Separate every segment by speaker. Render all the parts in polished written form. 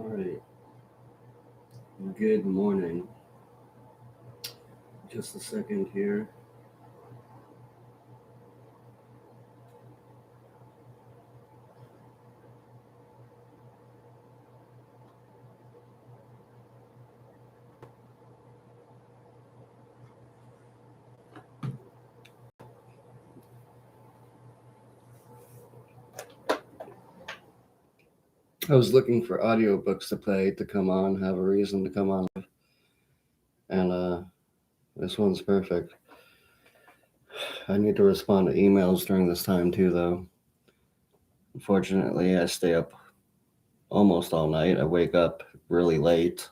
Speaker 1: right. Good morning. Just a second here. I was looking for audiobooks to play to come on, have a reason to come on, and this one's perfect. I need to respond to emails during this time too, though. Unfortunately, I stay up almost all night. I wake up really late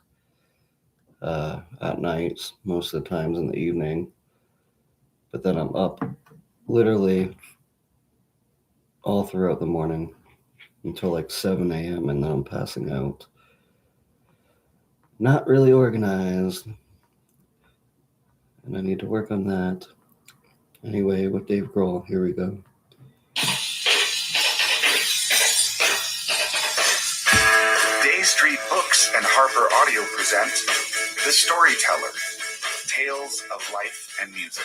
Speaker 1: at nights, most of the times in the evening, but then I'm up literally all throughout the morning until like 7 a.m. and then I'm passing out. Not really organized, and I need to work on that. Anyway, with Dave Grohl, here we go.
Speaker 2: Day Street Books and Harper Audio present The Storyteller, Tales of Life and Music.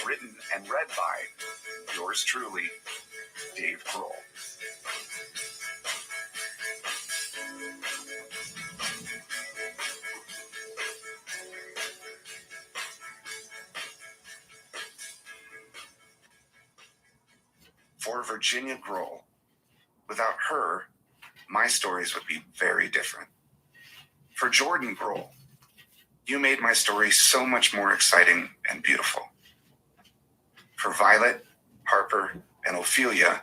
Speaker 2: Written and read by yours truly, Dave Grohl. For Virginia Grohl, without her, my stories would be very different. For Jordan Grohl, you made my story so much more exciting and beautiful. For Violet, Harper, and Ophelia,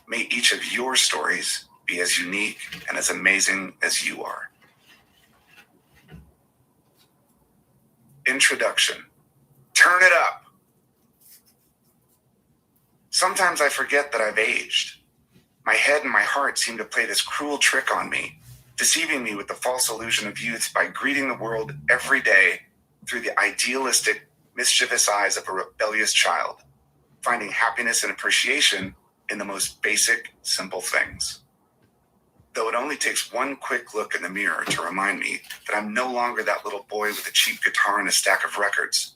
Speaker 2: may each of your stories be as unique and as amazing as you are. Introduction. Turn it up. Sometimes I forget that I've aged. My head and my heart seem to play this cruel trick on me, deceiving me with the false illusion of youth by greeting the world every day through the idealistic, mischievous eyes of a rebellious child, finding happiness and appreciation in the most basic, simple things. Though it only takes one quick look in the mirror to remind me that I'm no longer that little boy with a cheap guitar and a stack of records,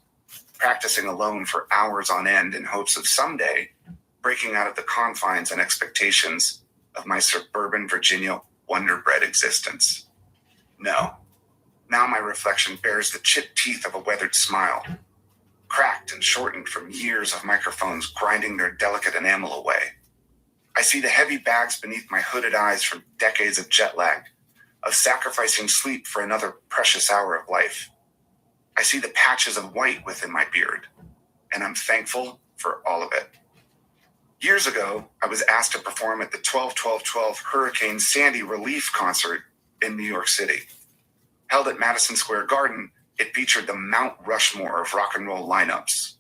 Speaker 2: practicing alone for hours on end in hopes of someday breaking out of the confines and expectations of my suburban Virginia wonder-bred existence. No. Now my reflection bears the chipped teeth of a weathered smile, cracked and shortened from years of microphones grinding their delicate enamel away. I see the heavy bags beneath my hooded eyes from decades of jet lag, of sacrificing sleep for another precious hour of life. I see the patches of white within my beard, and I'm thankful for all of it. Years ago, I was asked to perform at the 12-12-12 Hurricane Sandy relief concert in New York City. Held at Madison Square Garden, it featured the Mount Rushmore of rock and roll lineups.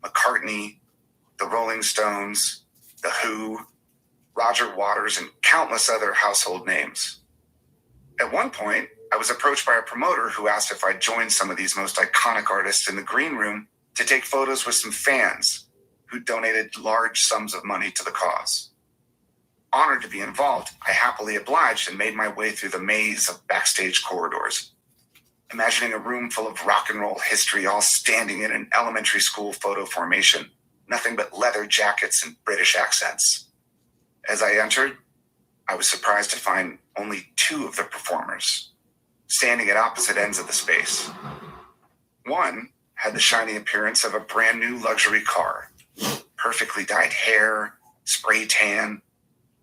Speaker 2: McCartney, the Rolling Stones, The Who, Roger Waters, and countless other household names. At one point, I was approached by a promoter who asked if I'd join some of these most iconic artists in the green room to take photos with some fans who donated large sums of money to the cause. Honored to be involved, I happily obliged and made my way through the maze of backstage corridors, imagining a room full of rock and roll history all standing in an elementary school photo formation, nothing but leather jackets and British accents. As I entered, I was surprised to find only two of the performers, standing at opposite ends of the space. One had the shiny appearance of a brand new luxury car, perfectly dyed hair, spray tan,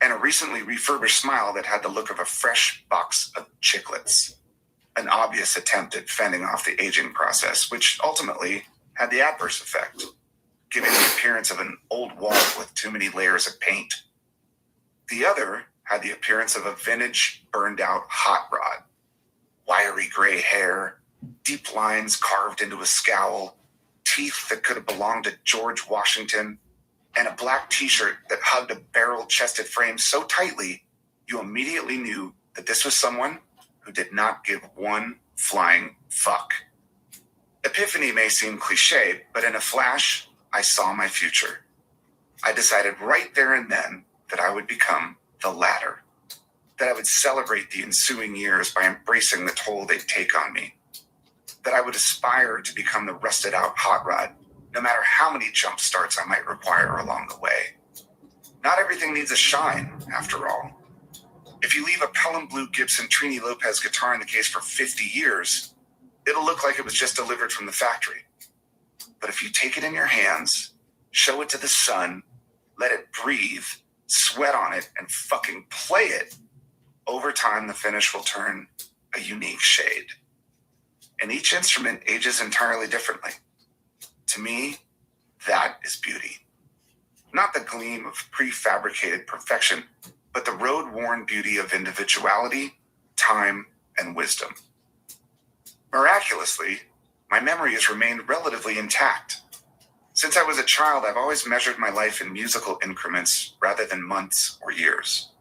Speaker 2: and a recently refurbished smile that had the look of a fresh box of chiclets. An obvious attempt at fending off the aging process, which ultimately had the adverse effect, giving the appearance of an old wall with too many layers of paint. The other had the appearance of a vintage, burned-out hot rod. Wiry gray hair, deep lines carved into a scowl, teeth that could have belonged to George Washington, and a black t-shirt that hugged a barrel-chested frame so tightly, you immediately knew that this was someone who did not give one flying fuck. Epiphany may seem cliche, but in a flash, I saw my future. I decided right there and then that I would become the latter. that I would celebrate the ensuing years by embracing the toll they'd take on me, that I would aspire to become the rusted-out hot rod, no matter how many jump starts I might require along the way. Not everything needs a shine, after all. If you leave a Pelham Blue Gibson Trini Lopez guitar in the case for 50 years, it'll look like it was just delivered from the factory. But if you take it in your hands, show it to the sun, let it breathe, sweat on it, and fucking play it, over time the finish will turn a unique shade. And each instrument ages entirely differently. To me, that is beauty. Not the gleam of prefabricated perfection, but the road-worn beauty of individuality, time, and wisdom. Miraculously, my memory has remained relatively intact. Since I was a child, I've always measured my life in musical increments rather than months or years.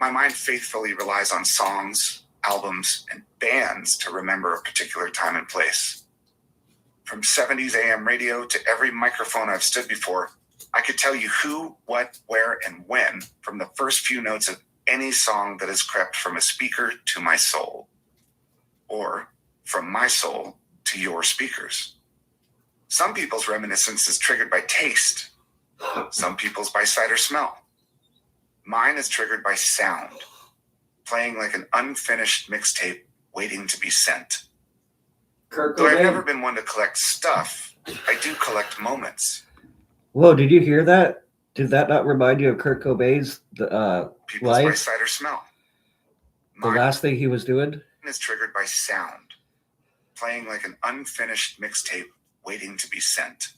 Speaker 2: My mind faithfully relies on songs, albums, and bands to remember a particular time and place. From 70s AM radio to every microphone I've stood before, I could tell you who, what, where, and when from the first few notes of any song that has crept from a speaker to my soul, or from my soul to your speakers. Some people's reminiscence is triggered by taste, some people's by sight or smell. Mine is triggered by sound, playing like an unfinished mixtape waiting to be sent. Though I've never been one to collect stuff, I do collect moments.
Speaker 1: Whoa, did you hear that? Did that not remind you of Kurt Cobain's
Speaker 2: People's
Speaker 1: life?
Speaker 2: by sight or smell.
Speaker 1: The last thing he was doing?
Speaker 2: Is triggered by sound, playing like an unfinished mixtape waiting to be sent.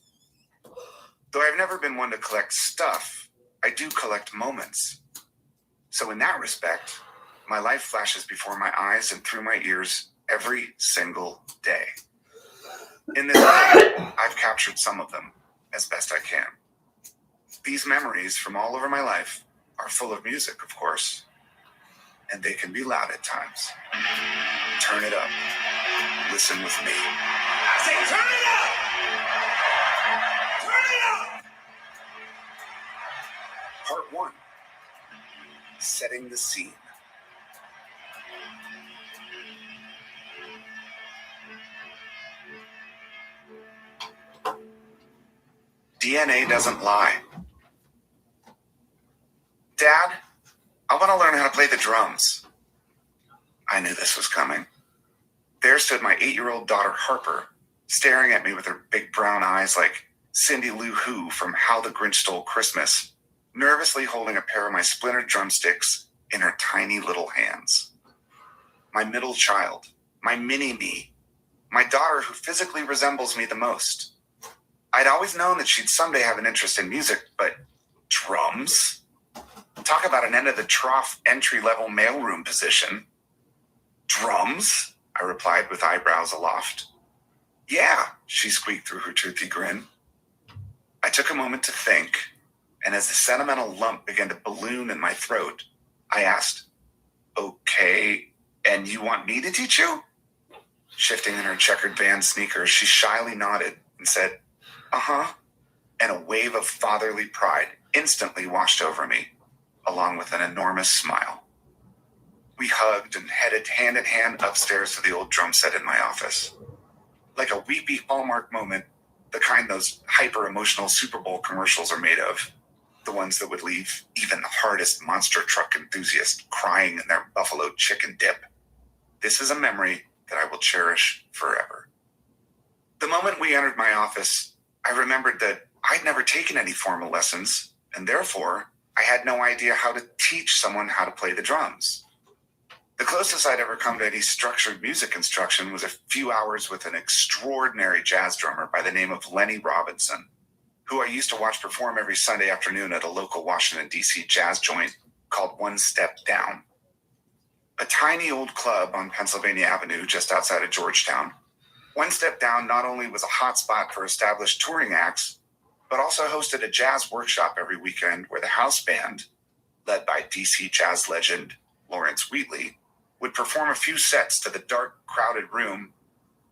Speaker 2: Though I've never been one to collect stuff, I do collect moments. So in that respect, my life flashes before my eyes and through my ears every single day. In this way, I've captured some of them as best I can. These memories from all over my life are full of music, of course, and they can be loud at times. Turn it up. Listen with me. I say, turn it up! Turn it up! Part 1. Setting the scene. DNA doesn't lie. Dad, I want to learn how to play the drums. I knew this was coming. There stood my 8-year-old daughter Harper, staring at me with her big brown eyes like Cindy Lou Who from How the Grinch Stole Christmas, nervously holding a pair of my splintered drumsticks in her tiny little hands. My middle child, my mini-me, my daughter who physically resembles me the most. I'd always known that she'd someday have an interest in music, but drums? Talk about an end-of-the-trough entry-level mailroom position. Drums? I replied with eyebrows aloft. Yeah, she squeaked through her toothy grin. I took a moment to think, and as the sentimental lump began to balloon in my throat, I asked, okay, and you want me to teach you? Shifting in her checkered Vans sneakers, she shyly nodded and said, uh-huh, and a wave of fatherly pride instantly washed over me, along with an enormous smile. We hugged and headed hand in hand upstairs to the old drum set in my office. Like a weepy Hallmark moment, the kind those hyper-emotional Super Bowl commercials are made of, the ones that would leave even the hardest monster truck enthusiast crying in their buffalo chicken dip. This is a memory that I will cherish forever. The moment we entered my office, I remembered that I'd never taken any formal lessons, and therefore, I had no idea how to teach someone how to play the drums. The closest I'd ever come to any structured music instruction was a few hours with an extraordinary jazz drummer by the name of Lenny Robinson, who I used to watch perform every Sunday afternoon at a local Washington, D.C. jazz joint called One Step Down. A tiny old club on Pennsylvania Avenue just outside of Georgetown. One Step Down not only was a hotspot for established touring acts, but also hosted a jazz workshop every weekend where the house band, led by DC jazz legend Lawrence Wheatley, would perform a few sets to the dark, crowded room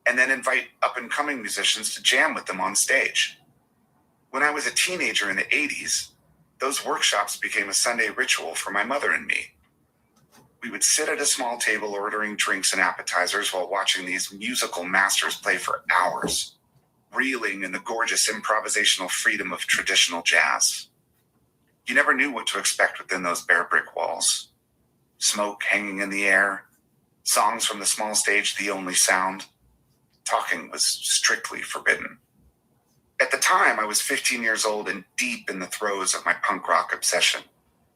Speaker 2: and then invite up-and-coming musicians to jam with them on stage. When I was a teenager in the 80s, those workshops became a Sunday ritual for my mother and me. We would sit at a small table ordering drinks and appetizers while watching these musical masters play for hours, reeling in the gorgeous improvisational freedom of traditional jazz. You never knew what to expect within those bare brick walls. Smoke hanging in the air, songs from the small stage the only sound. Talking was strictly forbidden. At the time, I was 15 years old and deep in the throes of my punk rock obsession,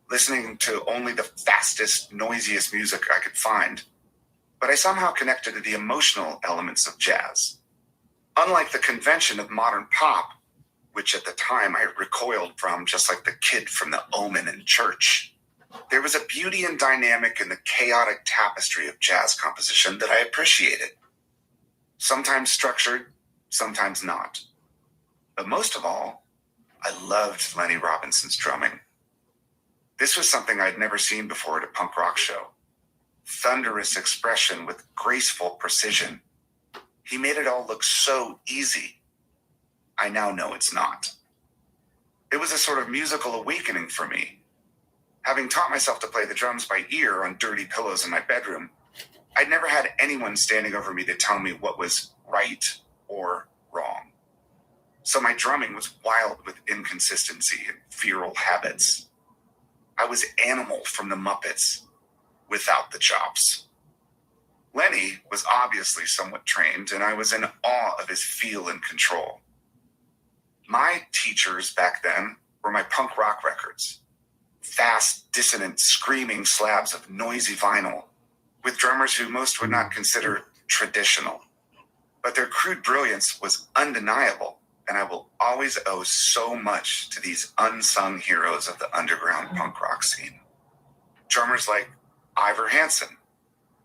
Speaker 2: listening to only the fastest, noisiest music I could find. But I somehow connected to the emotional elements of jazz. Unlike the convention of modern pop, which at the time I recoiled from just like the kid from The Omen in church, there was a beauty and dynamic in the chaotic tapestry of jazz composition that I appreciated. Sometimes structured, sometimes not. But most of all, I loved Lenny Robinson's drumming. This was something I'd never seen before at a punk rock show. Thunderous expression with graceful precision. He made it all look so easy. I now know it's not. It was a sort of musical awakening for me. Having taught myself to play the drums by ear on dirty pillows in my bedroom, I'd never had anyone standing over me to tell me what was right or wrong. So my drumming was wild with inconsistency and feral habits. I was Animal from the Muppets, without the chops. Lenny was obviously somewhat trained, and I was in awe of his feel and control. My teachers back then were my punk rock records. Fast, dissonant, screaming slabs of noisy vinyl, with drummers who most would not consider traditional. But their crude brilliance was undeniable, and I will always owe so much to these unsung heroes of the underground punk rock scene. Drummers like Ivor Hansen,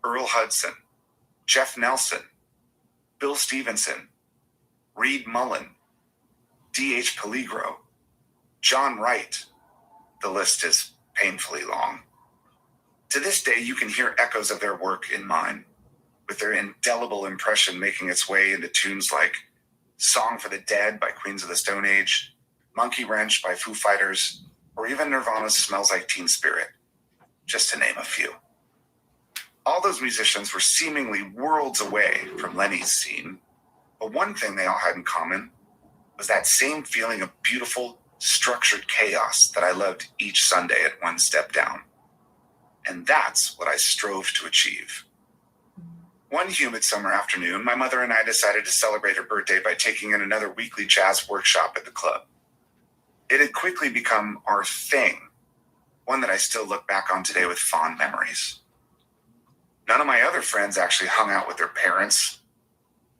Speaker 2: Earl Hudson, Jeff Nelson, Bill Stevenson, Reed Mullen, D.H. Peligro, John Wright. The list is painfully long. To this day, you can hear echoes of their work in mine, with their indelible impression making its way into tunes like Song for the Dead by Queens of the Stone Age, Monkey Wrench by Foo Fighters, or even Nirvana's Smells Like Teen Spirit, just to name a few. All those musicians were seemingly worlds away from Lenny's scene, but one thing they all had in common was that same feeling of beautiful, structured chaos that I loved each Sunday at One Step Down. And that's what I strove to achieve. One humid summer afternoon, my mother and I decided to celebrate her birthday by taking in another weekly jazz workshop at the club. It had quickly become our thing, one that I still look back on today with fond memories. None of my other friends actually hung out with their parents,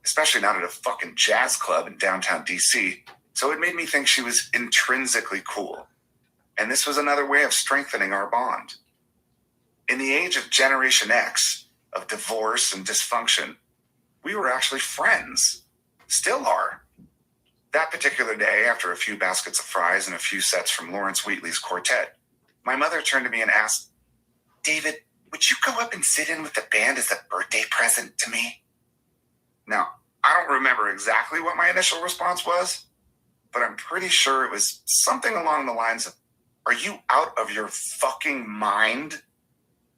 Speaker 2: especially not at a fucking jazz club in downtown DC, so it made me think she was intrinsically cool. And this was another way of strengthening our bond. In the age of Generation X, of divorce and dysfunction, we were actually friends. Still are. That particular day, after a few baskets of fries and a few sets from Lawrence Wheatley's quartet, my mother turned to me and asked, "David, would you go up and sit in with the band as a birthday present to me?" Now, I don't remember exactly what my initial response was, but I'm pretty sure it was something along the lines of, "Are you out of your fucking mind?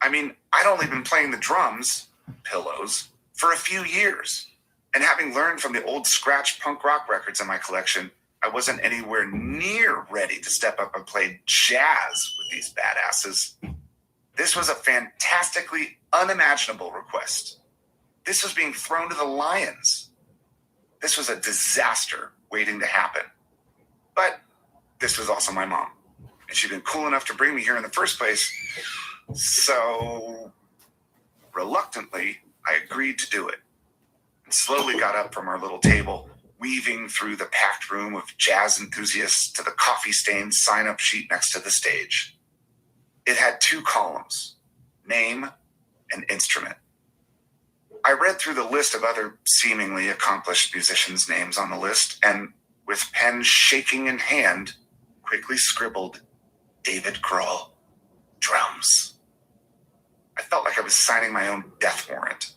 Speaker 2: I mean, I'd only been playing the drums, pillows, for a few years. And having learned from the old scratch punk rock records in my collection, I wasn't anywhere near ready to step up and play jazz with these badasses. This was a fantastically unimaginable request. This was being thrown to the lions. This was a disaster waiting to happen. But this was also my mom. And she'd been cool enough to bring me here in the first place. So, reluctantly, I agreed to do it and slowly got up from our little table, weaving through the packed room of jazz enthusiasts to the coffee-stained sign-up sheet next to the stage. It had 2 columns, name and instrument. I read through the list of other seemingly accomplished musicians' names on the list and, with pen shaking in hand, quickly scribbled, David Grohl, drums. I felt like I was signing my own death warrant.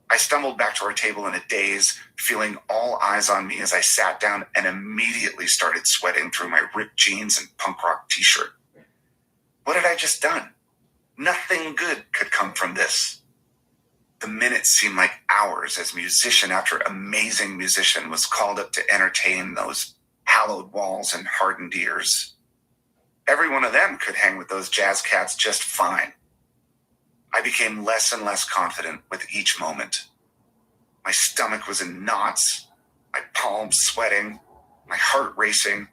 Speaker 2: I stumbled back to our table in a daze, feeling all eyes on me as I sat down and immediately started sweating through my ripped jeans and punk rock t-shirt. What had I just done? Nothing good could come from this. The minutes seemed like hours as musician after amazing musician was called up to entertain those hallowed walls and hardened ears. Every one of them could hang with those jazz cats just fine. I became less and less confident with each moment. My stomach was in knots, my palms sweating, my heart racing,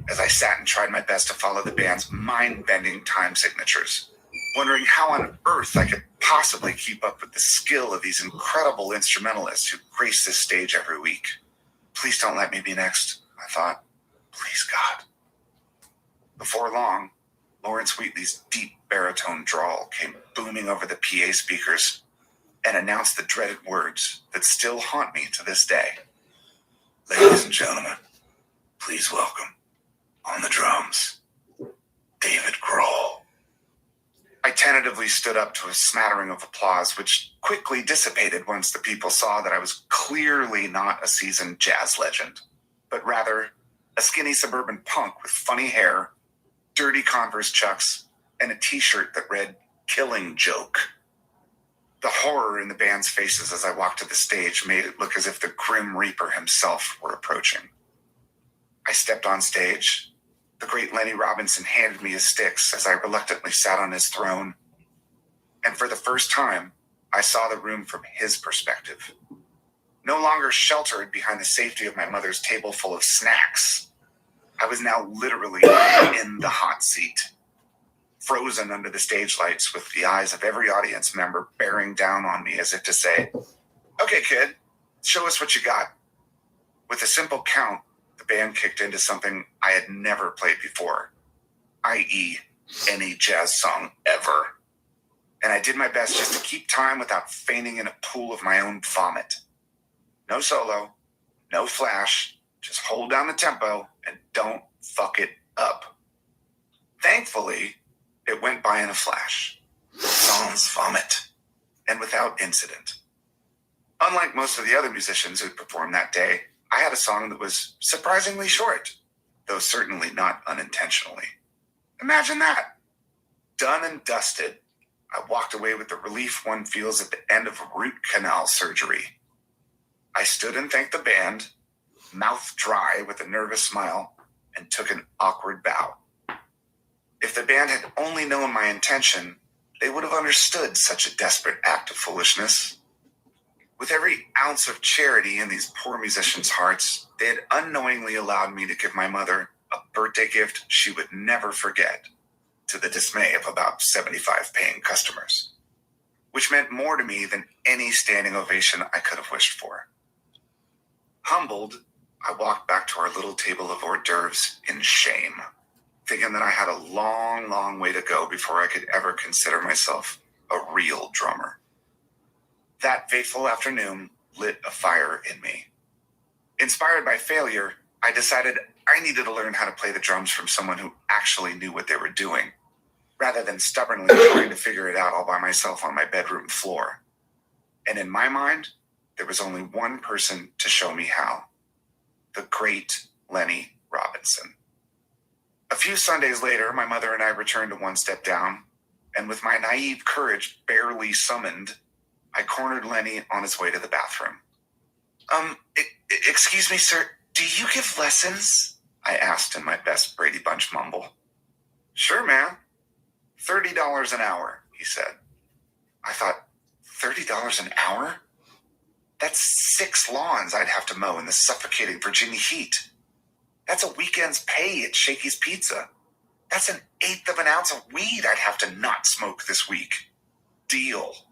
Speaker 2: as I sat and tried my best to follow the band's mind-bending time signatures, wondering how on earth I could possibly keep up with the skill of these incredible instrumentalists who grace this stage every week. Please don't let me be next, I thought. Please, God. Before long, Lawrence Wheatley's deep baritone drawl came booming over the PA speakers and announced the dreaded words that still haunt me to this day. Ladies and gentlemen, please welcome, on the drums, David Grohl. I tentatively stood up to a smattering of applause, which quickly dissipated once the people saw that I was clearly not a seasoned jazz legend, but rather a skinny suburban punk with funny hair, dirty Converse chucks, and a t-shirt that read, "Killing Joke." The horror in the band's faces as I walked to the stage made it look as if the Grim Reaper himself were approaching. I stepped on stage. The great Lenny Robinson handed me his sticks as I reluctantly sat on his throne. And for the first time, I saw the room from his perspective. No longer sheltered behind the safety of my mother's table full of snacks, I was now literally in the hot seat, frozen under the stage lights with the eyes of every audience member bearing down on me as if to say, "Okay, kid, show us what you got." With a simple count, the band kicked into something I had never played before, i.e. any jazz song ever. And I did my best just to keep time without fainting in a pool of my own vomit. No solo, no flash, just hold down the tempo and don't fuck it up. Thankfully, it went by in a flash. Sans vomit, and without incident. Unlike most of the other musicians who performed that day, I had a song that was surprisingly short, though certainly not unintentionally. Imagine that. Done and dusted, I walked away with the relief one feels at the end of a root canal surgery. I stood and thanked the band, mouth dry with a nervous smile, and took an awkward bow. If the band had only known my intention, they would have understood such a desperate act of foolishness. With every ounce of charity in these poor musicians' hearts, they had unknowingly allowed me to give my mother a birthday gift she would never forget, to the dismay of about 75 paying customers, which meant more to me than any standing ovation I could have wished for. Humbled, I walked back to our little table of hors d'oeuvres in shame, thinking that I had a long, long way to go before I could ever consider myself a real drummer. That fateful afternoon lit a fire in me. Inspired by failure, I decided I needed to learn how to play the drums from someone who actually knew what they were doing, rather than stubbornly trying to figure it out all by myself on my bedroom floor. And in my mind, there was only one person to show me how: the great Lenny Robinson. A few Sundays later, my mother and I returned to One Step Down, and with my naive courage barely summoned, I cornered Lenny on his way to the bathroom. Excuse me, sir, do you give lessons?" I asked in my best Brady Bunch mumble. "Sure, man. $30 an hour," he said. I thought, $30 an hour? That's 6 lawns I'd have to mow in the suffocating Virginia heat. That's a weekend's pay at Shakey's Pizza. That's 1/8 of an ounce of weed I'd have to not smoke this week. Deal.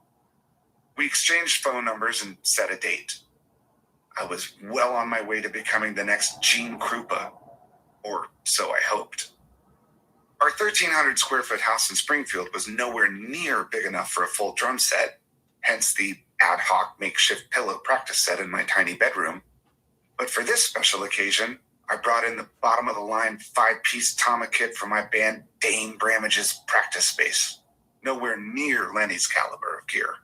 Speaker 2: We exchanged phone numbers and set a date. I was well on my way to becoming the next Gene Krupa, or so I hoped. Our 1,300 square foot house in Springfield was nowhere near big enough for a full drum set, hence the ad hoc makeshift pillow practice set in my tiny bedroom. But for this special occasion, I brought in the bottom-of-the-line 5-piece Tama kit from my band Dane Bramage's practice space, nowhere near Lenny's caliber of gear.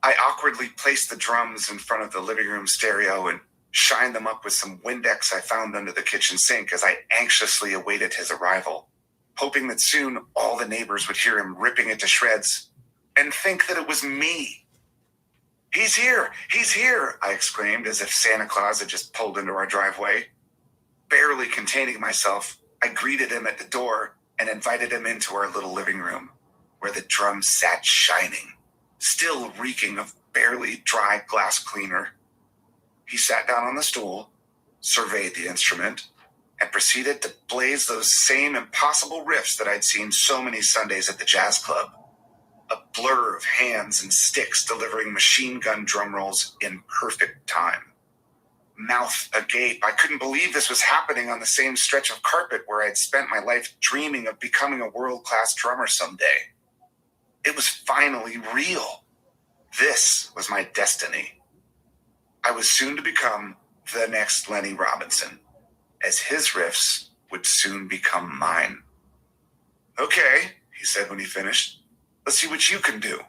Speaker 2: I awkwardly placed the drums in front of the living room stereo and shined them up with some Windex I found under the kitchen sink as I anxiously awaited his arrival, hoping that soon all the neighbors would hear him ripping it to shreds and think that it was me. "He's here! He's here!" I exclaimed as if Santa Claus had just pulled into our driveway. Barely containing myself, I greeted him at the door and invited him into our little living room, where the drums sat shining, still reeking of barely dry glass cleaner. He sat down on the stool, surveyed the instrument, and proceeded to blaze those same impossible riffs that I'd seen so many Sundays at the jazz club. A blur of hands and sticks delivering machine gun drum rolls in perfect time. Mouth agape, I couldn't believe this was happening on the same stretch of carpet where I'd spent my life dreaming of becoming a world-class drummer someday. It was finally real. This was my destiny. I was soon to become the next Lenny Robinson, as his riffs would soon become mine. "Okay," he said when he finished. "Let's see what you can do."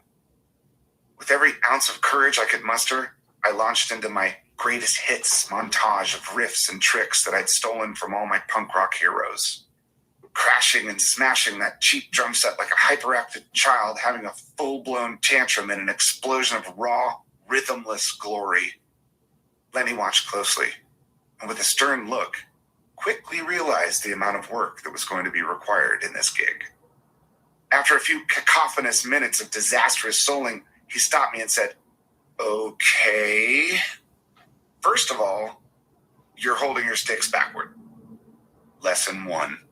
Speaker 2: With every ounce of courage I could muster, I launched into my greatest hits montage of riffs and tricks that I'd stolen from all my punk rock heroes. Crashing and smashing that cheap drum set like a hyperactive child having a full-blown tantrum in an explosion of raw, rhythmless glory. Lenny watched closely, and with a stern look, quickly realized the amount of work that was going to be required in this gig. After a few cacophonous minutes of disastrous souling, he stopped me and said, "Okay. First of all, you're holding your sticks backward. Lesson 1.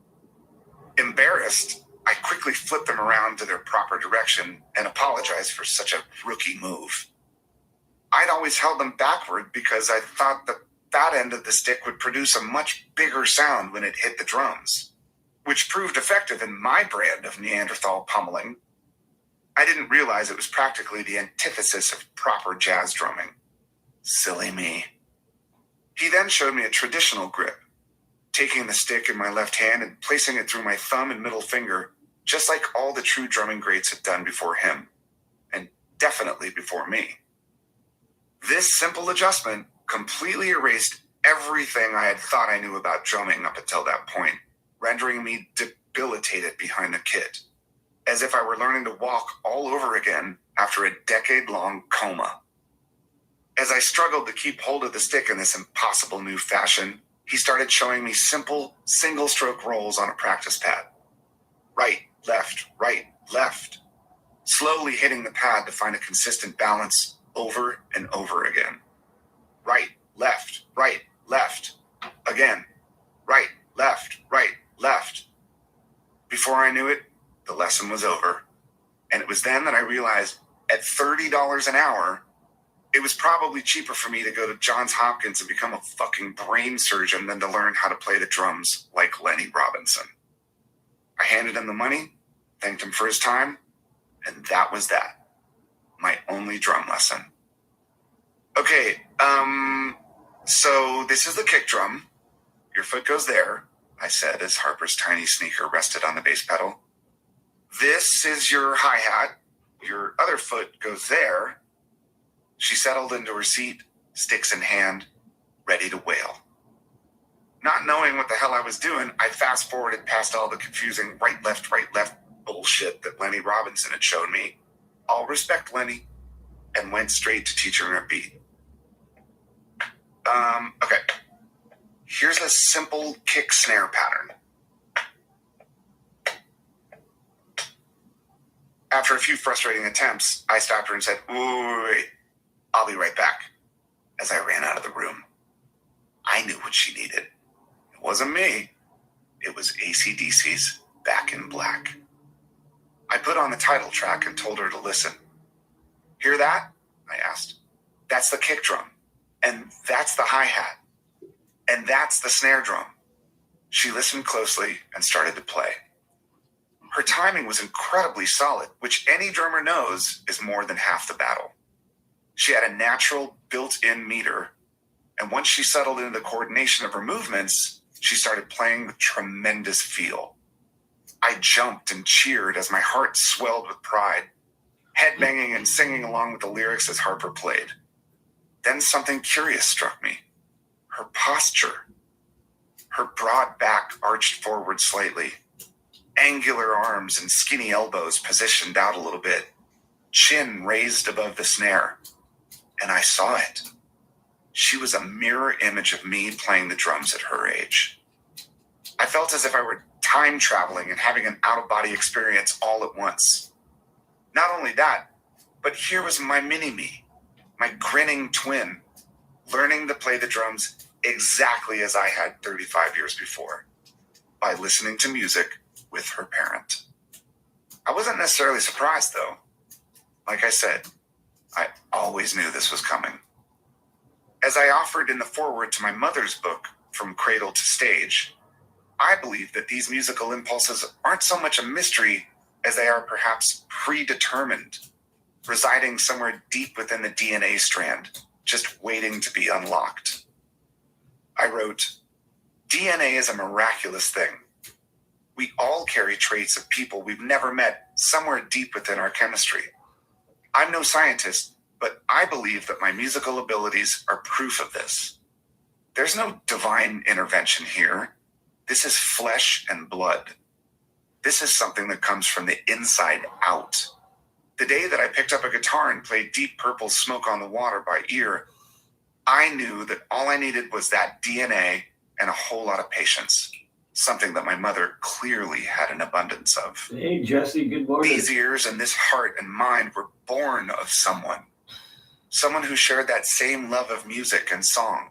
Speaker 2: Embarrassed, I quickly flipped them around to their proper direction and apologized for such a rookie move. I'd always held them backward because I thought the fat end of the stick would produce a much bigger sound when it hit the drums, which proved effective in my brand of Neanderthal pummeling. I didn't realize it was practically the antithesis of proper jazz drumming. Silly me. He then showed me a traditional grip, taking the stick in my left hand and placing it through my thumb and middle finger, just like all the true drumming greats had done before him, and definitely before me. This simple adjustment completely erased everything I had thought I knew about drumming up until that point, rendering me debilitated behind the kit, as if I were learning to walk all over again after a decade-long coma. As I struggled to keep hold of the stick in this impossible new fashion, he started showing me simple, single-stroke rolls on a practice pad. Right, left, slowly hitting the pad to find a consistent balance over and over again. Right, left, again. Right, left. Before I knew it, the lesson was over. And it was then that I realized at $30 an hour, it was probably cheaper for me to go to Johns Hopkins and become a fucking brain surgeon than to learn how to play the drums like Lenny Robinson. I handed him the money, thanked him for his time, and that was that. My only drum lesson. "Okay, so this is the kick drum. Your foot goes there," I said as Harper's tiny sneaker rested on the bass pedal. "This is your hi-hat. Your other foot goes there." She settled into her seat, sticks in hand, ready to wail. Not knowing what the hell I was doing, I fast-forwarded past all the confusing right, left bullshit that Lenny Robinson had shown me. All respect Lenny, and went straight to teaching her a beat. Okay. Here's a simple kick snare pattern. After a few frustrating attempts, I stopped her and said, wait, I'll be right back, as I ran out of the room. I knew what she needed. It wasn't me. It was AC/DC's Back in Black. I put on the title track and told her to listen. "Hear that?" I asked. "That's the kick drum. And that's the hi-hat. And that's the snare drum." She listened closely and started to play. Her timing was incredibly solid, which any drummer knows is more than half the battle. She had a natural built-in meter, and once she settled into the coordination of her movements, she started playing with tremendous feel. I jumped and cheered as my heart swelled with pride, headbanging and singing along with the lyrics as Harper played. Then something curious struck me. Her posture. Her broad back arched forward slightly, angular arms and skinny elbows positioned out a little bit, chin raised above the snare. And I saw it. She was a mirror image of me playing the drums at her age. I felt as if I were time traveling and having an out-of-body experience all at once. Not only that, but here was my mini-me, my grinning twin, learning to play the drums exactly as I had 35 years before, by listening to music with her parent. I wasn't necessarily surprised, though. Like I said, I always knew this was coming. As I offered in the foreword to my mother's book, From Cradle to Stage, I believe that these musical impulses aren't so much a mystery as they are perhaps predetermined, residing somewhere deep within the DNA strand, just waiting to be unlocked. I wrote, DNA is a miraculous thing. We all carry traits of people we've never met somewhere deep within our chemistry. I'm no scientist, but I believe that my musical abilities are proof of this. There's no divine intervention here. This is flesh and blood. This is something that comes from the inside out. The day that I picked up a guitar and played Deep Purple's Smoke on the Water by ear, I knew that all I needed was that DNA and a whole lot of patience, something that my mother clearly had an abundance of.
Speaker 3: Hey, Jesse, good morning.
Speaker 2: These ears and this heart and mind were born of someone who shared that same love of music and song.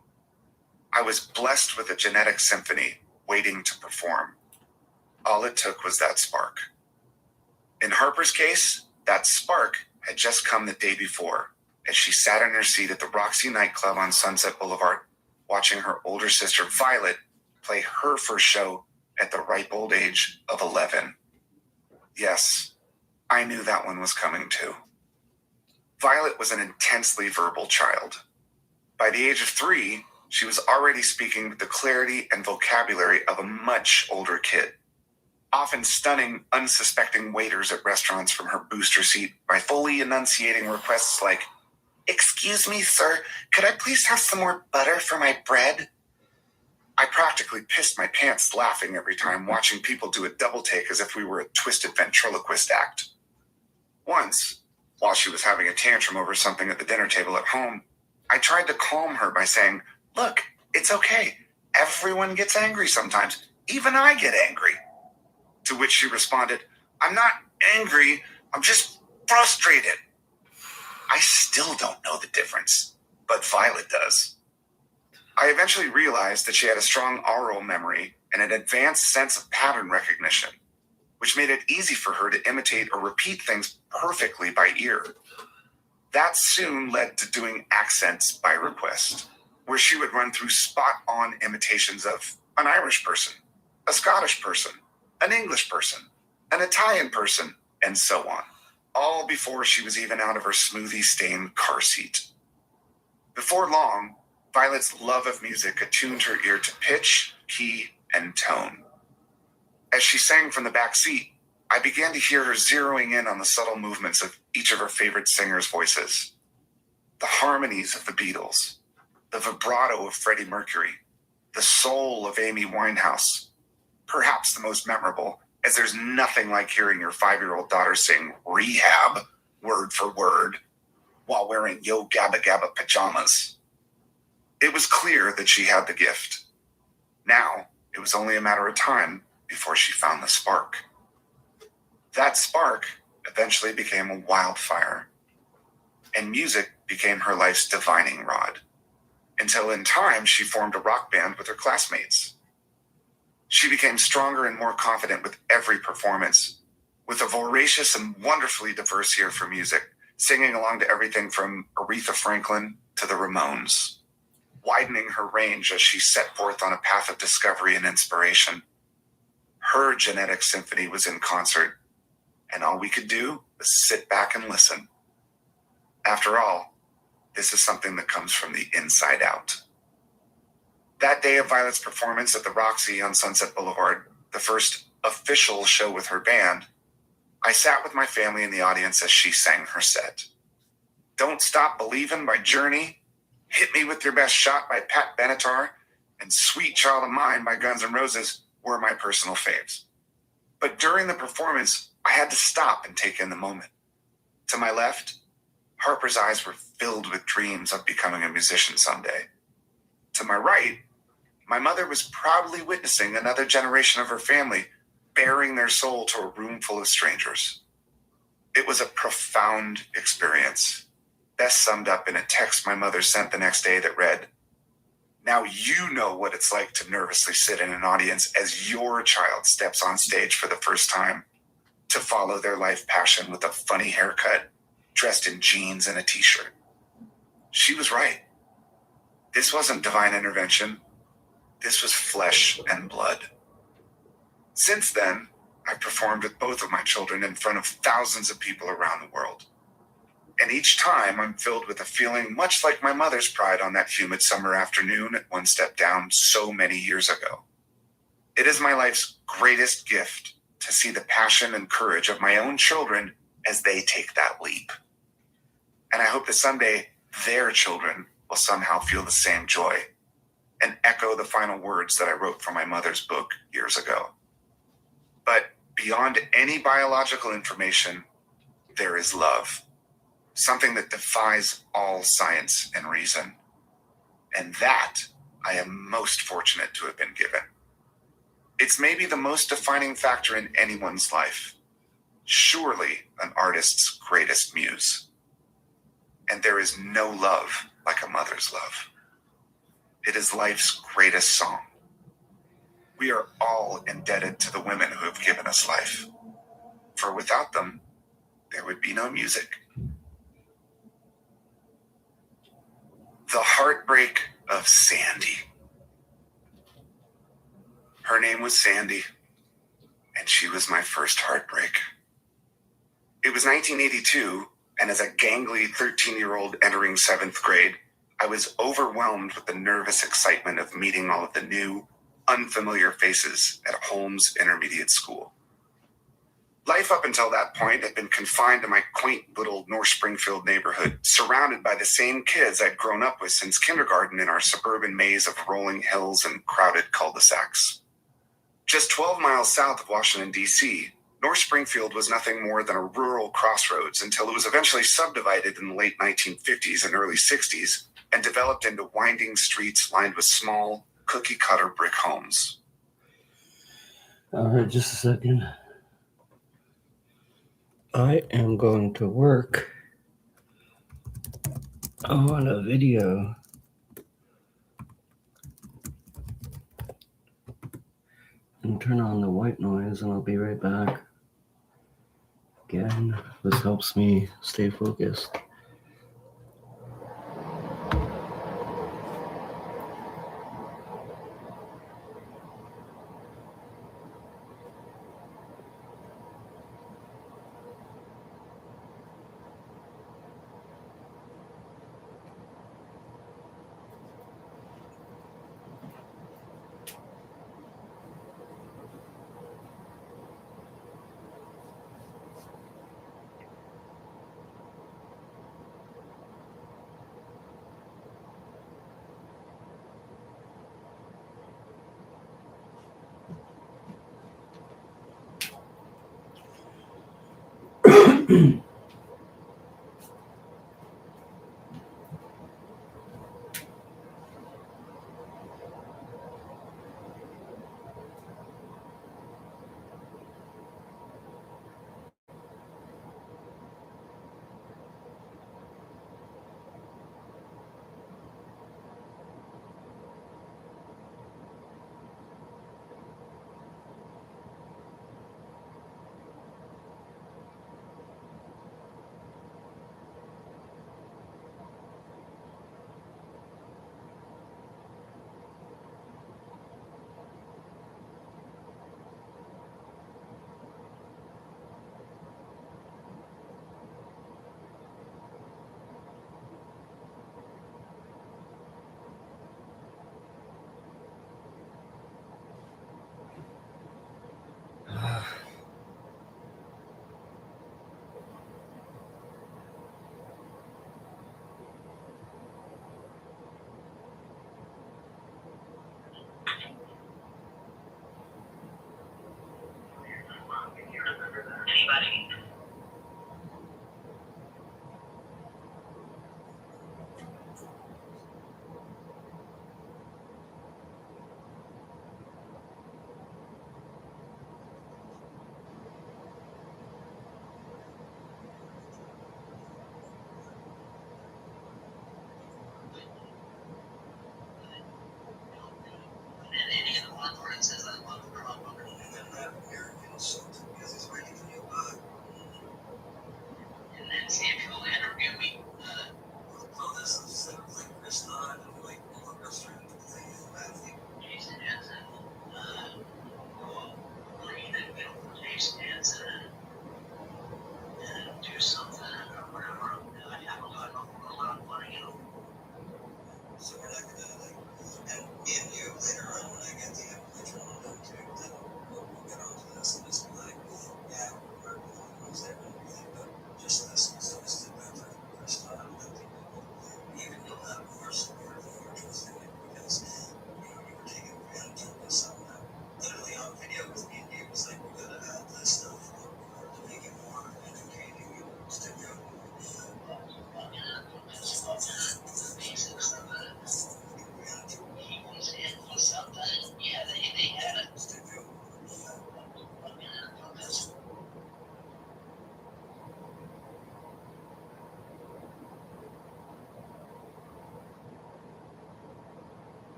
Speaker 2: I was blessed with a genetic symphony waiting to perform. All it took was that spark. In Harper's case, that spark had just come the day before, as she sat in her seat at the Roxy nightclub on Sunset Boulevard, watching her older sister Violet play her first show at the ripe old age of 11. Yes, I knew that one was coming too. Violet was an intensely verbal child. By the age of 3, she was already speaking with the clarity and vocabulary of a much older kid, often stunning unsuspecting waiters at restaurants from her booster seat by fully enunciating requests like, "Excuse me, sir, could I please have some more butter for my bread?" I practically pissed my pants laughing every time watching people do a double take as if we were a twisted ventriloquist act. Once, while she was having a tantrum over something at the dinner table at home, I tried to calm her by saying, "Look, it's okay. Everyone gets angry sometimes. Even I get angry." To which she responded, "I'm not angry. I'm just frustrated." I still don't know the difference, but Violet does. I eventually realized that she had a strong oral memory and an advanced sense of pattern recognition, which made it easy for her to imitate or repeat things perfectly by ear. That soon led to doing accents by request, where she would run through spot-on imitations of an Irish person, a Scottish person, an English person, an Italian person, and so on, all before she was even out of her smoothie-stained car seat. Before long, Violet's love of music attuned her ear to pitch, key, and tone. As she sang from the back seat, I began to hear her zeroing in on the subtle movements of each of her favorite singers' voices. The harmonies of the Beatles, the vibrato of Freddie Mercury, the soul of Amy Winehouse. Perhaps the most memorable, as there's nothing like hearing your 5-year-old daughter sing Rehab, word for word, while wearing Yo Gabba Gabba pajamas. It was clear that she had the gift. Now, it was only a matter of time before she found the spark. That spark eventually became a wildfire, and music became her life's divining rod, until in time she formed a rock band with her classmates. She became stronger and more confident with every performance, with a voracious and wonderfully diverse ear for music, singing along to everything from Aretha Franklin to the Ramones, widening her range as she set forth on a path of discovery and inspiration. Her genetic symphony was in concert, and all we could do was sit back and listen. After all, this is something that comes from the inside out. That day of Violet's performance at the Roxy on Sunset Boulevard, the first official show with her band, I sat with my family in the audience as she sang her set. Don't Stop Believin' by Journey, Hit Me With Your Best Shot by Pat Benatar, and Sweet Child of Mine by Guns N' Roses were my personal faves. But during the performance, I had to stop and take in the moment. To my left, Harper's eyes were filled with dreams of becoming a musician someday. To my right, my mother was proudly witnessing another generation of her family bearing their soul to a room full of strangers. It was a profound experience, best summed up in a text my mother sent the next day that read, "Now you know what it's like to nervously sit in an audience as your child steps on stage for the first time, to follow their life passion with a funny haircut, dressed in jeans and a t-shirt." She was right. This wasn't divine intervention. This was flesh and blood. Since then, I've performed with both of my children in front of thousands of people around the world. And each time I'm filled with a feeling much like my mother's pride on that humid summer afternoon at One Step Down so many years ago. It is my life's greatest gift to see the passion and courage of my own children as they take that leap. And I hope that someday their children will somehow feel the same joy and echo the final words that I wrote for my mother's book years ago. But beyond any biological information, there is love, something that defies all science and reason. And that I am most fortunate to have been given. It's maybe the most defining factor in anyone's life, surely an artist's greatest muse. And there is no love like a mother's love. It is life's greatest song. We are all indebted to the women who have given us life. For without them, there would be no music. The heartbreak of Sandy. Her name was Sandy, and she was my first heartbreak. It was 1982, and as a gangly 13-year-old entering 7th grade, I was overwhelmed with the nervous excitement of meeting all of the new, unfamiliar faces at Holmes Intermediate School. Life up until that point had been confined to my quaint little North Springfield neighborhood, surrounded by the same kids I'd grown up with since kindergarten in our suburban maze of rolling hills and crowded cul-de-sacs. Just 12 miles south of Washington, D.C., North Springfield was nothing more than a rural crossroads until it was eventually subdivided in the late 1950s and early 60s and developed into winding streets lined with small, cookie-cutter brick homes.
Speaker 1: All right, just a second. I am going to work on a video and turn on the white noise, and I'll be right back. Again, this helps me stay focused.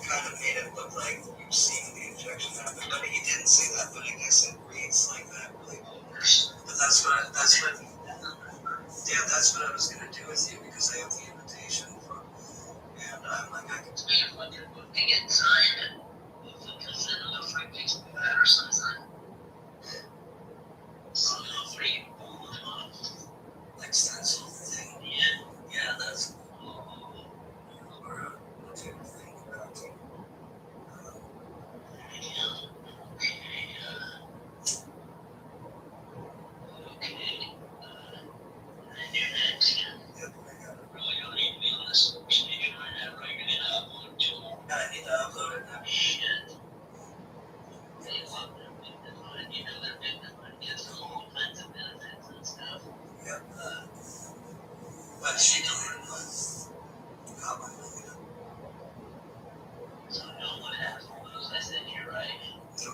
Speaker 2: kind of made it look like you've seen the injection happen. I mean, you didn't say that, but I guess it reads like that, really. But that's what I was going to do with you, because I have the invitation from, and I'm like, I can tell you when your book can get signed, and because then the free piece of that or something. So, like stencil thing. Yeah, that's cool. Or what do you think about it? Okay. You're next. Yep, I got it. Really, you don't need to be on this station right now, right? You need to upload it to them. I need to upload it now. Shit. They love their big design. You know their big design gives them all kinds of benefits and stuff. Yep. What is she doing? So no one has all those. I said you're right. No.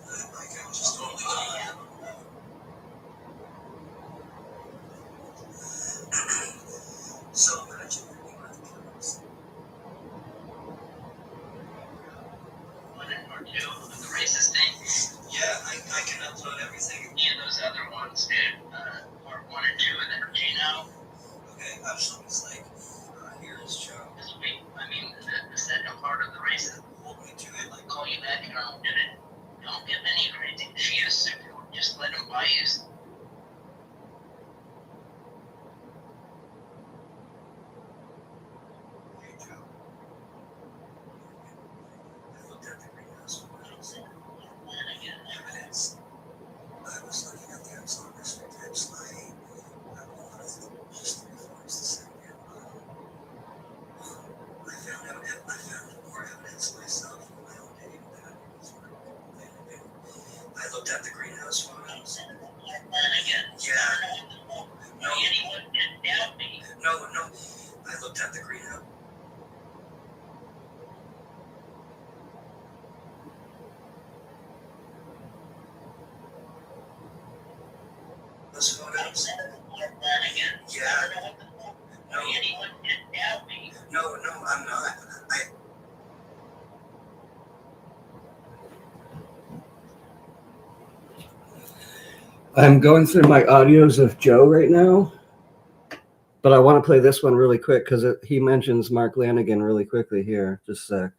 Speaker 2: I can just totally do So imagine you are the killers. One or two of the racist thing? Yeah, I can upload everything. Yeah, those other ones, dude. Part 1 and 2 and then Gino. Okay, absolutely. It's like, here's Joe. I mean, the second part of the racist. Hold me to it. Like, call you back and I'll do it. Don't give any crazy shit. Just let him buy you. I looked at the greenhouse photos and again, evidence. I was looking at the Amazon mystery types. I wanted just 3 photos to send you. I found more evidence myself in my own day that it was work than I do. I looked at the greenhouse photos. And again, yeah. No, anyone can doubt me. No. I looked at the greenhouse. Those photos. Again, yeah. No, anyone can doubt me. No, I'm not.
Speaker 1: I'm going through my audios of Joe right now, but I want to play this one really quick because he mentions Mark Lanigan really quickly here. Just a sec.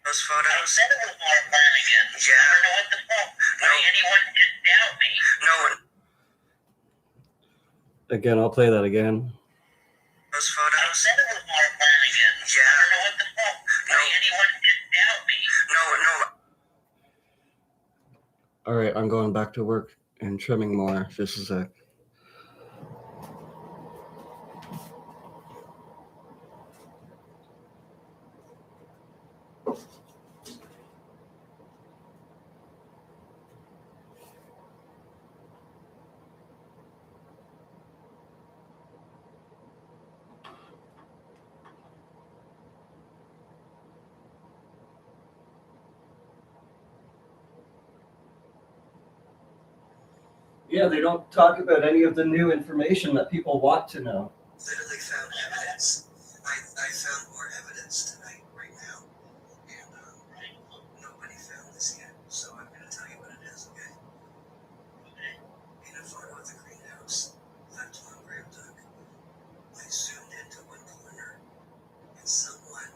Speaker 2: Those photos? I said it was Mark Lanigan. Yeah. I don't know what the fuck. No. Anyone can doubt me. No one.
Speaker 1: Again, I'll play that again.
Speaker 2: Those photos? I said it was Mark Lanigan. Yeah. I don't know what the fuck. No. Anyone can doubt me. No.
Speaker 1: All right, I'm going back to work and trimming more. Just a sec. Yeah, they don't talk about any of the new information that people want to know.
Speaker 2: Literally found evidence. I found more evidence tonight, right now. And nobody found this yet. So I'm going to tell you what it is, okay? Okay. In a photo of the greenhouse, left on Graham Duck, I zoomed into one corner, and someone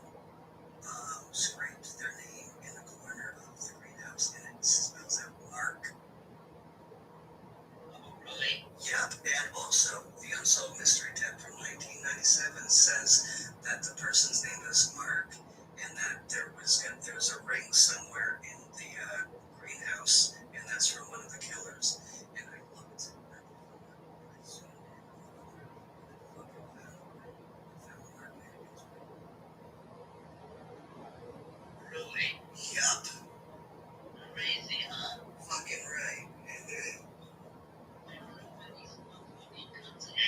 Speaker 2: scraped their name in the corner of the greenhouse, and it spells out Mark. Really? Yep, and also the Unsolved Mystery Tip from 1997 says that the person's name is Mark, and that there was a ring somewhere in the greenhouse, and that's from one of the killers. And I looked. I zoomed in. Found Mark Lanigan's ring. Really? Yup. Crazy, huh? Fucking right.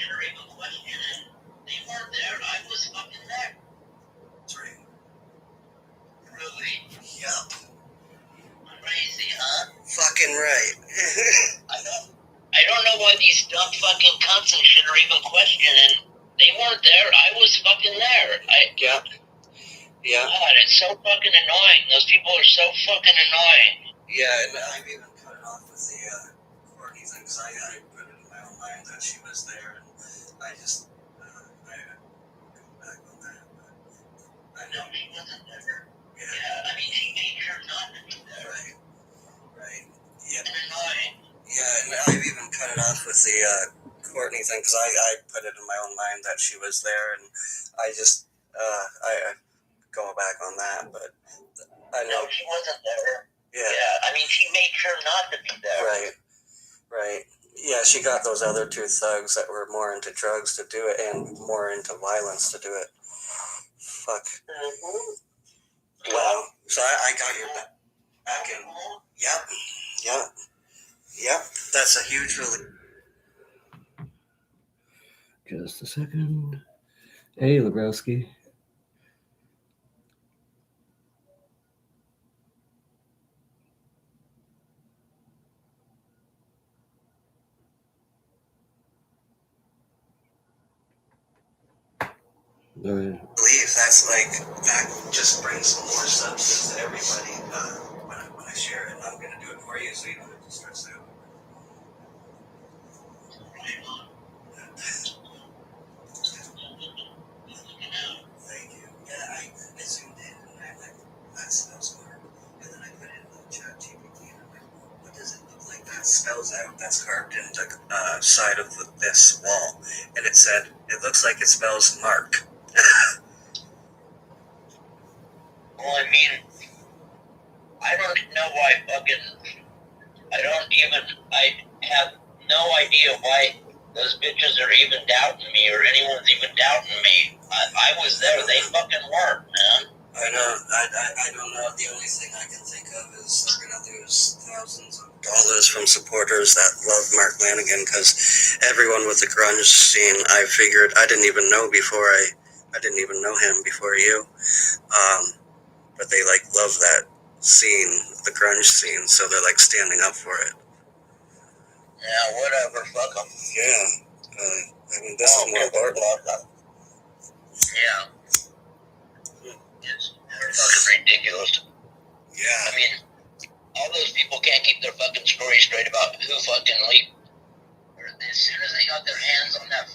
Speaker 2: Or even question it. They weren't there. I was fucking there. That's right. Really? Yup. Crazy, huh? Fucking right. I don't know why these dumb fucking cunts and shit are even questioning. They
Speaker 3: weren't there. I was fucking there.
Speaker 1: Yeah.
Speaker 3: God, it's so fucking annoying. Those people are so fucking annoying.
Speaker 1: Yeah, and I've even cut it off with the Courtney thing, because I put it in my own mind that she was there, and I just, I go back on that, but I know.
Speaker 3: No, she wasn't there. Yeah, I mean, she made sure not to be there.
Speaker 1: Right. Yep.
Speaker 3: It's annoying.
Speaker 1: Yeah, and I've even cut it off with the Courtney thing, because I put it in my own mind that she was there, and I just, I go back on that, but I know.
Speaker 3: No, she wasn't there.
Speaker 1: Yeah.
Speaker 3: Yeah, I mean, she made sure not to be there.
Speaker 1: Right. Yeah, she got those other two thugs that were more into drugs to do it and more into violence to do it. Fuck.
Speaker 3: Mm-hmm.
Speaker 1: Wow. So I got your back in. Yep. That's a huge relief. Just a second. Hey, Lebrowski. I believe that's that just brings some more substance to everybody when I share it. I'm going to do it for you so you don't have to stress out. Thank you. Yeah, I zoomed in and I'm like, that smells carb. And then I put it in the chat GPT and I'm like, what does it look like? That spells out. That's carved into the side of this wall. And it said, it looks like it spells Mark.
Speaker 3: Well, I mean, I don't know why I have no idea why those bitches are even doubting me or anyone's even doubting me. I was there, they fucking weren't, man.
Speaker 1: I know, I don't know. The only thing I can think of is they're going to lose thousands of dollars from supporters that love Mark Lanigan, because everyone with the grunge scene, I figured, I didn't even know him before you. But they love that scene, the grunge scene, so they're standing up for it.
Speaker 3: Yeah, whatever, fuck them.
Speaker 1: Yeah, I mean, this is more important.
Speaker 3: Yeah. It's fucking ridiculous.
Speaker 1: Yeah.
Speaker 3: I mean, all those people can't keep their fucking story straight about who fucking leaked. As soon as they got their hands on that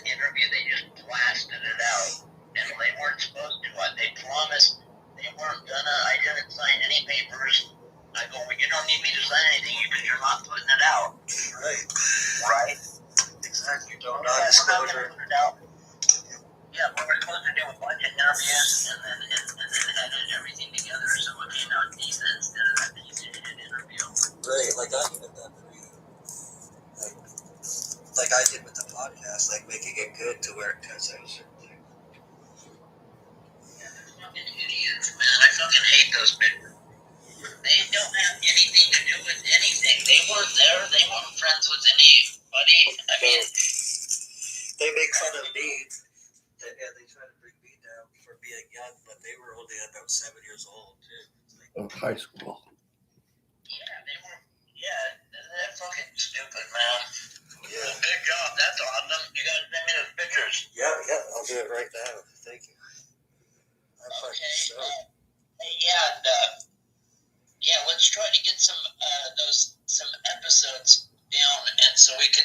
Speaker 3: interview, they just blasted it out. And they weren't supposed to. They promised they weren't gonna. I didn't sign any papers. I go, well, you don't need me to sign anything because you're not putting it out. Right. Exactly. Don't non-disclosure. Put it out. Yeah, but we're supposed to do a bunch of interviews and then edit everything together so it came out decent instead of that piece of shit interview.
Speaker 1: Right, I did that for you. Like I did with the podcast, making it good to where it cuts out certain things.
Speaker 3: Yeah, they're fucking idiots, man. I fucking hate those bitches. They don't have anything to do with anything. They weren't there. They weren't friends with anybody. I mean,
Speaker 1: they make fun of me. They try to bring me down for being young, but they were only about 7 years old, too. High school.
Speaker 3: Yeah, they were. Yeah, they're fucking stupid, man.
Speaker 1: Yeah.
Speaker 3: Well, good job. That's awesome. You guys send me those pictures.
Speaker 1: Yeah, I'll do it right now. Thank you.
Speaker 3: Okay. Yeah, let's try to get some episodes down, and so we can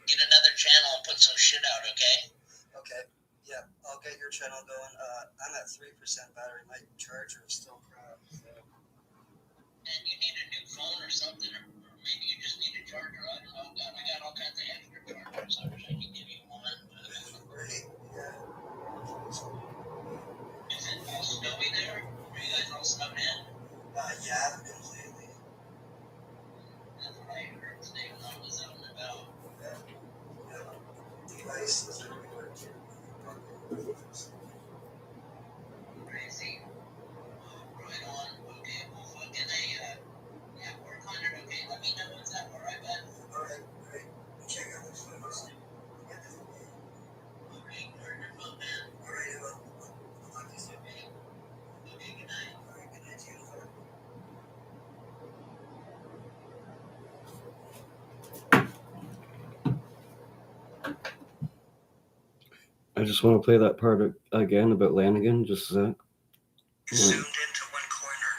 Speaker 3: get another channel and put some shit out. Okay.
Speaker 1: Okay. Yeah, I'll get your channel going. I'm at 3% battery. My charger is still crap. So.
Speaker 3: And you need a new phone or something, or maybe you just need a charger. I don't know. I got all kinds of extra chargers. I wish I could give you one.
Speaker 1: Right. Yeah.
Speaker 3: Is it all snowy there? Are you guys all snowed in?
Speaker 1: Yeah, completely.
Speaker 3: That's what I heard today when I was out and about.
Speaker 1: Yeah. The ice is everywhere too.
Speaker 3: Crazy. Right on. Okay, well, fucking work on it. Okay, let me know what's up. All right, bud.
Speaker 1: All right, great. Check out those photos.
Speaker 3: All right, turn your phone.
Speaker 1: I just want to play that part again about Lanigan, just a sec.
Speaker 4: Zoomed into one corner,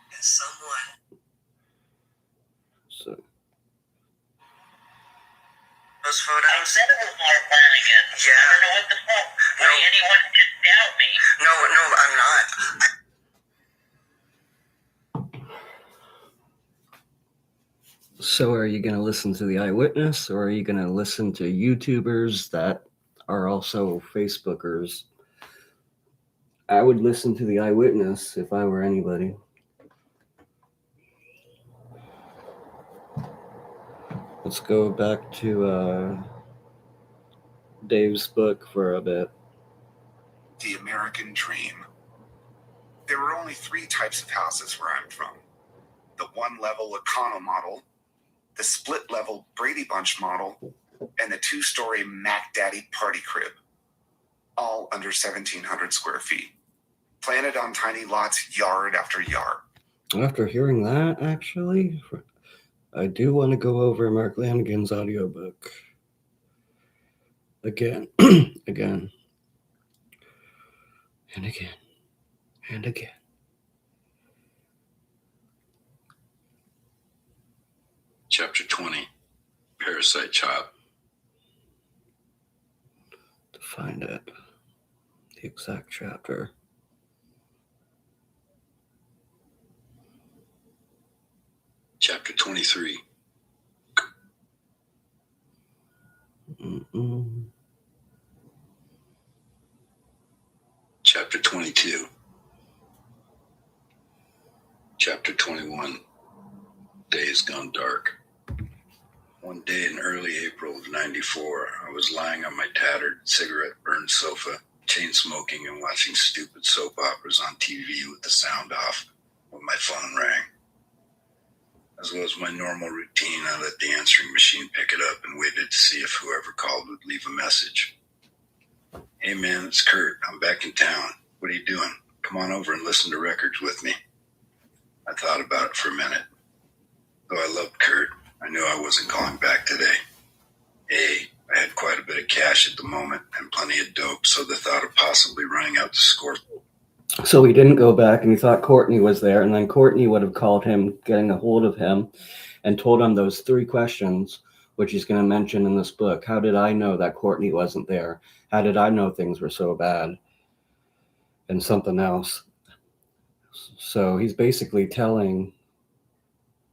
Speaker 4: and someone.
Speaker 1: So,
Speaker 4: Those
Speaker 3: I
Speaker 4: photos?
Speaker 3: said it was Mark Lanigan.
Speaker 4: Yeah.
Speaker 3: I don't know what the fuck.
Speaker 4: No.
Speaker 3: Anyone can doubt me.
Speaker 4: No, I'm not.
Speaker 1: so are you going to listen to the eyewitness, or are you going to listen to YouTubers that are also Facebookers? I would listen to the eyewitness if I were anybody. Let's go back to Dave's book for a bit.
Speaker 2: The American Dream. There were only 3 types of houses where I'm from. The one-level Econo model, the split-level Brady Bunch model, and the 2-story Mac Daddy party crib. All under 1,700 square feet. Planted on tiny lots, yard after yard.
Speaker 1: After hearing that, actually, I do want to go over Mark Lanigan's audiobook again, again, and again, and again.
Speaker 5: Chapter 20, Parasite Child.
Speaker 1: To find it, the exact chapter.
Speaker 5: Chapter 23. Chapter 22. Chapter 21. Days Gone Dark. One day in early April of '94, I was lying on my tattered, cigarette-burned sofa, chain-smoking and watching stupid soap operas on TV with the sound off when my phone rang. As was my normal routine, I let the answering machine pick it up and waited to see if whoever called would leave a message. "Hey man, it's Kurt. I'm back in town. What are you doing? Come on over and listen to records with me." I thought about it for a minute. Though I loved Kurt, I knew I wasn't calling back today. I had quite a bit of cash at the moment and plenty of dope, so the thought of possibly running out the score.
Speaker 1: So he didn't go back, and he thought Courtney was there, and then Courtney would have called him, getting a hold of him, and told him those 3 questions, which he's going to mention in this book. How did I know that Courtney wasn't there? How did I know things were so bad? And something else. So he's basically telling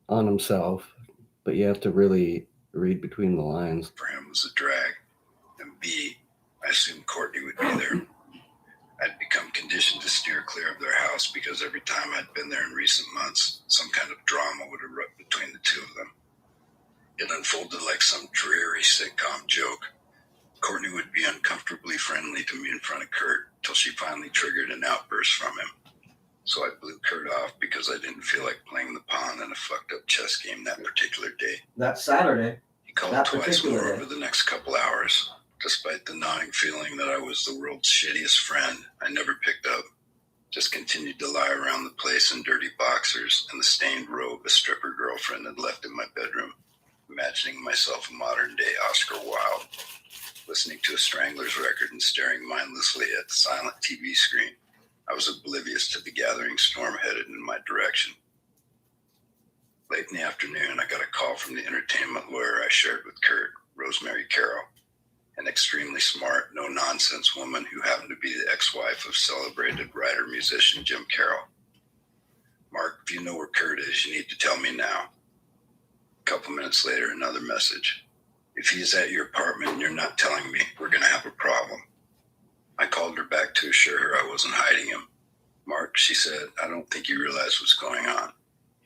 Speaker 1: on himself, but you have to really read between the lines.
Speaker 5: For him was a drag, and B, I assumed Courtney would be there. I'd become conditioned to steer clear of their house because every time I'd been there in recent months, some kind of drama would erupt between the 2 of them. It unfolded like some dreary sitcom joke. Courtney would be uncomfortably friendly to me in front of Kurt till she finally triggered an outburst from him. So I blew Kurt off because I didn't feel like playing the pawn in a fucked up chess game that particular day.
Speaker 1: That Saturday.
Speaker 5: He called twice more over the next couple hours. Despite the gnawing feeling that I was the world's shittiest friend, I never picked up. Just continued to lie around the place in dirty boxers and the stained robe a stripper girlfriend had left in my bedroom, imagining myself a modern-day Oscar Wilde, listening to a Stranglers record and staring mindlessly at the silent TV screen. I was oblivious to the gathering storm headed in my direction. Late in the afternoon, I got a call from the entertainment lawyer I shared with Kurt, Rosemary Carroll, an extremely smart, no-nonsense woman who happened to be the ex-wife of celebrated writer-musician Jim Carroll. "Mark, if you know where Kurt is, you need to tell me now." A couple minutes later, another message. "If he is at your apartment and you're not telling me, we're going to have a problem." I called her back to assure her I wasn't hiding him. "Mark," she said, "I don't think you realize what's going on.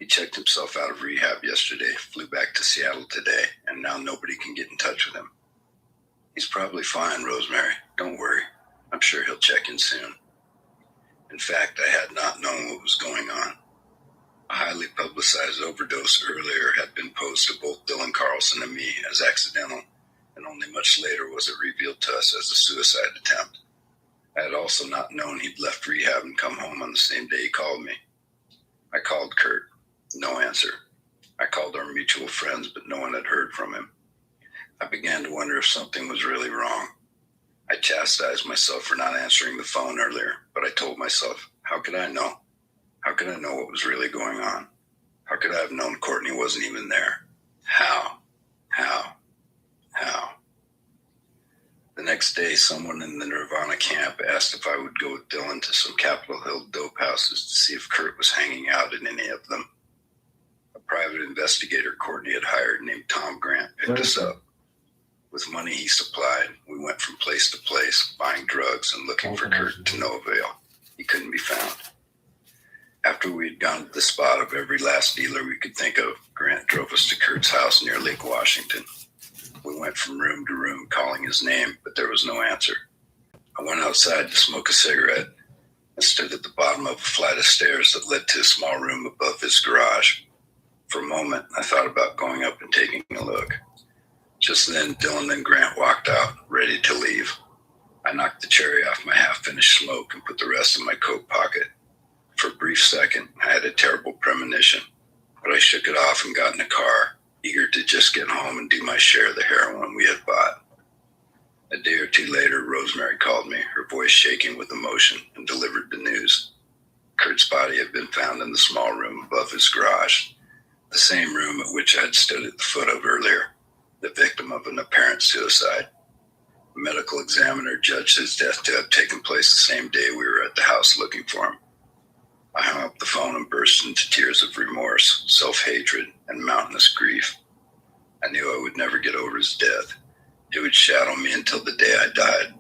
Speaker 5: He checked himself out of rehab yesterday, flew back to Seattle today, and now nobody can get in touch with him." "He's probably fine, Rosemary. Don't worry. I'm sure he'll check in soon." In fact, I had not known what was going on. A highly publicized overdose earlier had been posed to both Dylan Carlson and me as accidental, and only much later was it revealed to us as a suicide attempt. I had also not known he'd left rehab and come home on the same day he called me. I called Kurt. No answer. I called our mutual friends, but no one had heard from him. I began to wonder if something was really wrong. I chastised myself for not answering the phone earlier, but I told myself, how could I know? How could I know what was really going on? How could I have known Courtney wasn't even there? How? The next day, someone in the Nirvana camp asked if I would go with Dylan to some Capitol Hill dope houses to see if Kurt was hanging out in any of them. A private investigator Courtney had hired named Tom Grant picked us up. With money he supplied, we went from place to place, buying drugs and looking for Kurt to no avail. He couldn't be found. After we had gone to the spot of every last dealer we could think of, Grant drove us to Kurt's house near Lake Washington. We went from room to room calling his name, but there was no answer. I went outside to smoke a cigarette and stood at the bottom of a flight of stairs that led to a small room above his garage. For a moment, I thought about going up and taking a look. Just then, Dylan and Grant walked out, ready to leave. I knocked the cherry off my half-finished smoke and put the rest in my coat pocket. For a brief second, I had a terrible premonition, but I shook it off and got in the car, eager to just get home and do my share of the heroin we had bought. A day or two later, Rosemary called me, her voice shaking with emotion, and delivered the news. Kurt's body had been found in the small room above his garage, the same room at which I had stood at the foot of earlier, the victim of an apparent suicide. The medical examiner judged his death to have taken place the same day we were at the house looking for him. I hung up the phone and burst into tears of remorse, self-hatred, and mountainous grief. I knew I would never get over his death. It would shadow me until the day I died.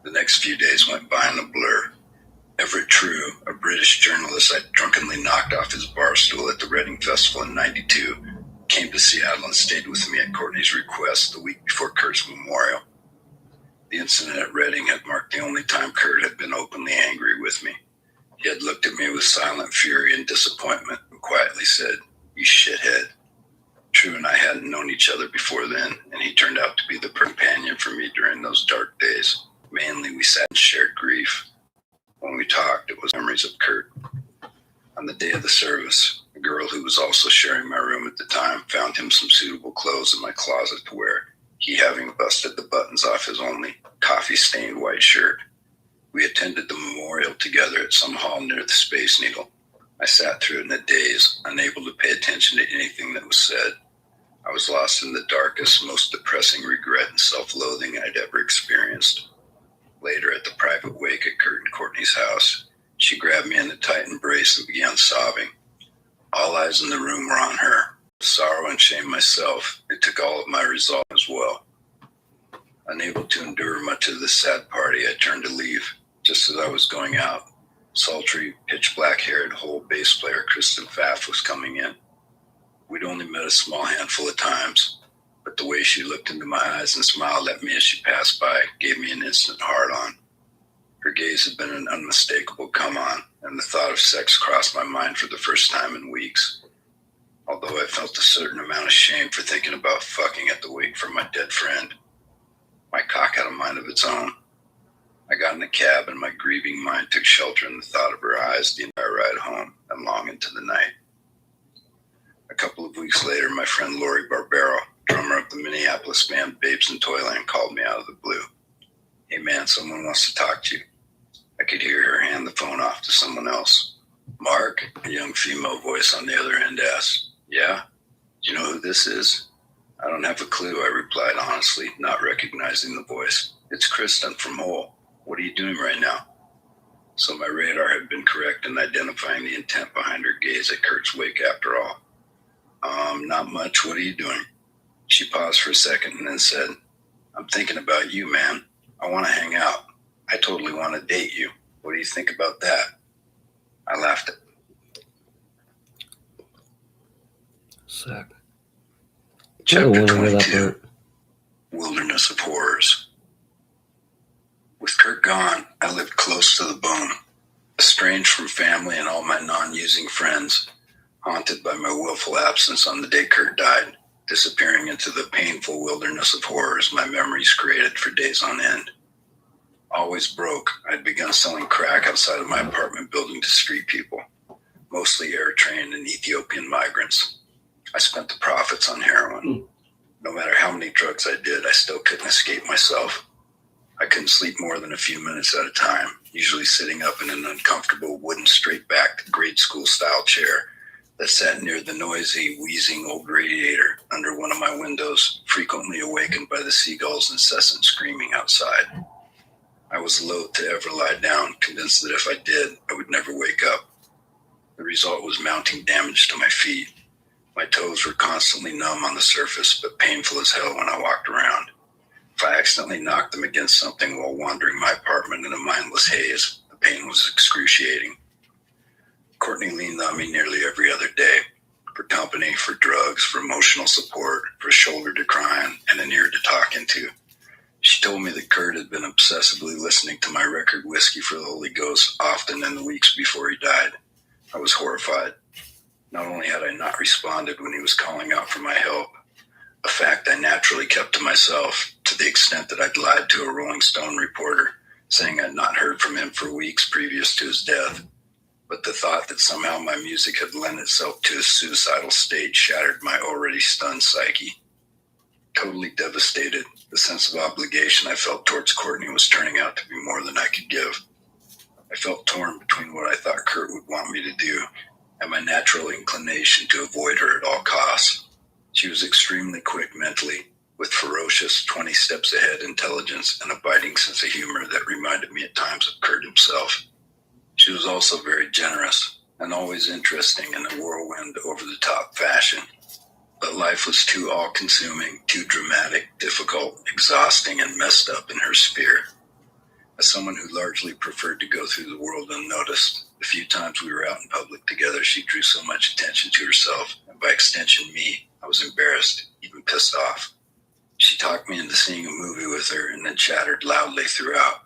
Speaker 5: The next few days went by in a blur. Everett True, a British journalist I drunkenly knocked off his bar stool at the Reading Festival in '92, came to Seattle and stayed with me at Courtney's request the week before Kurt's memorial. The incident at Reading had marked the only time Kurt had been openly angry with me. He had looked at me with silent fury and disappointment and quietly said, "You shithead." True and I hadn't known each other before then, and he turned out to be the companion for me during those dark days. Mainly, we sat and shared grief. When we talked, it was memories of Kurt. On the day of the service, a girl who was also sharing my room at the time found him some suitable clothes in my closet to wear, he having busted the buttons off his only coffee-stained white shirt. We attended the memorial together at some hall near the Space Needle. I sat through it in a daze, unable to pay attention to anything that was said. I was lost in the darkest, most depressing regret and self-loathing I'd ever experienced. Later, at the private wake at Kurt and Courtney's house, she grabbed me in a tight embrace and began sobbing. All eyes in the room were on her. Sorrow and shame myself, it took all of my resolve as well. Unable to endure much of this sad party, I turned to leave. Just as I was going out, sultry, pitch-black-haired whole bass player Kristen Pfaff was coming in. We'd only met a small handful of times, but the way she looked into my eyes and smiled at me as she passed by gave me an instant hard-on. Her gaze had been an unmistakable come-on, and the thought of sex crossed my mind for the first time in weeks. Although I felt a certain amount of shame for thinking about fucking at the wake for my dead friend, my cock had a mind of its own. I got in a cab and my grieving mind took shelter in the thought of her eyes the entire ride home and long into the night. A couple of weeks later, my friend Lori Barbero, drummer of the Minneapolis band Babes in Toyland, called me out of the blue. "Hey man, someone wants to talk to you." I could hear her hand the phone off to someone else. "Mark?" a young female voice on the other end asked. "Yeah? Do you know who this is?" "I don't have a clue," I replied honestly, not recognizing the voice. "It's Kristen from Hole. What are you doing right now?" So my radar had been correct in identifying the intent behind her gaze at Kurt's wake after all. Not much. What are you doing?" She paused for a second and then said, "I'm thinking about you, man. I want to hang out. I totally want to date you. What do you think about that?" I laughed.
Speaker 1: Sick.
Speaker 5: Chapter 22, Wilderness of Horrors. With Kurt gone, I lived close to the bone, estranged from family and all my non-using friends, haunted by my willful absence on the day Kurt died, disappearing into the painful wilderness of horrors my memories created for days on end. Always broke, I'd begun selling crack outside of my apartment building to street people, mostly Eritrean and Ethiopian migrants. I spent the profits on heroin. No matter how many drugs I did, I still couldn't escape myself. I couldn't sleep more than a few minutes at a time, usually sitting up in an uncomfortable wooden straight-backed grade school-style chair that sat near the noisy, wheezing old radiator under one of my windows, frequently awakened by the seagulls' incessant screaming outside. I was loath to ever lie down, convinced that if I did, I would never wake up. The result was mounting damage to my feet. My toes were constantly numb on the surface, but painful as hell when I walked around. If I accidentally knocked them against something while wandering my apartment in a mindless haze, the pain was excruciating. Courtney leaned on me nearly every other day, for company, for drugs, for emotional support, for a shoulder to cry on and an ear to talk into. She told me that Kurt had been obsessively listening to my record Whiskey for the Holy Ghost often in the weeks before he died. I was horrified. Not only had I not responded when he was calling out for my help, a fact I naturally kept to myself, to the extent that I'd lied to a Rolling Stone reporter, saying I'd not heard from him for weeks previous to his death. But the thought that somehow my music had lent itself to a suicidal state shattered my already stunned psyche. Totally devastated, the sense of obligation I felt towards Courtney was turning out to be more than I could give. I felt torn between what I thought Kurt would want me to do and my natural inclination to avoid her at all costs. She was extremely quick mentally, with ferocious 20 steps ahead intelligence and a biting sense of humor that reminded me at times of Kurt himself. She was also very generous and always interesting in a whirlwind over-the-top fashion. But life was too all-consuming, too dramatic, difficult, exhausting, and messed up in her sphere. As someone who largely preferred to go through the world unnoticed, the few times we were out in public together, she drew so much attention to herself, and by extension me. I was embarrassed, even pissed off. She talked me into seeing a movie with her and then chattered loudly throughout.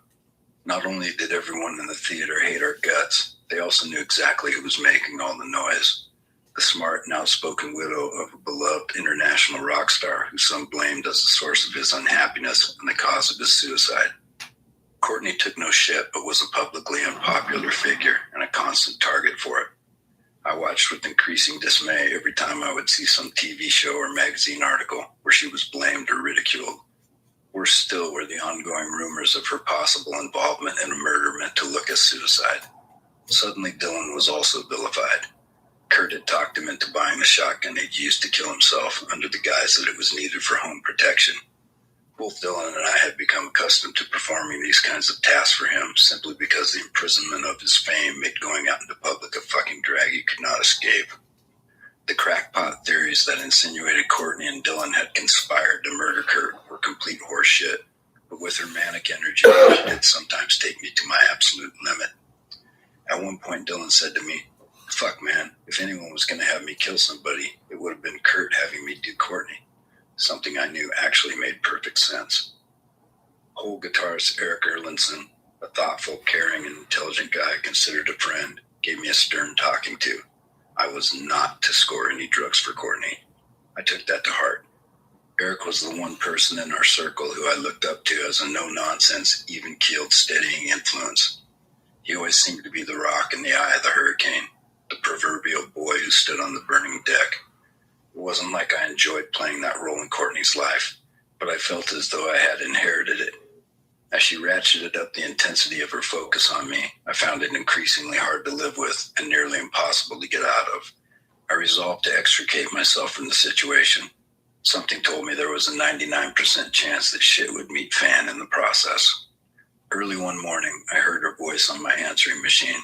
Speaker 5: Not only did everyone in the theater hate our guts, they also knew exactly who was making all the noise. The smart and outspoken widow of a beloved international rock star who some blamed as the source of his unhappiness and the cause of his suicide. Courtney took no shit, but was a publicly unpopular figure and a constant target for it. I watched with increasing dismay every time I would see some TV show or magazine article where she was blamed or ridiculed. Worse still were the ongoing rumors of her possible involvement in a murder meant to look as suicide. Suddenly Dylan was also vilified. Kurt had talked him into buying the shotgun he'd used to kill himself under the guise that it was needed for home protection. Both Dylan and I had become accustomed to performing these kinds of tasks for him simply because the imprisonment of his fame made going out into public a fucking drag he could not escape. The crackpot theories that insinuated Courtney and Dylan had conspired to murder Kurt were complete horseshit, but with her manic energy, she did sometimes take me to my absolute limit. At one point, Dylan said to me, "Fuck, man, if anyone was going to have me kill somebody, it would have been Kurt having me do Courtney." Something I knew actually made perfect sense. Whole guitarist Eric Erlandson, a thoughtful, caring, and intelligent guy considered a friend, gave me a stern talking to. I was not to score any drugs for Courtney. I took that to heart. Eric was the one person in our circle who I looked up to as a no-nonsense, even-keeled, steadying influence. He always seemed to be the rock in the eye of the hurricane, the proverbial boy who stood on the burning deck. It wasn't like I enjoyed playing that role in Courtney's life, but I felt as though I had inherited it. As she ratcheted up the intensity of her focus on me, I found it increasingly hard to live with and nearly impossible to get out of. I resolved to extricate myself from the situation. Something told me there was a 99% chance that shit would meet fan in the process. Early one morning, I heard her voice on my answering machine.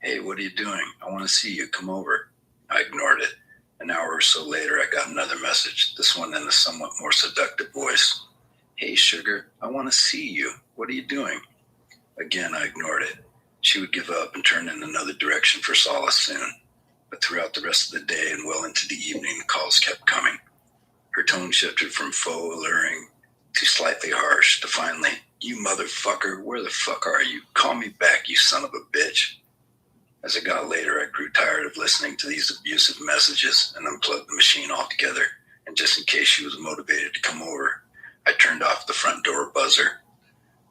Speaker 5: "Hey, what are you doing? I want to see you. Come over." I ignored it. An hour or so later, I got another message, this one in a somewhat more seductive voice. "Hey, sugar, I want to see you. What are you doing?" Again, I ignored it. She would give up and turn in another direction for solace soon. But throughout the rest of the day and well into the evening, the calls kept coming. Her tone shifted from faux alluring to slightly harsh to finally, "You motherfucker, where the fuck are you? Call me back, you son of a bitch." As it got later, I grew tired of listening to these abusive messages and unplugged the machine altogether, and just in case she was motivated to come over, I turned off the front door buzzer.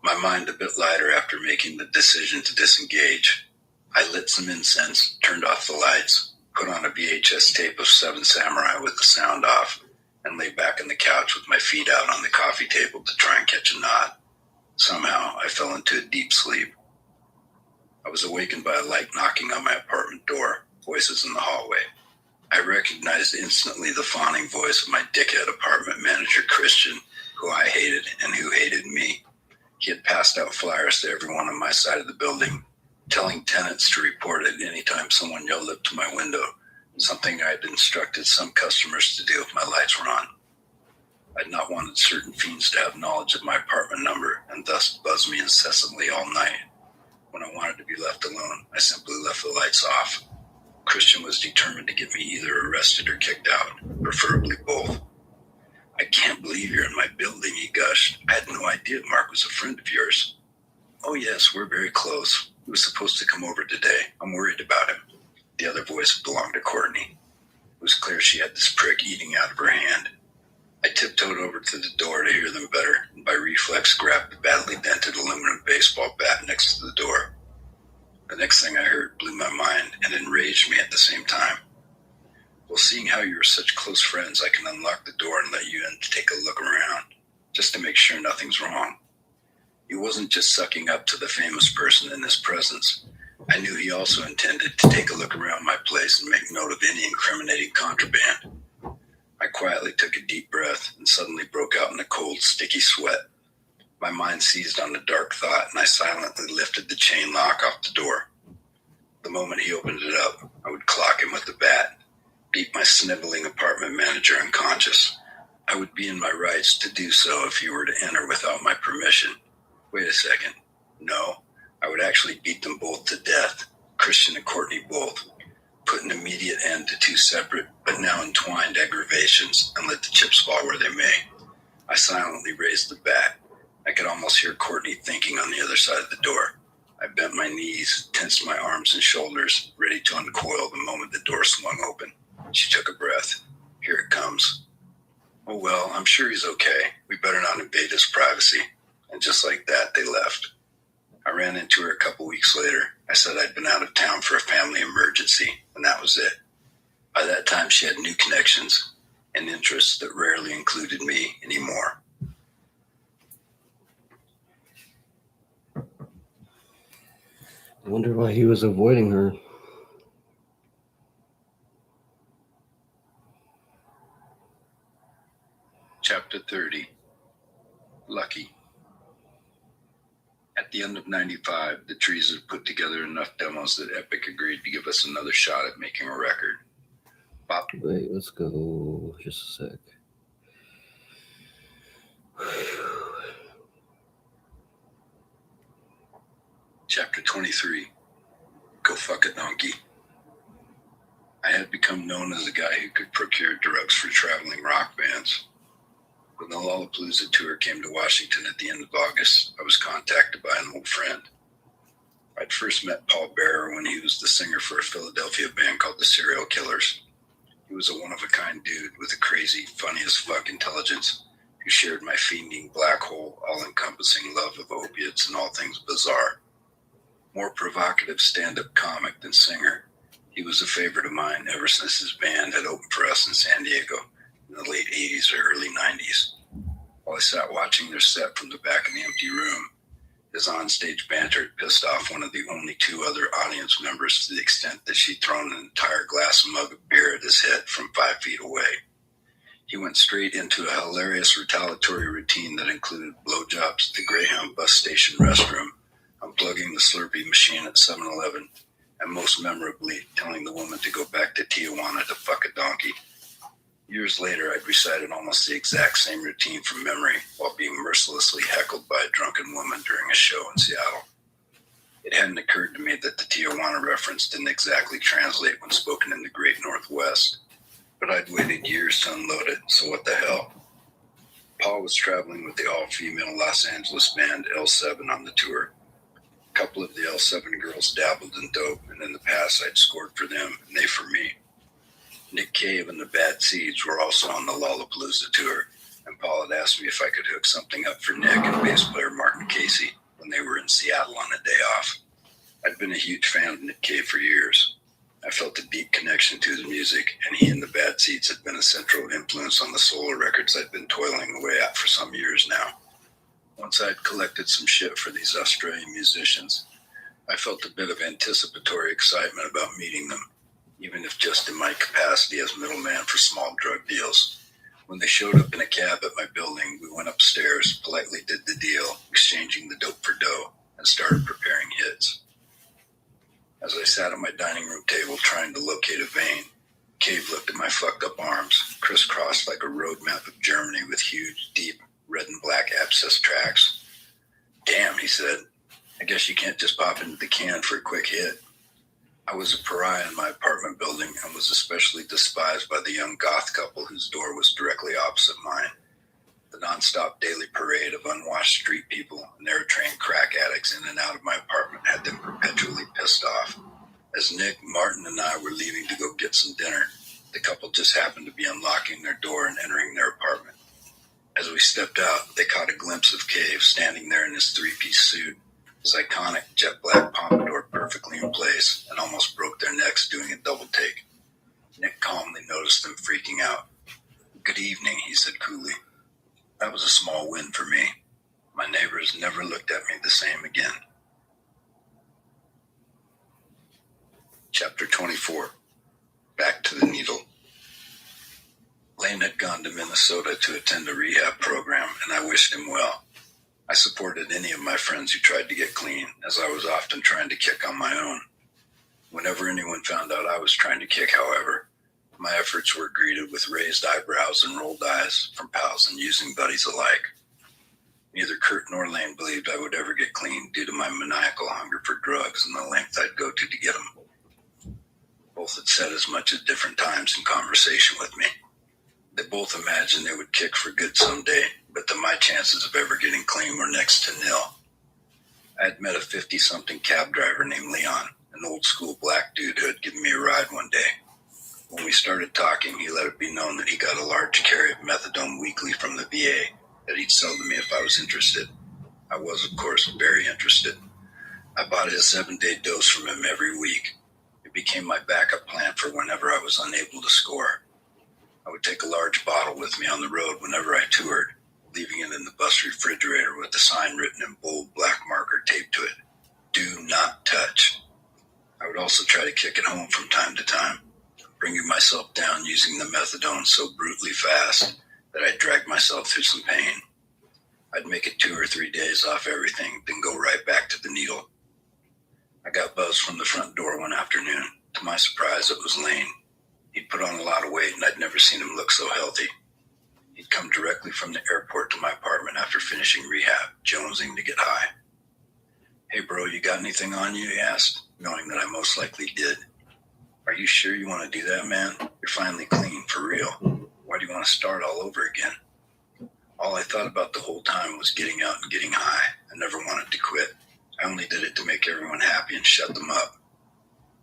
Speaker 5: My mind a bit lighter after making the decision to disengage. I lit some incense, turned off the lights, put on a VHS tape of Seven Samurai with the sound off, and lay back on the couch with my feet out on the coffee table to try and catch a nod. Somehow, I fell into a deep sleep. I was awakened by a light knocking on my apartment door, voices in the hallway. I recognized instantly the fawning voice of my dickhead apartment manager, Christian, who I hated and who hated me. He had passed out flyers to everyone on my side of the building, telling tenants to report it anytime someone yelled up to my window, something I had instructed some customers to do if my lights were on. I'd not wanted certain fiends to have knowledge of my apartment number and thus buzz me incessantly all night. When I wanted to be left alone, I simply left the lights off. Christian was determined to get me either arrested or kicked out, preferably both. I can't believe you're in my building, he gushed. I had no idea Mark was a friend of yours. Oh yes, we're very close. He was supposed to come over today. I'm worried about him. The other voice belonged to Courtney. It was clear she had this prick eating out of her hand. I tiptoed over to the door to hear them better, and by reflex grabbed the badly dented aluminum baseball bat next to the door. The next thing I heard blew my mind and enraged me at the same time. Well, seeing how you were such close friends, I can unlock the door and let you in to take a look around, just to make sure nothing's wrong. He wasn't just sucking up to the famous person in his presence. I knew he also intended to take a look around my place and make note of any incriminating contraband. I quietly took a deep breath and suddenly broke out in a cold, sticky sweat. My mind seized on a dark thought, and I silently lifted the chain lock off the door. The moment he opened it up, I would clock him with the bat, beat my sniveling apartment manager unconscious. I would be in my rights to do so if he were to enter without my permission. Wait a second. No, I would actually beat them both to death, Christian and Courtney both, put an immediate end to two separate but now entwined aggravations, and let the chips fall where they may. I silently raised the bat. I could almost hear Courtney thinking on the other side of the door. I bent my knees, tensed my arms and shoulders, ready to uncoil the moment the door swung open. She took a breath. Here it comes. Oh well, I'm sure he's okay. We better not invade his privacy. And just like that, they left. I ran into her a couple weeks later. I said I'd been out of town for a family emergency, and that was it. By that time, she had new connections and interests that rarely included me anymore.
Speaker 1: I wonder why he was avoiding her.
Speaker 5: Chapter 30. Lucky. At the end of 95, the Trees had put together enough demos that Epic agreed to give us another shot at making a record.
Speaker 1: Wait, let's go just a sec.
Speaker 5: Chapter 23. Go fuck a donkey. I had become known as a guy who could procure drugs for traveling rock bands. When the Lollapalooza tour came to Washington at the end of August, I was contacted by an old friend. I'd first met Paul Bearer when he was the singer for a Philadelphia band called the Serial Killers. He was a one-of-a-kind dude with a crazy, funny-as-fuck intelligence who shared my fiending black hole, all-encompassing love of opiates and all things bizarre. More provocative stand-up comic than singer, he was a favorite of mine ever since his band had opened for us in San Diego in the late 80s or early 90s. While I sat watching their set from the back of the empty room, his onstage banter had pissed off one of the only two other audience members to the extent that she'd thrown an entire glass mug of beer at his head from 5 feet away. He went straight into a hilarious retaliatory routine that included blowjobs at the Greyhound bus station restroom, unplugging the Slurpee machine at 7-Eleven, and most memorably, telling the woman to go back to Tijuana to fuck a donkey. Years later, I'd recited almost the exact same routine from memory while being mercilessly heckled by a drunken woman during a show in Seattle. It hadn't occurred to me that the Tijuana reference didn't exactly translate when spoken in the Great Northwest, but I'd waited years to unload it, so what the hell. Paul was traveling with the all-female Los Angeles band L7 on the tour. A couple of the L7 girls dabbled in dope, and in the past I'd scored for them, and they for me. Nick Cave and the Bad Seeds were also on the Lollapalooza tour, and Paul had asked me if I could hook something up for Nick and bass player Martin Casey when they were in Seattle on a day off. I'd been a huge fan of Nick Cave for years. I felt a deep connection to his music, and he and the Bad Seeds had been a central influence on the solo records I'd been toiling away at for some years now. Once I'd collected some shit for these Australian musicians, I felt a bit of anticipatory excitement about meeting them, even if just in my capacity as middleman for small drug deals. When they showed up in a cab at my building, we went upstairs, politely did the deal, exchanging the dope for dough, and started preparing hits. As I sat at my dining room table trying to locate a vein, Cave looked at my fucked up arms, crisscrossed like a road map of Germany with huge, deep, red and black abscess tracks. Damn, he said. I guess you can't just pop into the can for a quick hit. I was a pariah in my apartment building and was especially despised by the young goth couple whose door was directly opposite mine. The nonstop daily parade of unwashed street people and air-trained crack addicts in and out of my apartment had them perpetually pissed off. As Nick, Martin, and I were leaving to go get some dinner, the couple just happened to be unlocking their door and entering their apartment. As we stepped out, they caught a glimpse of Cave standing there in his three-piece suit, his iconic jet black pompadour perfectly in place, and almost broke their necks doing a double take. Nick calmly noticed them freaking out. "Good evening," he said coolly. That was a small win for me. My neighbors never looked at me the same again. Chapter 24. Back to the needle. Lane had gone to Minnesota to attend a rehab program, and I wished him well. I supported any of my friends who tried to get clean, as I was often trying to kick on my own. Whenever anyone found out I was trying to kick, however, my efforts were greeted with raised eyebrows and rolled eyes from pals and using buddies alike. Neither Kurt nor Lane believed I would ever get clean due to my maniacal hunger for drugs and the length I'd go to get them. Both had said as much at different times in conversation with me. They both imagined they would kick for good someday, but that my chances of ever getting clean were next to nil. I had met a 50-something cab driver named Leon, an old-school black dude who had given me a ride one day. When we started talking, he let it be known that he got a large carry of methadone weekly from the VA that he'd sell to me if I was interested. I was, of course, very interested. I bought a 7-day dose from him every week. It became my backup plan for whenever I was unable to score. I would take a large bottle with me on the road whenever I toured, leaving it in the bus refrigerator with a sign written in bold black marker taped to it. Do not touch. I would also try to kick it home from time to time, bringing myself down using the methadone so brutally fast that I dragged myself through some pain. I'd make it 2 or 3 days off everything, then go right back to the needle. I got buzzed from the front door one afternoon. To my surprise, it was Lane. He'd put on a lot of weight, and I'd never seen him look so healthy. He'd come directly from the airport to my apartment after finishing rehab, jonesing to get high. "Hey, bro, you got anything on you?" he asked, knowing that I most likely did. "Are you sure you want to do that, man? You're finally clean, for real. Why do you want to start all over again?" All I thought about the whole time was getting out and getting high. I never wanted to quit. I only did it to make everyone happy and shut them up.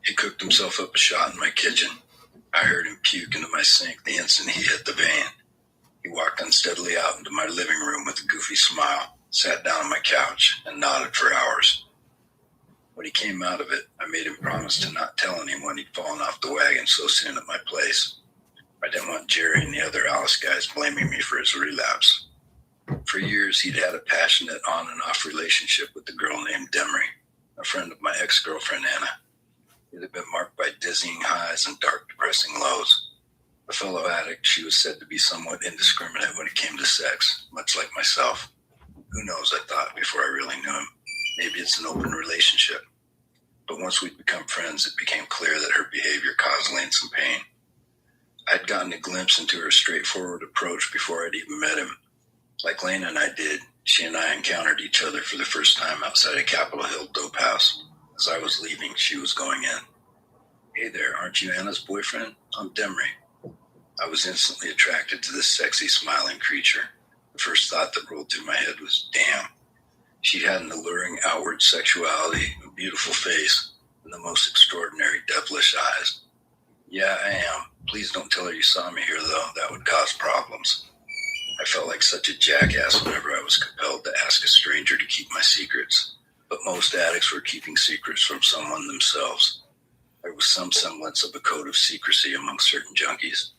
Speaker 5: He cooked himself up a shot in my kitchen. I heard him puke into my sink the instant he hit the vein. He walked unsteadily out into my living room with a goofy smile, sat down on my couch, and nodded for hours. When he came out of it, I made him promise to not tell anyone he'd fallen off the wagon so soon at my place. I didn't want Jerry and the other Alice guys blaming me for his relapse. For years, he'd had a passionate on and off relationship with a girl named Demery, a friend of my ex-girlfriend Anna. It had been marked by dizzying highs and dark, depressing lows. A fellow addict, she was said to be somewhat indiscriminate when it came to sex, much like myself. Who knows, I thought, before I really knew him. Maybe it's an open relationship. But once we'd become friends, it became clear that her behavior caused Lane some pain. I'd gotten a glimpse into her straightforward approach before I'd even met him. Like Lane and I did, she and I encountered each other for the first time outside a Capitol Hill dope house. As I was leaving, she was going in. "Hey there, aren't you Anna's boyfriend? I'm Demery." I was instantly attracted to this sexy, smiling creature. The first thought that rolled through my head was, damn. She had an alluring outward sexuality, a beautiful face, and the most extraordinary devilish eyes. "Yeah, I am. Please don't tell her you saw me here, though. That would cause problems." I felt like such a jackass whenever I was compelled to ask a stranger to keep my secrets. But most addicts were keeping secrets from someone themselves. There was some semblance of a code of secrecy among certain junkies.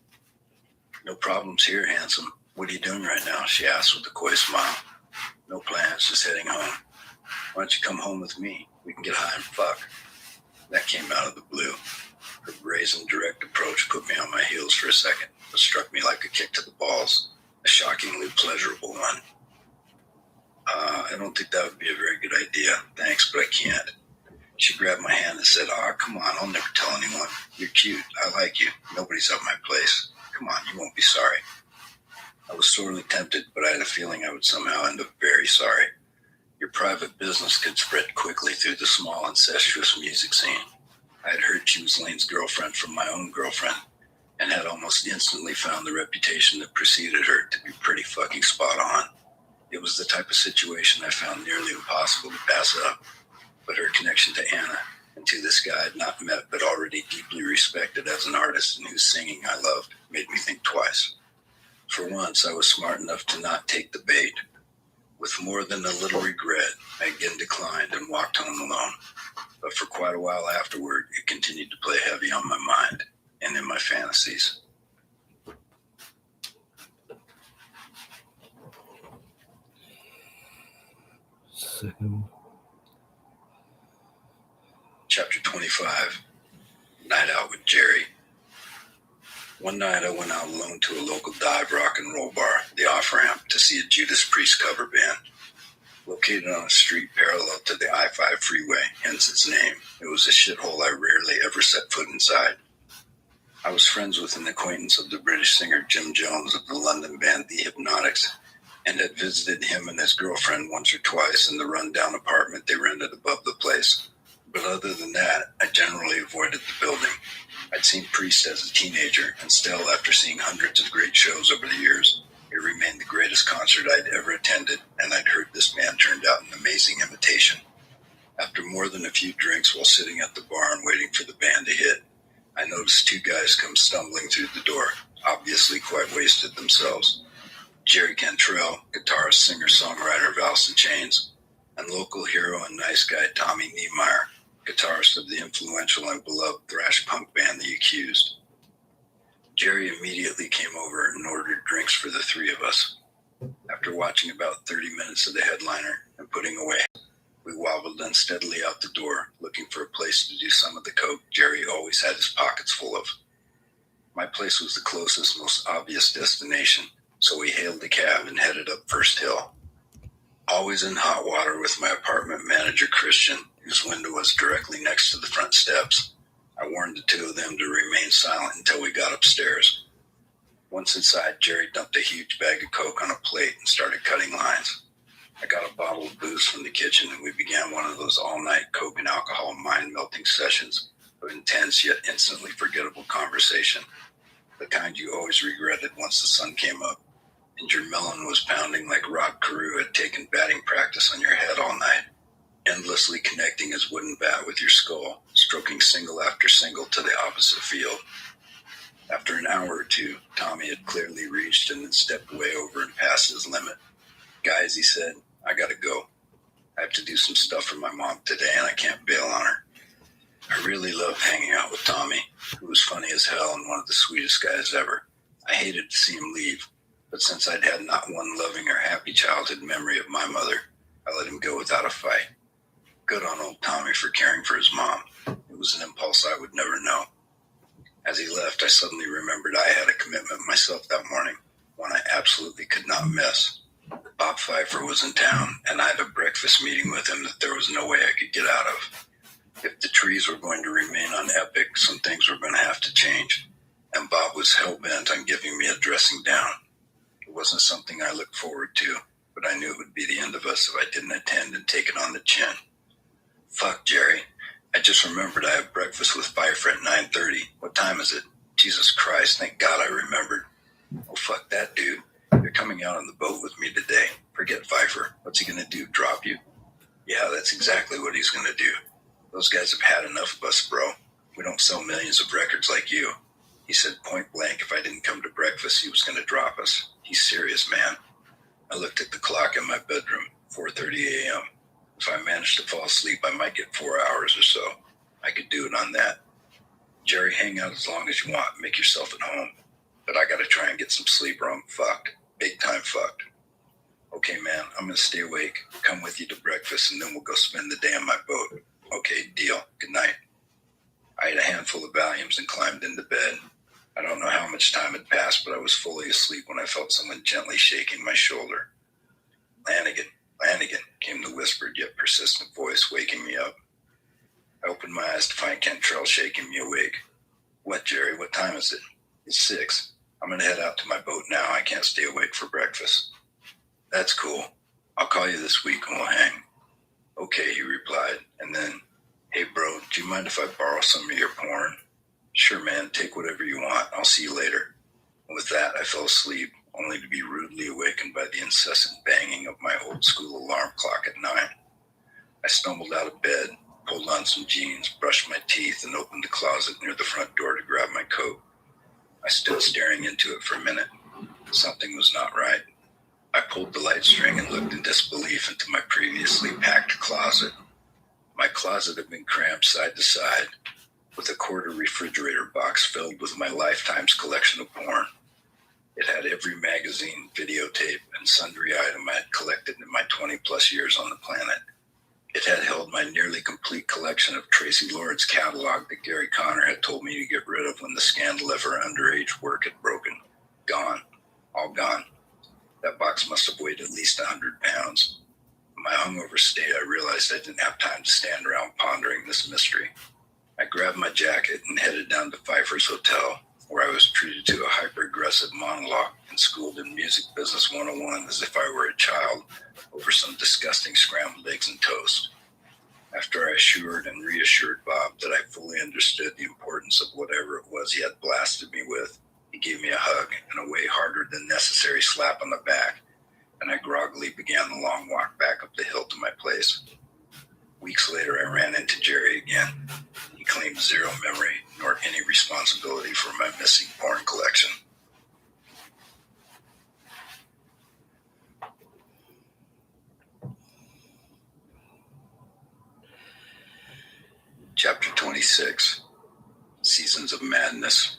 Speaker 5: "No problems here, handsome. What are you doing right now?" she asked with a coy smile. No plans, just heading home. Why don't you come home with me? We can get high and fuck. That came out of the blue. Her brazen, direct approach put me on my heels for a second, but struck me like a kick to the balls, a shockingly pleasurable one. I don't think that would be a very good idea. Thanks, but I can't. She grabbed my hand and said, come on, I'll never tell anyone. You're cute. I like you. Nobody's at my place. Come on, you won't be sorry. I was sorely tempted, but I had a feeling I would somehow end up very sorry. Your private business could spread quickly through the small, incestuous music scene. I had heard she was Lane's girlfriend from my own girlfriend, and had almost instantly found the reputation that preceded her to be pretty fucking spot on. It was the type of situation I found nearly impossible to pass up, but her connection to Anna and to this guy I'd not met but already deeply respected as an artist and whose singing I loved made me think twice. For once, I was smart enough to not take the bait. With more than a little regret, I again declined and walked home alone. But for quite a while afterward, it continued to play heavy on my mind and in my fantasies.
Speaker 1: Second.
Speaker 5: Chapter 25, Night Out with Jerry. One night I went out alone to a local dive rock and roll bar, the Off-Ramp, to see a Judas Priest cover band. Located on a street parallel to the I-5 freeway, hence its name, it was a shithole I rarely ever set foot inside. I was friends with an acquaintance of the British singer Jim Jones of the London band The Hypnotics, and had visited him and his girlfriend once or twice in the run-down apartment they rented above the place. But other than that, I generally avoided the building. I'd seen Priest as a teenager, and still, after seeing hundreds of great shows over the years, it remained the greatest concert I'd ever attended, and I'd heard this man turned out an amazing imitation. After more than a few drinks while sitting at the bar and waiting for the band to hit, I noticed two guys come stumbling through the door, obviously quite wasted themselves. Jerry Cantrell, guitarist, singer, songwriter of Alice in Chains, and local hero and nice guy Tommy Niemeyer, guitarist of the influential and beloved thrash punk band The Accused. Jerry immediately came over and ordered drinks for the three of us. After watching about 30 minutes of the headliner and putting away, we wobbled unsteadily out the door, looking for a place to do some of the coke Jerry always had his pockets full of. My place was the closest, most obvious destination, so we hailed a cab and headed up First Hill. Always in hot water with my apartment manager, Christian, whose window was directly next to the front steps, I warned the two of them to remain silent until we got upstairs. Once inside, Jerry dumped a huge bag of coke on a plate and started cutting lines. I got a bottle of booze from the kitchen, and we began one of those all-night coke and alcohol mind-melting sessions of intense yet instantly forgettable conversation, the kind you always regretted once the sun came up and your melon was pounding like Rod Carew had taken batting practice on your head all night, endlessly connecting his wooden bat with your skull, stroking single after single to the opposite field. After an hour or two, Tommy had clearly reached and then stepped way over and past his limit. Guys, he said, I gotta go. I have to do some stuff for my mom today and I can't bail on her. I really loved hanging out with Tommy, who was funny as hell and one of the sweetest guys ever. I hated to see him leave, but since I'd had not one loving or happy childhood memory of my mother, I let him go without a fight. Good on old Tommy for caring for his mom. It was an impulse I would never know. As he left, I suddenly remembered I had a commitment myself that morning, one I absolutely could not miss. Bob Pfeiffer was in town, and I had a breakfast meeting with him that there was no way I could get out of. If the trees were going to remain on Epic, some things were going to have to change, and Bob was hell-bent on giving me a dressing down. It wasn't something I looked forward to, but I knew it would be the end of us if I didn't attend and take it on the chin. Fuck, Jerry. I just remembered I have breakfast with Pfeiffer at 9:30. What time is it? Jesus Christ, thank God I remembered. Oh, fuck that, dude. You're coming out on the boat with me today. Forget Pfeiffer. What's he going to do, drop you? Yeah, that's exactly what he's going to do. Those guys have had enough of us, bro. We don't sell millions of records like you. He said point blank if I didn't come to breakfast, he was going to drop us. He's serious, man. I looked at the clock in my bedroom, 4:30 a.m. If I managed to fall asleep, I might get 4 hours or so. I could do it on that. Jerry, hang out as long as you want. Make yourself at home. But I got to try and get some sleep or I'm fucked. Big time fucked. Okay, man, I'm going to stay awake, come with you to breakfast, and then we'll go spend the day on my boat. Okay, deal. Good night. I ate a handful of Valiums and climbed into bed. I don't know how much time had passed, but I was fully asleep when I felt someone gently shaking my shoulder. Lanigan, Lanigan, came the whispered yet persistent voice, waking me up. I opened my eyes to find Cantrell shaking me awake. What, Jerry? What time is it? It's 6. I'm going to head out to my boat now. I can't stay awake for breakfast. That's cool. I'll call you this week and we'll hang. Okay, he replied, and then, hey, bro, do you mind if I borrow some of your porn? Sure, man, take whatever you want. I'll see you later. And with that, I fell asleep, only to be rudely awakened by the incessant banging of my old-school alarm clock at 9. I stumbled out of bed, pulled on some jeans, brushed my teeth, and opened the closet near the front door to grab my coat. I stood staring into it for a minute. Something was not right. I pulled the light string and looked in disbelief into my previously packed closet. My closet had been crammed side to side, with a quarter refrigerator box filled with my lifetime's collection of porn. It had every magazine, videotape, and sundry item I had collected in my 20-plus years on the planet. It had held my nearly complete collection of Tracy Lord's catalog that Gary Connor had told me to get rid of when the scandal of her underage work had broken. Gone. All gone. That box must have weighed at least 100 pounds. In my hungover state, I realized I didn't have time to stand around pondering this mystery. I grabbed my jacket and headed down to Pfeiffer's Hotel, where I was treated to a hyper-aggressive monologue and schooled in Music Business 101 as if I were a child over some disgusting scrambled eggs and toast. After I assured and reassured Bob that I fully understood the importance of whatever it was he had blasted me with, he gave me a hug and a way harder than necessary slap on the back, and I groggily began the long walk back up the hill to my place. Weeks later, I ran into Jerry again. He claimed zero memory nor any responsibility for my missing porn collection. Chapter 26, Seasons of Madness.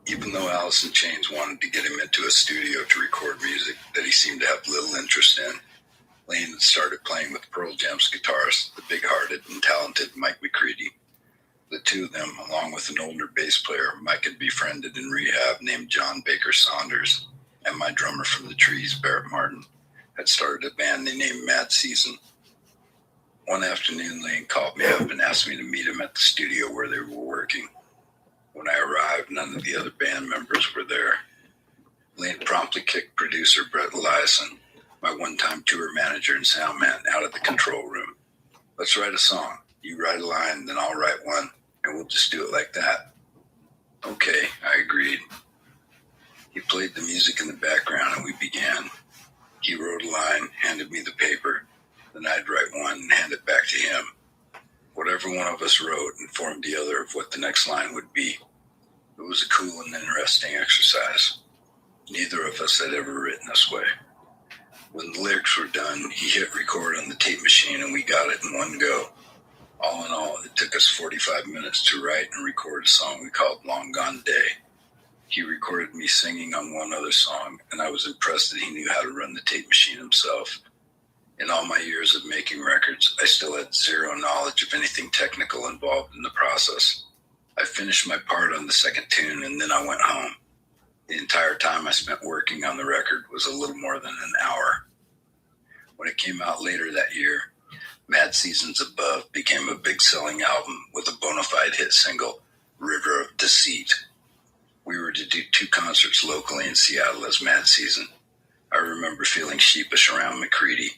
Speaker 5: Even though Alice in Chains wanted to get him into a studio to record music that he seemed to have little interest in, Lane had started playing with Pearl Jam's guitarist, the big-hearted and talented Mike McCready. The two of them, along with an older bass player Mike had befriended in rehab named John Baker Saunders, and my drummer from the Trees, Barrett Martin, had started a band they named Mad Season. One afternoon, Lane called me up and asked me to meet him at the studio where they were working. When I arrived, none of the other band members were there. Lane promptly kicked producer Brett Eliason, my one-time tour manager and sound man, out of the control room. Let's write a song. You write a line, then I'll write one, and we'll just do it like that. Okay, I agreed. He played the music in the background and we began. He wrote a line, handed me the paper, then I'd write one and hand it back to him. Whatever one of us wrote informed the other of what the next line would be. It was a cool and interesting exercise. Neither of us had ever written this way. When the lyrics were done, he hit record on the tape machine and we got it in one go. All in all, it took us 45 minutes to write and record a song we called Long Gone Day. He recorded me singing on one other song, and I was impressed that he knew how to run the tape machine himself. In all my years of making records, I still had zero knowledge of anything technical involved in the process. I finished my part on the second tune and then I went home. The entire time I spent working on the record was a little more than an hour. When it came out later that year, Mad Seasons Above became a big selling album with a bona fide hit single, River of Deceit. We were to do 2 concerts locally in Seattle as Mad Season. I remember feeling sheepish around McCready.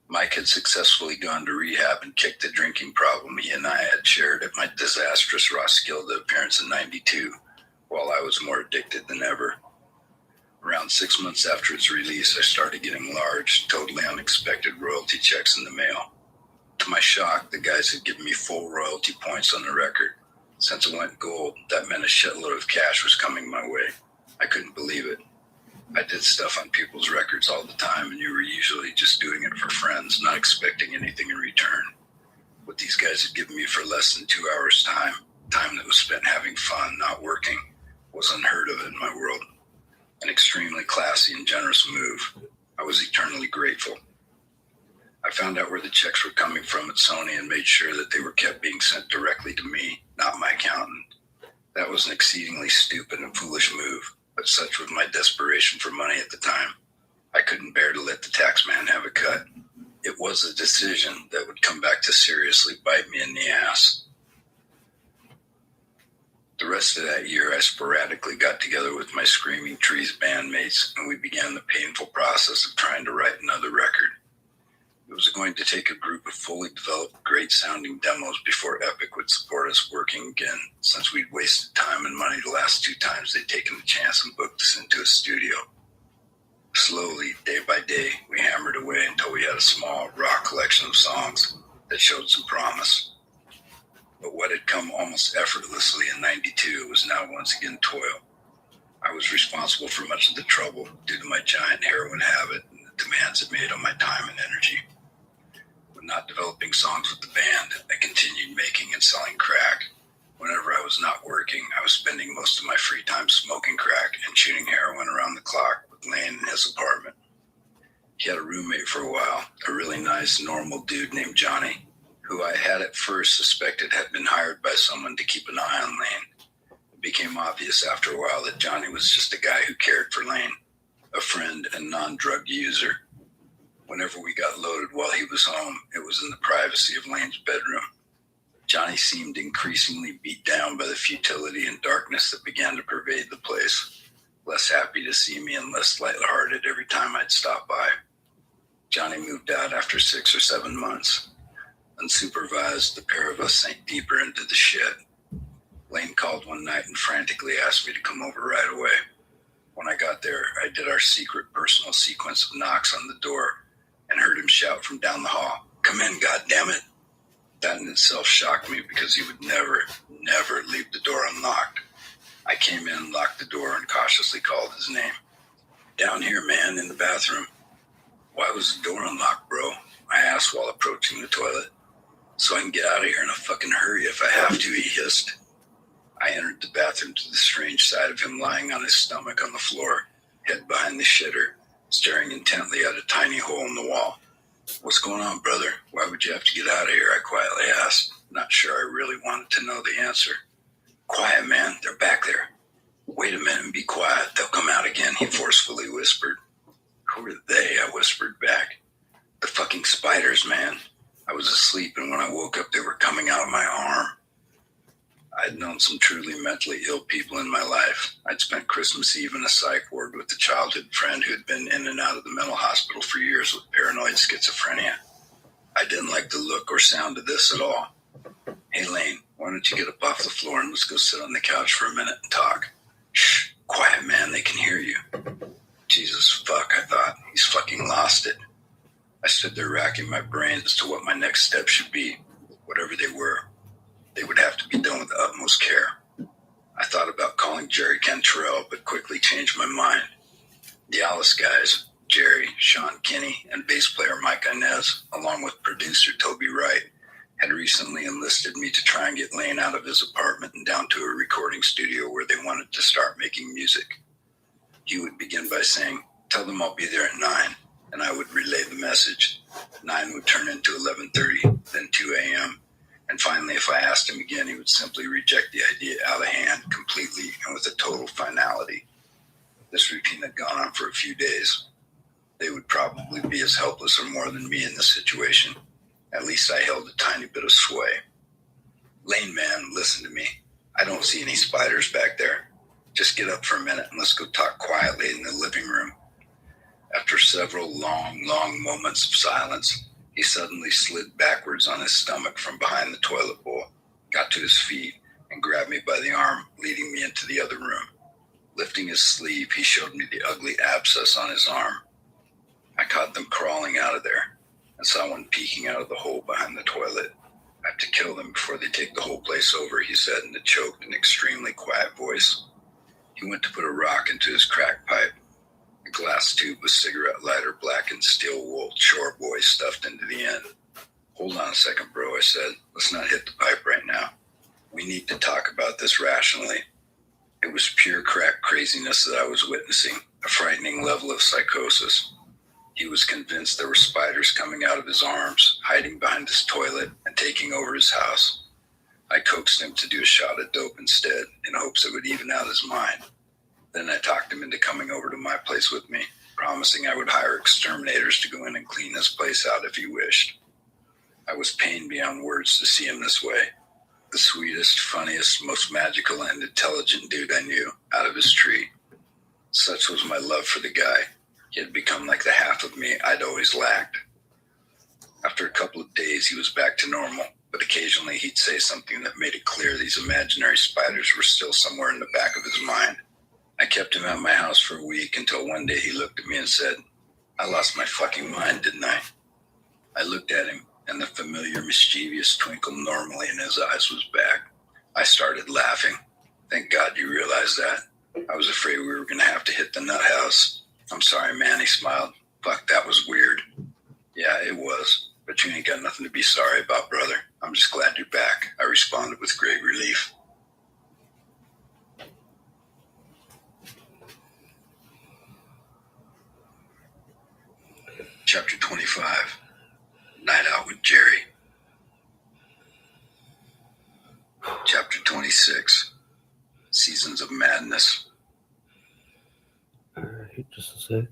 Speaker 5: Mike had successfully gone to rehab and kicked the drinking problem he and I had shared at my disastrous Roskilde appearance in '92, while I was more addicted than ever. Around 6 months after its release, I started getting large, totally unexpected royalty checks in the mail. To my shock, the guys had given me full royalty points on the record. Since it went gold, that meant a shitload of cash was coming my way. I couldn't believe it. I did stuff on people's records all the time, and you were usually just doing it for friends, not expecting anything in return. What these guys had given me for less than 2 hours' time that was spent having fun, not working, was unheard of in my world. An extremely classy and generous move. I I was eternally grateful. I found out where the checks were coming from at Sony and made sure that they were kept being sent directly to me, not my accountant. That was an exceedingly stupid and foolish move, but such was my desperation for money at the time. I couldn't bear to let the tax man have a cut. It was a decision that would come back to seriously bite me in the ass. The rest of that year, I sporadically got together with my Screaming Trees bandmates, and we began the painful process of trying to write another record. It was going to take a group of fully developed, great-sounding demos before Epic would support us working again, since we'd wasted time and money the last 2 times they'd taken the chance and booked us into a studio. Slowly, day by day, we hammered away until we had a small, raw collection of songs that showed some promise. But what had come almost effortlessly in '92 was now once again toil. I was responsible for much of the trouble due to my giant heroin habit and the demands it made on my time and energy. When not developing songs with the band, I continued making and selling crack. Whenever I was not working, I was spending most of my free time smoking crack and shooting heroin around the clock with Lane in his apartment. He had a roommate for a while, a really nice, normal dude named Johnny, who I had at first suspected had been hired by someone to keep an eye on Lane. It became obvious after a while that Johnny was just a guy who cared for Lane, a friend and non-drug user. Whenever we got loaded while he was home, it was in the privacy of Lane's bedroom. Johnny seemed increasingly beat down by the futility and darkness that began to pervade the place, less happy to see me and less lighthearted every time I'd stop by. Johnny moved out after 6 or 7 months. Unsupervised, the pair of us sank deeper into the shit. Lane called one night and frantically asked me to come over right away. When I got there, I did our secret personal sequence of knocks on the door and heard him shout from down the hall, "Come in, goddammit." That in itself shocked me because he would never leave the door unlocked. I came in, locked the door, and cautiously called his name. "Down here, man, in the bathroom." "Why was the door unlocked, bro?" I asked while approaching the toilet. "So I can get out of here in a fucking hurry if I have to," he hissed. I entered the bathroom to the strange sight of him lying on his stomach on the floor, head behind the shitter, staring intently at a tiny hole in the wall. "What's going on, brother? Why would you have to get out of here?" I quietly asked, not sure I really wanted to know the answer. "Quiet, man. They're back there." "Wait a minute and be quiet. They'll come out again," he forcefully whispered. "Who are they?" I whispered back. "The fucking spiders, man." I was asleep, and when I woke up, they were coming out of my arm. I'd known some truly mentally ill people in my life. I'd spent Christmas Eve in a psych ward with a childhood friend who had been in and out of the mental hospital for years with paranoid schizophrenia. I didn't like the look or sound of this at all. "Hey, Lane, why don't you get up off the floor and let's go sit on the couch for a minute and talk?" "Shh, quiet, man, they can hear you." Jesus fuck, I thought. He's fucking lost it. I stood there racking my brains as to what my next step should be. Whatever they were, they would have to be done with the utmost care. I thought about calling Jerry Cantrell, but quickly changed my mind. The Alice guys, Jerry, Sean Kinney, and bass player Mike Inez, along with producer Toby Wright, had recently enlisted me to try and get Lane out of his apartment and down to a recording studio where they wanted to start making music. He would begin by saying, "Tell them I'll be there at 9, and I would relay the message. 9 would turn into 11:30, then 2 a.m., and finally, if I asked him again, he would simply reject the idea out of hand completely and with a total finality. This routine had gone on for a few days. They would probably be as helpless or more than me in this situation. At least I held a tiny bit of sway. "Lane, man, listen to me. I don't see any spiders back there. Just get up for a minute and let's go talk quietly in the living room." After several long moments of silence, he suddenly slid backwards on his stomach from behind the toilet bowl, got to his feet, and grabbed me by the arm, leading me into the other room. Lifting his sleeve, he showed me the ugly abscess on his arm. I caught them crawling out of there and saw one peeking out of the hole behind the toilet. "I have to kill them before they take the whole place over," he said in a choked and extremely quiet voice. He went to put a rock into his crack pipe. A glass tube with cigarette lighter blackened steel wool chore boy stuffed into the end. "Hold on a second, bro," I said. "Let's not hit the pipe right now. We need to talk about this rationally." It was pure crack craziness that I was witnessing, a frightening level of psychosis. He was convinced there were spiders coming out of his arms, hiding behind his toilet, and taking over his house. I coaxed him to do a shot of dope instead, in hopes it would even out his mind. Then I talked him into coming over to my place with me, promising I would hire exterminators to go in and clean his place out if he wished. I was pained beyond words to see him this way. The sweetest, funniest, most magical and intelligent dude I knew, out of his tree. Such was my love for the guy. He had become like the half of me I'd always lacked. After a couple of days, he was back to normal, but occasionally he'd say something that made it clear these imaginary spiders were still somewhere in the back of his mind. I kept him at my house for a week until one day he looked at me and said, "I lost my fucking mind, didn't I?" I looked at him, and the familiar mischievous twinkle normally in his eyes was back. I started laughing. "Thank God you realized that. I was afraid we were going to have to hit the nut house." "I'm sorry, man," he smiled. "Fuck, that was weird." "Yeah, it was. But you ain't got nothing to be sorry about, brother. I'm just glad you're back," I responded with great relief. Chapter 25. Night Out with Jerry. Chapter 26. Seasons of Madness.
Speaker 1: Alright, just a sec.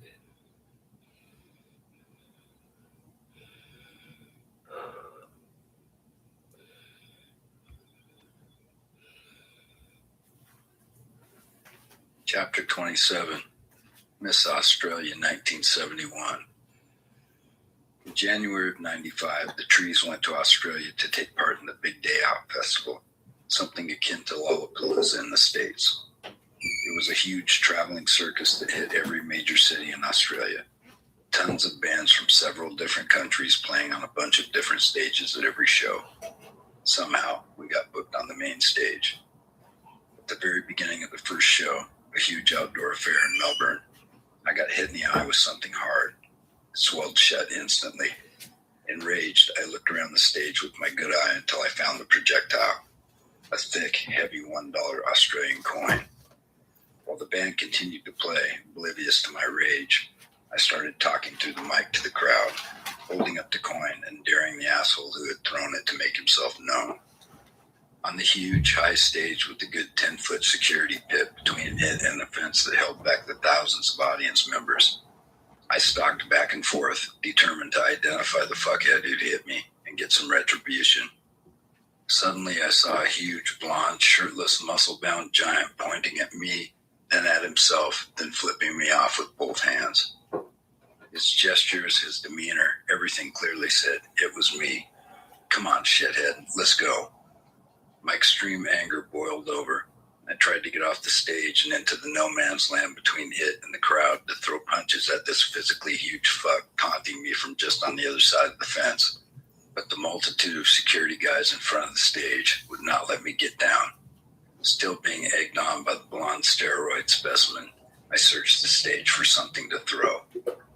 Speaker 5: Chapter 27. Miss Australia, 1971. In January of 95, the Trees went to Australia to take part in the Big Day Out Festival, something akin to Lollapalooza in the States. It was a huge traveling circus that hit every major city in Australia. Tons of bands from several different countries playing on a bunch of different stages at every show. Somehow, we got booked on the main stage. At the very beginning of the first show, a huge outdoor affair in Melbourne, I got hit in the eye with something hard. It swelled shut instantly. Enraged, I looked around the stage with my good eye until I found the projectile, a thick, heavy $1 Australian coin. While the band continued to play, oblivious to my rage, I started talking through the mic to the crowd, holding up the coin and daring the asshole who had thrown it to make himself known. On the huge, high stage with the good 10-foot security pit between it and the fence that held back the thousands of audience members, I stalked back and forth, determined to identify the fuckhead who'd hit me and get some retribution. Suddenly, I saw a huge, blonde, shirtless, muscle-bound giant pointing at me, then at himself, then flipping me off with both hands. His gestures, his demeanor, everything clearly said, it was me. "Come on, shithead, let's go." My extreme anger boiled over. I tried to get off the stage and into the no man's land between it and the crowd to throw punches at this physically huge fuck taunting me from just on the other side of the fence. But the multitude of security guys in front of the stage would not let me get down. Still being egged on by the blonde steroid specimen, I searched the stage for something to throw.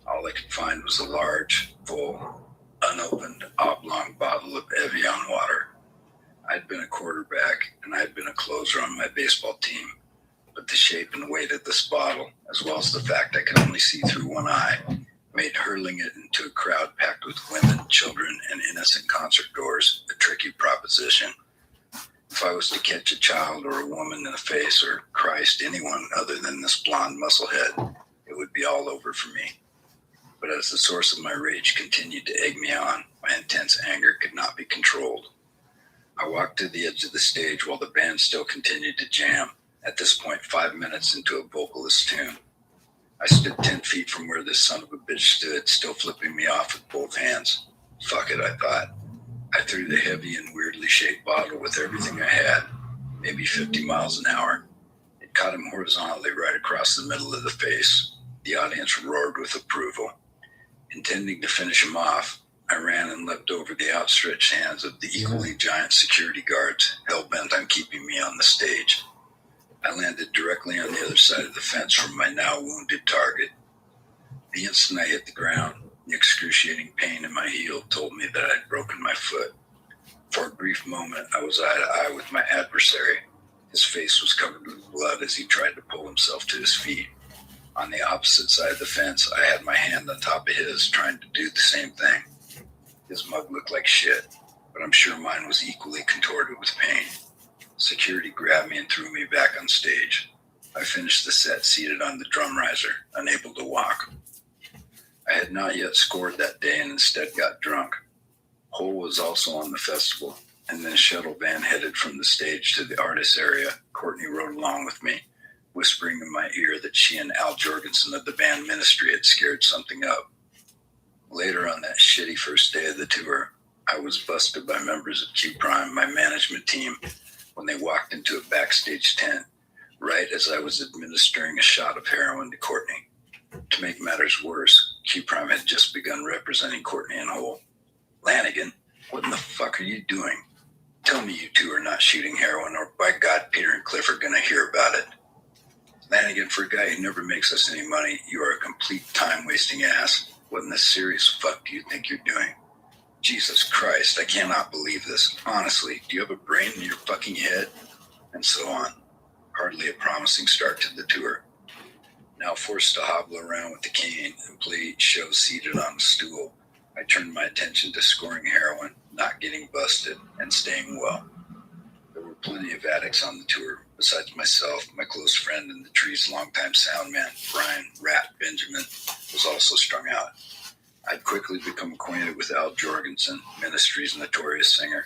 Speaker 5: All I could find was a large, full, unopened, oblong bottle of Evian water. I'd been a quarterback and I'd been a closer on my baseball team, but the shape and weight of this bottle, as well as the fact I could only see through one eye, made hurling it into a crowd packed with women, children, and innocent concert goers a tricky proposition. If I was to catch a child or a woman in the face, or Christ, anyone other than this blonde musclehead, it would be all over for me. But as the source of my rage continued to egg me on, my intense anger could not be controlled. I walked to the edge of the stage while the band still continued to jam, at this point 5 minutes into a vocalist tune. I stood 10 feet from where this son of a bitch stood, still flipping me off with both hands. Fuck it, I thought. I threw the heavy and weirdly shaped bottle with everything I had, maybe 50 miles an hour. It caught him horizontally right across the middle of the face. The audience roared with approval. Intending to finish him off, I ran and leapt over the outstretched hands of the equally giant security guards, hell-bent on keeping me on the stage. I landed directly on the other side of the fence from my now wounded target. The instant I hit the ground, the excruciating pain in my heel told me that I'd broken my foot. For a brief moment, I was eye to eye with my adversary. His face was covered with blood as he tried to pull himself to his feet. On the opposite side of the fence, I had my hand on top of his, trying to do the same thing. His mug looked like shit, but I'm sure mine was equally contorted with pain. Security grabbed me and threw me back on stage. I finished the set seated on the drum riser, unable to walk. I had not yet scored that day and instead got drunk. Hole was also on the festival, and then a shuttle van headed from the stage to the artist area. Courtney rode along with me, whispering in my ear that she and Al Jorgensen of the band Ministry had scared something up. Later on that shitty first day of the tour, I was busted by members of Q Prime, my management team, when they walked into a backstage tent, right as I was administering a shot of heroin to Courtney. To make matters worse, Q Prime had just begun representing Courtney and Hole. Lanigan, what in the fuck are you doing? Tell me you two are not shooting heroin, or by God, Peter and Cliff are gonna hear about it. Lanigan, for a guy who never makes us any money, you are a complete time-wasting ass. What in the serious fuck do you think you're doing? Jesus Christ, I cannot believe this. Honestly, do you have a brain in your fucking head? And so on. Hardly a promising start to the tour. Now forced to hobble around with the cane and play shows seated on a stool, I turned my attention to scoring heroin, not getting busted, and staying well. There were plenty of addicts on the tour. Besides myself, my close friend and the Tree's longtime sound man, Brian Rat Benjamin, was also strung out. I'd quickly become acquainted with Al Jorgensen, Ministry's notorious singer.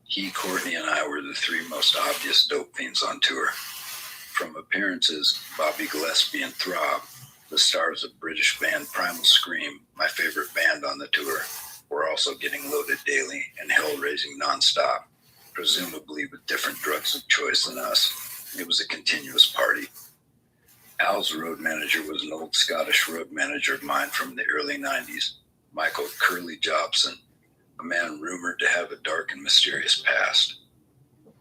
Speaker 5: He, Courtney, and I were the three most obvious dope fiends on tour. From appearances, Bobby Gillespie and Throb, the stars of British band Primal Scream, my favorite band on the tour, were also getting loaded daily and hell-raising nonstop, presumably with different drugs of choice than us. It was a continuous party. Al's road manager was an old Scottish road manager of mine from the early 90s, Michael Curly Jobson, a man rumored to have a dark and mysterious past.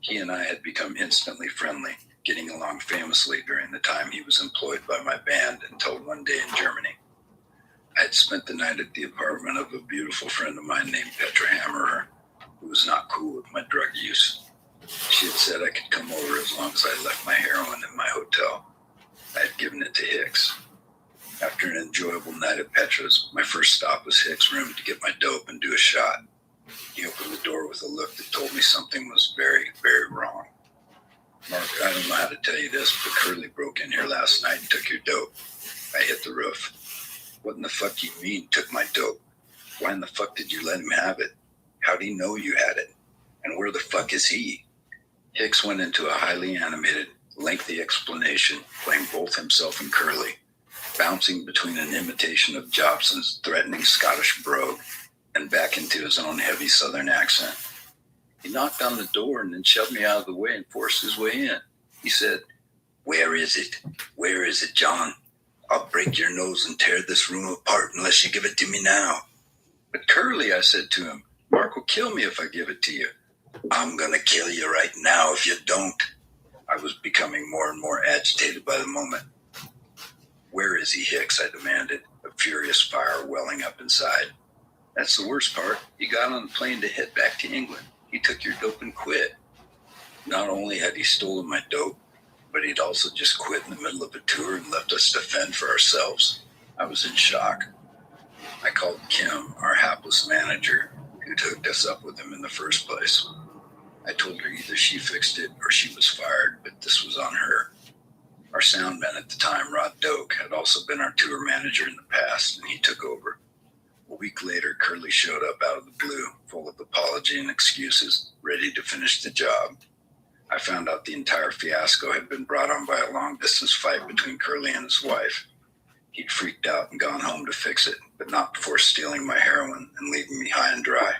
Speaker 5: He and I had become instantly friendly, getting along famously during the time he was employed by my band until one day in Germany. I had spent the night at the apartment of a beautiful friend of mine named Petra Hammerer, who was not cool with my drug use. She had said I could come over as long as I left my heroin in my hotel. I had given it to Hicks. After an enjoyable night at Petra's, my first stop was Hicks' room to get my dope and do a shot. He opened the door with a look that told me something was very, very wrong. Mark, I don't know how to tell you this, but Curly broke in here last night and took your dope. I hit the roof. What in the fuck do you mean, took my dope? Why in the fuck did you let him have it? How'd he know you had it? And where the fuck is he? Hicks went into a highly animated, lengthy explanation, playing both himself and Curly, bouncing between an imitation of Jobson's threatening Scottish brogue and back into his own heavy southern accent. He knocked on the door and then shoved me out of the way and forced his way in. He said, "Where is it? Where is it, John? I'll break your nose and tear this room apart unless you give it to me now." "But Curly," I said to him, "Mark will kill me if I give it to you." "I'm gonna kill you right now if you don't." I was becoming more and more agitated by the moment. "Where is he, Hicks?" I demanded, a furious fire welling up inside. "That's the worst part. He got on the plane to head back to England. He took your dope and quit." Not only had he stolen my dope, but he'd also just quit in the middle of a tour and left us to fend for ourselves. I was in shock. I called Kim, our hapless manager, who hooked us up with him in the first place. I told her either she fixed it or she was fired, but this was on her. Our sound man at the time, Rod Doak, had also been our tour manager in the past, and he took over. A week later, Curly showed up out of the blue, full of apology and excuses, ready to finish the job. I found out the entire fiasco had been brought on by a long-distance fight between Curly and his wife. He'd freaked out and gone home to fix it, but not before stealing my heroin and leaving me high and dry.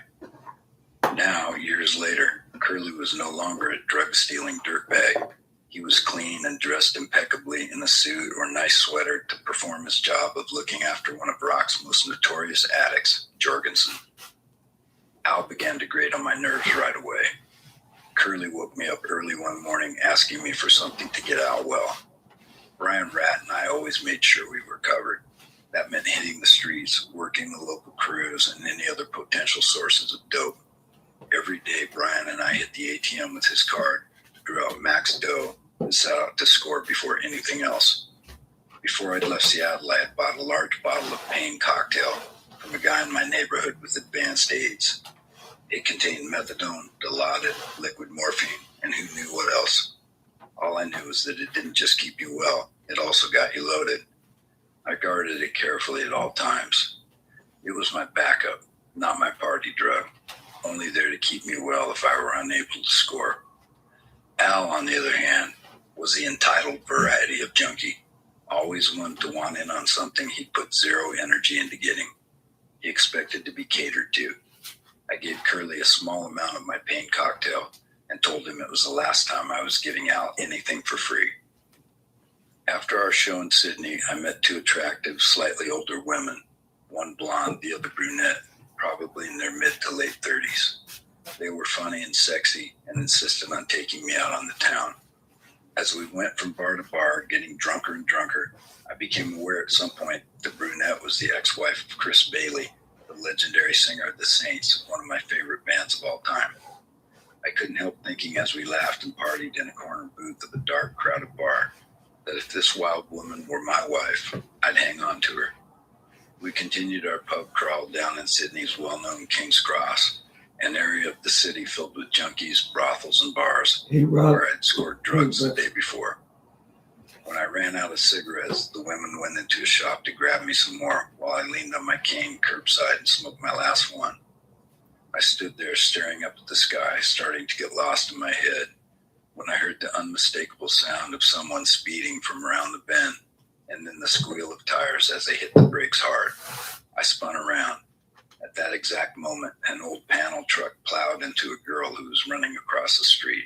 Speaker 5: Now, years later, Curly was no longer a drug-stealing dirtbag. He was clean and dressed impeccably in a suit or nice sweater to perform his job of looking after one of rock's most notorious addicts, Jorgensen. Al began to grate on my nerves right away. Curly woke me up early one morning asking me for something to get out well. Brian Rat and I always made sure we were covered. That meant hitting the streets, working the local crews, and any other potential sources of dope. Every day, Brian and I hit the ATM with his card, drew out max dough, and set out to score before anything else. Before I'd left Seattle, I had bought a large bottle of pain cocktail from a guy in my neighborhood with advanced AIDS. It contained methadone, Dilaudid, liquid morphine, and who knew what else. All I knew was that it didn't just keep you well, it also got you loaded. I guarded it carefully at all times. It was my backup, not my party drug, only there to keep me well if I were unable to score. Al, on the other hand, was the entitled variety of junkie, always one to want in on something he'd put zero energy into getting. He expected to be catered to. I gave Curly a small amount of my pain cocktail and told him it was the last time I was giving Al anything for free. After our show in Sydney, I met two attractive, slightly older women, one blonde, the other brunette, probably in their mid to late 30s. They were funny and sexy and insisted on taking me out on the town. As we went from bar to bar, getting drunker and drunker, I became aware at some point the brunette was the ex-wife of Chris Bailey, the legendary singer of the Saints, one of my favorite bands of all time. I couldn't help thinking as we laughed and partied in a corner booth of a dark, crowded bar, that if this wild woman were my wife, I'd hang on to her. We continued our pub crawl down in Sydney's well-known King's Cross, an area of the city filled with junkies, brothels, and bars, where I'd scored drugs the day before. When I ran out of cigarettes, the women went into a shop to grab me some more while I leaned on my cane curbside and smoked my last one. I stood there staring up at the sky, starting to get lost in my head, when I heard the unmistakable sound of someone speeding from around the bend, and then the squeal of tires as they hit the brakes hard. I spun around. At that exact moment, an old panel truck plowed into a girl who was running across the street.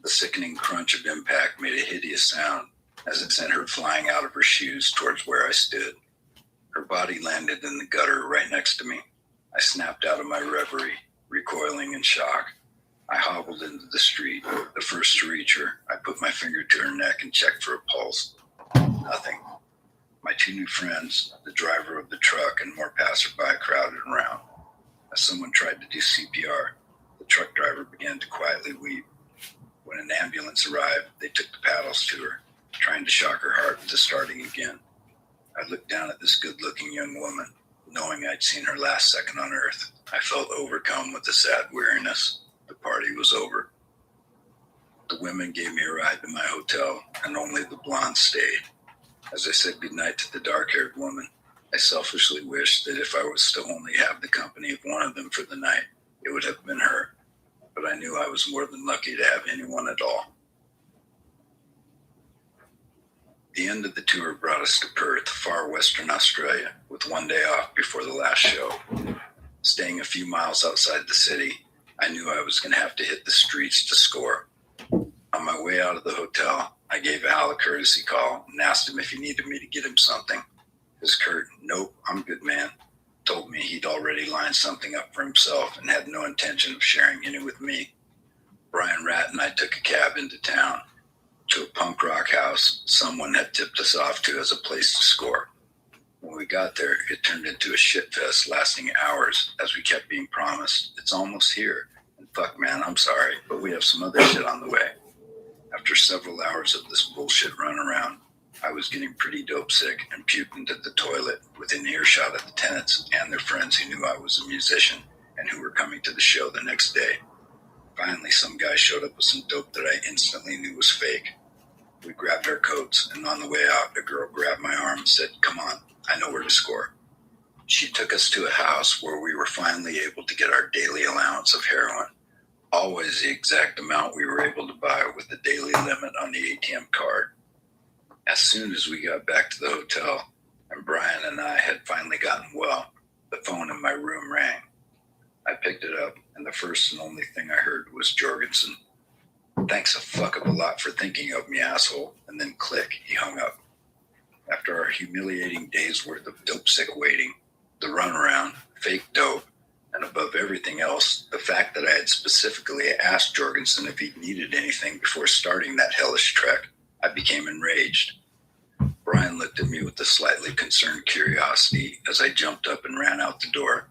Speaker 5: The sickening crunch of impact made a hideous sound as it sent her flying out of her shoes towards where I stood. Her body landed in the gutter right next to me. I snapped out of my reverie, recoiling in shock. I hobbled into the street. The first to reach her, I put my finger to her neck and checked for a pulse. Nothing. My two new friends, the driver of the truck, and more passerby crowded around. As someone tried to do CPR, the truck driver began to quietly weep. When an ambulance arrived, they took the paddles to her, trying to shock her heart into starting again. I looked down at this good-looking young woman, knowing I'd seen her last second on earth. I felt overcome with a sad weariness. The party was over. The women gave me a ride to my hotel, and only the blonde stayed. As I said goodnight to the dark-haired woman, I selfishly wished that if I was to only have the company of one of them for the night, it would have been her. But I knew I was more than lucky to have anyone at all. The end of the tour brought us to Perth, far western Australia, with one day off before the last show. Staying a few miles outside the city, I knew I was going to have to hit the streets to score. On my way out of the hotel, I gave Al a courtesy call and asked him if he needed me to get him something. His curt, "Nope, I'm good, man," told me he'd already lined something up for himself and had no intention of sharing any with me. Brian Ratt and I took a cab into town, to a punk rock house someone had tipped us off to as a place to score. When we got there, it turned into a shitfest lasting hours as we kept being promised, "It's almost here, and fuck man, I'm sorry, but we have some other shit on the way." After several hours of this bullshit runaround, I was getting pretty dope sick and puked into the toilet within earshot of the tenants and their friends who knew I was a musician and who were coming to the show the next day. Finally, some guy showed up with some dope that I instantly knew was fake. We grabbed our coats, and on the way out, a girl grabbed my arm and said, "Come on, I know where to score." She took us to a house where we were finally able to get our daily allowance of heroin, always the exact amount we were able to buy with the daily limit on the ATM card. As soon as we got back to the hotel, and Brian and I had finally gotten well, the phone in my room rang. I picked it up, and the first and only thing I heard was Jorgensen. "Thanks a fuck of a lot for thinking of me, asshole," and then click, he hung up. After our humiliating day's worth of dope sick waiting, the runaround, fake dope, and above everything else, the fact that I had specifically asked Jorgensen if he needed anything before starting that hellish trek, I became enraged. Brian looked at me with a slightly concerned curiosity as I jumped up and ran out the door,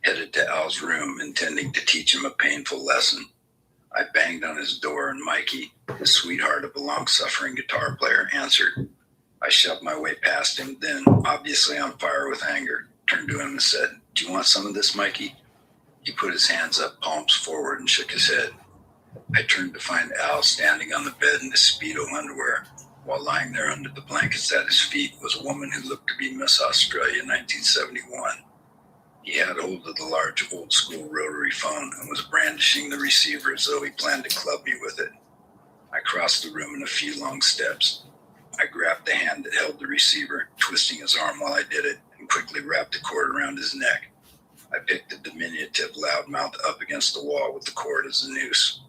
Speaker 5: headed to Al's room, intending to teach him a painful lesson. I banged on his door, and Mikey, the sweetheart of a long-suffering guitar player, answered. I shoved my way past him, then, obviously on fire with anger, turned to him and said, "Do you want some of this, Mikey?" He put his hands up, palms forward, and shook his head. I turned to find Al standing on the bed in his Speedo underwear, while lying there under the blankets at his feet was a woman who looked to be Miss Australia 1971. He had hold of the large old-school rotary phone and was brandishing the receiver as though he planned to club me with it. I crossed the room in a few long steps. I grabbed the hand that held the receiver, twisting his arm while I did it, and quickly wrapped the cord around his neck. I picked the diminutive loudmouth up against the wall with the cord as a noose.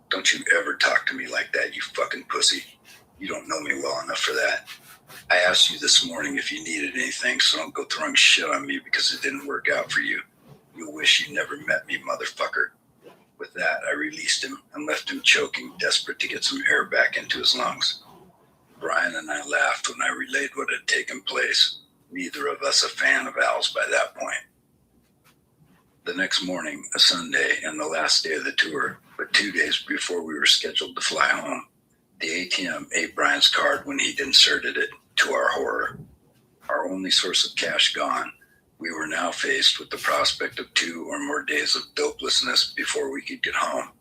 Speaker 5: "Don't you ever talk to me like that, you fucking pussy. You don't know me well enough for that. I asked you this morning if you needed anything, so don't go throwing shit on me because it didn't work out for you. You'll wish you never met me, motherfucker." With that, I released him and left him choking, desperate to get some air back into his lungs. Brian and I laughed when I relayed what had taken place, neither of us a fan of Al's by that point. The next morning, a Sunday and the last day of the tour, but 2 days before we were scheduled to fly home, the ATM ate Brian's card when he'd inserted it, to our horror. Our only source of cash gone, we were now faced with the prospect of 2 or more days of dopelessness before we could get home.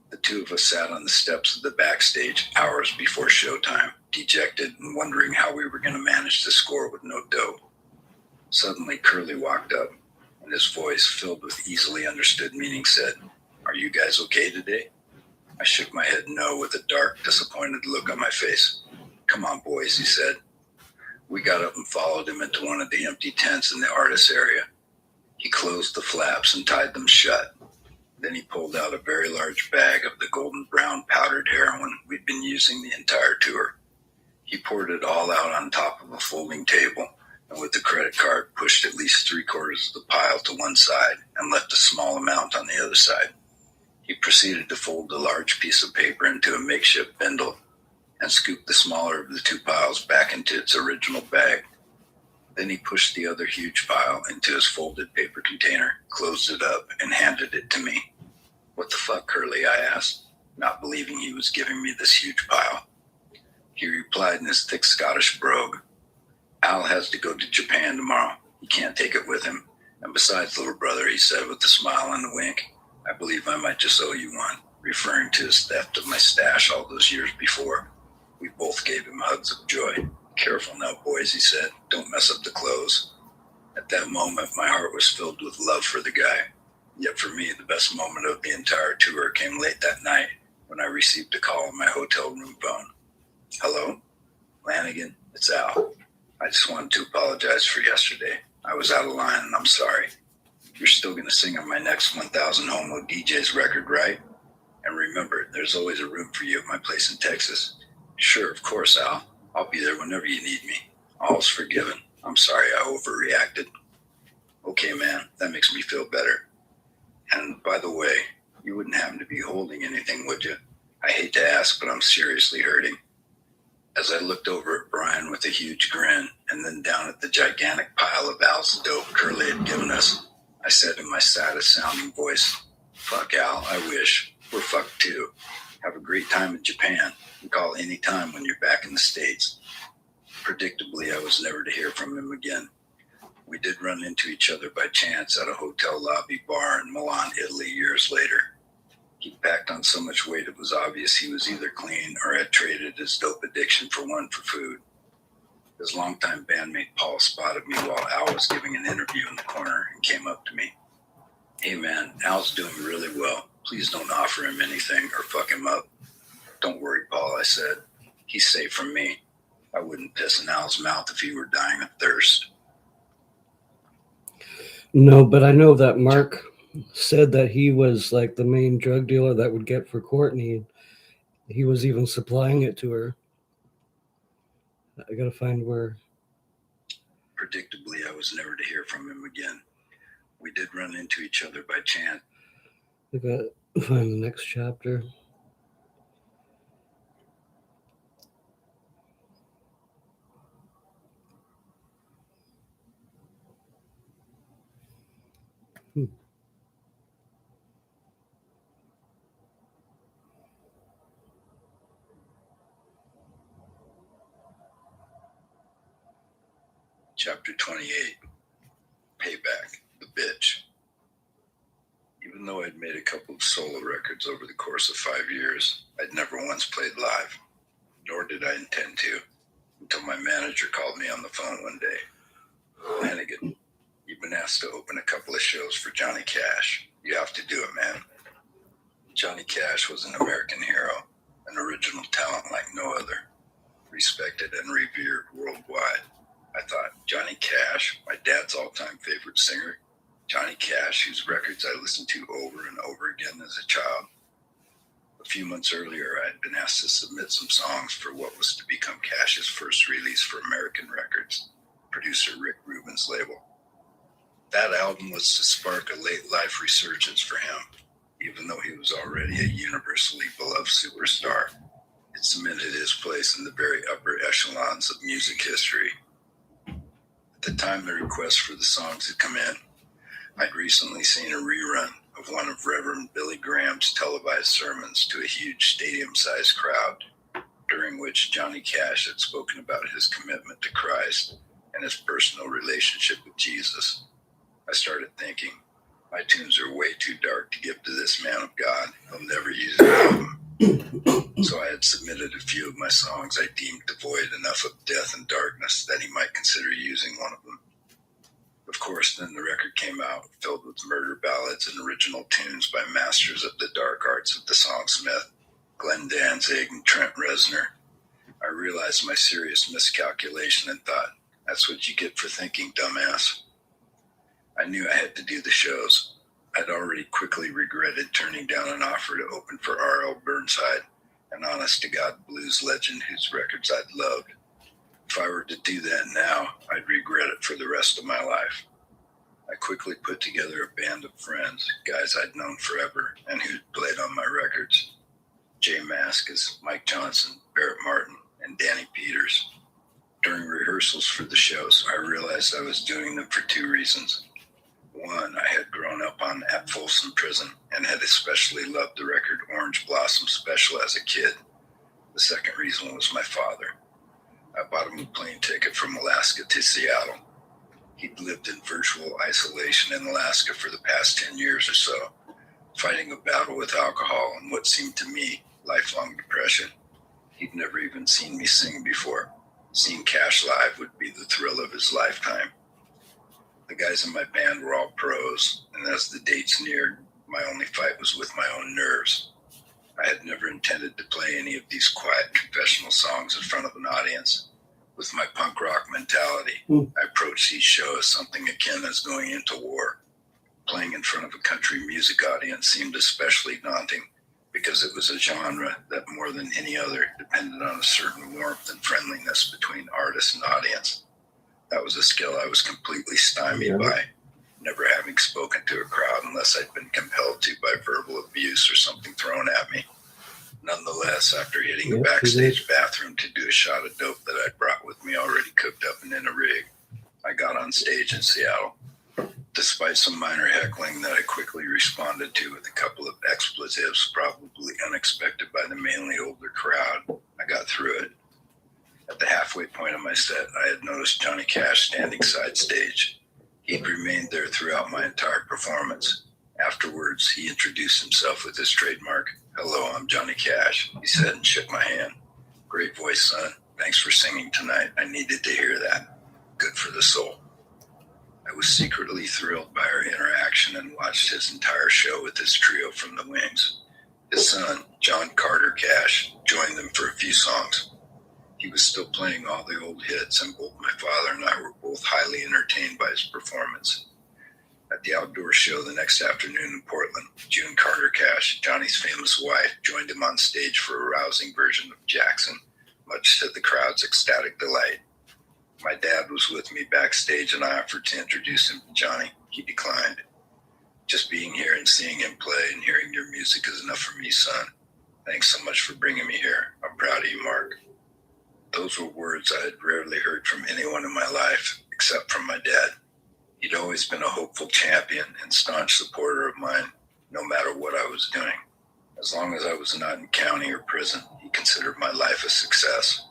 Speaker 5: The two of us sat on the steps of the backstage hours before showtime, dejected and wondering how we were going to manage to score with no dough. Suddenly, Curly walked up, and his voice, filled with easily understood meaning, said, "Are you guys okay today?" I shook my head no with a dark, disappointed look on my face. "Come on, boys," he said. We got up and followed him into one of the empty tents in the artist area. He closed the flaps and tied them shut. Then he pulled out a very large bag of the golden brown powdered heroin we'd been using the entire tour. He poured it all out on top of a folding table, and with the credit card pushed at least 3/4 of the pile to one side and left a small amount on the other side. He proceeded to fold a large piece of paper into a makeshift bindle and scooped the smaller of the 2 piles back into its original bag. Then he pushed the other huge pile into his folded paper container, closed it up, and handed it to me. "What the fuck, Curly?" I asked, not believing he was giving me this huge pile. He replied in his thick Scottish brogue, "Al has to go to Japan tomorrow. He can't take it with him. And besides, little brother," he said with a smile and a wink, "I believe I might just owe you one," referring to his theft of my stash all those years before. We both gave him hugs of joy. "Careful now, boys," he said. "Don't mess up the clothes." At that moment, my heart was filled with love for the guy. Yet for me, the best moment of the entire tour came late that night when I received a call on my hotel room phone. "Hello? Lanigan, it's Al. I just wanted to apologize for yesterday. I was out of line and I'm sorry. You're still going to sing on my next 1000 Homo DJs record, right? And remember, there's always a room for you at my place in Texas." "Sure, of course, Al. I'll be there whenever you need me. All's forgiven. I'm sorry I overreacted." "Okay, man, that makes me feel better. And by the way, you wouldn't happen to be holding anything, would you? I hate to ask, but I'm seriously hurting." As I looked over at Brian with a huge grin, and then down at the gigantic pile of Al's dope Curly had given us, I said in my saddest sounding voice, "Fuck, Al, I wish. We're fucked too. Have a great time in Japan, and call any time when you're back in the States." Predictably, I was never to hear from him again. We did run into each other by chance at a hotel lobby bar in Milan, Italy years later. He packed on so much weight it was obvious he was either clean or had traded his dope addiction for one for food. His longtime bandmate Paul spotted me while Al was giving an interview in the corner and came up to me. "Hey man, Al's doing really well. Please don't offer him anything or fuck him up." "Don't worry, Paul," I said. "He's safe from me. I wouldn't piss in Al's mouth if he were dying of thirst."
Speaker 1: No, but I know that Mark said that he was like the main drug dealer that would get for Courtney. He was even supplying it to her. I gotta find where.
Speaker 5: Predictably, I was never to hear from him again. We did run into each other by chance.
Speaker 1: I gotta find the next chapter.
Speaker 5: Chapter 28, Payback, the Bitch. Even though I'd made a couple of solo records over the course of 5 years, I'd never once played live, nor did I intend to, until my manager called me on the phone one day. Flanagan, you've been asked to open a couple of shows for Johnny Cash. You have to do it, man. Johnny Cash was an American hero, an original talent like no other, respected and revered worldwide. I thought, Johnny Cash, my dad's all-time favorite singer, Johnny Cash, whose records I listened to over and over again as a child. A few months earlier, I had been asked to submit some songs for what was to become Cash's first release for American Records, producer Rick Rubin's label. That album was to spark a late-life resurgence for him, even though he was already a universally beloved superstar. It cemented his place in the very upper echelons of music history. At the time the requests for the songs had come in, I'd recently seen a rerun of one of Reverend Billy Graham's televised sermons to a huge stadium-sized crowd, during which Johnny Cash had spoken about his commitment to Christ and his personal relationship with Jesus. I started thinking, my tunes are way too dark to give to this man of God. He'll never use an album. So I had submitted a few of my songs I deemed devoid enough of death and darkness that he might consider using one of them. Of course, then the record came out, filled with murder ballads and original tunes by masters of the dark arts of the songsmith, Glenn Danzig and Trent Reznor. I realized my serious miscalculation and thought, that's what you get for thinking, dumbass. I knew I had to do the shows. I'd already quickly regretted turning down an offer to open for R.L. Burnside, an honest-to-God blues legend whose records I'd loved. If I were to do that now, I'd regret it for the rest of my life. I quickly put together a band of friends, guys I'd known forever and who'd played on my records. Jay Mascis, Mike Johnson, Barrett Martin, and Danny Peters. During rehearsals for the shows, I realized I was doing them for two reasons. One, I had grown up at Folsom Prison and had especially loved the record Orange Blossom Special as a kid. The second reason was my father. I bought him a plane ticket from Alaska to Seattle. He'd lived in virtual isolation in Alaska for the past 10 years or so, fighting a battle with alcohol and what seemed to me lifelong depression. He'd never even seen me sing before. Seeing Cash live would be the thrill of his lifetime. The guys in my band were all pros, and as the dates neared, my only fight was with my own nerves. I had never intended to play any of these quiet confessional songs in front of an audience. With my punk rock mentality, I approached each show as something akin as going into war. Playing in front of a country music audience seemed especially daunting because it was a genre that more than any other depended on a certain warmth and friendliness between artist and audience. That was a skill I was completely stymied by, never having spoken to a crowd unless I'd been compelled to by verbal abuse or something thrown at me. Nonetheless, after hitting the backstage bathroom to do a shot of dope that I'd brought with me already cooked up and in a rig, I got on stage in Seattle. Despite some minor heckling that I quickly responded to with a couple of expletives probably unexpected by the mainly older crowd, I got through it. At the halfway point of my set, I had noticed Johnny Cash standing side stage. He'd remained there throughout my entire performance. Afterwards, he introduced himself with his trademark, "Hello, I'm Johnny Cash," he said and shook my hand. "Great voice, son. Thanks for singing tonight. I needed to hear that. Good for the soul." I was secretly thrilled by our interaction and watched his entire show with his trio from the wings. His son, John Carter Cash, joined them for a few songs. He was still playing all the old hits, and both my father and I were both highly entertained by his performance. At the outdoor show the next afternoon in Portland, June Carter Cash, Johnny's famous wife, joined him on stage for a rousing version of Jackson, much to the crowd's ecstatic delight. My dad was with me backstage, and I offered to introduce him to Johnny. He declined. "Just being here and seeing him play and hearing your music is enough for me, son. Thanks so much for bringing me here. I'm proud of you, Mark." Those were words I had rarely heard from anyone in my life, except from my dad. He'd always been a hopeful champion and staunch supporter of mine, no matter what I was doing. As long as I was not in county or prison, he considered my life a success.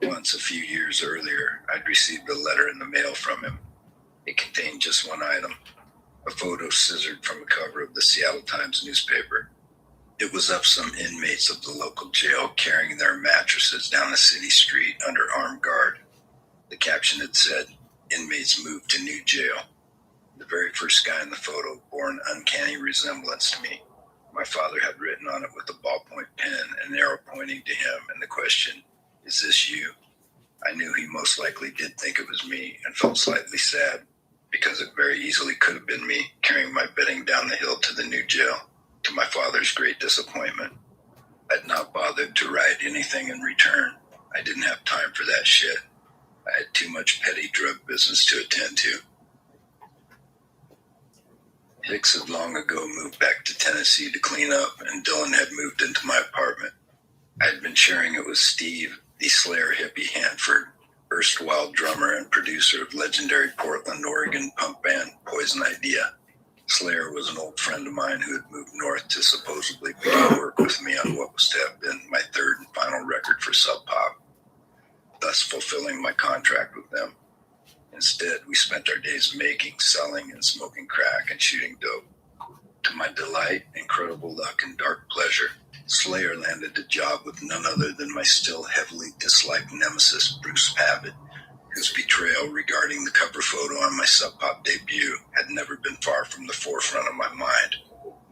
Speaker 5: Once, a few years earlier, I'd received a letter in the mail from him. It contained just one item, a photo scissored from a cover of the Seattle Times newspaper. It was of some inmates of the local jail carrying their mattresses down a city street under armed guard. The caption had said, "Inmates moved to new jail." The very first guy in the photo bore an uncanny resemblance to me. My father had written on it with a ballpoint pen, an arrow pointing to him, and the question, "Is this you?" I knew he most likely did think it was me and felt slightly sad, because it very easily could have been me carrying my bedding down the hill to the new jail, to my father's great disappointment. I'd not bothered to write anything in return. I didn't have time for that shit. I had too much petty drug business to attend to. Hicks had long ago moved back to Tennessee to clean up, and Dylan had moved into my apartment. I had been sharing it with Steve, the Slayer hippie Hanford, erstwhile drummer and producer of legendary Portland, Oregon punk band Poison Idea. Slayer was an old friend of mine who had moved north to supposedly begin work with me on what was to have been my third and final record for Sub Pop, thus fulfilling my contract with them. Instead, we spent our days making, selling, and smoking crack and shooting dope. To my delight, incredible luck, and dark pleasure, Slayer landed a job with none other than my still heavily disliked nemesis, Bruce Pavitt, whose betrayal regarding the cover photo on my Sub Pop debut had never been far from the forefront of my mind.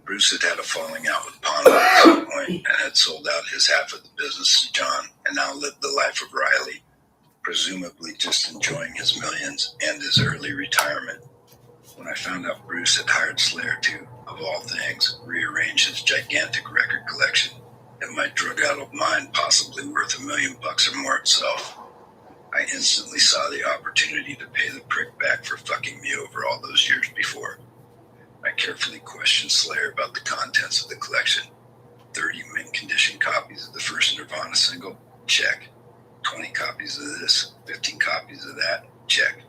Speaker 5: Bruce had had a falling out with Pono at some point and had sold out his half of the business to John and now lived the life of Riley, presumably just enjoying his millions and his early retirement. When I found out Bruce had hired Slayer to, of all things, rearrange his gigantic record collection, and my drug-addled mind possibly worth $1 million or more itself, I instantly saw the opportunity to pay the prick back for fucking me over all those years before. I carefully questioned Slayer about the contents of the collection. 30 mint condition copies of the first Nirvana single? Check. 20 copies of this, 15 copies of that? Check.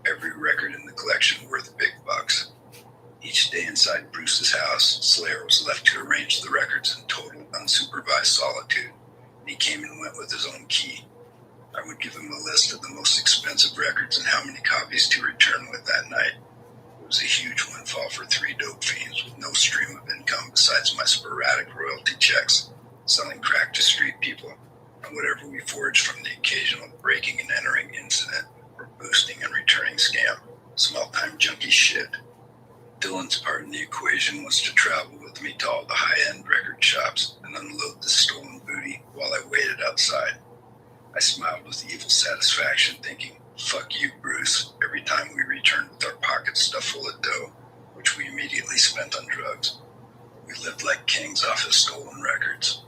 Speaker 5: Every record in the collection worth big bucks. Each day inside Bruce's house, Slayer was left to arrange the records in total unsupervised solitude. He came and went with his own key. I would give him a list of the most expensive records and how many copies to return with that night. It was a huge windfall for 3 dope fiends with no stream of income besides my sporadic royalty checks, selling crack to street people, and whatever we foraged from the occasional breaking and entering incident or boosting and returning scam. Small-time junkie shit. Dylan's part in the equation was to travel with me to all the high-end record shops and unload the stolen booty while I waited outside. I smiled with evil satisfaction, thinking, "Fuck you, Bruce," every time we returned with our pockets stuffed full of dough, which we immediately spent on drugs. We lived like kings off his stolen records.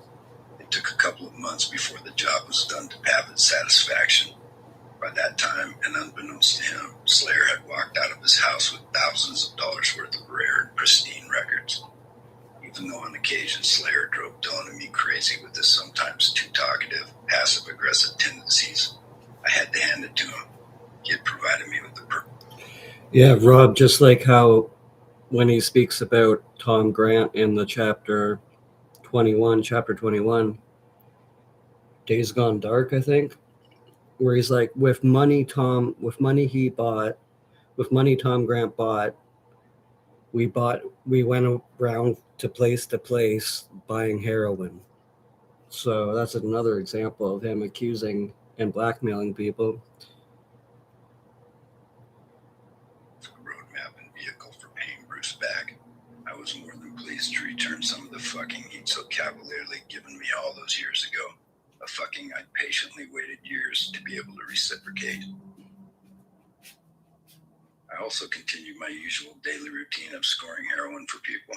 Speaker 5: It took a couple of months before the job was done to Pavitt's satisfaction. By that time, and unbeknownst to him, Slayer had walked out of his house with thousands of dollars worth of rare and pristine records. Even though on occasion Slayer drove Dylan and me crazy with his sometimes too talkative, passive-aggressive tendencies, I had to hand it to him. He had provided me with the
Speaker 1: Yeah, Rob, just like how when he speaks about Tom Grant in the chapter 21, Days Gone Dark, I think, where he's like, with money Tom Grant bought, we went around to place buying heroin. So that's another example of him accusing and blackmailing people.
Speaker 5: roadmap and vehicle for paying Bruce back. I was more than pleased to return some of the fucking he'd so cavalierly given me all those years ago. A fucking I'd patiently waited years to be able to reciprocate. I also continued my usual daily routine of scoring heroin for people.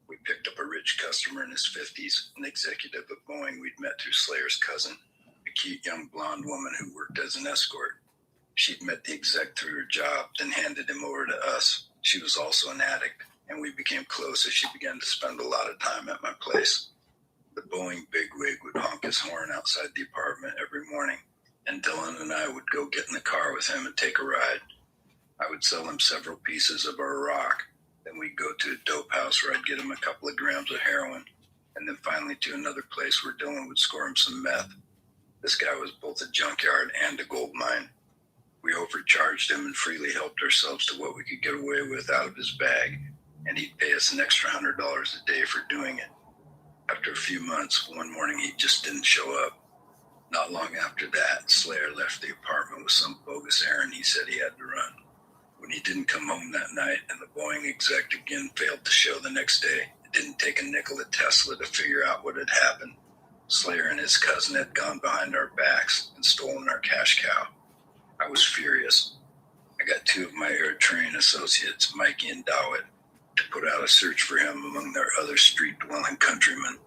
Speaker 5: We picked up a rich customer in his 50s, an executive at Boeing we'd met through Slayer's cousin, a cute young blonde woman who worked as an escort. She'd met the exec through her job, then handed him over to us. She was also an addict, and we became close as she began to spend a lot of time at my place. The Boeing bigwig would honk his horn outside the apartment every morning, and Dylan and I would go get in the car with him and take a ride. I would sell him several pieces of our rock. Then we'd go to a dope house where I'd get him a couple of grams of heroin, and then finally to another place where Dylan would score him some meth. This guy was both a junkyard and a gold mine. We overcharged him and freely helped ourselves to what we could get away with out of his bag, and he'd pay us an extra $100 a day for doing it. After a few months, one morning he just didn't show up. Not long after that, Slayer left the apartment with some bogus errand he said he had to run. When he didn't come home that night and the Boeing exec again failed to show the next day, it didn't take a nickel of Tesla to figure out what had happened. Slayer and his cousin had gone behind our backs and stolen our cash cow. I was furious. I got two of my Air Train associates, Mikey and Dawit, to put out a search for him among their other street-dwelling countrymen.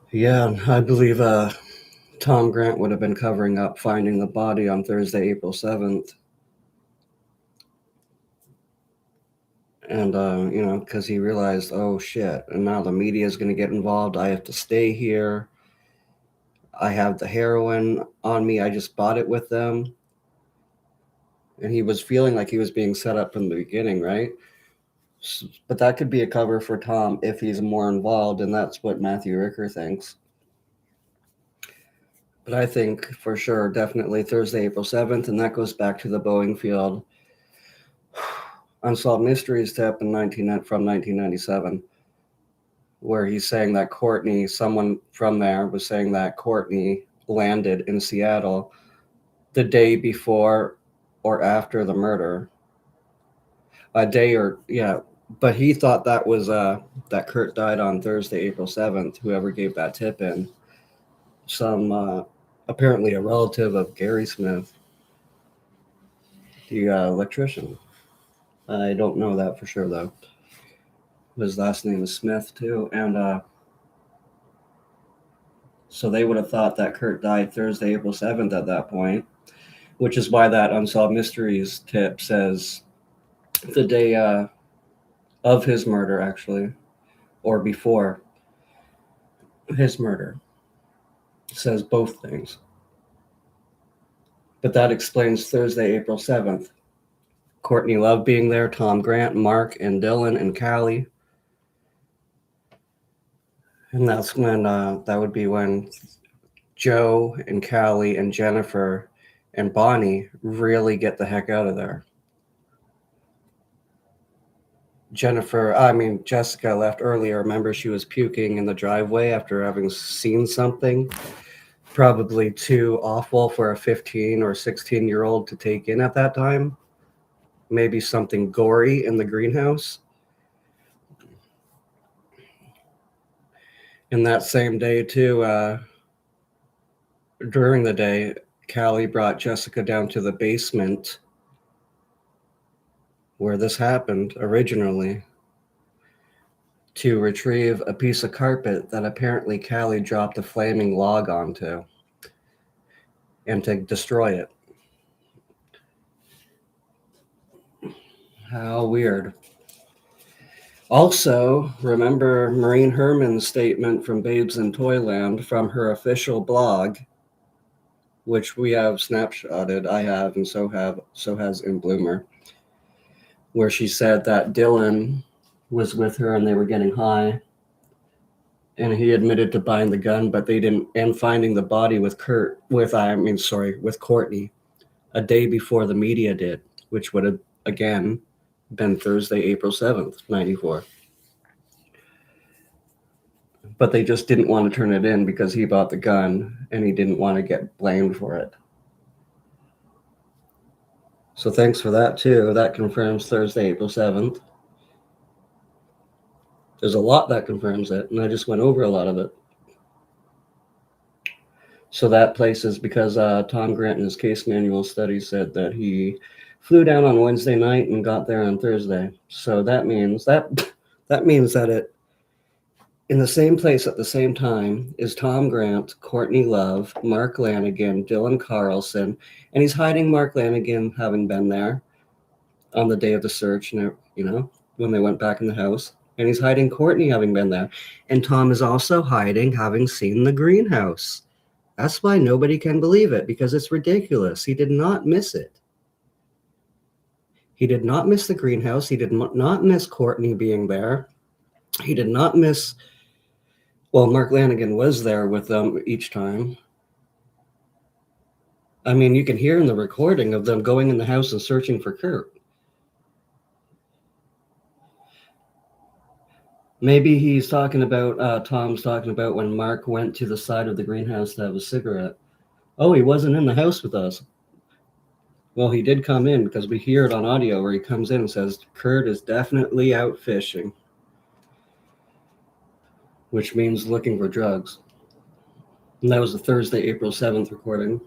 Speaker 1: Yeah, I believe Tom Grant would have been covering up finding the body on Thursday, April 7th. And, because he realized, oh, shit, and now the media is going to get involved. I have to stay here. I have the heroin on me. I just bought it with them. And he was feeling like he was being set up from the beginning, right? But that could be a cover for Tom if he's more involved, and that's what Matthew Ricker thinks. But I think for sure, definitely Thursday, April 7th, and that goes back to the Boeing Field Unsolved Mysteries tip from 1997, where he's saying that Courtney, someone from there was saying that Courtney landed in Seattle the day before or after the murder. But he thought that was that Kurt died on Thursday, April 7th, whoever gave that tip in. Some apparently a relative of Gary Smith, the electrician. I don't know that for sure, though. His last name is Smith, too. And so they would have thought that Kurt died Thursday, April 7th at that point, which is why that Unsolved Mysteries tip says the day of his murder, actually, or before his murder. It says both things. But that explains Thursday, April 7th. Courtney Love being there, Tom Grant, Mark, and Dylan, and Callie. And that's when, that would be when Joe and Callie and Jennifer and Bonnie really get the heck out of there. Jessica left earlier. Remember, she was puking in the driveway after having seen something probably too awful for a 15 or 16-year-old to take in at that time. Maybe something gory in the greenhouse. And that same day, too, during the day, Callie brought Jessica down to the basement where this happened originally to retrieve a piece of carpet that apparently Callie dropped a flaming log onto and to destroy it. How weird. Also, remember Maureen Herman's statement from Babes in Toyland from her official blog, which we have snapshotted, I have, and so has In Bloomer, where she said that Dylan was with her and they were getting high, and he admitted to buying the gun, but they didn't, and finding the body with Courtney a day before the media did, which would have, again, been Thursday, April 7th, 94. But they just didn't want to turn it in because he bought the gun and he didn't want to get blamed for it. So thanks for that, too. That confirms Thursday, April 7th. There's a lot that confirms it, and I just went over a lot of it. So that places, because Tom Grant in his case manual study said that he flew down on Wednesday night and got there on Thursday. So that means that it, in the same place at the same time, is Tom Grant, Courtney Love, Mark Lanigan, Dylan Carlson, and he's hiding Mark Lanigan having been there on the day of the search, when they went back in the house. And he's hiding Courtney having been there. And Tom is also hiding having seen the greenhouse. That's why nobody can believe it, because it's ridiculous. He did not miss it. He did not miss the greenhouse. He did not miss Courtney being there. He did not miss Well, Mark Lanigan was there with them each time. I mean, you can hear in the recording of them going in the house and searching for Kurt. Maybe he's talking about, Tom's talking about when Mark went to the side of the greenhouse to have a cigarette. Oh, he wasn't in the house with us. Well, he did come in because we hear it on audio where he comes in and says, Kurt is definitely out fishing, which means looking for drugs. And that was the Thursday, April 7th recording.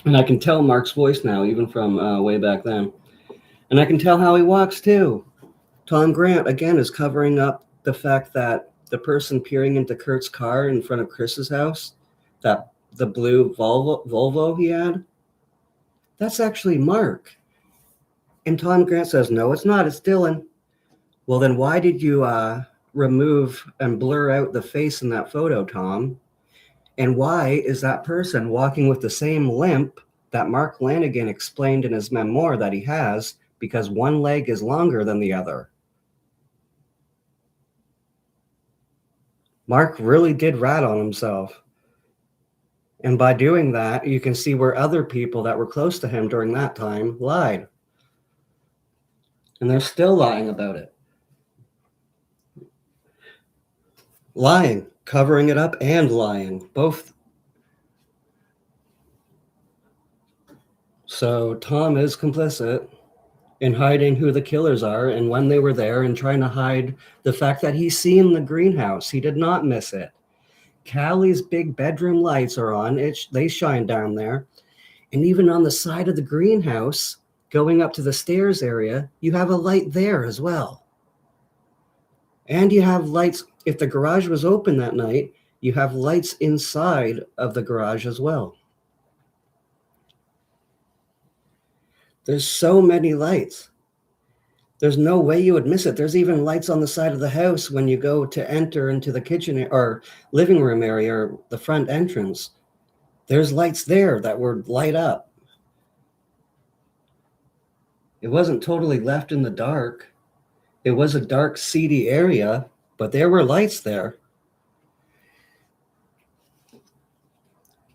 Speaker 1: And I can tell Mark's voice now, even from way back then. And I can tell how he walks too. Tom Grant, again, is covering up the fact that the person peering into Kurt's car in front of Chris's house, that the blue Volvo he had, that's actually Mark. And Tom Grant says, no, it's not. It's Dylan. Well, then why did you remove and blur out the face in that photo, Tom? And why is that person walking with the same limp that Mark Lanigan explained in his memoir that he has because one leg is longer than the other? Mark really did rat on himself. And by doing that, you can see where other people that were close to him during that time lied. And they're still lying about it. Lying, covering it up and lying, both. So Tom is complicit in hiding who the killers are and when they were there and trying to hide the fact that he's seen the greenhouse. He did not miss it. Callie's big bedroom lights are on. They shine down there. And even on the side of the greenhouse, going up to the stairs area, you have a light there as well. And you have lights. If the garage was open that night, you have lights inside of the garage as well. There's so many lights. There's no way you would miss it. There's even lights on the side of the house when you go to enter into the kitchen or living room area or the front entrance. There's lights there that would light up. It wasn't totally left in the dark. It was a dark, seedy area, but there were lights there.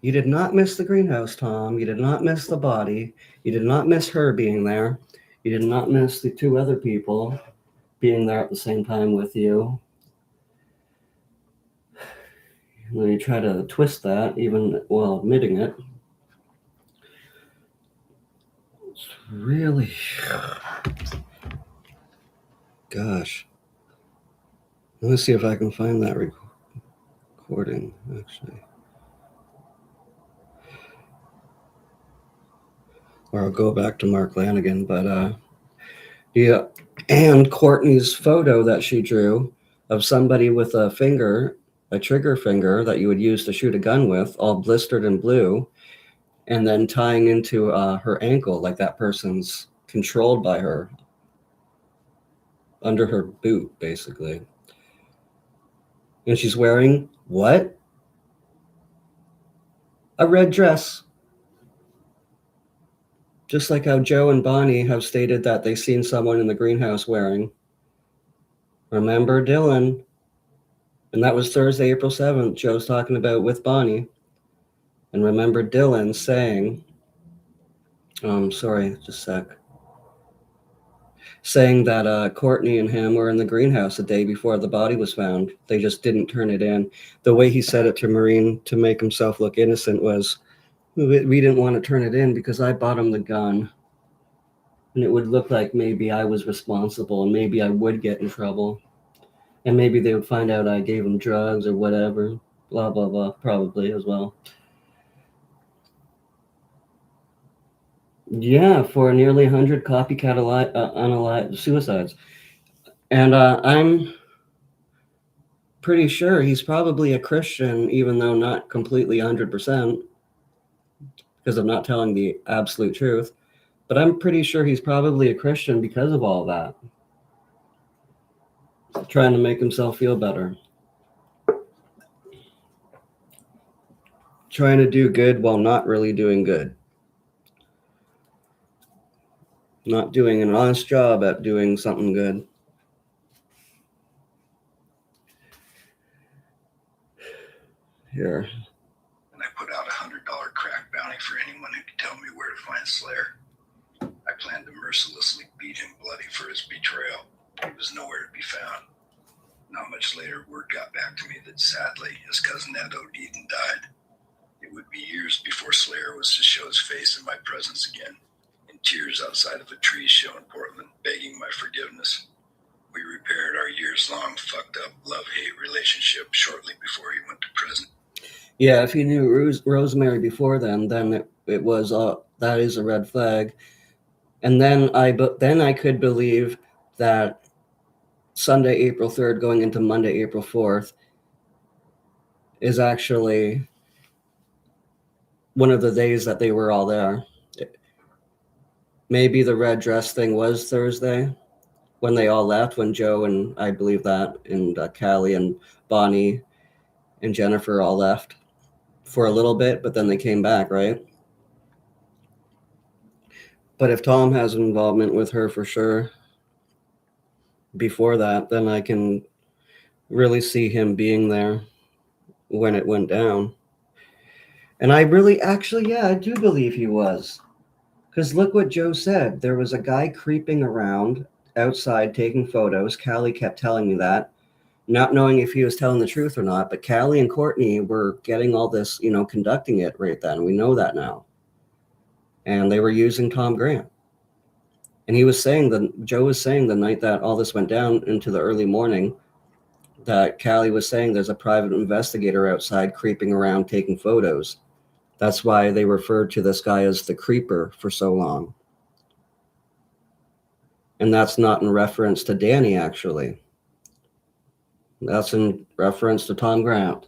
Speaker 1: You did not miss the greenhouse, Tom. You did not miss the body. You did not miss her being there. You did not miss the two other people being there at the same time with you. And then you try to twist that, even while admitting it. It's really... Gosh. Let's see if I can find that recording, actually. Or I'll go back to Mark Lanigan, but yeah. And Courtney's photo that she drew of somebody with a finger, a trigger finger that you would use to shoot a gun with, all blistered and blue, and then tying into her ankle like that person's controlled by her, under her boot, basically. And she's wearing what? A red dress. Just like how Joe and Bonnie have stated that they've seen someone in the greenhouse wearing. Remember Dylan. And that was Thursday, April 7th, Joe's talking about with Bonnie. And remember Dylan saying, sorry, just a sec. Saying that Courtney and him were in the greenhouse the day before the body was found. They just didn't turn it in. The way he said it to Maureen to make himself look innocent was, we didn't want to turn it in because I bought him the gun. And it would look like maybe I was responsible and maybe I would get in trouble. And maybe they would find out I gave him drugs or whatever. Blah, blah, blah. Probably as well. Yeah, for nearly 100 copycat unalived suicides. And I'm pretty sure he's probably a Christian, even though not completely 100%, because I'm not telling the absolute truth. But I'm pretty sure he's probably a Christian because of all that. Trying to make himself feel better. Trying to do good while not really doing good. Not doing an honest job at doing something good. Here.
Speaker 5: And I put out $100 crack bounty for anyone who could tell me where to find Slayer. I planned to mercilessly beat him bloody for his betrayal. He was nowhere to be found. Not much later, word got back to me that sadly, his cousin had OD'd and died. It would be years before Slayer was to show his face in my presence again, in tears outside of a tree show in Portland, begging my forgiveness. We repaired our years-long fucked up love-hate relationship shortly before he went to prison.
Speaker 1: Yeah, if he knew Rosemary before then it was that is a red flag. And then I could believe that Sunday, April 3rd, going into Monday, April 4th, is actually one of the days that they were all there. Maybe the red dress thing was Thursday when they all left, when Joe and I believe that, and Callie and Bonnie and Jennifer all left for a little bit, but then they came back, right? But if Tom has an involvement with her for sure before that, then I can really see him being there when it went down. And I really, actually, yeah, I do believe he was. Because look what Joe said. There was a guy creeping around outside taking photos. Callie kept telling me that, not knowing if he was telling the truth or not. But Callie and Courtney were getting all this, conducting it right then. We know that now. And they were using Tom Grant. And he was saying that Joe was saying the night that all this went down into the early morning that Callie was saying there's a private investigator outside creeping around taking photos. That's why they referred to this guy as the creeper for so long. And that's not in reference to Danny, actually. That's in reference to Tom Grant.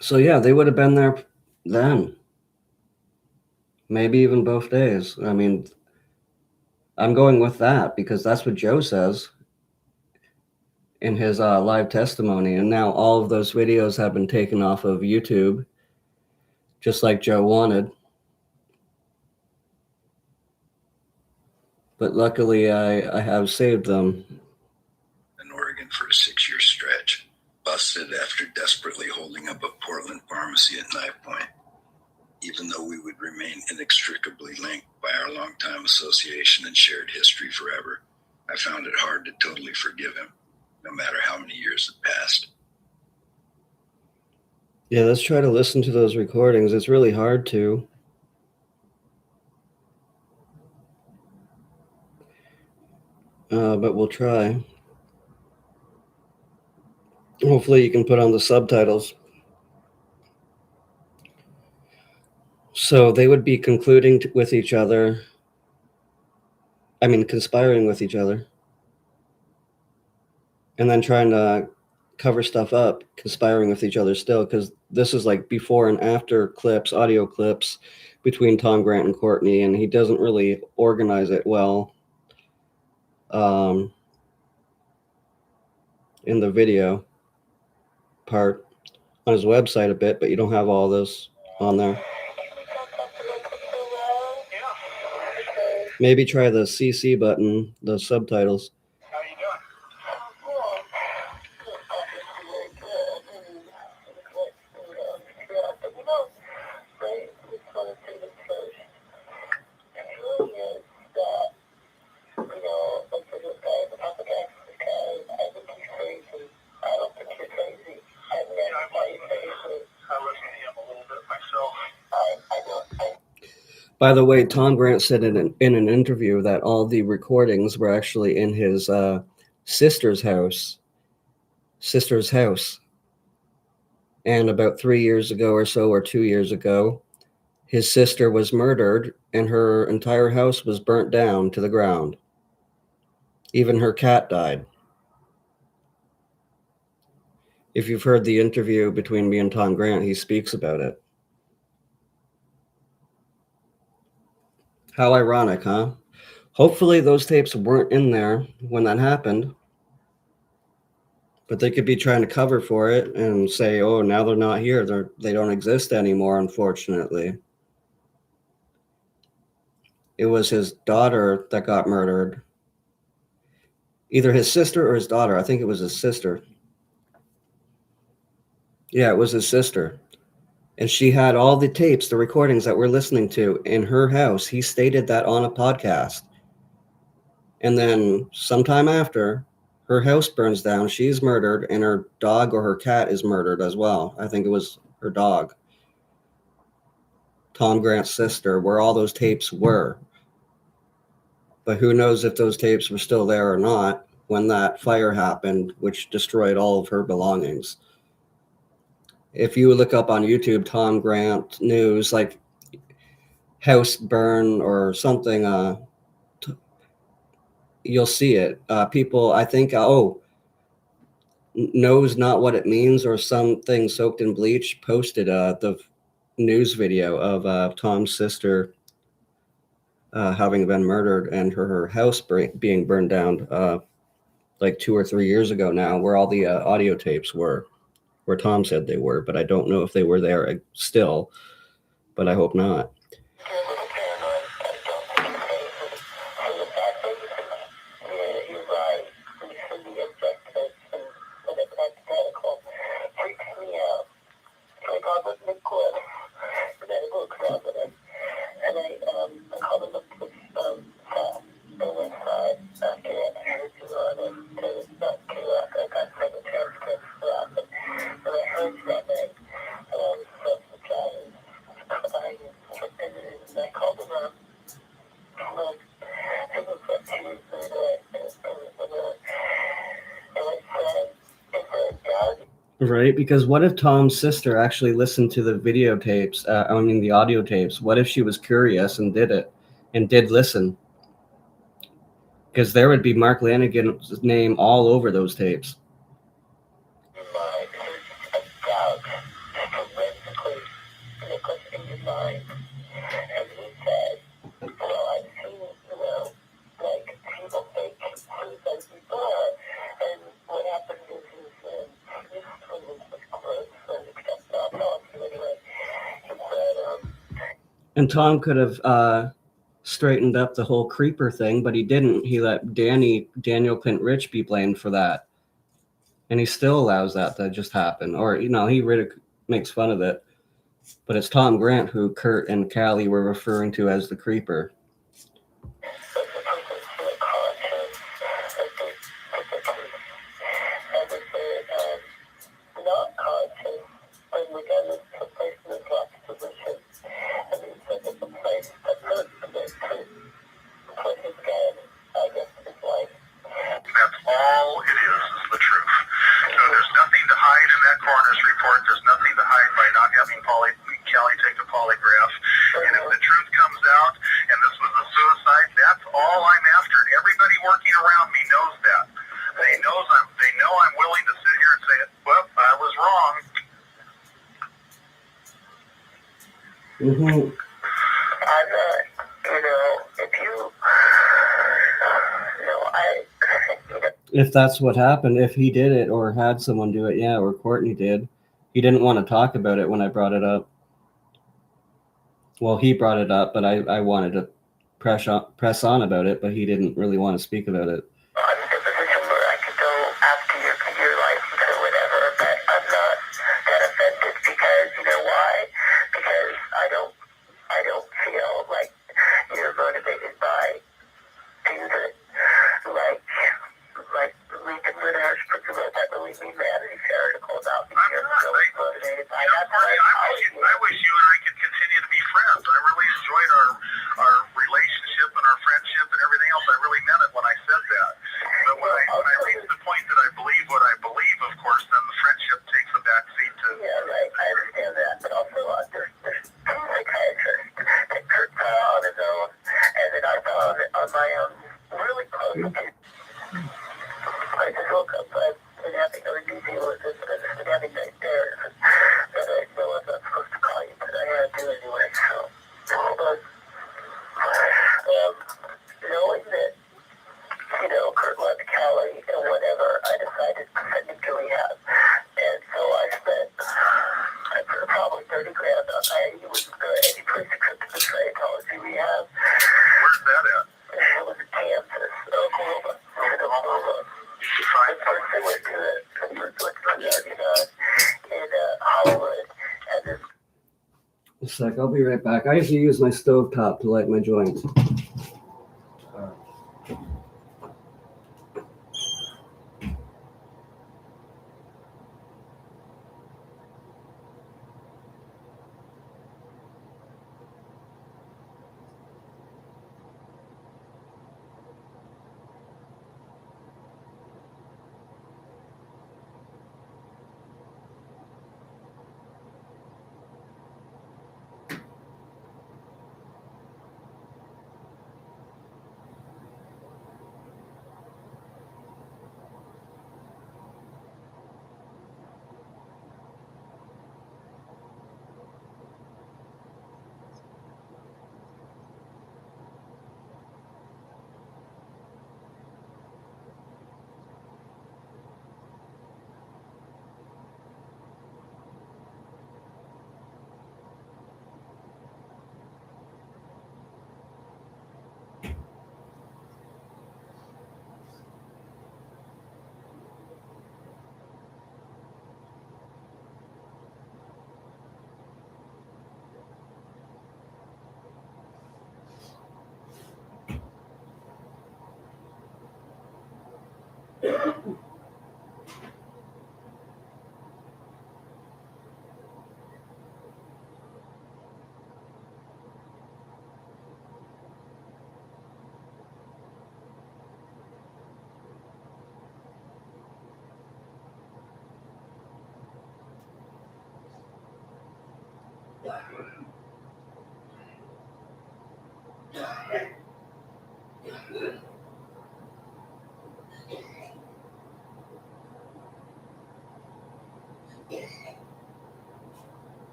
Speaker 1: So yeah, they would have been there then. Maybe even both days. I mean, I'm going with that because that's what Joe says in his live testimony. And now all of those videos have been taken off of YouTube, just like Joe wanted. But luckily, I have saved them.
Speaker 5: In Oregon for a 6-year stretch, busted after desperately holding up a Portland pharmacy at knife point. Even though we would remain inextricably linked by our longtime association and shared history forever, I found it hard to totally forgive him, no matter how many years had passed.
Speaker 1: Yeah, let's try to listen to those recordings. It's really hard to. But we'll try. Hopefully you can put on the subtitles. So they would be concluding with each other. I mean, conspiring with each other. And then trying to cover stuff up, conspiring with each other still, because this is like before and after clips, audio clips between Tom Grant and Courtney, and he doesn't really organize it well in the video part on his website a bit, but you don't have all this on there. Maybe try the CC button, the subtitles.
Speaker 2: How you doing?
Speaker 1: By the way, Tom Grant said in an interview that all the recordings were actually in his sister's house. And about 3 years ago or so, or 2 years ago, his sister was murdered and her entire house was burnt down to the ground. Even her cat died. If you've heard the interview between me and Tom Grant, he speaks about it. How ironic, huh? Hopefully those tapes weren't in there when that happened. But they could be trying to cover for it and say, oh, now they're not here. They don't exist anymore, unfortunately. It was his daughter that got murdered. Either his sister or his daughter. I think it was his sister. Yeah, it was his sister. And she had all the tapes, the recordings that we're listening to in her house. He stated that on a podcast. And then sometime after, her house burns down, she's murdered, and her dog or her cat is murdered as well. I think it was her dog. Tom Grant's sister, where all those tapes were. But who knows if those tapes were still there or not when that fire happened, which destroyed all of her belongings. If you look up on YouTube Tom Grant news, like house burn or something, you'll see it. People, I think, knows not what it means or something soaked in bleach posted the news video of Tom's sister having been murdered and her house being burned down like 2 or 3 years ago now, where all the audio tapes were, where Tom said they were, but I don't know if they were there still, but I hope not. Right, because what if Tom's sister actually listened to the videotapes, the audio tapes? What if she was curious and did it, and did listen? Because there would be Mark Lanigan's name all over those tapes. And Tom could have straightened up the whole creeper thing, but he didn't. He let Daniel Clint Rich be blamed for that. And he still allows that to just happen. Or, he makes fun of it. But it's Tom Grant who Kurt and Callie were referring to as the creeper. Mm-hmm. If that's what happened, if he did it or had someone do it, yeah, or Courtney did. He didn't want to talk about it when I brought it up. Well, he brought it up, but I wanted to press on about it, but he didn't really want to speak about it.
Speaker 3: I'm in a position where I could go after your license or whatever, but I'm not that offended because you know why? Because I don't feel like you're motivated by things that like Lincoln Litters put that really mean that in his article about me. You're really motivated by that.
Speaker 2: I wish you and I could continue to be friends. I really enjoyed our relationship and our friendship and everything else. I really meant it when I said that. But when I reach the point that I believe what I believe, of course, then the friendship takes a back seat to...
Speaker 3: Yeah, right. I understand that. But also, there's two psychiatrists that Kurt found on his own, and then I found on my own really close to. I just woke up. I've been having a deal with this, and I've just been having nightmares. And I know I'm not supposed to call you, but I had to anyway. So, knowing that, Kurt left Callie and whatever, I decided to send him to rehab. And so I spent probably $30,000 on he wouldn't go to any place except the Scientology rehab.
Speaker 2: Where's that at?
Speaker 3: It was in Kansas, Oklahoma. First I went to the Arkansas, and
Speaker 1: sec. I'll be right back. I usually use my stovetop to light my joints.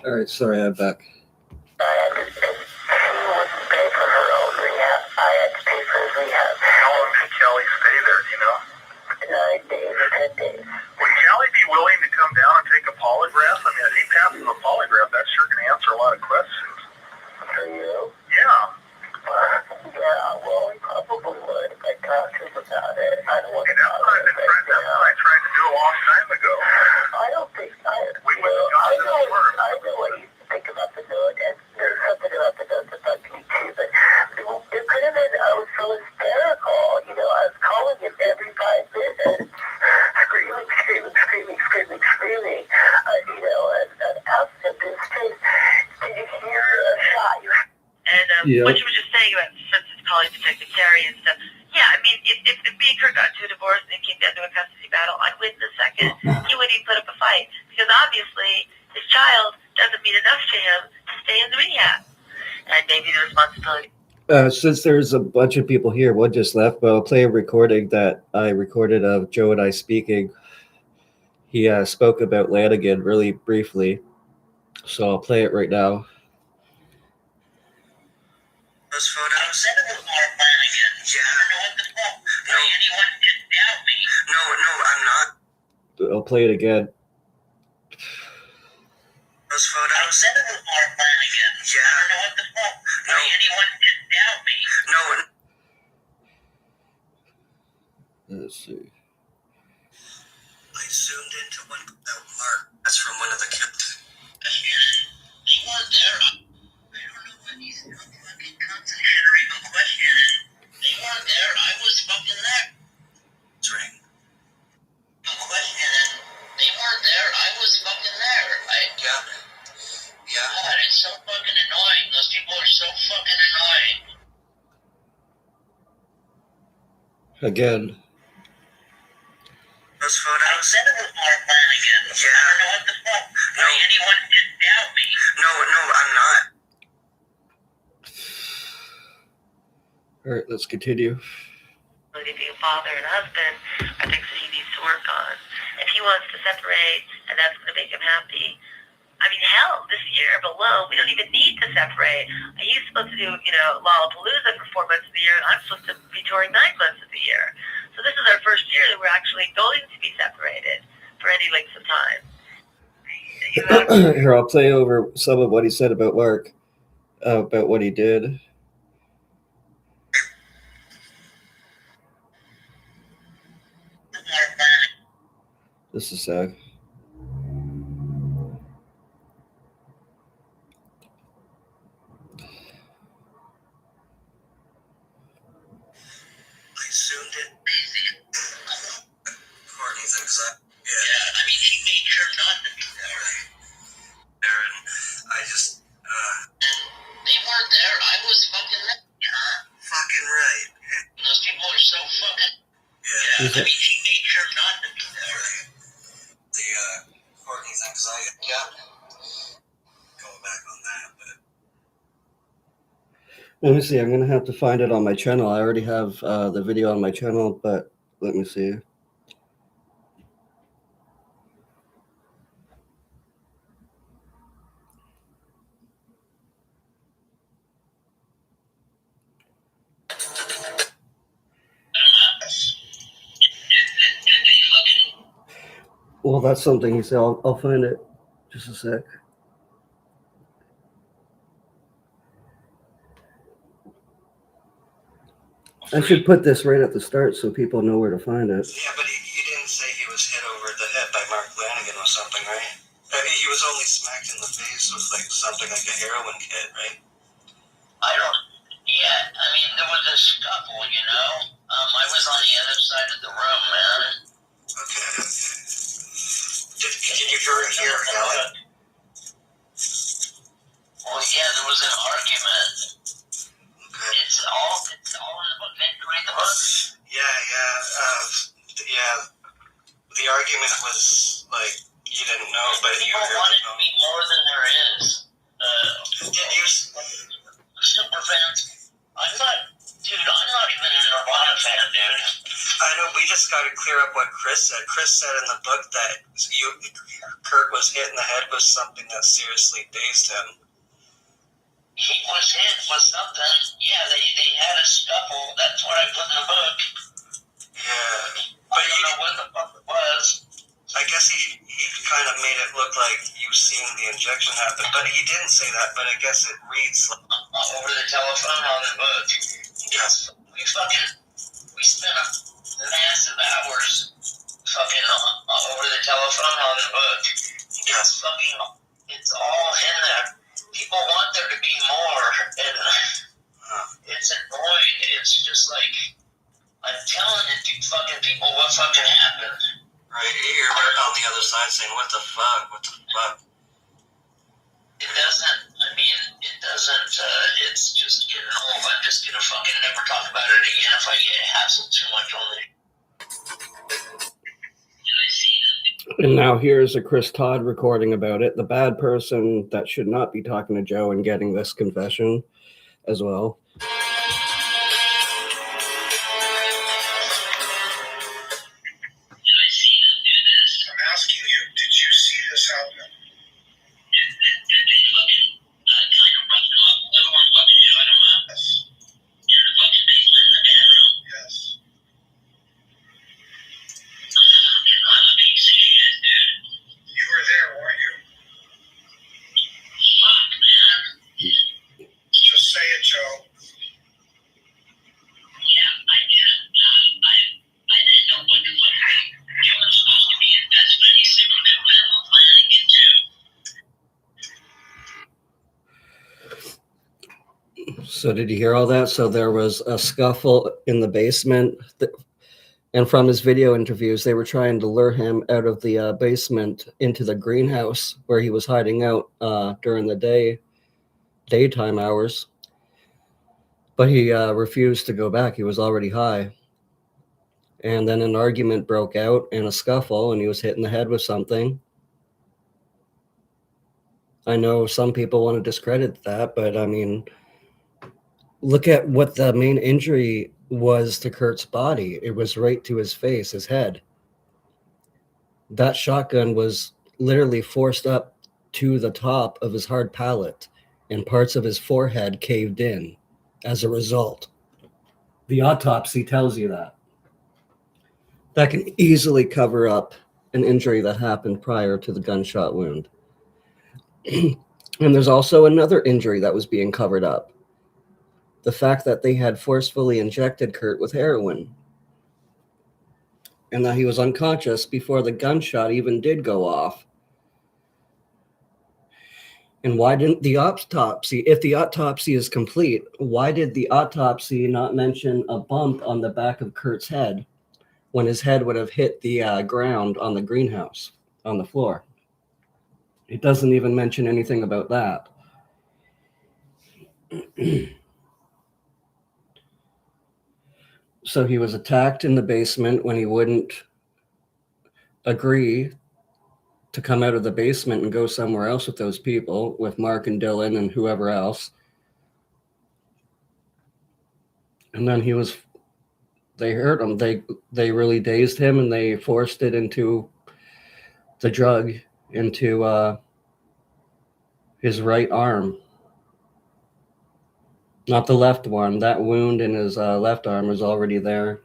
Speaker 1: All right, sorry, I'm back.
Speaker 3: She wouldn't pay for her own rehab. I had to pay for his rehab.
Speaker 2: How long did Kelly stay there, do you know?
Speaker 3: 9 days or 10 days.
Speaker 2: Would Kelly be willing to come down and take a polygraph? I mean, if he passes a polygraph, that's sure going to answer a lot of questions.
Speaker 3: For you?
Speaker 2: Yeah.
Speaker 3: Yeah, well, he probably would if I talked to him about it. I don't want to
Speaker 2: That's
Speaker 3: talk
Speaker 2: what
Speaker 3: to him right
Speaker 2: that's
Speaker 3: now.
Speaker 2: what I tried to do a long time ago.
Speaker 3: I don't think
Speaker 2: We would have gotten this work.
Speaker 3: I know what you think about the note, and there's something about the note that bugs me too, but it could have been, I was so hysterical, you know, I was calling him every 5 minutes, screaming, you know, and asking him to his face, did you hear a shot?
Speaker 4: And
Speaker 1: Yeah.
Speaker 4: what you were just saying about since it's calling Detective Carey and stuff, yeah, I mean, if me and Kurt got into a divorce and it came down to a custody battle, I'd win in a second. He wouldn't even put up a fight because obviously his child doesn't mean enough to him to stay in the rehab. And maybe the responsibility.
Speaker 1: Since there's a bunch of people here, one just left, but I'll play a recording that I recorded of Joe and I speaking. He spoke about Lanigan really briefly, so I'll play it right now.
Speaker 4: Those
Speaker 3: I
Speaker 4: photos?
Speaker 3: said it was Mark Flanagan.
Speaker 4: Yeah.
Speaker 3: I don't know what the fuck.
Speaker 4: No.
Speaker 3: Anyone can doubt me.
Speaker 4: No, I'm not.
Speaker 1: I'll play it again.
Speaker 4: Those
Speaker 3: I
Speaker 4: photos?
Speaker 3: said it was Mark Flanagan.
Speaker 4: Yeah.
Speaker 3: I don't know what the fuck.
Speaker 4: No.
Speaker 3: Anyone can doubt me.
Speaker 4: No.
Speaker 1: Let's see.
Speaker 4: I zoomed into one. Mark, that's from one of the kids.
Speaker 3: They weren't there. I don't know what these fucking cunts and shit are even questioning. They weren't there. I was fucking there.
Speaker 4: It's ring.
Speaker 3: No questioning. They weren't there. I was fucking there.
Speaker 4: Yeah.
Speaker 3: God, it's so fucking annoying. Those people are so fucking annoying.
Speaker 1: Again.
Speaker 2: Those
Speaker 3: I
Speaker 2: photos?
Speaker 3: said it was Mark Flanagan.
Speaker 2: Yeah.
Speaker 3: I don't know what the fuck.
Speaker 2: No.
Speaker 3: Anyone can doubt me.
Speaker 2: No, I'm not.
Speaker 1: All right, let's continue.
Speaker 4: To be a father and husband are things that he needs to work on. If he wants to separate and that's going to make him happy, I mean, hell, this year alone, we don't even need to separate. He's supposed to do, Lollapalooza for 4 months of the year, and I'm supposed to be touring 9 months of the year. So this is our first year that we're actually going to be separated for any length of time.
Speaker 1: Here, I'll play over some of what he said about Mark, about what he did. This is sad.
Speaker 2: Soon did. Courtney's anxiety.
Speaker 3: Yeah, I mean, he made sure not to be there.
Speaker 2: Aaron, I just,
Speaker 3: They weren't there. I was fucking there.
Speaker 2: fucking right.
Speaker 3: Those people are so fucking...
Speaker 2: Yeah.
Speaker 3: Yeah, I mean, he made sure not to be there.
Speaker 2: The, Courtney's anxiety. Yeah. Going back on that, but.
Speaker 1: Let me see. I'm going to have to find it on my channel. I already have the video on my channel, but let me see. Well, that's something he said. I'll find it. Just a sec. I should put this right at the start so people know where to find it.
Speaker 2: Yeah, but you didn't say he was hit over the head by Mark Flanagan or something, right? I mean, he was only smacked in the face with like something like a heroin kit, right?
Speaker 3: I don't... Yeah, I mean, there was a scuffle, you know? I was on the other side of the room, man.
Speaker 2: Okay. Did you hear yelling?
Speaker 3: Well, yeah, there was an argument.
Speaker 2: Okay.
Speaker 3: It's all in the book. Did you read the book?
Speaker 2: Yeah. The argument was like you didn't know, but you
Speaker 3: People want it to be more than there is.
Speaker 2: Did you?
Speaker 3: Super fans. I'm not even a Nirvana fan, dude.
Speaker 2: I know. We just got to clear up what Chris said. Chris said in the book that Kurt was hit in the head with something that seriously dazed him.
Speaker 3: He was hit with something. Yeah, they had a scuffle. That's what I put in the book.
Speaker 2: Yeah,
Speaker 3: I don't know what the fuck it was.
Speaker 2: I guess he kind of made it look like you seen the injection happen, but he didn't say that. But I guess it reads like
Speaker 3: Over the telephone on the book.
Speaker 2: yes.
Speaker 3: We spent massive hours fucking over the telephone on the book.
Speaker 2: Yes.
Speaker 3: It's all in there. People want there to be more, and it's annoying. It's just like, I'm telling it to fucking people what fucking happened.
Speaker 2: Right, you're right on the other side saying, what the fuck?
Speaker 3: It doesn't, it's just getting old. I'm just gonna fucking never talk about it again if I get hassled too much on it.
Speaker 1: And now here's a Chris Todd recording about it. The bad person that should not be talking to Joe and getting this confession as well.
Speaker 2: I'm asking you, did you see this happen? Yes. You were there, weren't you? Just say it, Joe.
Speaker 1: So did you hear all that? So there was a scuffle in the basement. And from his video interviews, they were trying to lure him out of the basement into the greenhouse where he was hiding out during the daytime hours. But he refused to go back. He was already high. And then an argument broke out and a scuffle, and he was hit in the head with something. I know some people want to discredit that, but I mean, look at what the main injury was to Kurt's body. It was right to his face, his head. That shotgun was literally forced up to the top of his hard palate, and parts of his forehead caved in as a result. The autopsy tells you that. That can easily cover up an injury that happened prior to the gunshot wound. And there's also another injury that was being covered up. The fact that they had forcefully injected Kurt with heroin and that he was unconscious before the gunshot even did go off. And why didn't the autopsy, if the autopsy is complete, why did the autopsy not mention a bump on the back of Kurt's head when his head would have hit the ground on the greenhouse, on the floor? It doesn't even mention anything about that. So he was attacked in the basement when he wouldn't agree to come out of the basement and go somewhere else with those people, with Mark and Dylan and whoever else. And then they hurt him. They really dazed him, and they forced it into the drug into his right arm. Not the left one. That wound in his left arm was already there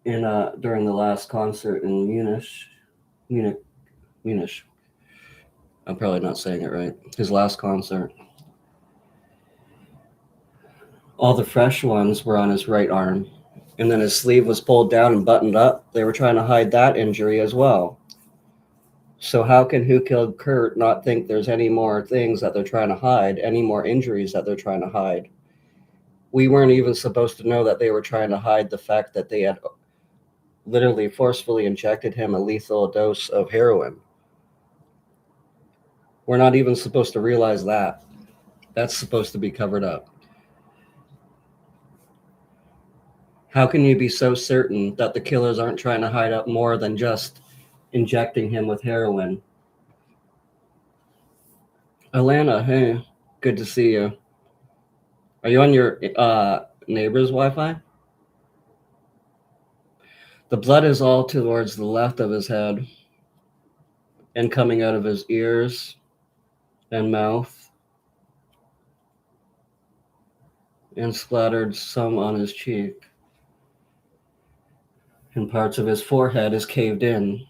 Speaker 1: during the last concert in Munich. I'm probably not saying it right. His last concert. All the fresh ones were on his right arm. And then his sleeve was pulled down and buttoned up. They were trying to hide that injury as well. So how can Who Killed Kurt not think there's any more things that they're trying to hide, any more injuries that they're trying to hide? We weren't even supposed to know that they were trying to hide the fact that they had literally forcefully injected him a lethal dose of heroin. We're not even supposed to realize that. That's supposed to be covered up. How can you be so certain that the killers aren't trying to hide up more than just injecting him with heroin? Alana, hey, good to see you. Are you on your neighbor's Wi-Fi? The blood is all towards the left of his head and coming out of his ears and mouth and splattered some on his cheek. And parts of his forehead is caved in.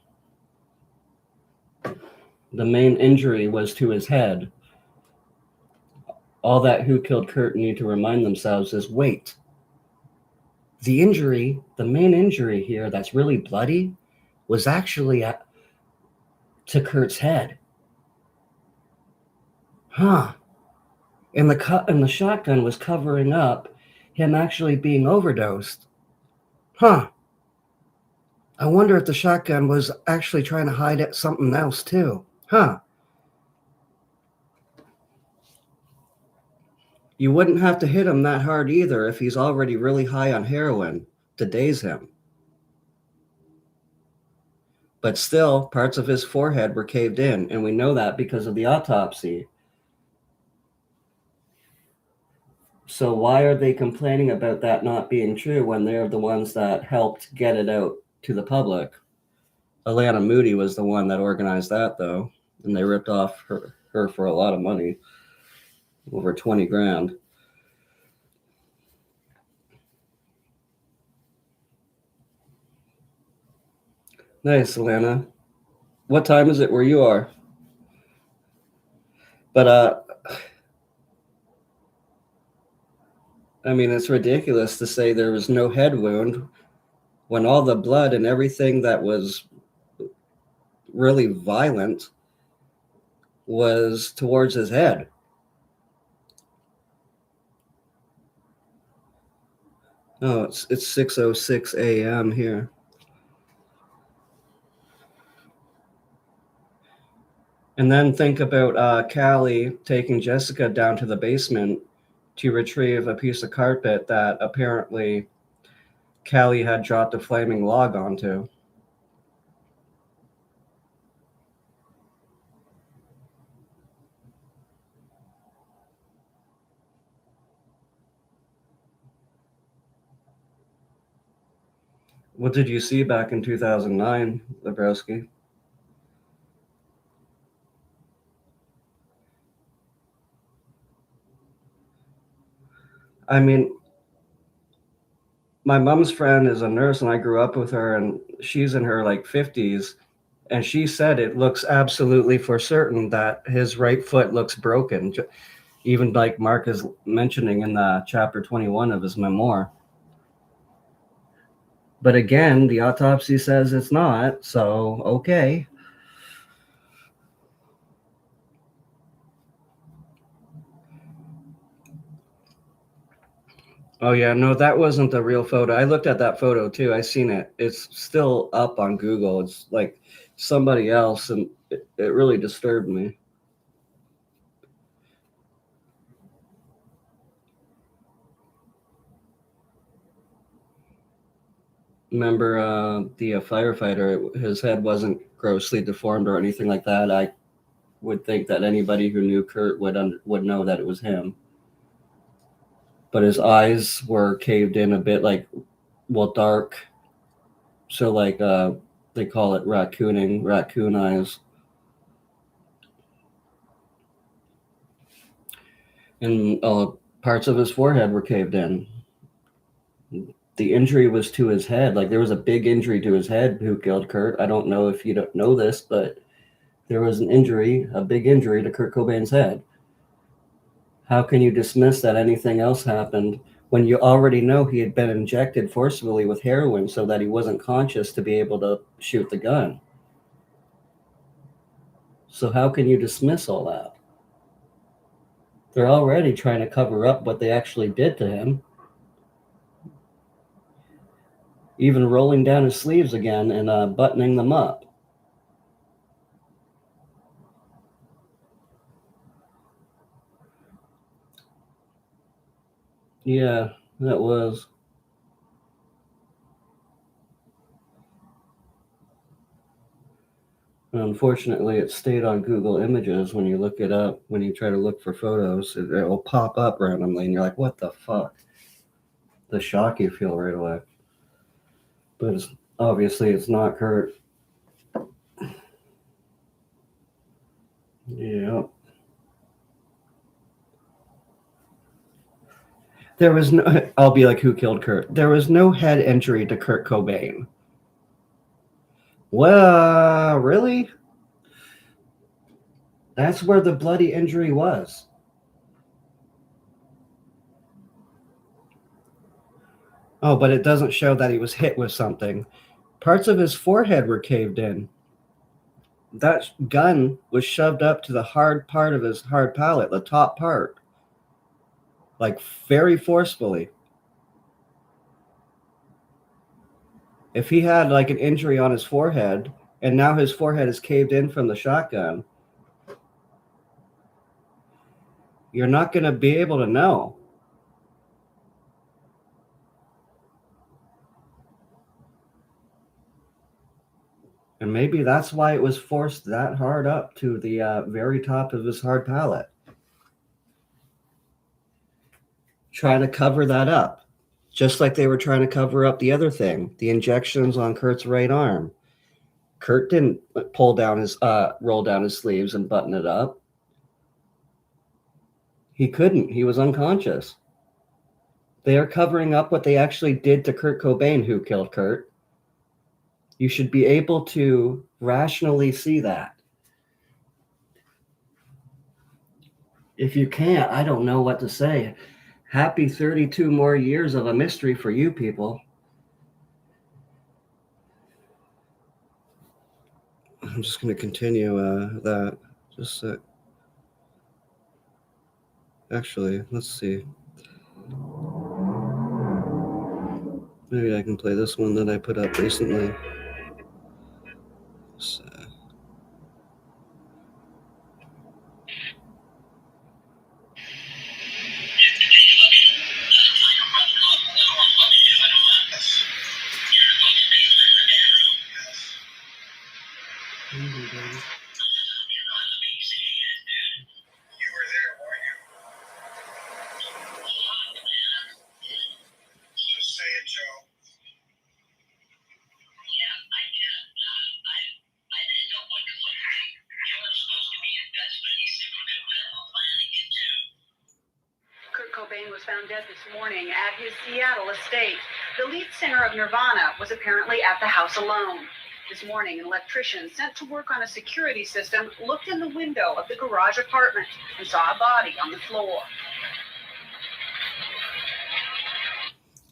Speaker 1: The main injury was to his head. All that Who Killed Kurt need to remind themselves is, wait, the injury, the main injury here that's really bloody was actually to Kurt's head. Huh. And the shotgun was covering up him actually being overdosed. Huh. I wonder if the shotgun was actually trying to hide something else too. Huh. You wouldn't have to hit him that hard either if he's already really high on heroin to daze him. But still, parts of his forehead were caved in, and we know that because of the autopsy. So why are they complaining about that not being true when they're the ones that helped get it out to the public? Alana Moody was the one that organized that, though, and they ripped off her for a lot of money, over 20 grand. Nice, Alana. What time is it where you are? But I mean, it's ridiculous to say there was no head wound when all the blood and everything that was really violent was towards his head. Oh, it's 6:06 a.m. here. And then think about Callie taking Jessica down to the basement to retrieve a piece of carpet that apparently Callie had dropped a flaming log onto. What did you see back in 2009, Lebrowski? I mean, my mom's friend is a nurse, and I grew up with her, and she's in her like 50s, and she said it looks absolutely for certain that his right foot looks broken, even like Mark is mentioning in chapter 21 of his memoir. But again, the autopsy says it's not, so okay. Oh yeah, no, that wasn't the real photo. I looked at that photo too. I seen it. It's still up on Google. It's like somebody else, and it really disturbed me. Remember the firefighter, his head wasn't grossly deformed or anything like that. I would think that anybody who knew Kurt would know that it was him. But his eyes were caved in a bit, like, well, dark. So like they call it raccoon eyes. And parts of his forehead were caved in. The injury was to his head. Like, there was a big injury to his head who killed Kurt. I don't know if you don't know this, but there was an injury, a big injury to Kurt Cobain's head. How can you dismiss that anything else happened when you already know he had been injected forcibly with heroin so that he wasn't conscious to be able to shoot the gun? So how can you dismiss all that? They're already trying to cover up what they actually did to him. Even rolling down his sleeves again and buttoning them up. Yeah, that was. Unfortunately, it stayed on Google Images. When you look it up, when you try to look for photos, it will pop up randomly, and you're like, what the fuck? The shock you feel right away. But obviously, it's not Kurt. Yeah. There was no, I'll be like, who killed Kurt? There was no head injury to Kurt Cobain. Well, really? That's where the bloody injury was. Oh, but it doesn't show that he was hit with something. Parts of his forehead were caved in. That gun was shoved up to the hard part of his hard palate, the top part. Like, very forcefully. If he had like an injury on his forehead, and now his forehead is caved in from the shotgun, you're not going to be able to know. And maybe that's why it was forced that hard up to the very top of his hard palate. Trying to cover that up. Just like they were trying to cover up the other thing, the injections on Kurt's right arm. Kurt didn't roll down his sleeves and button it up. He couldn't. He was unconscious. They are covering up what they actually did to Kurt Cobain, who killed Kurt. You should be able to rationally see that. If you can't, I don't know what to say. Happy 32 more years of a mystery for you people. I'm just going to continue that. Just a sec. Actually, let's see. Maybe I can play this one that I put up recently. So.
Speaker 5: You were there, weren't you? Just say it, Joe.
Speaker 3: Yeah, I did. I didn't know what to say. Joe was supposed to be your best friend. He said we're planning it too.
Speaker 6: Kurt Cobain was found dead this morning at his Seattle estate. The lead singer of Nirvana was apparently at the house alone. This morning, an electrician sent to work on a security system looked in the window of the garage apartment and saw a body on the floor.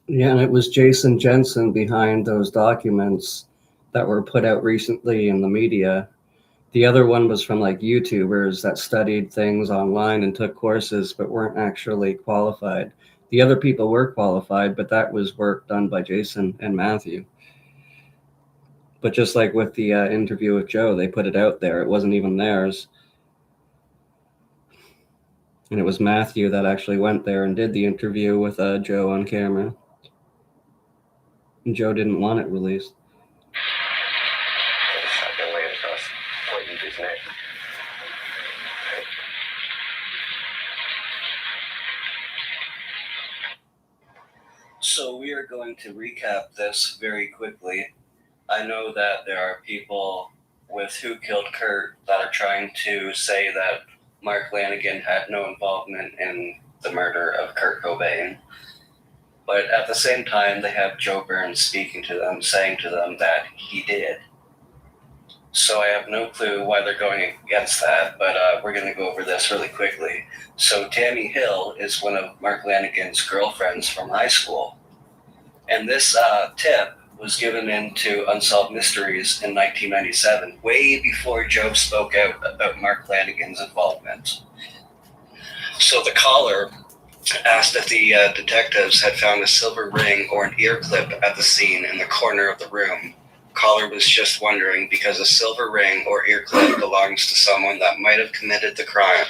Speaker 1: Yeah, and it was Jason Jensen behind those documents that were put out recently in the media. The other one was from like YouTubers that studied things online and took courses but weren't actually qualified. The other people were qualified, but that was work done by Jason and Matthew. But just like with the interview with Joe, they put it out there. It wasn't even theirs. And it was Matthew that actually went there and did the interview with Joe on camera. And Joe didn't want it released.
Speaker 7: Shotgun laid across, pointing to his neck.
Speaker 1: So we are going to recap this very quickly. I know that there are people with Who Killed Kurt that are trying to say that Mark Lanigan had no involvement in the murder of Kurt Cobain. But at the same time, they have Joe Burns speaking to them, saying to them that he did. So I have no clue why they're going against that, but we're going to go over this really quickly. So Tammy Hill is one of Mark Lanigan's girlfriends from high school. And this tip was given into Unsolved Mysteries in 1997, way before Joe spoke out about Mark Lanigan's involvement. So the caller asked if the detectives had found a silver ring or an ear clip at the scene in the corner of the room. Caller was just wondering because a silver ring or ear clip belongs to someone that might have committed the crime.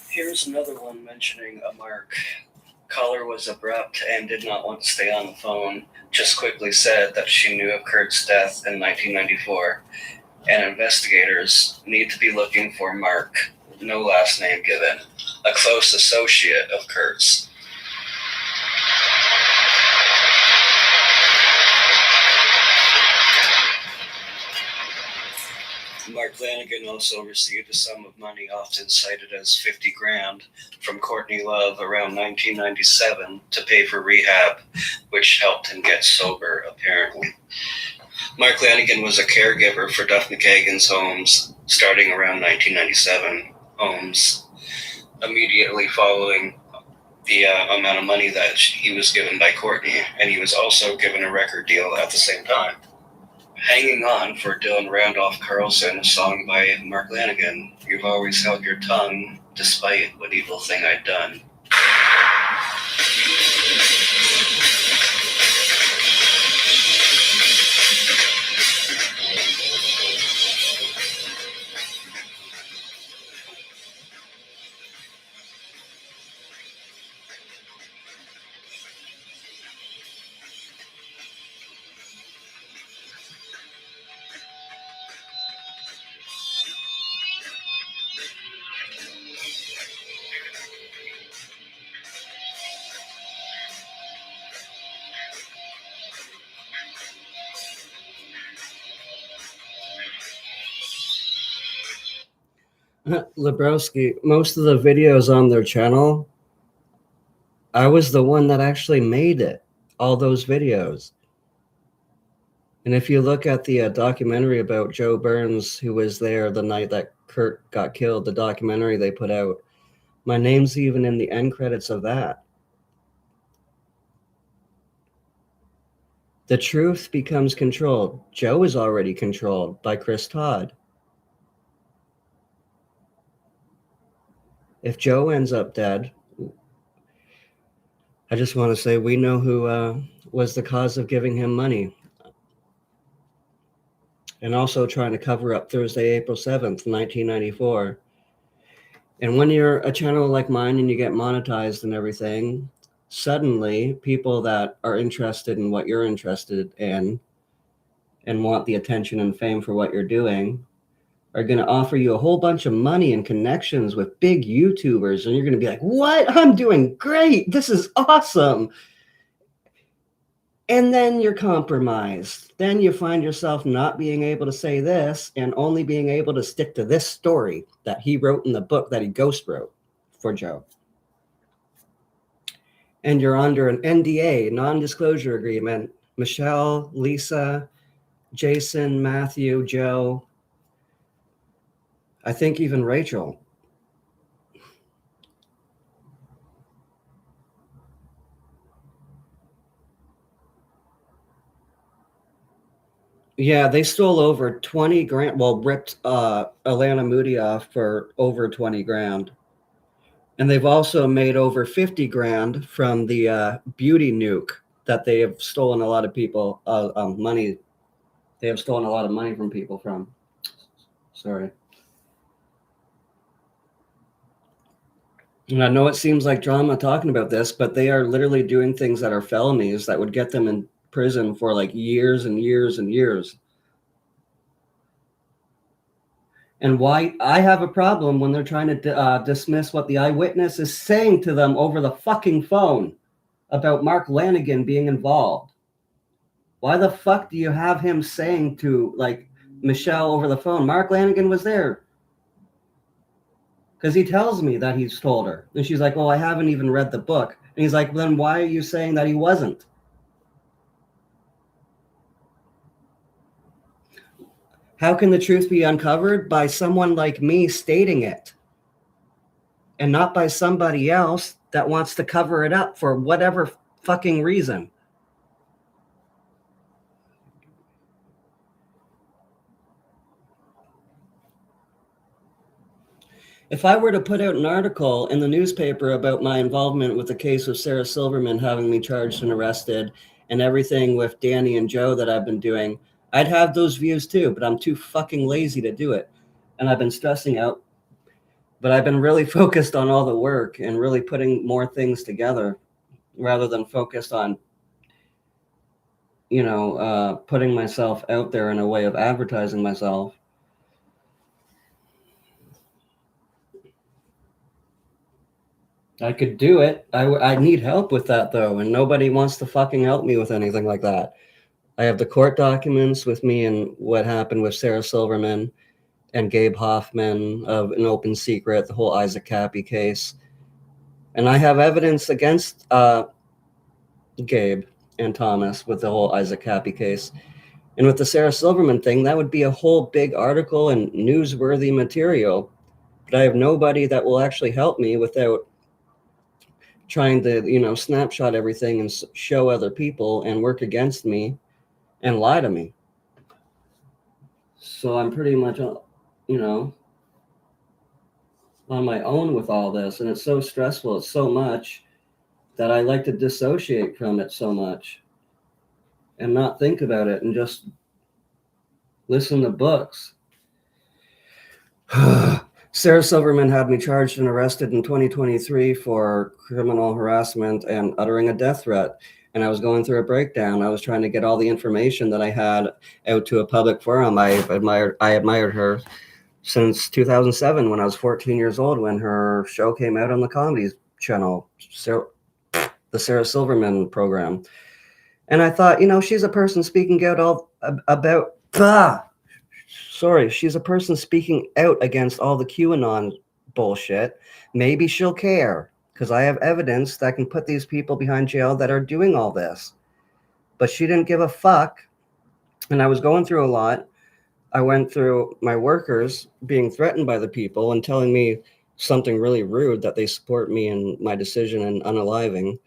Speaker 1: Here's another one mentioning a mark. Caller was abrupt and did not want to stay on the phone, just quickly said that she knew of Kurt's death in 1994, and investigators need to be looking for Mark, no last name given, a close associate of Kurt's. Mark Lanigan also received a sum of money often cited as $50,000 from Courtney Love around 1997 to pay for rehab, which helped him get sober, apparently. Mark Lanigan was a caregiver for Duff McKagan's homes starting around 1997, homes immediately following the amount of money that he was given by Courtney, and he was also given a record deal at the same time. Hanging On for Dylan Randolph Carlson, a song by Mark Lanigan. You've always held your tongue, despite what evil thing I'd done. Lebrowski, most of the videos on their channel, I was the one that actually made it, all those videos. And if you look at the documentary about Joe Burns, who was there the night that Kurt got killed, the documentary they put out, my name's even in the end credits of that. The truth becomes controlled. Joe is already controlled by Chris Todd. If Joe ends up dead, I just want to say we know who was the cause of giving him money. And also trying to cover up Thursday, April 7th, 1994. And when you're a channel like mine and you get monetized and everything, suddenly people that are interested in what you're interested in and want the attention and fame for what you're doing are going to offer you a whole bunch of money and connections with big YouTubers. And you're going to be like, what? I'm doing great. This is awesome. And then you're compromised. Then you find yourself not being able to say this and only being able to stick to this story that he wrote in the book that he ghost wrote for Joe. And you're under an NDA, non-disclosure agreement. Michelle, Lisa, Jason, Matthew, Joe, I think even Rachel. Yeah, they stole over 20 grand. Well, ripped Alana Moody off for over 20 grand. And they've also made over 50 grand from the beauty nuke that they have stolen a lot of people money. They have stolen a lot of money from people from. Sorry. And I know it seems like drama talking about this, but they are literally doing things that are felonies that would get them in prison for like years and years and years. And why I have a problem when they're trying to dismiss what the eyewitness is saying to them over the fucking phone about Mark Lanigan being involved. Why the fuck do you have him saying to like Michelle over the phone, Mark Lanigan was there? Because he tells me that he's told her. And she's like, well, I haven't even read the book. And he's like, then why are you saying that he wasn't? How can the truth be uncovered? By someone like me stating it. And not by somebody else that wants to cover it up for whatever fucking reason. If I were to put out an article in the newspaper about my involvement with the case of Sarah Silverman having me charged and arrested and everything with Danny and Joe that I've been doing, I'd have those views too, but I'm too fucking lazy to do it. And I've been stressing out. But I've been really focused on all the work and really putting more things together rather than focused on, putting myself out there in a way of advertising myself. I could do it. I need help with that, though, and nobody wants to fucking help me with anything like that. I have the court documents with me and what happened with Sarah Silverman and Gabe Hoffman of An Open Secret, the whole Isaac Cappy case. And I have evidence against Gabe and Thomas with the whole Isaac Cappy case. And with the Sarah Silverman thing, that would be a whole big article and newsworthy material. But I have nobody that will actually help me without trying to, snapshot everything and show other people and work against me and lie to me. So I'm pretty much, on my own with all this. And it's so stressful. It's so much that I like to dissociate from it so much and not think about it and just listen to books. Sarah Silverman had me charged and arrested in 2023 for criminal harassment and uttering a death threat. And I was going through a breakdown. I was trying to get all the information that I had out to a public forum. I admired her since 2007 when I was 14 years old, when her show came out on the Comedy Channel, the Sarah Silverman program. And I thought, she's a person speaking out she's a person speaking out against all the QAnon bullshit. Maybe she'll care because I have evidence that can put these people behind jail that are doing all this. But she didn't give a fuck. And I was going through a lot. I went through my workers being threatened by the people and telling me something really rude, that they support me in my decision in unaliving,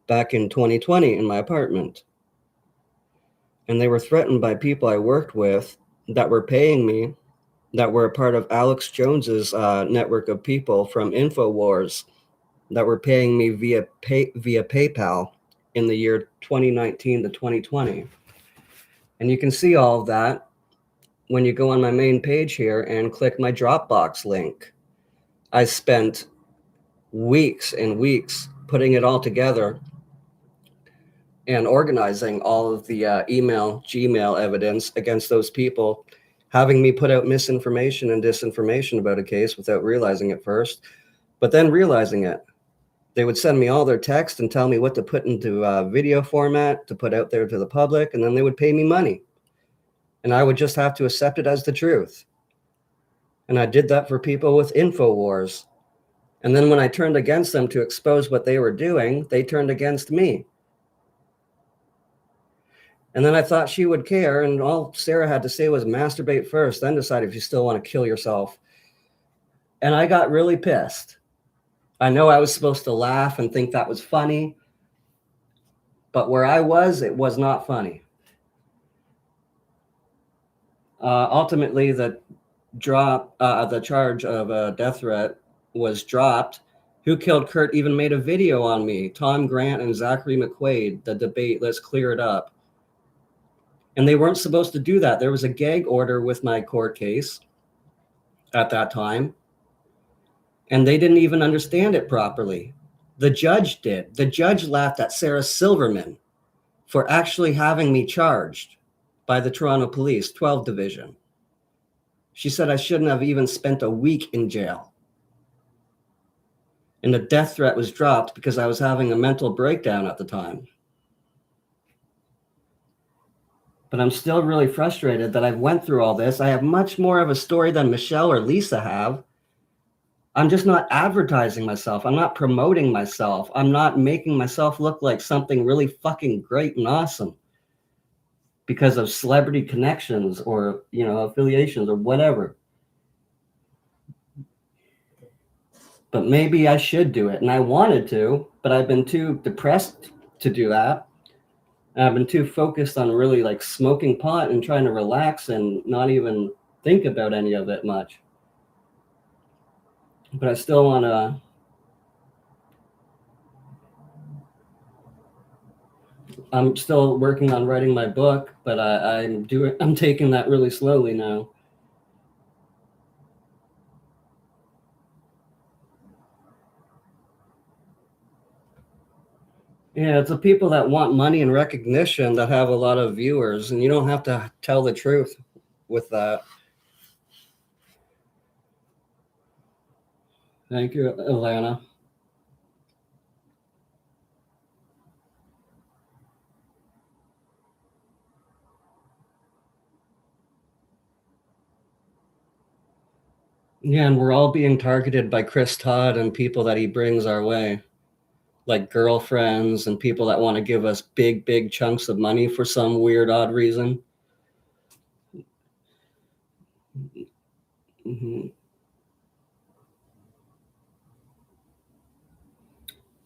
Speaker 1: back in 2020 in my apartment. And they were threatened by people I worked with that were paying me, that were a part of Alex Jones's network of people from InfoWars, that were paying me via PayPal in the year 2019 to 2020. And you can see all of that when you go on my main page here and click my Dropbox link. I spent weeks and weeks putting it all together and organizing all of the Gmail evidence against those people, having me put out misinformation and disinformation about a case without realizing it first, but then realizing it. They would send me all their text and tell me what to put into video format to put out there to the public, and then they would pay me money. And I would just have to accept it as the truth. And I did that for people with InfoWars. And then when I turned against them to expose what they were doing, they turned against me. And then I thought she would care, and all Sarah had to say was masturbate first, then decide if you still want to kill yourself. And I got really pissed. I know I was supposed to laugh and think that was funny, but where I was, it was not funny. Ultimately, the charge of a death threat was dropped. Who Killed Kurt even made a video on me. Tom Grant and Zachary McQuaid, the debate, let's clear it up. And they weren't supposed to do that. There was a gag order with my court case at that time. And they didn't even understand it properly. The judge did. The judge laughed at Sarah Silverman for actually having me charged by the Toronto Police 12 Division. She said I shouldn't have even spent a week in jail. And the death threat was dropped because I was having a mental breakdown at the time. But I'm still really frustrated that I've went through all this. I have much more of a story than Michelle or Lisa have. I'm just not advertising myself. I'm not promoting myself. I'm not making myself look like something really fucking great and awesome because of celebrity connections or, affiliations or whatever. But maybe I should do it. And I wanted to, but I've been too depressed to do that. And I've been too focused on really like smoking pot and trying to relax and not even think about any of it much. But I still want to I'm still working on writing my book, but I'm taking that really slowly now. Yeah, it's the people that want money and recognition that have a lot of viewers, and you don't have to tell the truth with that. Thank you, Alana. Yeah, and we're all being targeted by Chris Todd and people that he brings our way, like girlfriends and people that want to give us big, big chunks of money for some weird, odd reason. Mm-hmm.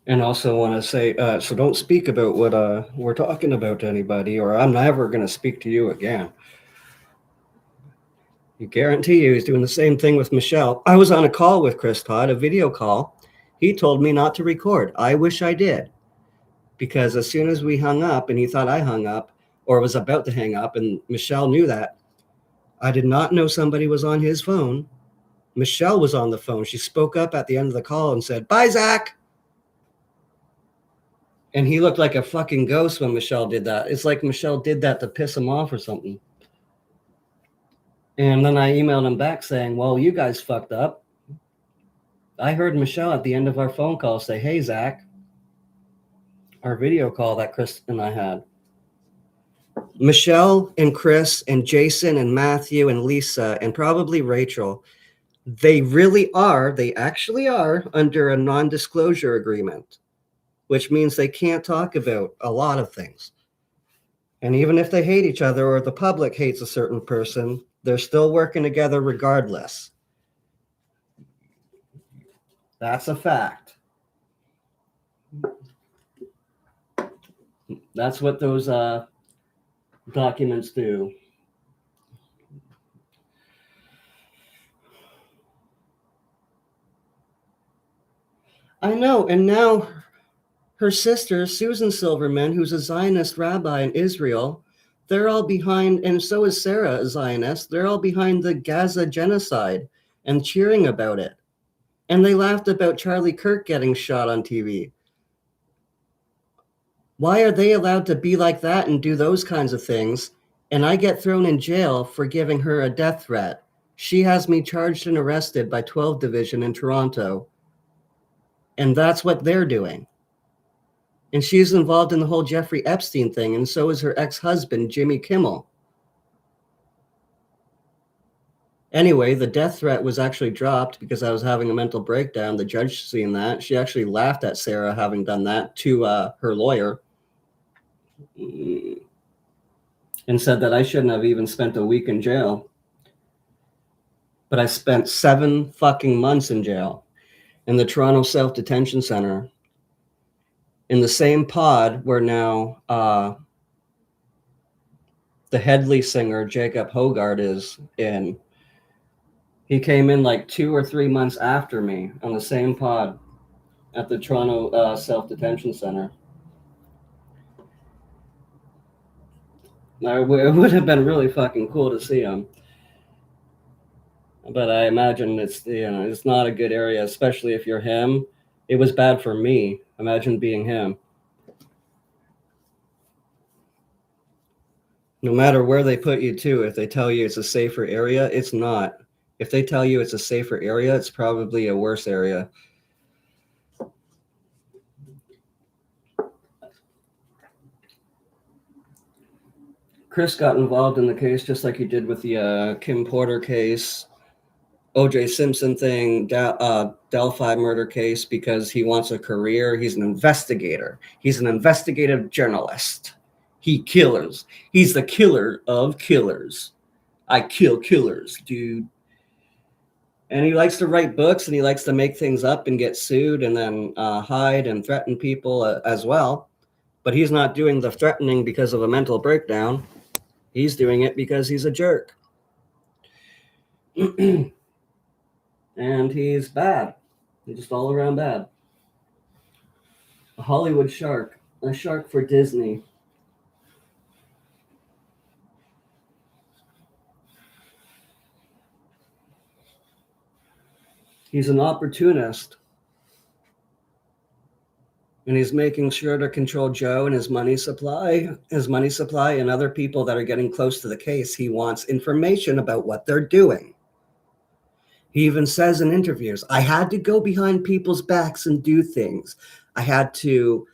Speaker 1: And also want to say, so don't speak about what we're talking about to anybody, or I'm never going to speak to you again. You guarantee you he's doing the same thing with Michelle. I was on a call with Chris Todd, a video call. He told me not to record. I wish I did. Because as soon as we hung up and he thought I hung up or was about to hang up, and Michelle knew that, I did not know somebody was on his phone. Michelle was on the phone. She spoke up at the end of the call and said, "Bye, Zach." And he looked like a fucking ghost when Michelle did that. It's like Michelle did that to piss him off or something. And then I emailed him back saying, well, you guys fucked up. I heard Michelle at the end of our phone call say, "Hey, Zach," our video call that Chris and I had. Michelle and Chris and Jason and Matthew and Lisa and probably Rachel, they actually are under a non-disclosure agreement, which means they can't talk about a lot of things. And even if they hate each other or the public hates a certain person, they're still working together regardless. That's a fact. That's what those documents do. I know, and now her sister, Susan Silverman, who's a Zionist rabbi in Israel, they're all behind, and so is Sarah, a Zionist, they're all behind the Gaza genocide and cheering about it. And they laughed about Charlie Kirk getting shot on TV. Why are they allowed to be like that and do those kinds of things, and I get thrown in jail for giving her a death threat? She has me charged and arrested by 12 Division in Toronto, and that's what they're doing. And she's involved in the whole Jeffrey Epstein thing, and so is her ex-husband, Jimmy Kimmel. Anyway, the death threat was actually dropped because I was having a mental breakdown. The judge seeing that, she actually laughed at Sarah having done that to her lawyer and said that I shouldn't have even spent a week in jail. But I spent 7 fucking months in jail in the Toronto Self-Detention Center in the same pod where now the Headley singer, Jacob Hogarth, is in. He came in like 2 or 3 months after me on the same pod at the Toronto Self-Detention Center. It would have been really fucking cool to see him. But I imagine it's not a good area, especially if you're him. It was bad for me. Imagine being him. No matter where they put you to, if they tell you it's a safer area, it's not. If they tell you it's a safer area, it's probably a worse area. Chris got involved in the case just like he did with the Kim Porter case, O.J. Simpson thing, Delphi murder case, because he wants a career. He's an investigator. He's an investigative journalist. He killers. He's the killer of killers. I kill killers, dude. And he likes to write books, and he likes to make things up and get sued and then hide and threaten people as well. But he's not doing the threatening because of a mental breakdown. He's doing it because he's a jerk. And he's bad. He's just all around bad. A Hollywood shark. A shark for Disney. He's an opportunist. And he's making sure to control Joe and his money supply and other people that are getting close to the case. He wants information about what they're doing. He even says in interviews, I had to go behind people's backs and do things. I had to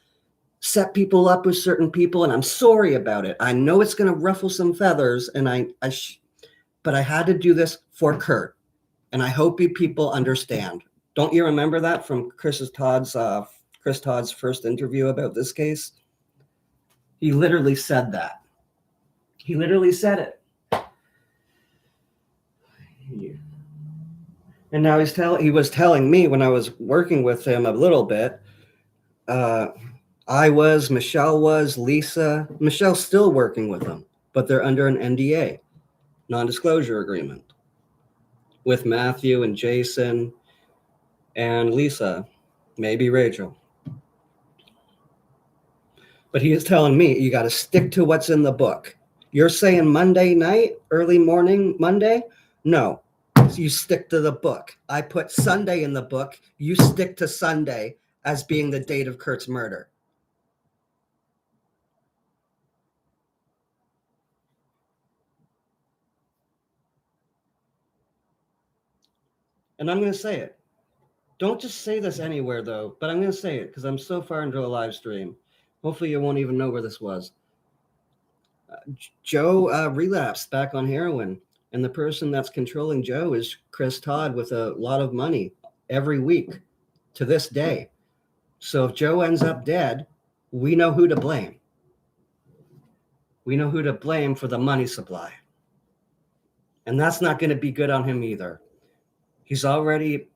Speaker 1: set people up with certain people, and I'm sorry about it. I know it's going to ruffle some feathers, and but I had to do this for Kurt, and I hope you people understand. Don't you remember that from Chris Todd's first interview about this case? He literally said that. He literally said it. And now he was telling me when I was working with him a little bit, Michelle was, Lisa. Michelle's still working with him, but they're under an NDA, non-disclosure agreement, with Matthew and Jason and Lisa, maybe Rachel. But he is telling me, you got to stick to what's in the book. You're saying Monday night, early morning Monday? No, you stick to the book. I put Sunday in the book. You stick to Sunday as being the date of Kurt's murder. And I'm going to say it. Don't just say this anywhere, though, but I'm going to say it because I'm so far into a live stream. Hopefully you won't even know where this was. Joe relapsed back on heroin, and the person that's controlling Joe is Chris Todd with a lot of money every week to this day. So if Joe ends up dead, we know who to blame. We know who to blame for the money supply. And that's not going to be good on him either. He's already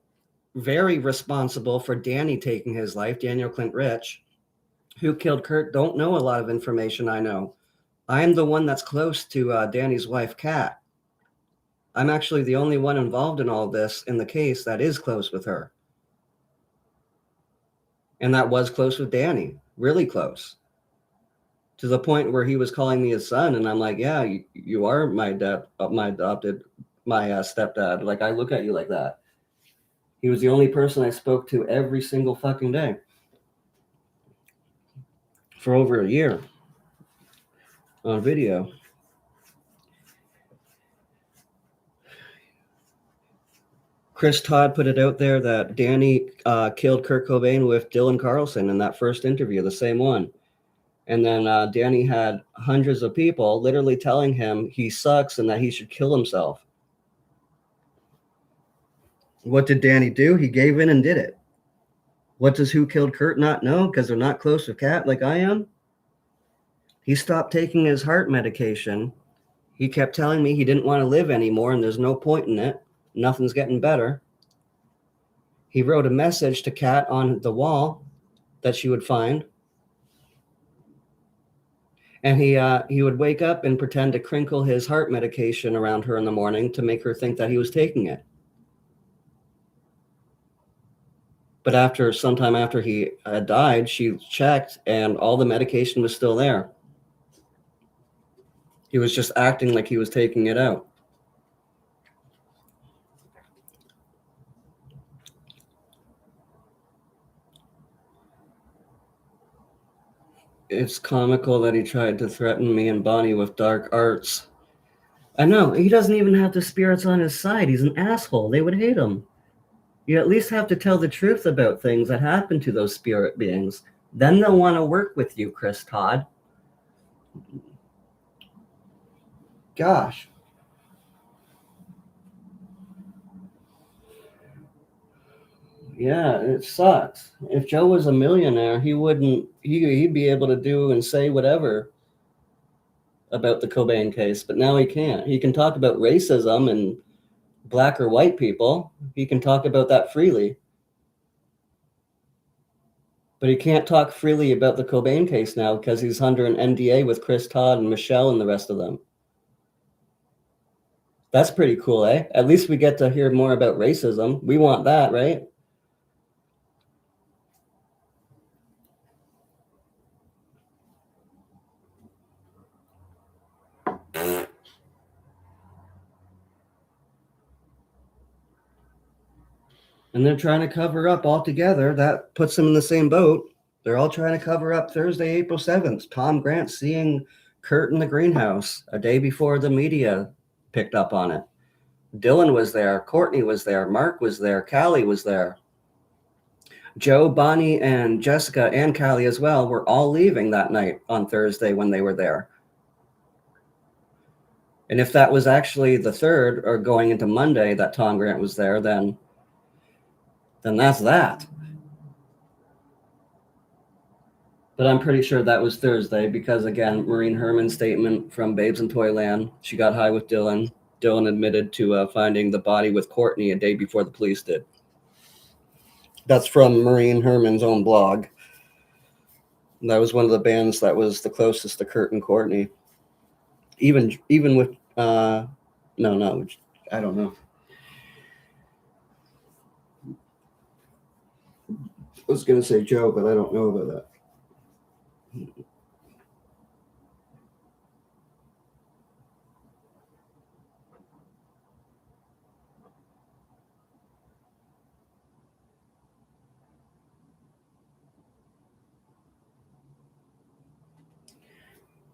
Speaker 1: very responsible for Danny taking his life, Daniel Clint Rich. Who killed Kurt? Don't know a lot of information, I know. I am the one that's close to Danny's wife, Kat. I'm actually the only one involved in all this in the case that is close with her. And that was close with Danny, really close. To the point where he was calling me his son, and I'm like, yeah, you are my stepdad. Like, I look at you like that. He was the only person I spoke to every single fucking day. for over a year on video. Chris Todd put it out there that Danny killed Kurt Cobain with Dylan Carlson in that first interview, the same one. And then Danny had hundreds of people literally telling him he sucks and that he should kill himself. What did Danny do? He gave in and did it. What does Who Killed Kurt not know? Because they're not close with Kat like I am. He stopped taking his heart medication. He kept telling me he didn't want to live anymore and there's no point in it. Nothing's getting better. He wrote a message to Kat on the wall that she would find. And he would wake up and pretend to crinkle his heart medication around her in the morning to make her think that he was taking it. But sometime after he had died, she checked and all the medication was still there. He was just acting like he was taking it out. It's comical that he tried to threaten me and Bonnie with dark arts. I know, he doesn't even have the spirits on his side. He's an asshole. They would hate him. You at least have to tell the truth about things that happen to those spirit beings. Then they'll want to work with you, Chris Todd. Gosh. Yeah, it sucks. If Joe was a millionaire, he'd be able to do and say whatever about the Cobain case, but now he can't. He can talk about racism and black or white people. He can talk about that freely. But he can't talk freely about the Cobain case now because he's under an NDA with Chris Todd and Michelle and the rest of them. That's pretty cool, eh? At least we get to hear more about racism. We want that, right? And they're trying to cover up altogether. That puts them in the same boat. They're all trying to cover up Thursday, April 7th. Tom Grant seeing Kurt in the greenhouse a day before the media picked up on it. Dylan was there. Courtney was there. Mark was there. Callie was there. Joe, Bonnie, and Jessica, and Callie as well were all leaving that night on Thursday when they were there. And if that was actually the 3rd or going into Monday that Tom Grant was there, then that's that. But I'm pretty sure that was Thursday because, again, Maureen Herman's statement from Babes in Toyland, she got high with Dylan. Dylan admitted to finding the body with Courtney a day before the police did. That's from Maureen Herman's own blog. That was one of the bands that was the closest to Kurt and Courtney. Even with, I don't know. I was going to say Joe, but I don't know about that.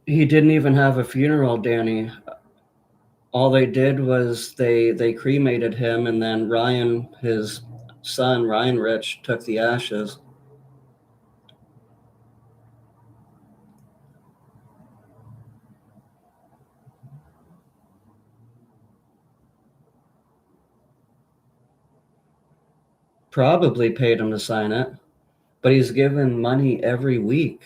Speaker 1: He didn't even have a funeral, Danny. All they did was they cremated him, and then Ryan, his son, Ryan Rich, took the ashes. Probably paid him to sign it, but he's given money every week.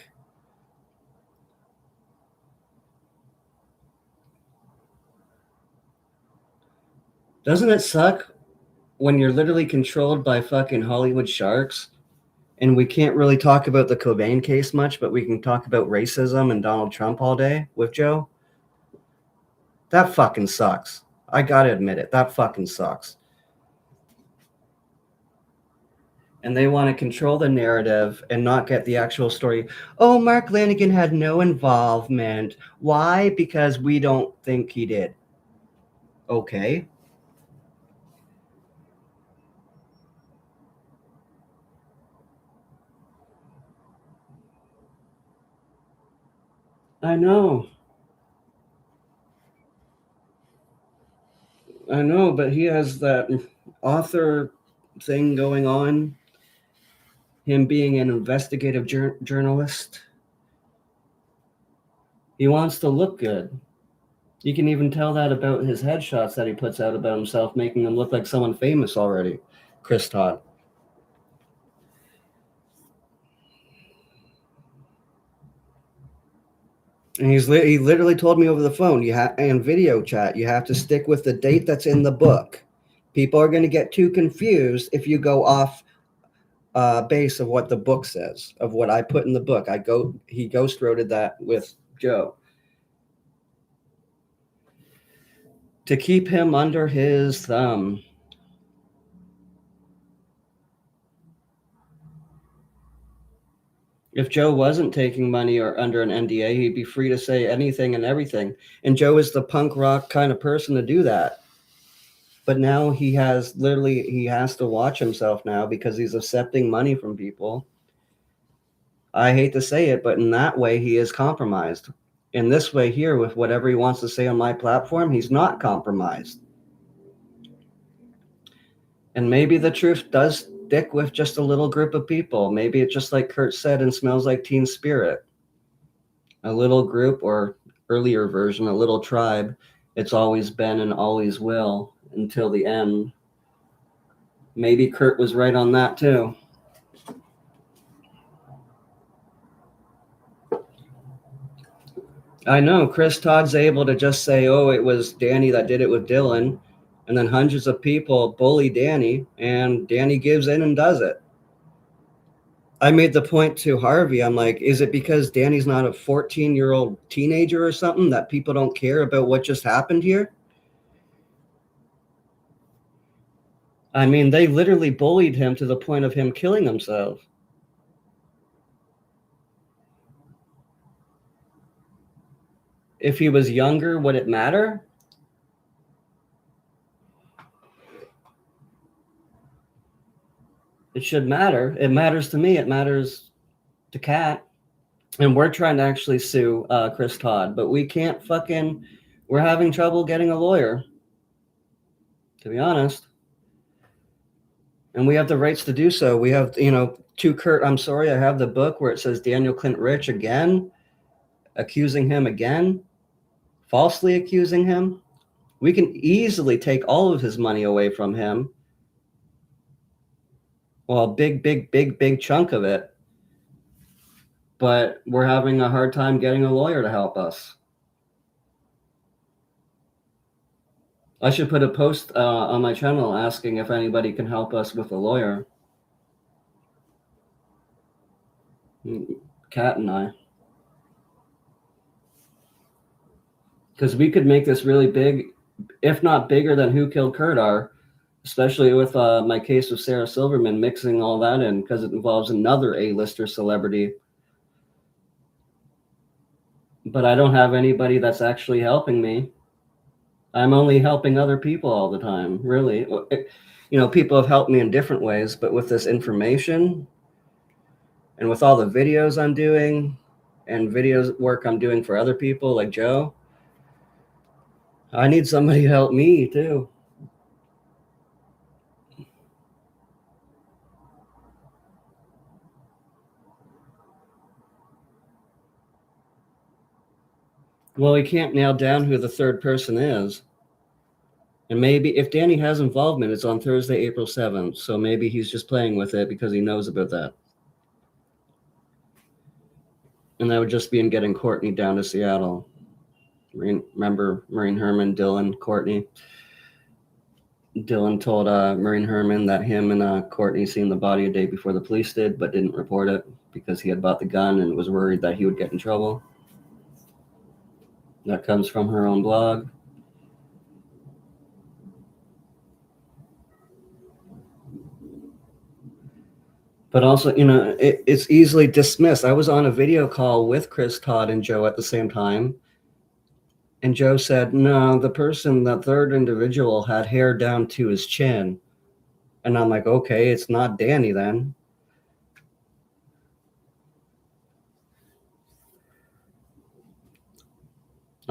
Speaker 1: Doesn't it suck when you're literally controlled by fucking Hollywood sharks? And we can't really talk about the Cobain case much, but we can talk about racism and Donald Trump all day with Joe. That fucking sucks. I gotta admit it. That fucking sucks. And they want to control the narrative and not get the actual story. Oh, Mark Lanigan had no involvement. Why? Because we don't think he did. Okay. I know, but he has that author thing going on, him being an investigative journalist. He wants to look good. You can even tell that about his headshots that he puts out about himself, making him look like someone famous already. Chris Todd. And he literally told me over the phone, and video chat, you have to stick with the date that's in the book. People are going to get too confused if you go off base of what the book says, of what I put in the book. He ghost wrote that with Joe to keep him under his thumb. If Joe wasn't taking money or under an NDA, he'd be free to say anything and everything. And Joe is the punk rock kind of person to do that. But now he has to watch himself now because he's accepting money from people. I hate to say it, but in that way, he is compromised. In this way here, with whatever he wants to say on my platform, he's not compromised. And maybe the truth does stick with just a little group of people. Maybe it's just like Kurt said in Smells Like Teen Spirit. A little group, or earlier version, a little tribe. It's always been and always will until the end. Maybe Kurt was right on that too. I know Chris Todd's able to just say, oh, it was Danny that did it with Dylan. And then hundreds of people bully Danny, and Danny gives in and does it. I made the point to Harvey. I'm like, is it because Danny's not a 14-year-old teenager or something that people don't care about what just happened here? I mean, they literally bullied him to the point of him killing himself. If he was younger, would it matter? It should matter. It matters to me. It matters to Kat. And we're trying to actually sue Chris Todd, but we can't we're having trouble getting a lawyer, to be honest. And we have the rights to do so. We have, to Kurt, I'm sorry, I have the book where it says Daniel Clint Rich again, accusing him again, falsely accusing him. We can easily take all of his money away from him. Well, a big chunk of it. But we're having a hard time getting a lawyer to help us. I should put a post on my channel asking if anybody can help us with a lawyer. Kat and I. Because we could make this really big, if not bigger than Who Killed Kurt are, especially with my case with Sarah Silverman, mixing all that in because it involves another A-lister celebrity. But I don't have anybody that's actually helping me. I'm only helping other people all the time, really. People have helped me in different ways, but with this information and with all the videos I'm doing and videos work I'm doing for other people like Joe, I need somebody to help me too. Well, we can't nail down who the third person is. And maybe if Danny has involvement, it's on Thursday, April 7th. So maybe he's just playing with it because he knows about that. And that would just be in getting Courtney down to Seattle. Remember Maureen Herman, Dylan, Courtney? Dylan told Maureen Herman that him and Courtney seen the body a day before the police did, but didn't report it because he had bought the gun and was worried that he would get in trouble. That comes from her own blog. But also, it's easily dismissed. I was on a video call with Chris Todd and Joe at the same time. And Joe said, no, that third individual had hair down to his chin. And I'm like, okay, it's not Danny then.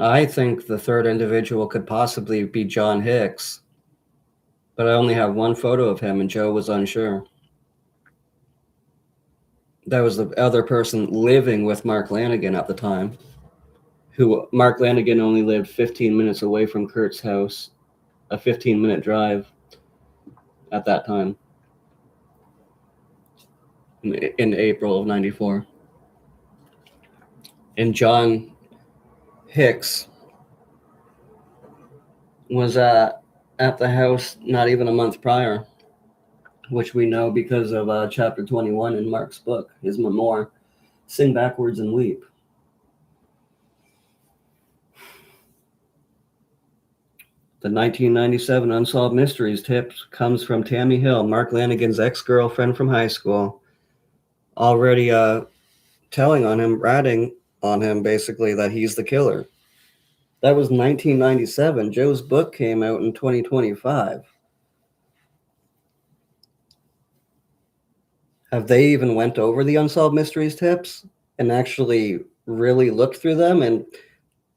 Speaker 1: I think the third individual could possibly be John Hicks, but I only have one photo of him, and Joe was unsure. That was the other person living with Mark Lanigan at the time, who Mark Lanigan only lived 15 minutes away from Kurt's house, a 15-minute drive at that time, in April of 94. And John Hicks was at the house not even a month prior, which we know because of chapter 21 in Mark's book, his memoir, Sing Backwards and Weep. The 1997 Unsolved Mysteries tip comes from Tammy Hill, Mark Lanigan's ex-girlfriend from high school, already telling on him, ratting on him basically that he's the killer. That was 1997. Joe's book came out in 2025. Have they even went over the Unsolved Mysteries tips and actually really looked through them and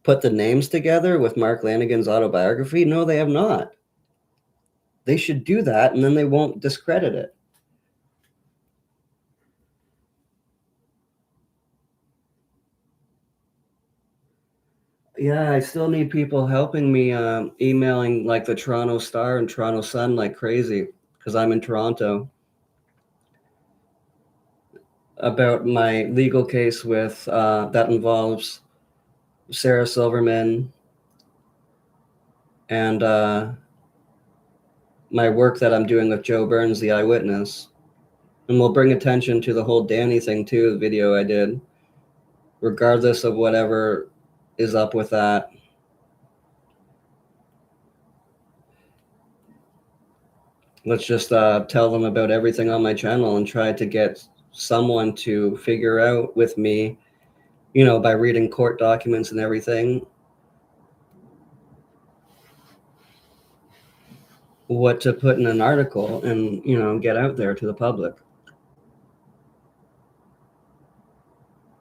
Speaker 1: put the names together with Mark Lanigan's autobiography? No, they have not. They should do that, and then they won't discredit it. Yeah, I still need people helping me emailing like the Toronto Star and Toronto Sun like crazy because I'm in Toronto about my legal case with that involves Sarah Silverman and my work that I'm doing with Joe Burns, the eyewitness. And we'll bring attention to the whole Danny thing too, the video I did, regardless of whatever is up with that. Let's just tell them about everything on my channel and try to get someone to figure out with me, you know, by reading court documents and everything, what to put in an article and, you know, get out there to the public.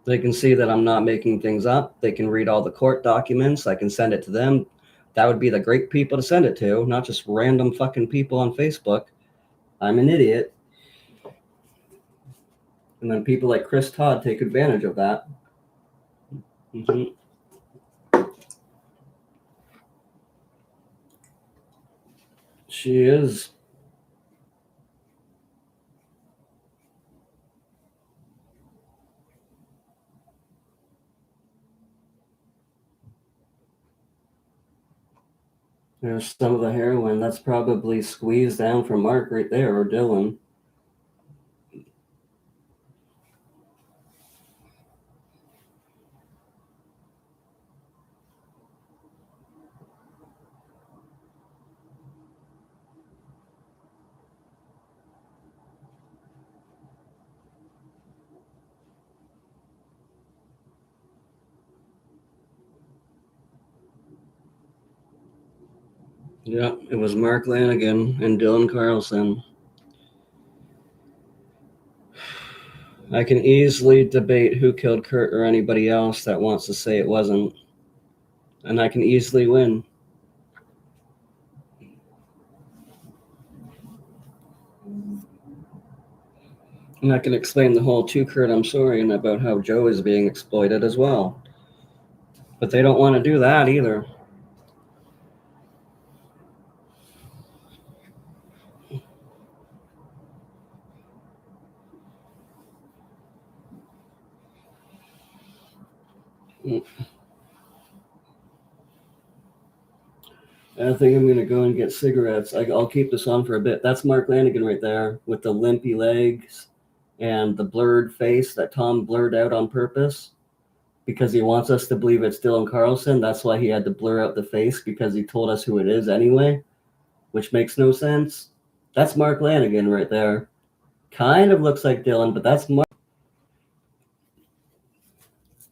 Speaker 1: They can see that I'm not making things up. They can read all the court documents. I can send it to them. That would be the great people to send it to, not just random fucking people on Facebook. I'm an idiot. And then people like Chris Todd take advantage of that. Mm-hmm. She is. There's some of the heroin. That's probably squeezed down from Mark right there, or Dylan. Yeah, it was Mark Lanigan and Dylan Carlson. I can easily debate who killed Kurt or anybody else that wants to say it wasn't. And I can easily win. And I can explain the whole to Kurt I'm sorry and about how Joe is being exploited as well. But they don't want to do that either. I think I'm going to go and get cigarettes. I'll keep this on for a bit. That's Mark Lanigan right there with the limpy legs and the blurred face that Tom blurred out on purpose because he wants us to believe it's Dylan Carlson. That's why he had to blur out the face, because he told us who it is anyway, which makes no sense. That's Mark Lanigan right there. Kind of looks like Dylan, but that's Mark.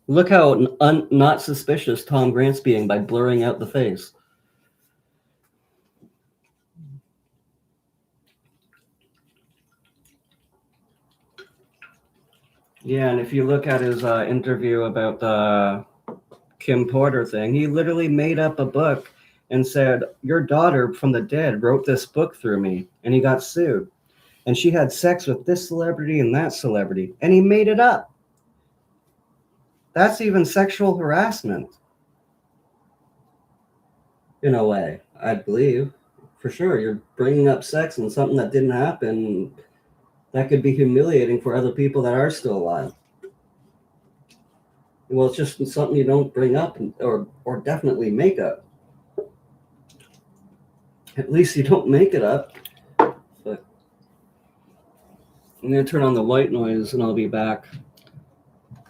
Speaker 1: Look how not suspicious Tom Grant's being by blurring out the face. Yeah, and if you look at his interview about the Kim Porter thing. He literally made up a book and said, your daughter from the dead wrote this book through me, and he got sued. And she had sex with this celebrity and that celebrity, and he made it up. That's even sexual harassment. In a way, I believe. For sure, you're bringing up sex and something that didn't happen. That could be humiliating for other people that are still alive. Well, it's just something you don't bring up or definitely make up. At least you don't make it up. But I'm going to turn on the white noise and I'll be back.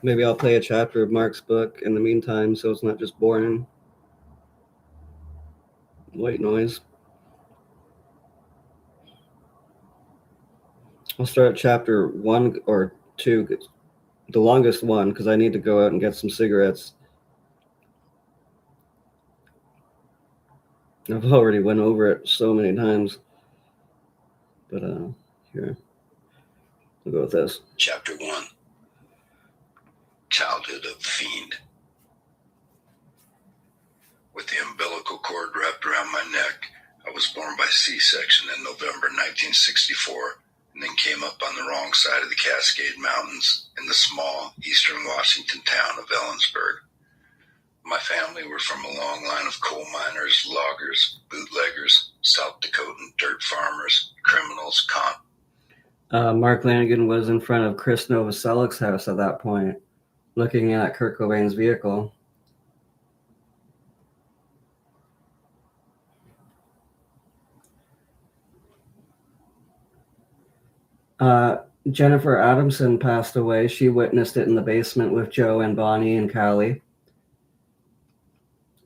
Speaker 1: Maybe I'll play a chapter of Mark's book in the meantime so it's not just boring. White noise. I'll start chapter 1 or 2, the longest one, because I need to go out and get some cigarettes. I've already went over it so many times. But here, I'll go with this.
Speaker 5: Chapter 1. Childhood of the Fiend. With the umbilical cord wrapped around my neck, I was born by C-section in November 1964, and then came up on the wrong side of the Cascade Mountains in the small eastern Washington town of Ellensburg. My family were from a long line of coal miners, loggers, bootleggers, South Dakotan dirt farmers, criminals,
Speaker 1: Mark Lanigan was in front of Chris Novoselic's house at that point, looking at Kurt Cobain's vehicle. Jennifer Adamson passed away. She witnessed it in the basement with Joe and Bonnie and Callie.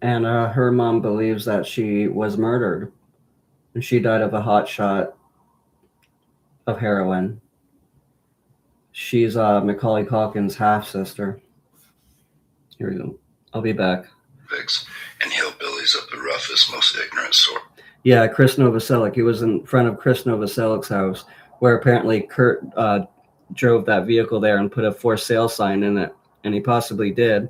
Speaker 1: And her mom believes that she was murdered. And she died of a hot shot of heroin. She's Macaulay Culkin's half-sister. Here we go. I'll be back.
Speaker 5: convicts, and hillbillies of the roughest, most ignorant sort.
Speaker 1: Yeah, Chris Novoselic. He was in front of Chris Novoselic's house, where apparently Kurt drove that vehicle there and put a for sale sign in it, and he possibly did.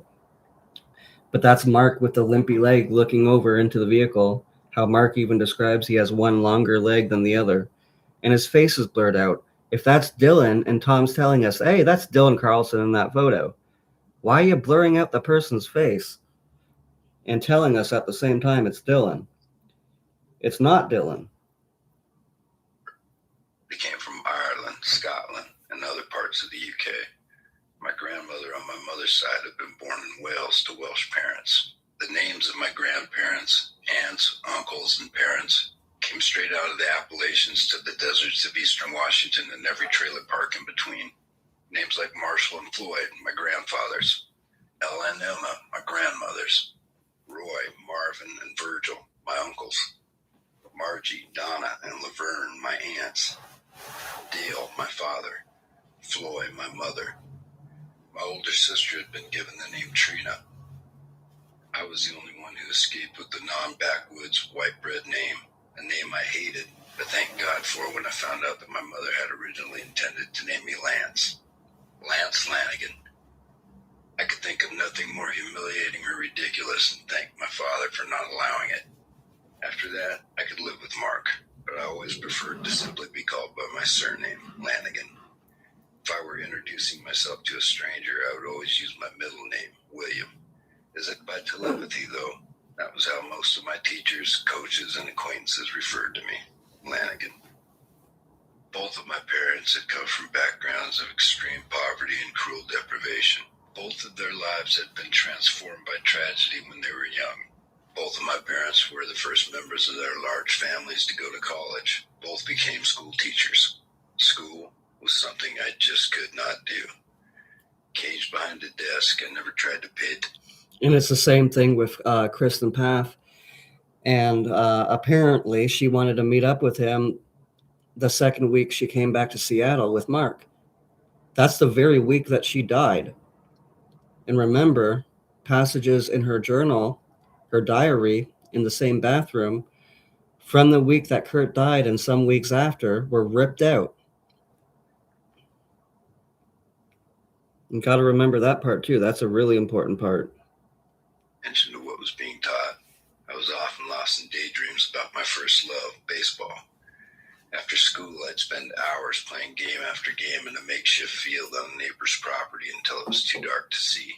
Speaker 1: But that's Mark with the limpy leg looking over into the vehicle. How Mark even describes he has one longer leg than the other, and his face is blurred out. If that's Dylan, and Tom's telling us, hey, that's Dylan Carlson in that photo, why are you blurring out the person's face and telling us at the same time it's Dylan? It's not Dylan.
Speaker 5: They came from Ireland, Scotland, and other parts of the UK. My grandmother on my mother's side had been born in Wales to Welsh parents. The names of my grandparents, aunts, uncles, and parents came straight out of the Appalachians to the deserts of eastern Washington and every trailer park in between. Names like Marshall and Floyd, my grandfathers. Ella and Emma, my grandmothers. Roy, Marvin, and Virgil, my uncles. Margie, Donna, and Laverne, my aunts. Dale, my father. Floyd, my mother. My older sister had been given the name Trina. I was the only one who escaped with the non-backwoods white bread name, a name I hated, but thank God for when I found out that my mother had originally intended to name me Lance. Lance Lanigan. I could think of nothing more humiliating or ridiculous and thank my father for not allowing it. After that, I could live with Mark, but I always preferred to simply be called by my surname, Lanigan. If I were introducing myself to a stranger, I would always use my middle name, William. As if by telepathy, though, that was how most of my teachers, coaches, and acquaintances referred to me, Lanigan. Both of my parents had come from backgrounds of extreme poverty and cruel deprivation. Both of their lives had been transformed by tragedy when they were young. Both of my parents were the first members of their large families to go to college. Both became school teachers. School was something I just could not do. Caged behind a desk, I never tried to pay attention.
Speaker 1: And it's the same thing with Kristen Paff. And apparently she wanted to meet up with him the second week she came back to Seattle with Mark. That's the very week that she died. And remember, passages in her journal, her diary, in the same bathroom, from the week that Kurt died and some weeks after, were ripped out. You got to remember that part too. That's a really important part.
Speaker 5: attention to what was being taught. I was often lost in daydreams about my first love, baseball. After school, I'd spend hours playing game after game in a makeshift field on a neighbor's property until it was too dark to see.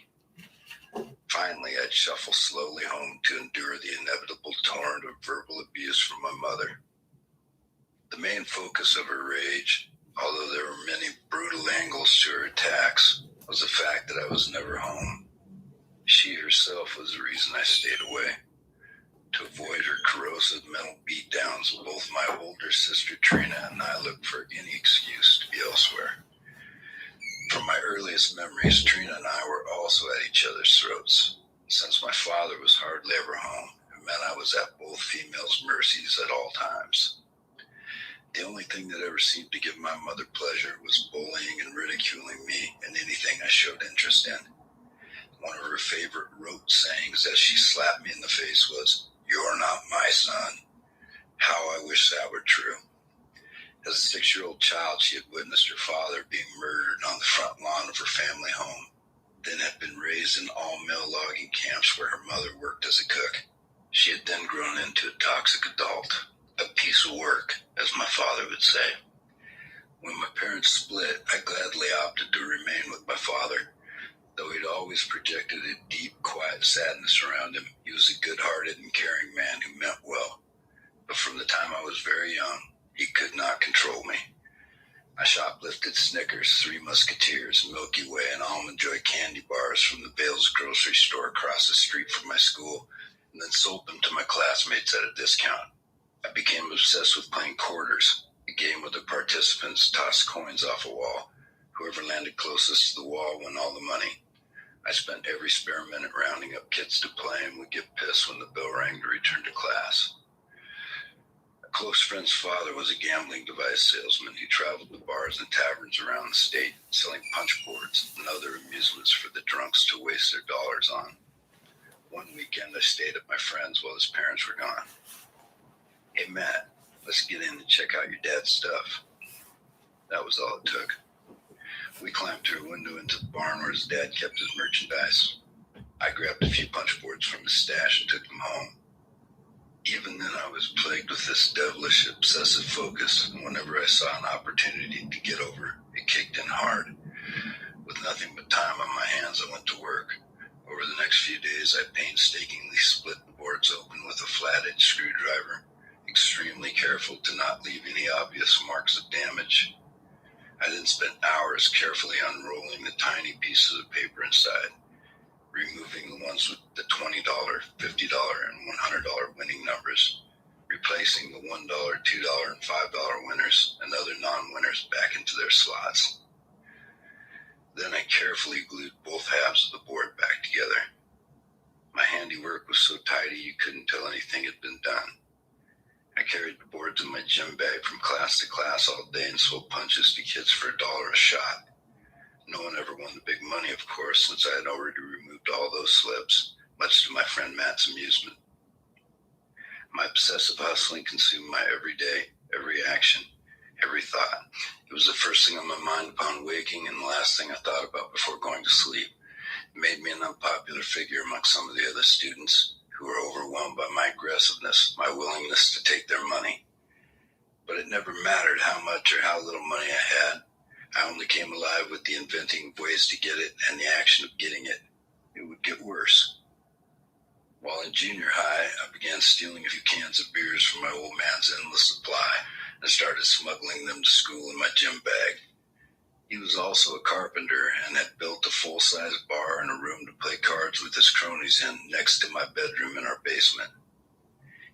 Speaker 5: Finally, I'd shuffle slowly home to endure the inevitable torrent of verbal abuse from my mother. The main focus of her rage, although there were many brutal angles to her attacks, was the fact that I was never home. She herself was the reason I stayed away. To avoid her corrosive mental beatdowns, both my older sister Trina and I looked for any excuse to be elsewhere. From my earliest memories, Trina and I were also at each other's throats. Since my father was hardly ever home, it meant I was at both females' mercies at all times. The only thing that ever seemed to give my mother pleasure was bullying and ridiculing me in anything I showed interest in. One of her favorite rote sayings as she slapped me in the face was, "You're not my son." How I wish that were true. As a 6-year-old child, she had witnessed her father being murdered on the front lawn of her family home, then had been raised in all-male logging camps where her mother worked as a cook. She had then grown into a toxic adult, a piece of work, as my father would say. When my parents split, I gladly opted to remain with my father. Though he'd always projected a deep, quiet sadness around him, he was a good-hearted and caring man who meant well. But from the time I was very young, he could not control me. I shoplifted Snickers, Three Musketeers, Milky Way, and Almond Joy candy bars from the Bales grocery store across the street from my school, and then sold them to my classmates at a discount. I became obsessed with playing quarters, a game where the participants tossed coins off a wall. Whoever landed closest to the wall won all the money. I spent every spare minute rounding up kids to play and would get pissed when the bell rang to return to class. A close friend's father was a gambling device salesman who traveled to bars and taverns around the state, selling punch boards and other amusements for the drunks to waste their dollars on. One weekend, I stayed at my friend's while his parents were gone. "Hey, Matt, let's get in and check out your dad's stuff." That was all it took. We climbed through a window into the barn where his dad kept his merchandise. I grabbed a few punch boards from his stash and took them home. Even then, I was plagued with this devilish, obsessive focus, and whenever I saw an opportunity to get over, it kicked in hard. With nothing but time on my hands, I went to work. Over the next few days, I painstakingly split the boards open with a flat-edged screwdriver, extremely careful to not leave any obvious marks of damage. I then spent hours carefully unrolling the tiny pieces of paper inside, removing the ones with the $20, $50, and $100 winning numbers, replacing the $1, $2, and $5 winners and other non-winners back into their slots. Then I carefully glued both halves of the board back together. My handiwork was so tidy you couldn't tell anything had been done. I carried the boards in my gym bag from class to class all day and sold punches to kids for $1 a shot. No one ever won the big money, of course, since I had already removed all those slips, much to my friend Matt's amusement. My obsessive hustling consumed my every day, every action, every thought. It was the first thing on my mind upon waking and the last thing I thought about before going to sleep. It made me an unpopular figure amongst some of the other students who were overwhelmed by my aggressiveness, my willingness to take their money. But it never mattered how much or how little money I had. I only came alive with the inventing of ways to get it and the action of getting it. It would get worse. While in junior high, I began stealing a few cans of beers from my old man's endless supply and started smuggling them to school in my gym bag. He was also a carpenter and had built a full-size bar and a room to play cards with his cronies in next to my bedroom in our basement.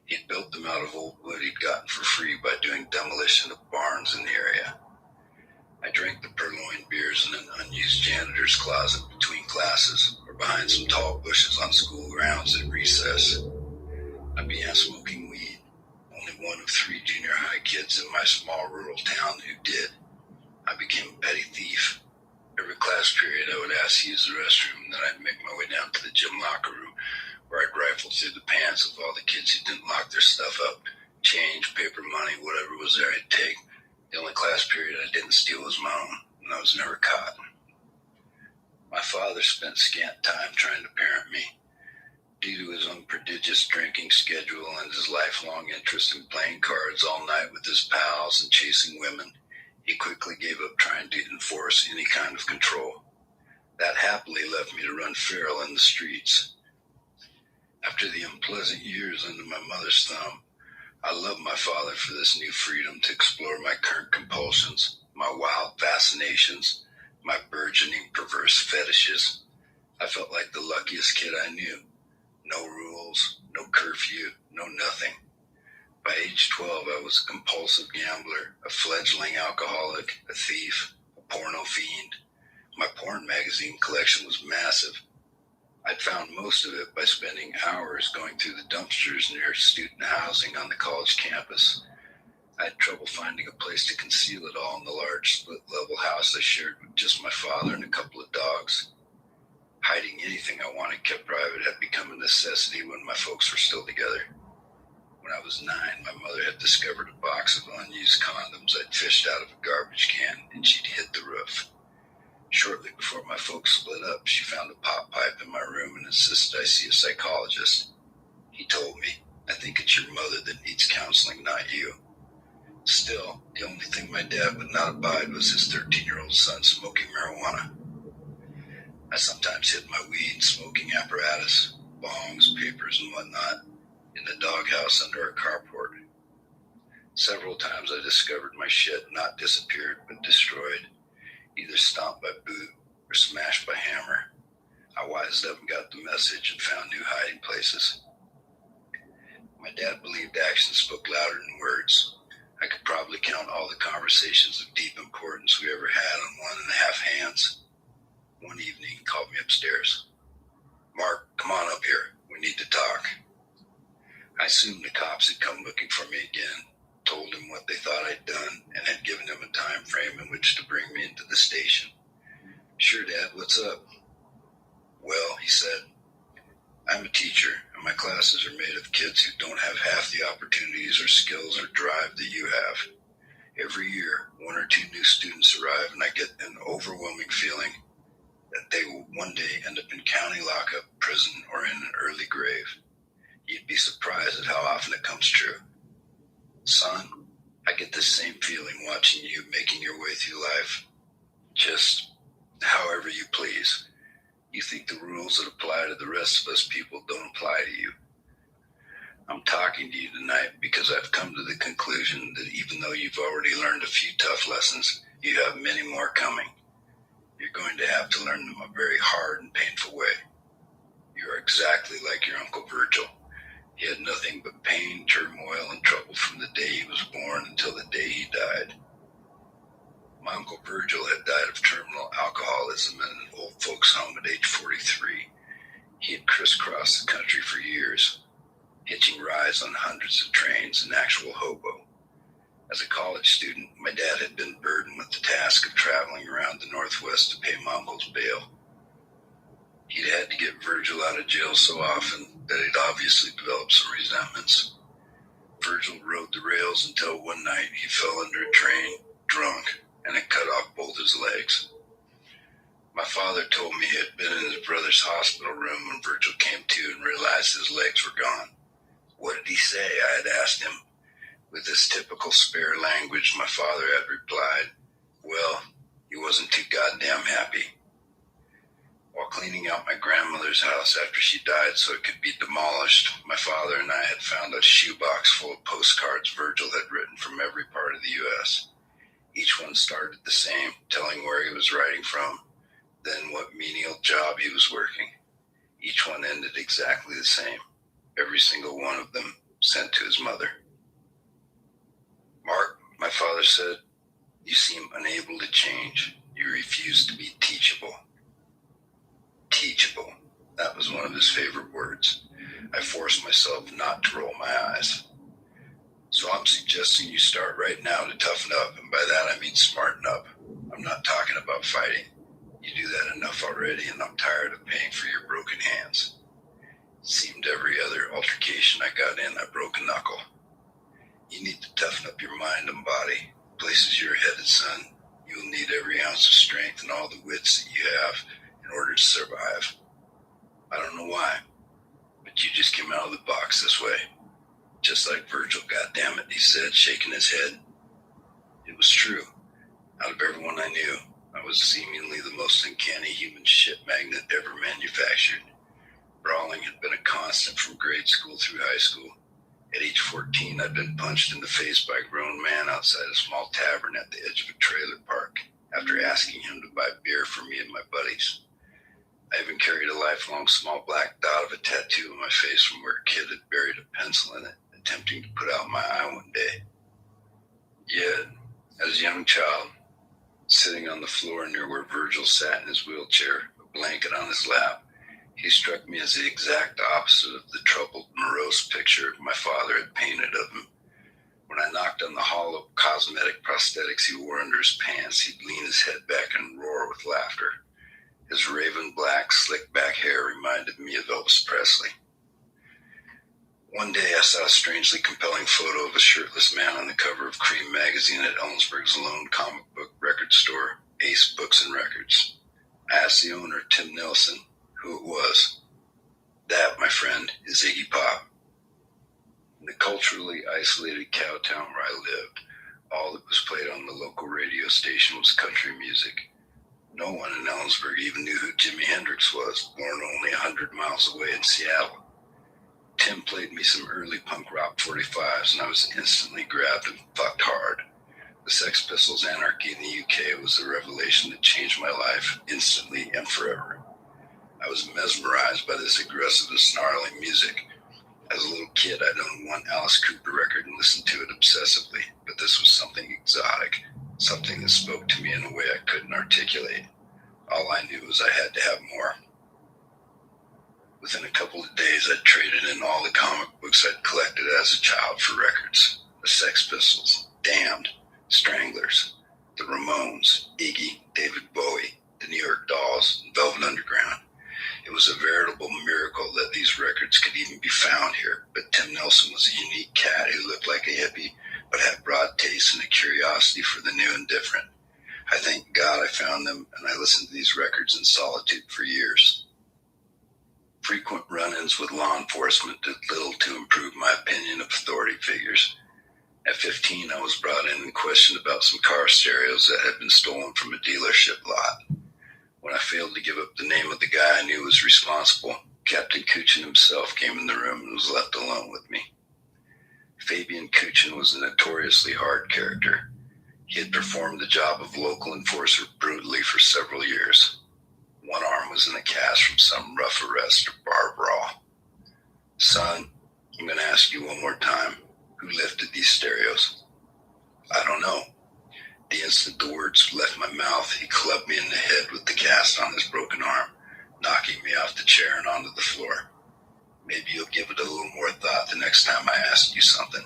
Speaker 5: He'd built them out of old wood he'd gotten for free by doing demolition of barns in the area. I drank the purloined beers in an unused janitor's closet between classes or behind some tall bushes on school grounds at recess. I began smoking weed, only one of 3 junior high kids in my small rural town who did. I became a petty thief. Every class period I would ask to use the restroom, and then I'd make my way down to the gym locker room where I'd rifle through the pants of all the kids who didn't lock their stuff up. Change, paper money, whatever was there I'd take. The only class period I didn't steal was my own, and I was never caught. My father spent scant time trying to parent me. Due to his unprodigious drinking schedule and his lifelong interest in playing cards all night with his pals and chasing women, he quickly gave up trying to enforce any kind of control. That happily left me to run feral in the streets. After the unpleasant years under my mother's thumb, I love my father for this new freedom to explore my current compulsions, my wild fascinations, my burgeoning perverse fetishes. I felt like the luckiest kid I knew. No rules, no curfew, no nothing. By age 12, I was a compulsive gambler, a fledgling alcoholic, a thief, a porno fiend. My porn magazine collection was massive. I'd found most of it by spending hours going through the dumpsters near student housing on the college campus. I had trouble finding a place to conceal it all in the large split-level house I shared with just my father and a couple of dogs. Hiding anything I wanted kept private had become a necessity when my folks were still together. When I was 9, my mother had discovered a box of unused condoms I'd fished out of a garbage can, and she'd hid the roof. Shortly before my folks split up, she found a pop pipe in my room and insisted I see a psychologist. He told me, "I think it's your mother that needs counseling, not you." Still, the only thing my dad would not abide was his 13-year-old son smoking marijuana. I sometimes hid my weed, smoking apparatus, bongs, papers, and whatnot in the doghouse under our carport. Several times I discovered my shit not disappeared but destroyed, either stomped by boot or smashed by hammer. I wised up and got the message and found new hiding places. My dad believed actions spoke louder than words. I could probably count all the conversations of deep importance we ever had on 1.5 hands. One evening, he called me upstairs. "Mark, come on up here. We need to talk." I assumed the cops had come looking for me again, told him what they thought I'd done, and had given him a time frame in which to bring me into the station. "Sure, Dad, what's up?" "Well," he said, "I'm a teacher, and my classes are made of kids who don't have half the opportunities or skills or drive that you have. Every year, 1 or 2 new students arrive, and I get an overwhelming feeling that they will one day end up in county lockup, prison, or in an early grave. You'd be surprised at how often it comes true. Son, I get the same feeling watching you making your way through life. Just however you please. You think the rules that apply to the rest of us people don't apply to you. I'm talking to you tonight because I've come to the conclusion that even though you've already learned a few tough lessons, you have many more coming. You're going to have to learn them a very hard and painful way. You are exactly like your Uncle Virgil. He had nothing but pain, turmoil, and trouble from the day he was born until the day he died. My Uncle Virgil had died of terminal alcoholism in an old folks' home at age 43. He had crisscrossed the country for years, hitching rides on hundreds of trains, an actual hobo. As a college student, my dad had been burdened with the task of traveling around the Northwest to pay my uncle's bail. He'd had to get Virgil out of jail so often that he'd obviously developed some resentments. Virgil rode the rails until one night he fell under a train, drunk, and it cut off both his legs. My father told me he had been in his brother's hospital room when Virgil came to and realized his legs were gone. "What did he say?" I had asked him. With his typical spare language, my father had replied, "Well, he wasn't too goddamn happy." While cleaning out my grandmother's house after she died so it could be demolished, my father and I had found a shoebox full of postcards Virgil had written from every part of the U.S. Each one started the same, telling where he was writing from, then what menial job he was working. Each one ended exactly the same, every single one of them sent to his mother. "Mark," my father said, "you seem unable to change. You refuse to be teachable." Teachable. That was one of his favorite words. I forced myself not to roll my eyes. "So I'm suggesting you start right now to toughen up, and by that I mean smarten up. I'm not talking about fighting. You do that enough already, and I'm tired of paying for your broken hands." It seemed every other altercation I got in, I broke a knuckle. "You need to toughen up your mind and body. Places you're headed, son. You will need every ounce of strength and all the wits that you have in order to survive. I don't know why, but came out of the box this way. Just like Virgil, goddammit, he said, shaking his head. It was true. Out of everyone I knew, I was seemingly the most uncanny human shit magnet ever manufactured. Brawling had been a constant from grade school through high school. At age 14, I'd been punched in the face by a grown man outside a small tavern at the edge of a trailer park after asking him to buy beer for me and my buddies. I even carried a lifelong small black dot of a tattoo on my face from where a kid had buried a pencil in it, attempting to put out my eye one day. Yet, as a young child, sitting on the floor near where Virgil sat in his wheelchair, a blanket on his lap, he struck me as the exact opposite of the troubled, morose picture my father had painted of him. When I knocked on the hollow cosmetic prosthetics he wore under his pants, he'd lean his head back and roar with laughter. His raven black, slick-back hair reminded me of Elvis Presley. One day I saw a strangely compelling photo of a shirtless man on the cover of Cream magazine at Ellensburg's lone comic book record store, Ace Books and Records. I asked the owner, Tim Nelson, who it was. That, my friend, is Iggy Pop. In the culturally isolated cow town where I lived, all that was played on the local radio station was country music. No one in Ellensburg even knew who Jimi Hendrix was, born only 100 miles away in Seattle. Tim played me some early punk rock 45s, and I was instantly grabbed and fucked hard. The Sex Pistols' Anarchy in the UK was the revelation that changed my life instantly and forever. I was mesmerized by this aggressive and snarling music. As a little kid, I'd owned one Alice Cooper record and listened to it obsessively, but this was something exotic, something that spoke to me in a way I couldn't articulate. All I knew was I had to have more. Within a couple of days, I'd traded in all the comic books I'd collected as a child for records. The Sex Pistols, Damned, Stranglers, the Ramones, Iggy, David Bowie, the New York Dolls, and Velvet Underground. It was a veritable miracle that these records could even be found here, but Tim Nelson was a unique cat who looked like a hippie, but had broad taste and a curiosity for the new and different. I thank God I found them, and I listened to these records in solitude for years. Frequent run-ins with law enforcement did little to improve my opinion of authority figures. At 15, I was brought in and questioned about some car stereos that had been stolen from a dealership lot. When I failed to give up the name of the guy I knew was responsible, Captain Kuchin himself came in the room and was left alone with me. Fabian Kuchin was a notoriously hard character. He had performed the job of local enforcer brutally for several years. One arm was in a cast from some rough arrest or bar brawl. Son, I'm going to ask you one more time. Who lifted these stereos? I don't know. The instant the words left my mouth, he clubbed me in the head with the cast on his broken arm, knocking me off the chair and onto the floor. Maybe you'll give it a little more thought the next time I ask you something.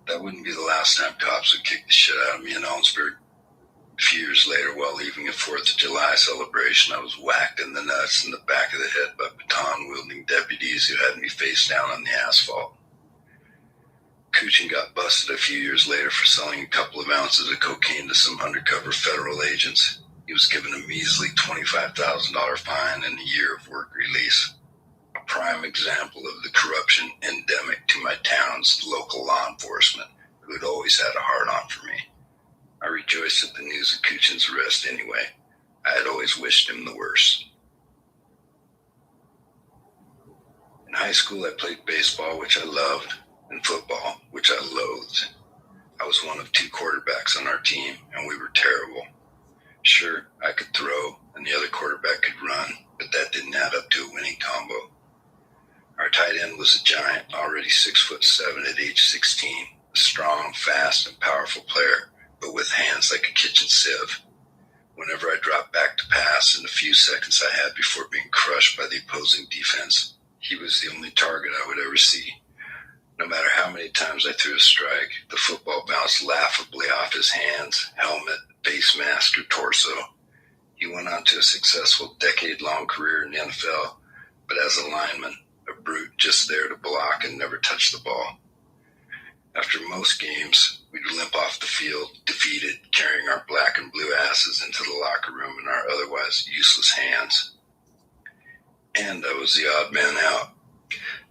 Speaker 5: That wouldn't be the last time cops would kick the shit out of me in Ellensburg. A few years later, while leaving a 4th of July celebration, I was whacked in the nuts and the back of the head by baton-wielding deputies who had me face down on the asphalt. Kuchin got busted a few years later for selling a couple of ounces of cocaine to some undercover federal agents. He was given a measly $25,000 fine and a year of work release. A prime example of the corruption endemic to my town's local law enforcement, who had always had a hard-on for me. I rejoiced at the news of Kuchin's arrest anyway. I had always wished him the worst. In high school, I played baseball, which I loved, and football, which I loathed. I was one of 2 quarterbacks on our team, and we were terrible. Sure, I could throw, and the other quarterback could run, but that didn't add up to a winning combo. Our tight end was a giant, already 6'7" at age 16, a strong, fast, and powerful player, but with hands like a kitchen sieve. Whenever I dropped back to pass in the few seconds I had before being crushed by the opposing defense, he was the only target I would ever see. No matter how many times I threw a strike, the football bounced laughably off his hands, helmet, face mask, or torso. He went on to a successful decade-long career in the NFL, but as a lineman, a brute just there to block and never touch the ball. After most games, we'd limp off the field, defeated, carrying our black and blue asses into the locker room in our otherwise useless hands. And I was the odd man out.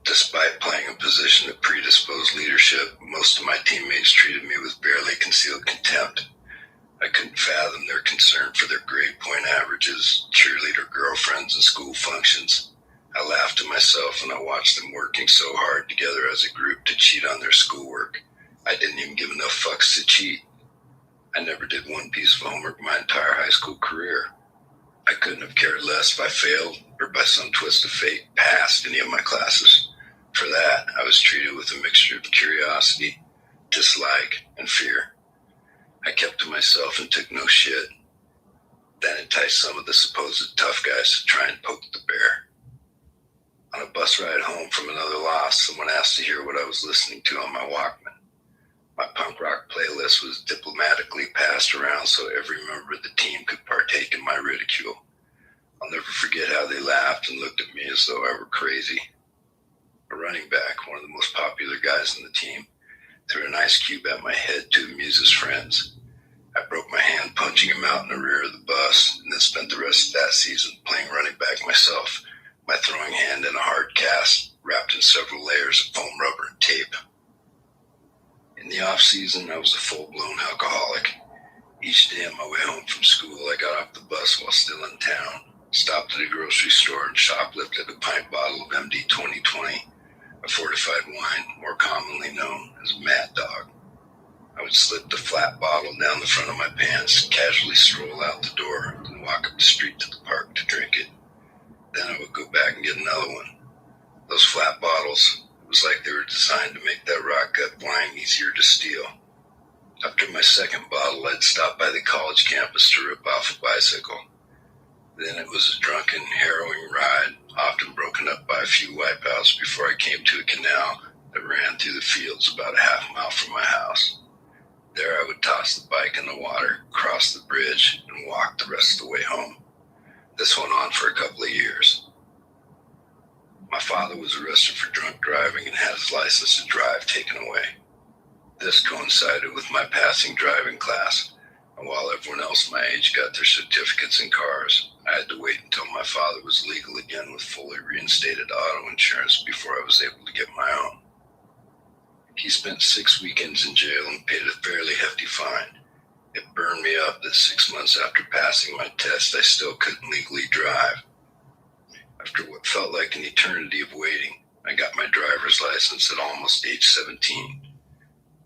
Speaker 5: Despite playing a position of predisposed leadership, most of my teammates treated me with barely concealed contempt. I couldn't fathom their concern for their grade point averages, cheerleader girlfriends, and school functions. I laughed to myself when I watched them working so hard together as a group to cheat on their schoolwork. I didn't even give enough fucks to cheat. I never did one piece of homework my entire high school career. I couldn't have cared less if I failed or by some twist of fate passed any of my classes. For that, I was treated with a mixture of curiosity, dislike, and fear. I kept to myself and took no shit. That enticed some of the supposed tough guys to try and poke the bear. On a bus ride home from another loss, someone asked to hear what I was listening to on my Walkman. My punk rock playlist was diplomatically passed around so every member of the team could partake in my ridicule. I'll never forget how they laughed and looked at me as though I were crazy. A running back, one of the most popular guys on the team, threw an ice cube at my head to amuse his friends. I broke my hand punching him out in the rear of the bus and then spent the rest of that season playing running back myself, my throwing hand in a hard cast wrapped in several layers of foam rubber and tape. In the off-season, I was a full-blown alcoholic. Each day on my way home from school, I got off the bus while still in town, stopped at a grocery store, and shoplifted a pint bottle of MD 2020, a fortified wine more commonly known as Mad Dog. I would slip the flat bottle down the front of my pants, casually stroll out the door, and walk up the street to the park to drink it. Then I would go back and get another one. Those flat bottles, it was like they were designed to make that rock gut wine easier to steal. After my second bottle, I'd stop by the college campus to rip off a bicycle. Then it was a drunken, harrowing ride, often broken up by a few wipeouts before I came to a canal that ran through the fields about a half mile from my house. There I would toss the bike in the water, cross the bridge, and walk the rest of the way home. This went on for a couple of years. My father was arrested for drunk driving and had his license to drive taken away. This coincided with my passing driving class, and while everyone else my age got their certificates in cars, I had to wait until my father was legal again with fully reinstated auto insurance before I was able to get my own. He spent 6 weekends in jail and paid a fairly hefty fine. It burned me up that 6 months after passing my test, I still couldn't legally drive. After what felt like an eternity of waiting, I got my driver's license at almost age 17.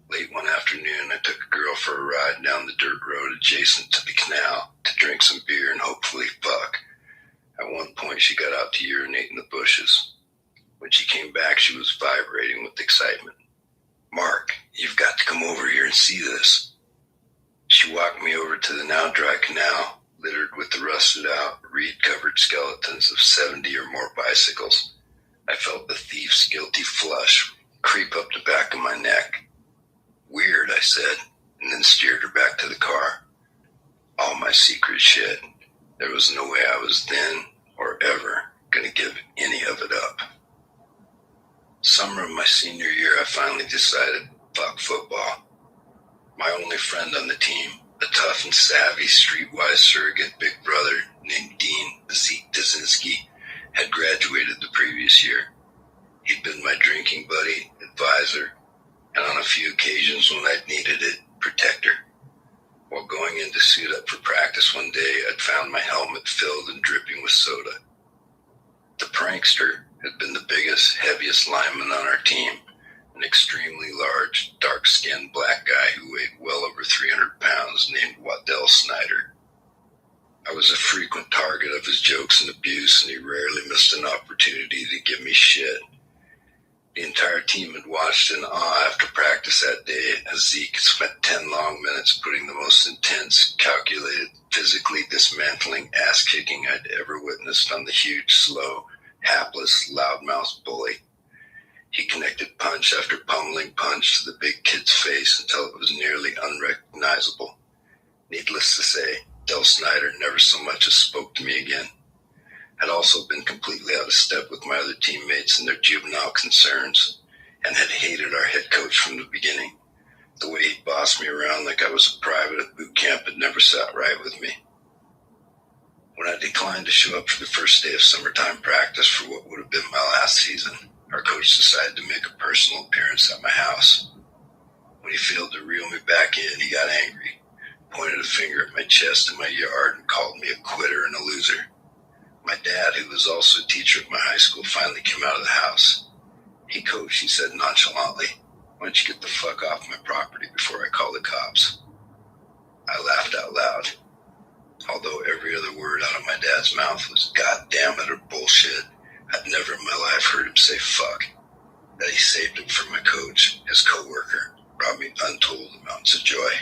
Speaker 5: Late one afternoon, I took a girl for a ride down the dirt road adjacent to the canal to drink some beer and hopefully fuck. At one point, she got out to urinate in the bushes. When she came back, she was vibrating with excitement. "Mark, you've got to come over here and see this." She walked me over to the now dry canal, littered with the rusted-out, reed-covered skeletons of 70 or more bicycles. I felt the thief's guilty flush creep up the back of my neck. "Weird," I said, and then steered her back to the car. All my secret shit. There was no way I was then or ever going to give any of it up. Summer of my senior year, I finally decided, fuck football. My only friend on the team, a tough and savvy, streetwise surrogate big brother named Dean Zeke Dazinski, had graduated the previous year. He'd been my drinking buddy, advisor, and on a few occasions when I'd needed it, protector. While going in to suit up for practice one day, I'd found my helmet filled and dripping with soda. The prankster had been the biggest, heaviest lineman on our team, an extremely large, dark-skinned black guy who weighed well over 300 pounds named Waddell Snyder. I was a frequent target of his jokes and abuse, and he rarely missed an opportunity to give me shit. The entire team had watched in awe after practice that day as Zeke spent 10 long minutes putting the most intense, calculated, physically dismantling ass-kicking I'd ever witnessed on the huge, slow, hapless, loudmouth bully. He connected punch after pummeling punch to the big kid's face until it was nearly unrecognizable. Needless to say, Del Snyder never so much as spoke to me again. Had also been completely out of step with my other teammates and their juvenile concerns, and had hated our head coach from the beginning. The way he bossed me around like I was a private at boot camp had never sat right with me. When I declined to show up for the first day of summertime practice for what would have been my last season, our coach decided to make a personal appearance at my house. When he failed to reel me back in, he got angry, pointed a finger at my chest and my yard, and called me a quitter and a loser. My dad, who was also a teacher at my high school, finally came out of the house. "Hey, coach," he said nonchalantly, "why don't you get the fuck off my property before I call the cops?" I laughed out loud. Although every other word out of my dad's mouth was "goddamn it" or bullshit, I'd never in my life heard him say fuck. That he saved it for my coach, his co-worker, brought me untold amounts of joy.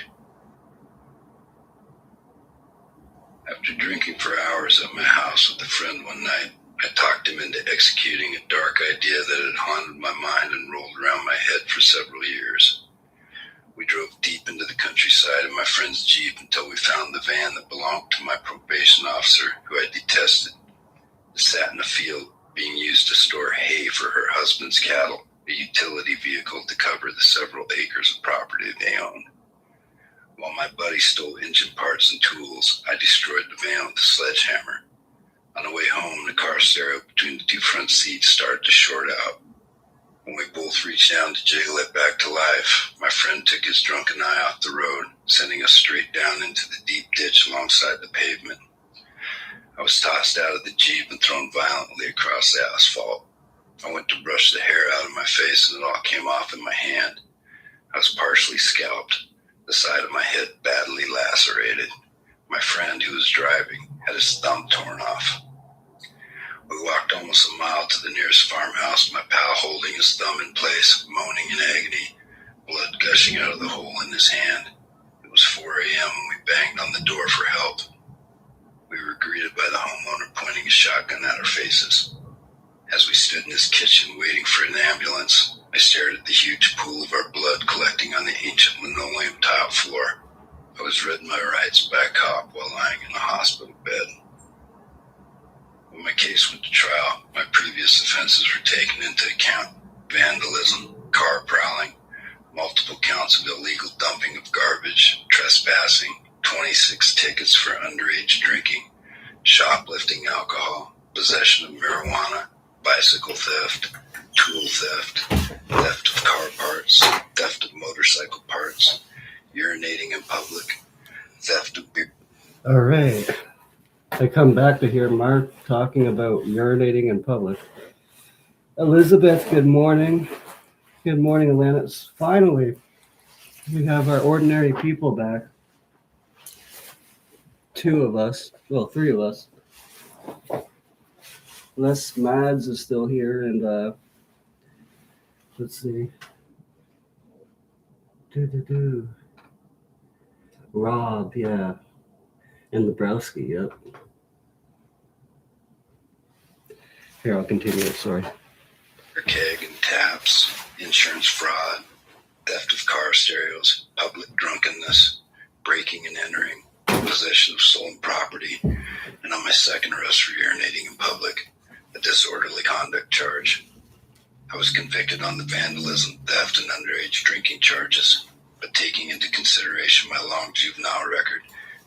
Speaker 5: After drinking for hours at my house with a friend one night, I talked him into executing a dark idea that had haunted my mind and rolled around my head for several years. We drove deep into the countryside in my friend's Jeep until we found the van that belonged to my probation officer, who I detested. It sat in a field being used to store hay for her husband's cattle, a utility vehicle to cover the several acres of property they owned. While my buddy stole engine parts and tools, I destroyed the van with a sledgehammer. On the way home, the car stereo between the two front seats started to short out. When we both reached down to jiggle it back to life, my friend took his drunken eye off the road, sending us straight down into the deep ditch alongside the pavement. I was tossed out of the Jeep and thrown violently across the asphalt. I went to brush the hair out of my face and it all came off in my hand. I was partially scalped, the side of my head badly lacerated. My friend, who was driving, had his thumb torn off. We walked almost a mile to the nearest farmhouse, my pal holding his thumb in place, moaning in agony, blood gushing out of the hole in his hand. It was 4 a.m. and we banged on the door for help. We were greeted by the homeowner pointing a shotgun at our faces. As we stood in his kitchen waiting for an ambulance, I stared at the huge pool of our blood collecting on the ancient linoleum tile floor. I was read my rights by a cop while lying in a hospital bed. When my case went to trial, my previous offenses were taken into account: vandalism, car prowling, multiple counts of illegal dumping of garbage, trespassing, 26 tickets for underage drinking, shoplifting alcohol, possession of marijuana, bicycle theft, tool theft, theft of car parts, theft of motorcycle parts, urinating in public, theft of beer.
Speaker 1: All right. I come back to hear Mark talking about urinating in public. Elizabeth, good morning. Good morning, Atlantis. Finally, we have our ordinary people back. 2 of us. Well, 3 of us. Les Mads is still here, and let's see. Rob, yeah. And Lebrowski, yep. Here, I'll continue it, sorry.
Speaker 5: Keg and taps, insurance fraud, theft of car stereos, public drunkenness, breaking and entering, possession of stolen property, and on my second arrest for urinating in public, a disorderly conduct charge. I was convicted on the vandalism, theft, and underage drinking charges, but taking into consideration my long juvenile record,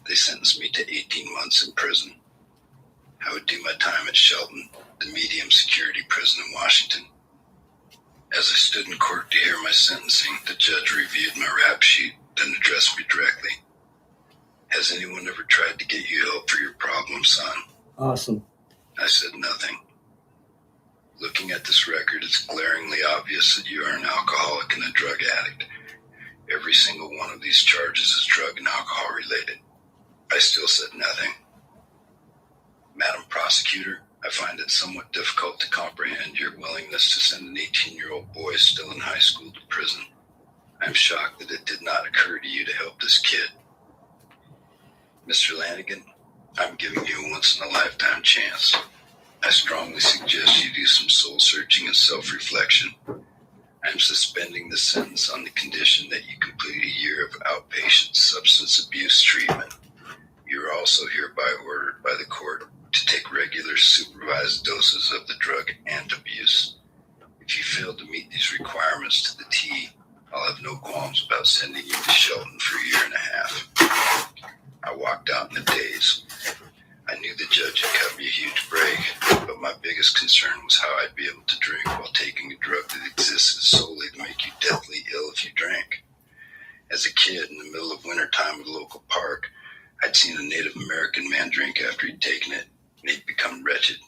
Speaker 5: they sentenced me to 18 months in prison. I would do my time at Shelton, the medium security prison in Washington. As I stood in court to hear my sentencing, the judge reviewed my rap sheet, then addressed me directly. "Has anyone ever tried to get you help for your problem, son?"
Speaker 1: Awesome.
Speaker 5: I said nothing. "Looking at this record, it's glaringly obvious that you are an alcoholic and a drug addict. Every single one of these charges is drug and alcohol related." I still said nothing. "Madam Prosecutor, I find it somewhat difficult to comprehend your willingness to send an 18-year-old boy still in high school to prison. I am shocked that it did not occur to you to help this kid. Mr. Lanigan, I'm giving you a once-in-a-lifetime chance. I strongly suggest you do some soul-searching and self-reflection. I am suspending the sentence on the condition that you complete a year of outpatient substance abuse treatment. You are also hereby ordered by the court to take regular supervised doses of the drug and abuse. If you fail to meet these requirements to the T, I'll have no qualms about sending you to Shelton for a year and a half." I walked out in a daze. I knew the judge had cut me a huge break, but my biggest concern was how I'd be able to drink while taking a drug that existed solely to make you deathly ill if you drank. As a kid, in the middle of wintertime at a local park, I'd seen a Native American man drink after he'd taken it, and he'd become wretched,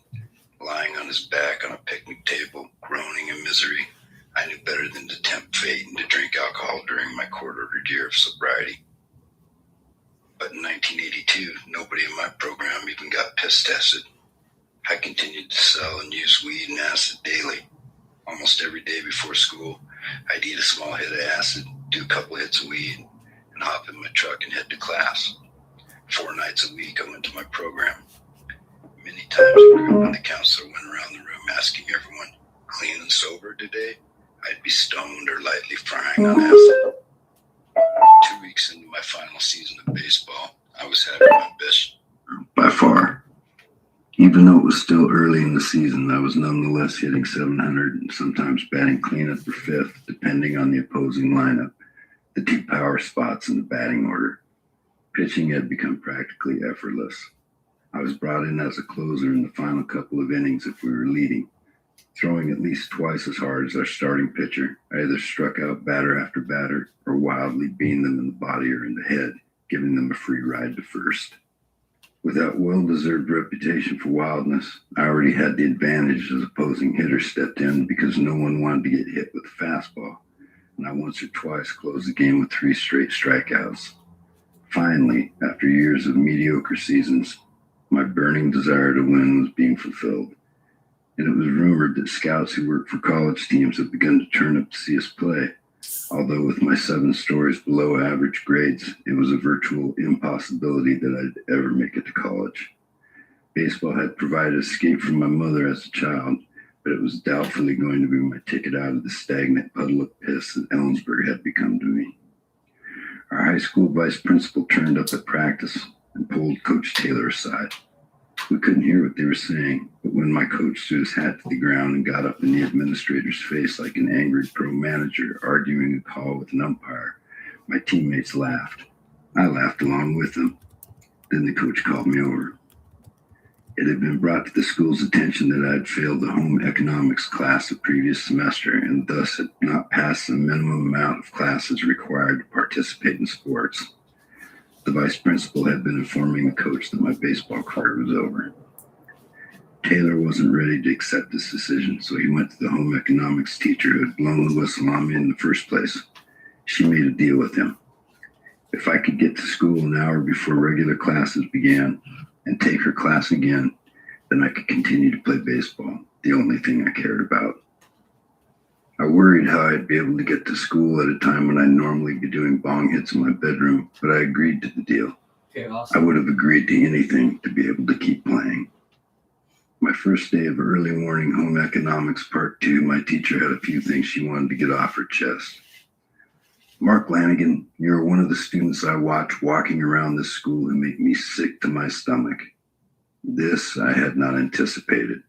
Speaker 5: lying on his back on a picnic table, groaning in misery. I knew better than to tempt fate and to drink alcohol during my quarter year of sobriety. But in 1982, nobody in my program even got piss tested. I continued to sell and use weed and acid daily. Almost every day before school, I'd eat a small hit of acid, do a couple hits of weed, and hop in my truck and head to class. 4 nights a week I went to my program. Many times when the counselor went around the room asking everyone, clean and sober today, I'd be stoned or lightly frying on acid. 2 weeks into my final season of baseball, I was having my best by far. Even though it was still early in the season, I was nonetheless hitting .700 and sometimes batting cleanup or fifth, depending on the opposing lineup, the 2 power spots in the batting order. Pitching had become practically effortless. I was brought in as a closer in the final couple of innings if we were leading. Throwing at least twice as hard as our starting pitcher, I either struck out batter after batter or wildly beamed them in the body or in the head, giving them a free ride to first. With that well-deserved reputation for wildness, I already had the advantage as opposing hitters stepped in because no one wanted to get hit with a fastball, and I once or twice closed the game with 3 straight strikeouts. Finally, after years of mediocre seasons, my burning desire to win was being fulfilled. And it was rumored that scouts who worked for college teams had begun to turn up to see us play. Although with my 7 stories below average grades, it was a virtual impossibility that I'd ever make it to college. Baseball had provided escape from my mother as a child, but it was doubtfully going to be my ticket out of the stagnant puddle of piss that Ellensburg had become to me. Our high school vice principal turned up at practice and pulled Coach Taylor aside. We couldn't hear what they were saying, but when my coach threw his hat to the ground and got up in the administrator's face like an angry pro manager arguing a call with an umpire, my teammates laughed. I laughed along with them. Then the coach called me over. It had been brought to the school's attention that I had failed the home economics class the previous semester and thus had not passed the minimum amount of classes required to participate in sports. The vice principal had been informing the coach that my baseball career was over. Taylor wasn't ready to accept this decision, so he went to the home economics teacher who had blown the whistle on me in the first place. She made a deal with him. If I could get to school an hour before regular classes began and take her class again, then I could continue to play baseball, the only thing I cared about. I worried how I'd be able to get to school at a time when I'd normally be doing bong hits in my bedroom, but I agreed to the deal.
Speaker 8: Okay, awesome.
Speaker 5: I would have agreed to anything to be able to keep playing. My first day of early morning home economics part 2, my teacher had a few things she wanted to get off her chest. Mark Lanigan, you're one of the students I watch walking around this school who make me sick to my stomach. This I had not anticipated.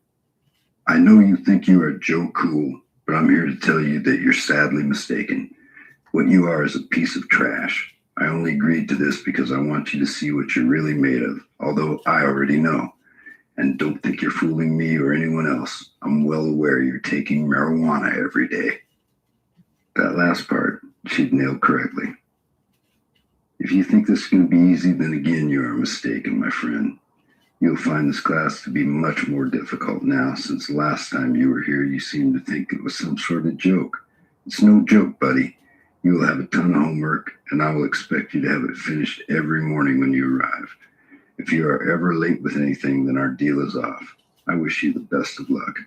Speaker 5: I know you think you are Joe Cool, but I'm here to tell you that you're sadly mistaken. What you are is a piece of trash. I only agreed to this because I want you to see what you're really made of, although I already know. And don't think you're fooling me or anyone else. I'm well aware you're taking marijuana every day. That last part, she'd nailed correctly. If you think this is going to be easy, then again, you are mistaken, my friend. You'll find this class to be much more difficult now, since the last time you were here, you seemed to think it was some sort of joke. It's no joke, buddy. You will have a ton of homework, and I will expect you to have it finished every morning when you arrive. If you are ever late with anything, then our deal is off. I wish you the best of luck.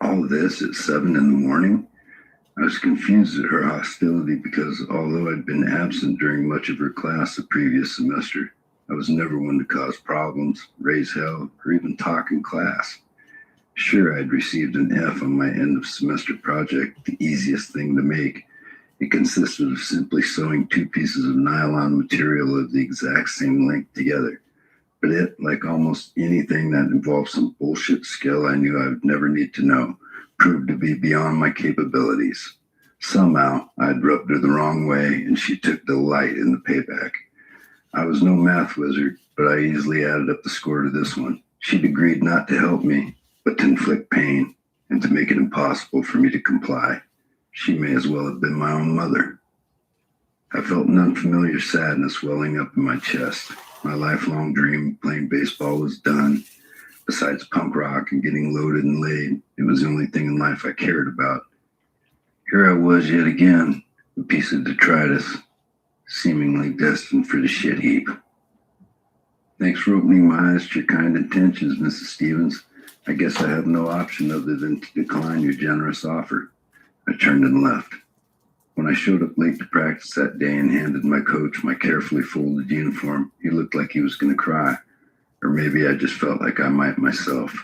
Speaker 5: All this at 7 in the morning? I was confused at her hostility because although I'd been absent during much of her class the previous semester, I was never one to cause problems, raise hell, or even talk in class. Sure, I'd received an F on my end of semester project, the easiest thing to make. It consisted of simply sewing 2 pieces of nylon material of the exact same length together. But it, like almost anything that involved some bullshit skill I knew I would never need to know, proved to be beyond my capabilities. Somehow, I'd rubbed her the wrong way, and she took delight in the payback. I was no math wizard, but I easily added up the score to this one. She'd agreed not to help me, but to inflict pain and to make it impossible for me to comply. She may as well have been my own mother. I felt an unfamiliar sadness welling up in my chest. My lifelong dream of playing baseball was done. Besides punk rock and getting loaded and laid, it was the only thing in life I cared about. Here I was yet again, a piece of detritus, seemingly destined for the shit heap. Thanks for opening my eyes to your kind intentions, Mrs. Stevens. I guess I have no option other than to decline your generous offer. I turned and left. When I showed up late to practice that day and handed my coach my carefully folded uniform, he looked like he was going to cry. Or maybe I just felt like I might myself.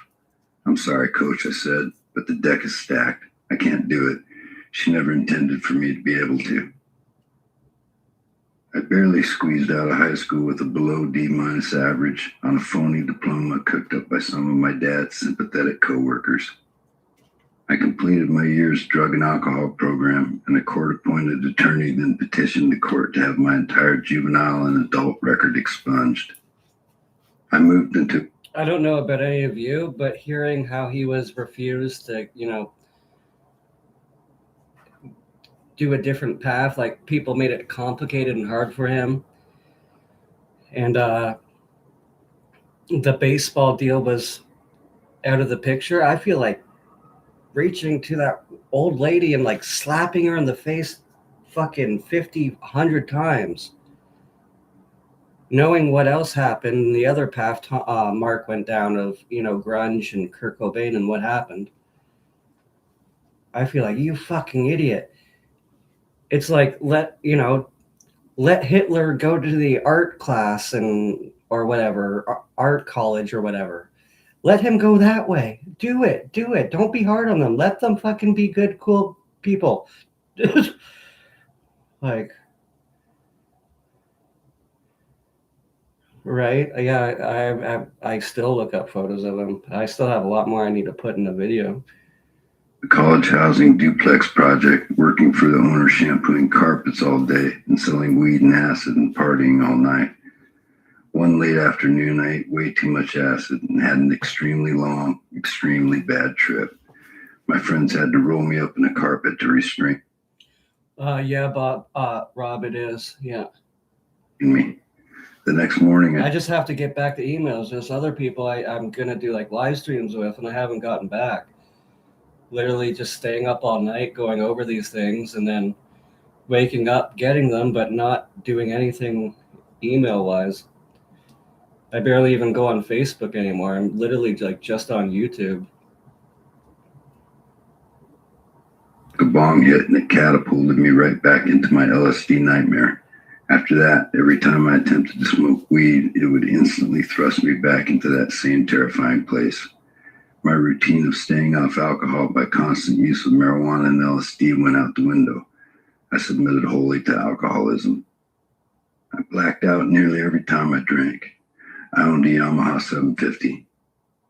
Speaker 5: I'm sorry, Coach, I said, but the deck is stacked. I can't do it. She never intended for me to be able to. I barely squeezed out of high school with a below D- average on a phony diploma cooked up by some of my dad's sympathetic coworkers. I completed my year's drug and alcohol program, and a court-appointed attorney then petitioned the court to have my entire juvenile and adult record expunged. I moved into...
Speaker 1: I don't know about any of you, but hearing how he was refused to, do a different path, like people made it complicated and hard for him. And the baseball deal was out of the picture. I feel like reaching to that old lady and like slapping her in the face fucking 50, 100 times. Knowing what else happened, the other path Mark went down of, grunge and Kurt Cobain and what happened. I feel like, you fucking idiot. It's like, let Hitler go to the art class or whatever, art college or whatever. Let him go that way. Do it. Don't be hard on them. Let them fucking be good, cool people. Like, right? Yeah, I still look up photos of him. I still have a lot more I need to put in the video.
Speaker 5: The college housing duplex project, working for the owner, shampooing carpets all day and selling weed and acid and partying all night. One late afternoon, I ate way too much acid and had an extremely long, extremely bad trip. My friends had to roll me up in a carpet to restrain.
Speaker 1: Yeah, Bob, Rob, it is. Yeah.
Speaker 5: Me. The next morning,
Speaker 1: I just have to get back to emails. There's other people I'm going to do like live streams with, and I haven't gotten back. Literally just staying up all night, going over these things, and then waking up, getting them, but not doing anything email-wise. I barely even go on Facebook anymore. I'm literally like just on YouTube.
Speaker 5: a bong hit and it catapulted me right back into my LSD nightmare. After that, every time I attempted to smoke weed, it would instantly thrust me back into that same terrifying place. My routine of staying off alcohol by constant use of marijuana and LSD went out the window. I submitted wholly to alcoholism. I blacked out nearly every time I drank. I owned a Yamaha 750.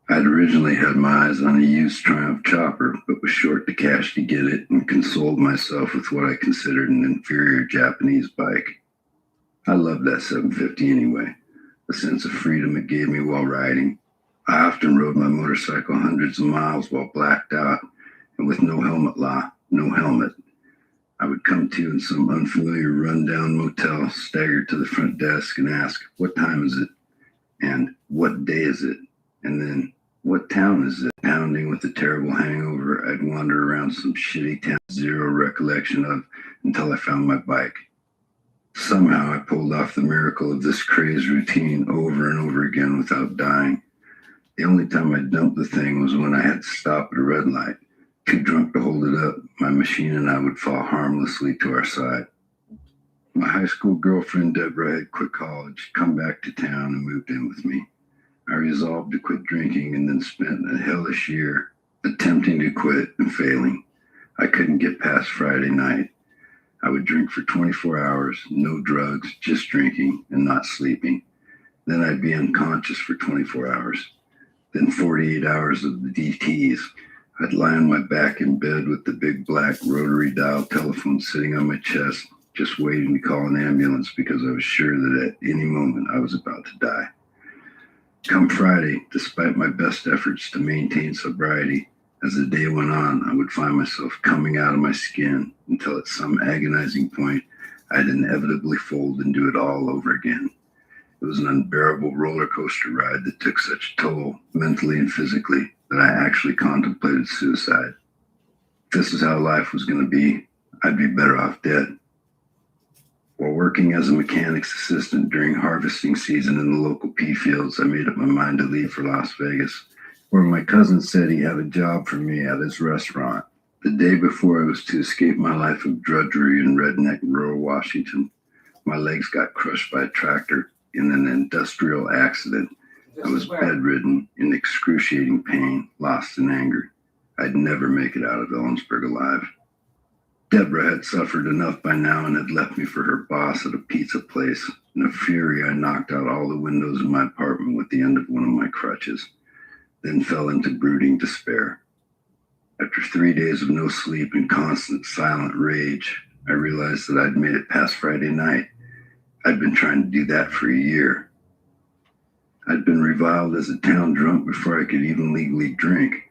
Speaker 5: I'd originally had my eyes on a used Triumph chopper, but was short the cash to get it and consoled myself with what I considered an inferior Japanese bike. I loved that 750 anyway, the sense of freedom it gave me while riding. I often rode my motorcycle hundreds of miles while blacked out and with no helmet. I would come to in some unfamiliar rundown motel, stagger to the front desk and ask, "What time is it?" And "What day is it?" And then, "What town is it?" Pounding with a terrible hangover, I'd wander around some shitty town zero recollection of until I found my bike. Somehow I pulled off the miracle of this crazed routine over and over again without dying. The only time I dumped the thing was when I had to stop at a red light. Too drunk to hold it up, my machine and I would fall harmlessly to our side. My high school girlfriend, Deborah, had quit college, come back to town, and moved in with me. I resolved to quit drinking and then spent a hellish year attempting to quit and failing. I couldn't get past Friday night. I would drink for 24 hours, no drugs, just drinking and not sleeping. Then I'd be unconscious for 24 hours. Then 48 hours of the DTs. I'd lie on my back in bed with the big black rotary dial telephone sitting on my chest, just waiting to call an ambulance because I was sure that at any moment I was about to die. Come Friday, despite my best efforts to maintain sobriety, as the day went on, I would find myself coming out of my skin until at some agonizing point, I'd inevitably fold and do it all over again. It was an unbearable roller coaster ride that took such a toll, mentally and physically, that I actually contemplated suicide. If this is how life was going to be, I'd be better off dead. While working as a mechanic's assistant during harvesting season in the local pea fields, I made up my mind to leave for Las Vegas, where my cousin said he had a job for me at his restaurant. The day before I was to escape my life of drudgery in redneck rural Washington, my legs got crushed by a tractor in an industrial accident. I was bedridden, in excruciating pain, lost in anger. I'd never make it out of Ellensburg alive. Deborah had suffered enough by now and had left me for her boss at a pizza place. In a fury, I knocked out all the windows in my apartment with the end of one of my crutches, then fell into brooding despair. After 3 days of no sleep and constant silent rage, I realized that I'd made it past Friday night. I'd been trying to do that for a year. I'd been reviled as a town drunk before I could even legally drink.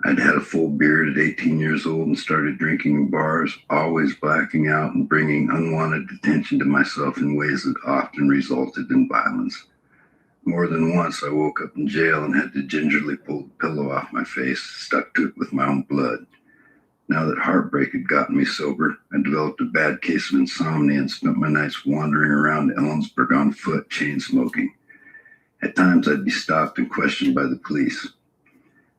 Speaker 5: I'd had a full beard at 18 years old and started drinking in bars, always blacking out and bringing unwanted attention to myself in ways that often resulted in violence. More than once, I woke up in jail and had to gingerly pull the pillow off my face, stuck to it with my own blood. Now that heartbreak had gotten me sober, I developed a bad case of insomnia and spent my nights wandering around Ellensburg on foot, chain smoking. At times, I'd be stopped and questioned by the police.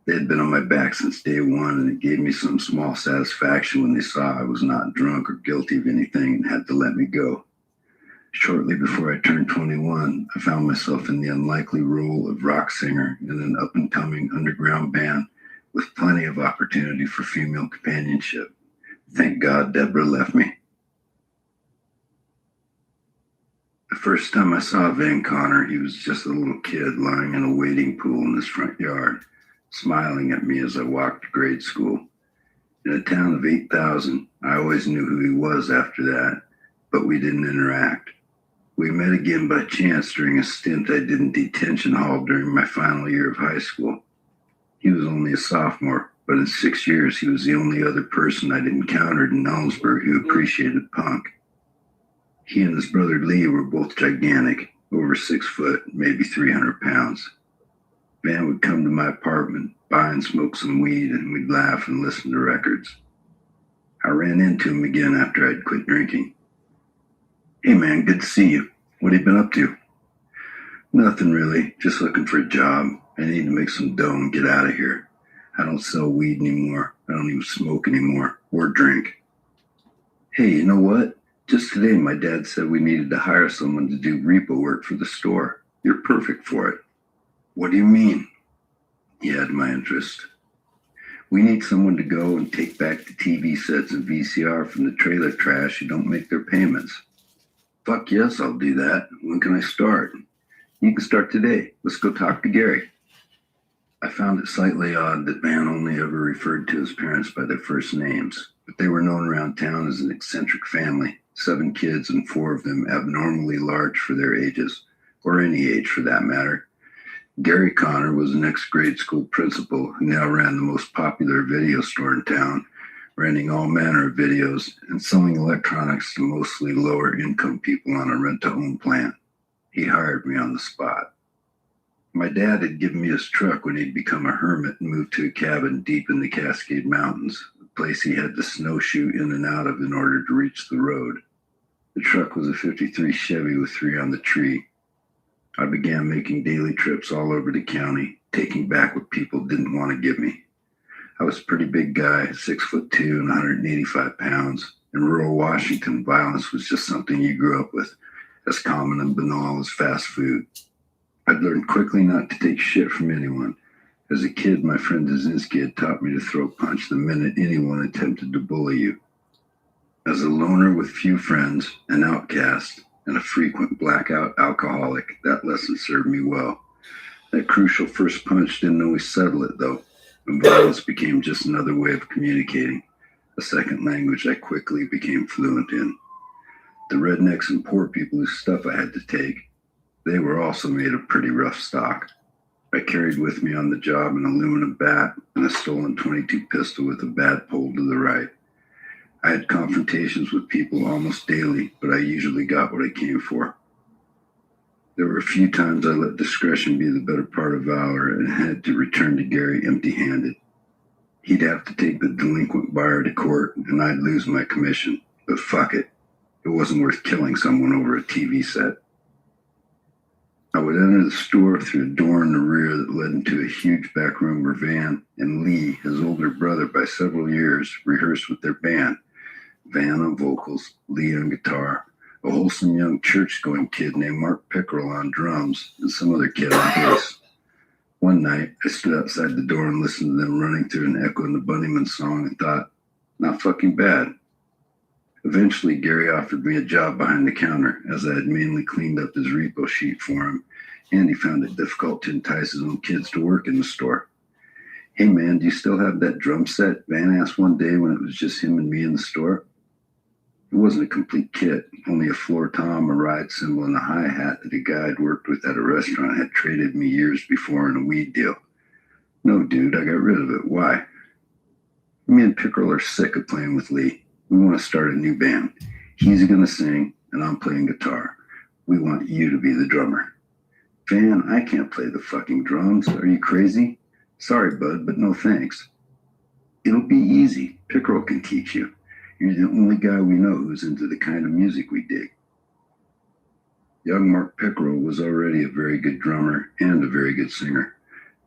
Speaker 5: They had been on my back since day one, and it gave me some small satisfaction when they saw I was not drunk or guilty of anything and had to let me go. Shortly before I turned 21, I found myself in the unlikely role of rock singer in an up-and-coming underground band with plenty of opportunity for female companionship. Thank God Deborah left me. The first time I saw Van Connor, he was just a little kid lying in a wading pool in his front yard, smiling at me as I walked to grade school. In a town of 8,000, I always knew who he was after that, but we didn't interact. We met again by chance during a stint I did in detention hall during my final year of high school. He was only a sophomore, but in 6 years, he was the only other person I'd encountered in Ellensburg who appreciated punk. He and his brother Lee were both gigantic, over 6 foot, maybe 300 pounds. Van would come to my apartment, buy and smoke some weed, and we'd laugh and listen to records. I ran into him again after I'd quit drinking. "Hey man, good to see you. What have you been up to?" "Nothing really, just looking for a job. I need to make some dough and get out of here. I don't sell weed anymore. I don't even smoke anymore, or drink." "Hey, you know what? Just today my dad said we needed to hire someone to do repo work for the store. You're perfect for it." "What do you mean?" He had my interest. "We need someone to go and take back the TV sets and VCR from the trailer trash who don't make their payments." "Fuck yes, I'll do that. When can I start?" "You can start today. Let's go talk to Gary." I found it slightly odd that Van only ever referred to his parents by their first names, but they were known around town as an eccentric family, 7 kids and 4 of them abnormally large for their ages, or any age for that matter. Gary Connor was an ex-grade school principal who now ran the most popular video store in town, renting all manner of videos and selling electronics to mostly lower-income people on a rent-to-own plan. He hired me on the spot. My dad had given me his truck when he'd become a hermit and moved to a cabin deep in the Cascade Mountains, a place he had to snowshoe in and out of in order to reach the road. The truck was a '53 Chevy with 3 on the tree. I began making daily trips all over the county, taking back what people didn't want to give me. I was a pretty big guy, 6'2" and 185 pounds. In rural Washington, violence was just something you grew up with, as common and banal as fast food. I'd learned quickly not to take shit from anyone. As a kid, my friend Dazinski had taught me to throw a punch the minute anyone attempted to bully you. As a loner with few friends, an outcast, and a frequent blackout alcoholic, that lesson served me well. That crucial first punch didn't always settle it, though, and violence became just another way of communicating, a second language I quickly became fluent in. The rednecks and poor people whose stuff I had to take, they were also made of pretty rough stock. I carried with me on the job an aluminum bat and a stolen .22 pistol with a bad pull to the right. I had confrontations with people almost daily, but I usually got what I came for. There were a few times I let discretion be the better part of valor and had to return to Gary empty-handed. He'd have to take the delinquent buyer to court, and I'd lose my commission. But fuck it. It wasn't worth killing someone over a TV set. I would enter the store through a door in the rear that led into a huge back room where Van and Lee, his older brother by several years, rehearsed with their band. Van on vocals, Lee on guitar, a wholesome young church-going kid named Mark Pickerel on drums, and some other kid on bass. One night, I stood outside the door and listened to them running through an echo in the Bunnyman song and thought, not fucking bad. Eventually, Gary offered me a job behind the counter, as I had mainly cleaned up his repo sheet for him, and he found it difficult to entice his own kids to work in the store. Hey man, do you still have that drum set? Van asked one day when it was just him and me in the store. It wasn't a complete kit, only a floor tom, a ride cymbal, and a hi-hat that a guy I'd worked with at a restaurant had traded me years before in a weed deal. No, dude, I got rid of it. Why? Me and Pickerel are sick of playing with Lee. We want to start a new band. He's going to sing, and I'm playing guitar. We want you to be the drummer. Van, I can't play the fucking drums. Are you crazy? Sorry, bud, but no thanks. It'll be easy. Pickerel can teach you. You're the only guy we know who's into the kind of music we dig. Young Mark Pickerel was already a very good drummer and a very good singer.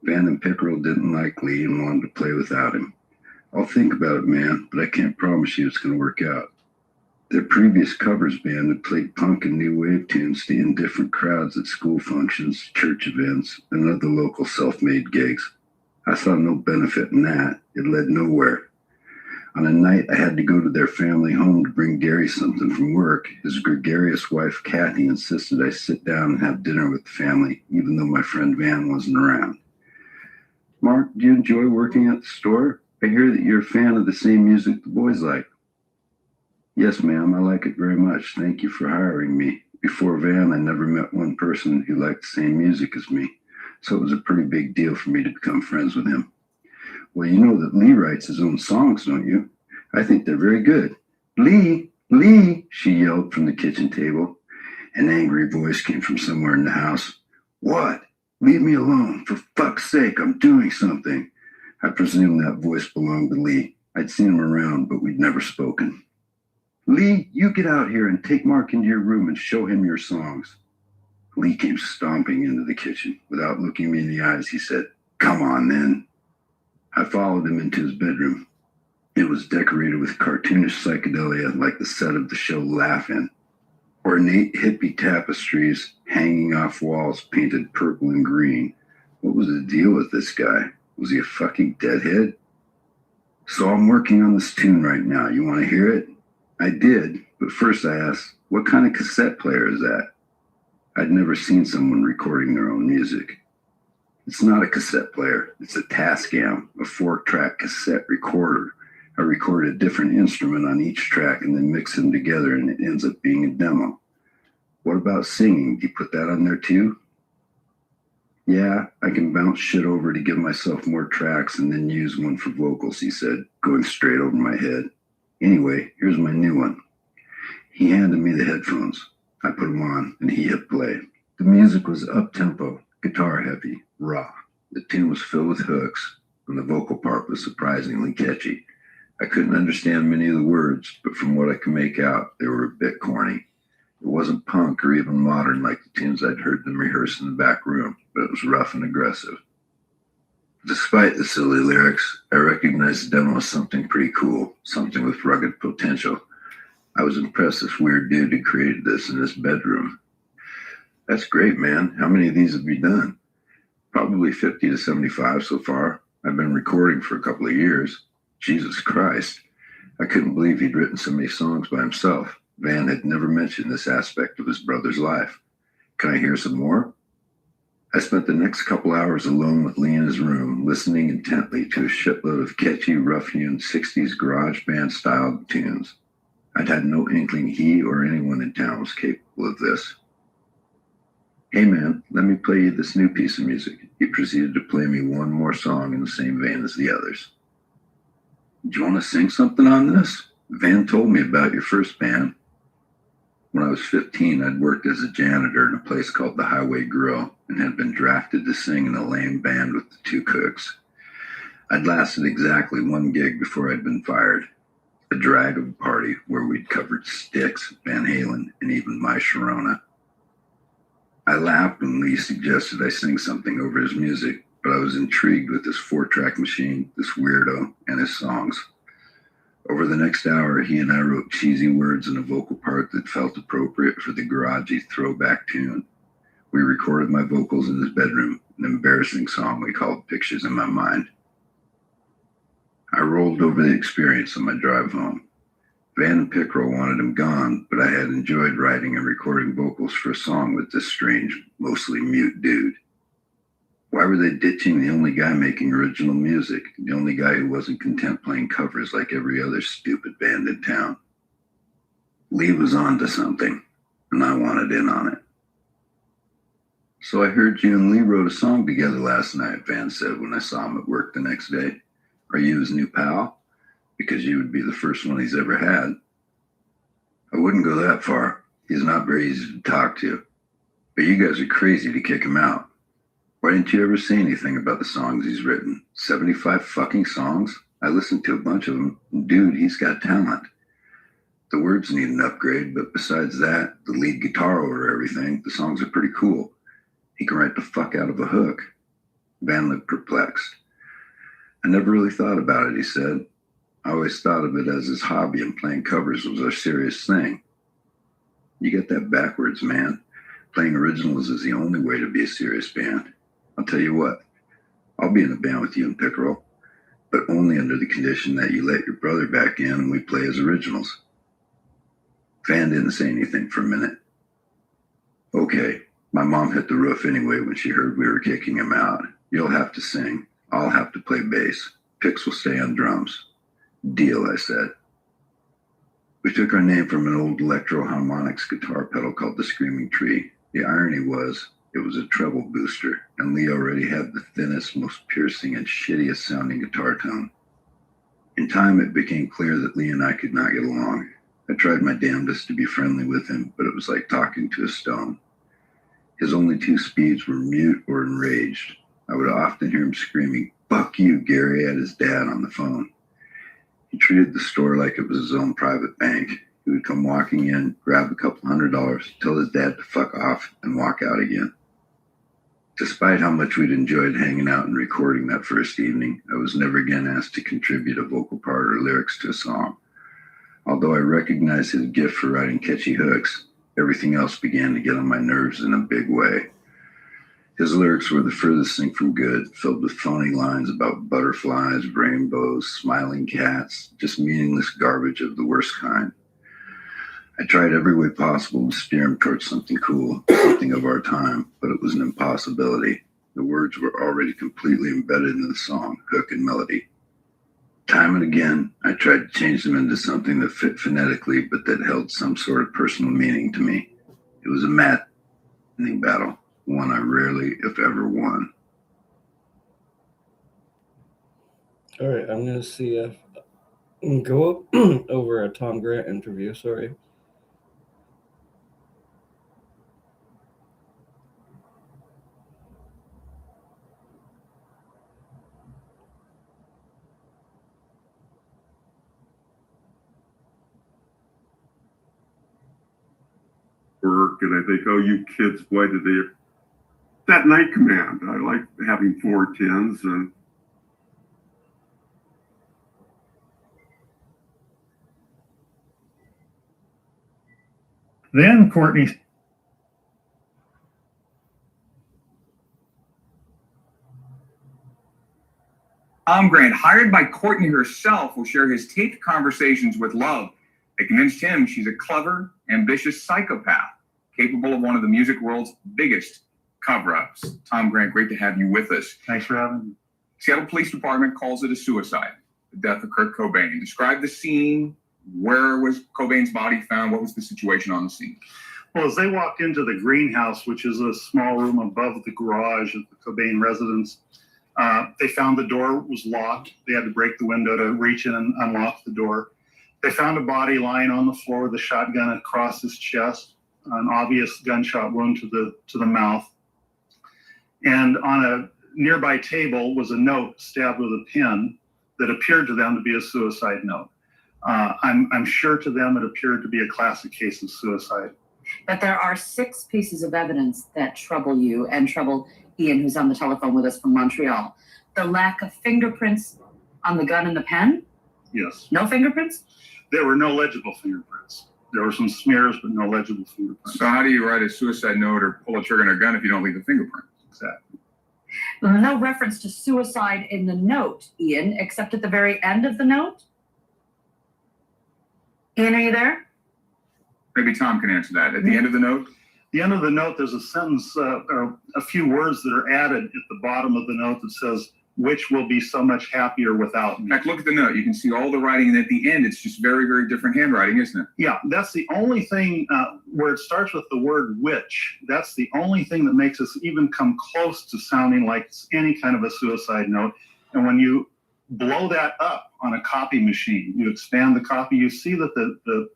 Speaker 5: Van and Pickerel didn't like Lee and wanted to play without him. I'll think about it, man, but I can't promise you it's going to work out. Their previous covers band had played punk and new wave tunes to indifferent crowds at school functions, church events, and other local self-made gigs. I saw no benefit in that. It led nowhere. On a night I had to go to their family home to bring Gary something from work, his gregarious wife Kathy insisted I sit down and have dinner with the family, even though my friend Van wasn't around. Mark, do you enjoy working at the store? I hear that you're a fan of the same music the boys like. Yes, ma'am, I like it very much. Thank you for hiring me. Before Van, I never met one person who liked the same music as me, so it was a pretty big deal for me to become friends with him. Well, you know that Lee writes his own songs, don't you? I think they're very good. Lee, she yelled from the kitchen table. An angry voice came from somewhere in the house. What? Leave me alone. For fuck's sake, I'm doing something. I presume that voice belonged to Lee. I'd seen him around, but we'd never spoken. Lee, you get out here and take Mark into your room and show him your songs. Lee came stomping into the kitchen. Without looking me in the eyes, he said, Come on, then. I followed him into his bedroom. It was decorated with cartoonish psychedelia like the set of the show Laugh-In. Ornate hippie tapestries hanging off walls painted purple and green. What was the deal with this guy? Was he a fucking deadhead? So I'm working on this tune right now. You want to hear it? I did, but first I asked, what kind of cassette player is that? I'd never seen someone recording their own music. It's not a cassette player. It's a Tascam, a 4-track cassette recorder. I record a different instrument on each track and then mix them together, and it ends up being a demo. What about singing? Do you put that on there too? Yeah, I can bounce shit over to give myself more tracks and then use one for vocals, he said, going straight over my head. Anyway, here's my new one. He handed me the headphones. I put them on, and he hit play. The music was up-tempo, guitar-heavy, raw. The tune was filled with hooks, and the vocal part was surprisingly catchy. I couldn't understand many of the words, but from what I could make out, they were a bit corny. It wasn't punk or even modern like the tunes I'd heard them rehearse in the back room, but it was rough and aggressive. Despite the silly lyrics, I recognized the demo as something pretty cool, something with rugged potential. I was impressed this weird dude who created this in his bedroom. That's great, man. How many of these have you done? Probably 50 to 75 so far. I've been recording for a couple of years. Jesus Christ. I couldn't believe he'd written so many songs by himself. Van had never mentioned this aspect of his brother's life. Can I hear some more? I spent the next couple hours alone with Lee in his room, listening intently to a shitload of catchy, rough-hewn 60s garage band-styled tunes. I'd had no inkling he or anyone in town was capable of this. Hey man, let me play you this new piece of music. He proceeded to play me one more song in the same vein as the others. Do you want to sing something on this? Van told me about your first band. When I was 15, I'd worked as a janitor in a place called the Highway Grill and had been drafted to sing in a lame band with the two cooks. I'd lasted exactly one gig before I'd been fired. A drag of a party where we'd covered Styx, Van Halen, and even My Sharona. I laughed when Lee suggested I sing something over his music, but I was intrigued with his 4-track machine, this weirdo, and his songs. Over the next hour, he and I wrote cheesy words in a vocal part that felt appropriate for the garagey throwback tune. We recorded my vocals in his bedroom, an embarrassing song we called Pictures in My Mind. I rolled over the experience on my drive home. Van and Pickrell wanted him gone, but I had enjoyed writing and recording vocals for a song with this strange, mostly mute dude. Why were they ditching the only guy making original music, the only guy who wasn't content playing covers like every other stupid band in town? Lee was on to something, and I wanted in on it. So I heard you and Lee wrote a song together last night, Van said when I saw him at work the next day. Are you his new pal? Because you would be the first one he's ever had. I wouldn't go that far. He's not very easy to talk to. But you guys are crazy to kick him out. Why didn't you ever say anything about the songs he's written? 75 fucking songs? I listened to a bunch of them. Dude, he's got talent. The words need an upgrade, but besides that, the lead guitar over everything, the songs are pretty cool. He can write the fuck out of a hook. Van looked perplexed. I never really thought about it, he said. I always thought of it as his hobby, and playing covers was our serious thing. You get that backwards, man. Playing originals is the only way to be a serious band. I'll tell you what, I'll be in a band with you and Pickerel, but only under the condition that you let your brother back in and we play as originals. Van didn't say anything for a minute. Okay, my mom hit the roof anyway when she heard we were kicking him out. You'll have to sing. I'll have to play bass. Pix will stay on drums. Deal, I said. We took our name from an old electro-harmonics guitar pedal called the Screaming Tree. The irony was, it was a treble booster, and Lee already had the thinnest, most piercing, and shittiest sounding guitar tone. In time, it became clear that Lee and I could not get along. I tried my damnedest to be friendly with him, but it was like talking to a stone. His only two speeds were mute or enraged. I would often hear him screaming, "Fuck you, Gary," at his dad on the phone. He treated the store like it was his own private bank. He would come walking in, grab a couple $100, tell his dad to fuck off, and walk out again. Despite how much we'd enjoyed hanging out and recording that first evening, I was never again asked to contribute a vocal part or lyrics to a song. Although I recognized his gift for writing catchy hooks, everything else began to get on my nerves in a big way. His lyrics were the furthest thing from good, filled with phony lines about butterflies, rainbows, smiling cats, just meaningless garbage of the worst kind. I tried every way possible to steer him towards something cool, something of our time, but it was an impossibility. The words were already completely embedded in the song, hook and melody. Time and again, I tried to change them into something that fit phonetically, but that held some sort of personal meaning to me. It was a maddening battle, one I rarely, if ever, won.
Speaker 1: All right, I'm going to see if I can go over a Tom Grant interview, sorry.
Speaker 8: Work, and I think, oh, you kids, boy, did they... That night command, I like having 410s, and
Speaker 9: then Courtney
Speaker 10: Tom Grant, hired by Courtney herself, will share his taped conversations with Love that convinced him she's a clever, ambitious psychopath, capable of one of the music world's biggest cover-ups. Tom Grant, great to have you with us.
Speaker 9: Thanks for having me.
Speaker 10: Seattle Police Department calls it a suicide, the death of Kurt Cobain. Describe the scene. Where was Cobain's body found? What was the situation on the scene?
Speaker 9: Well, as they walked into the greenhouse, which is a small room above the garage of the Cobain residence, they found the door was locked. They had to break the window to reach in and unlock the door. They found a body lying on the floor with a shotgun across his chest, an obvious gunshot wound to the mouth. And on a nearby table was a note stabbed with a pin that appeared to them to be a suicide note. I'm sure to them it appeared to be a classic case of suicide.
Speaker 11: But there are 6 pieces of evidence that trouble you and trouble Ian, who's on the telephone with us from Montreal. The lack of fingerprints on the gun and the pen?
Speaker 9: Yes.
Speaker 11: No fingerprints?
Speaker 9: There were no legible fingerprints. There were some smears, but no legible fingerprints.
Speaker 10: So how do you write a suicide note or pull a trigger on a gun if you don't leave a fingerprint?
Speaker 9: Exactly.
Speaker 11: No reference to suicide in the note, Ian, except at the very end of the note? Ian, are you there?
Speaker 10: Maybe Tom can answer that. At the end of the note?
Speaker 9: The end of the note, there's a sentence or a few words that are added at the bottom of the note that says, which will be so much happier without me.
Speaker 10: In fact, look at the note. You can see all the writing, and at the end, it's just very, very different handwriting, isn't it?
Speaker 9: Yeah, that's the only thing where it starts with the word which. That's the only thing that makes us even come close to sounding like it's any kind of a suicide note. And when you blow that up on a copy machine, you expand the copy, you see that the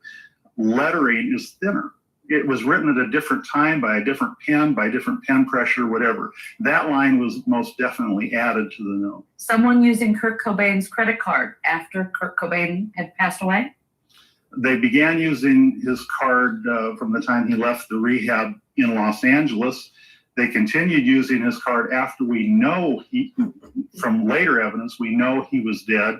Speaker 9: lettering is thinner. It was written at a different time by a different pen, by different pen pressure, whatever. That line was most definitely added to the note.
Speaker 11: Someone using Kurt Cobain's credit card after Kurt Cobain had passed away?
Speaker 9: They began using his card from the time he left the rehab in Los Angeles. They continued using his card after we know from later evidence, we know he was dead.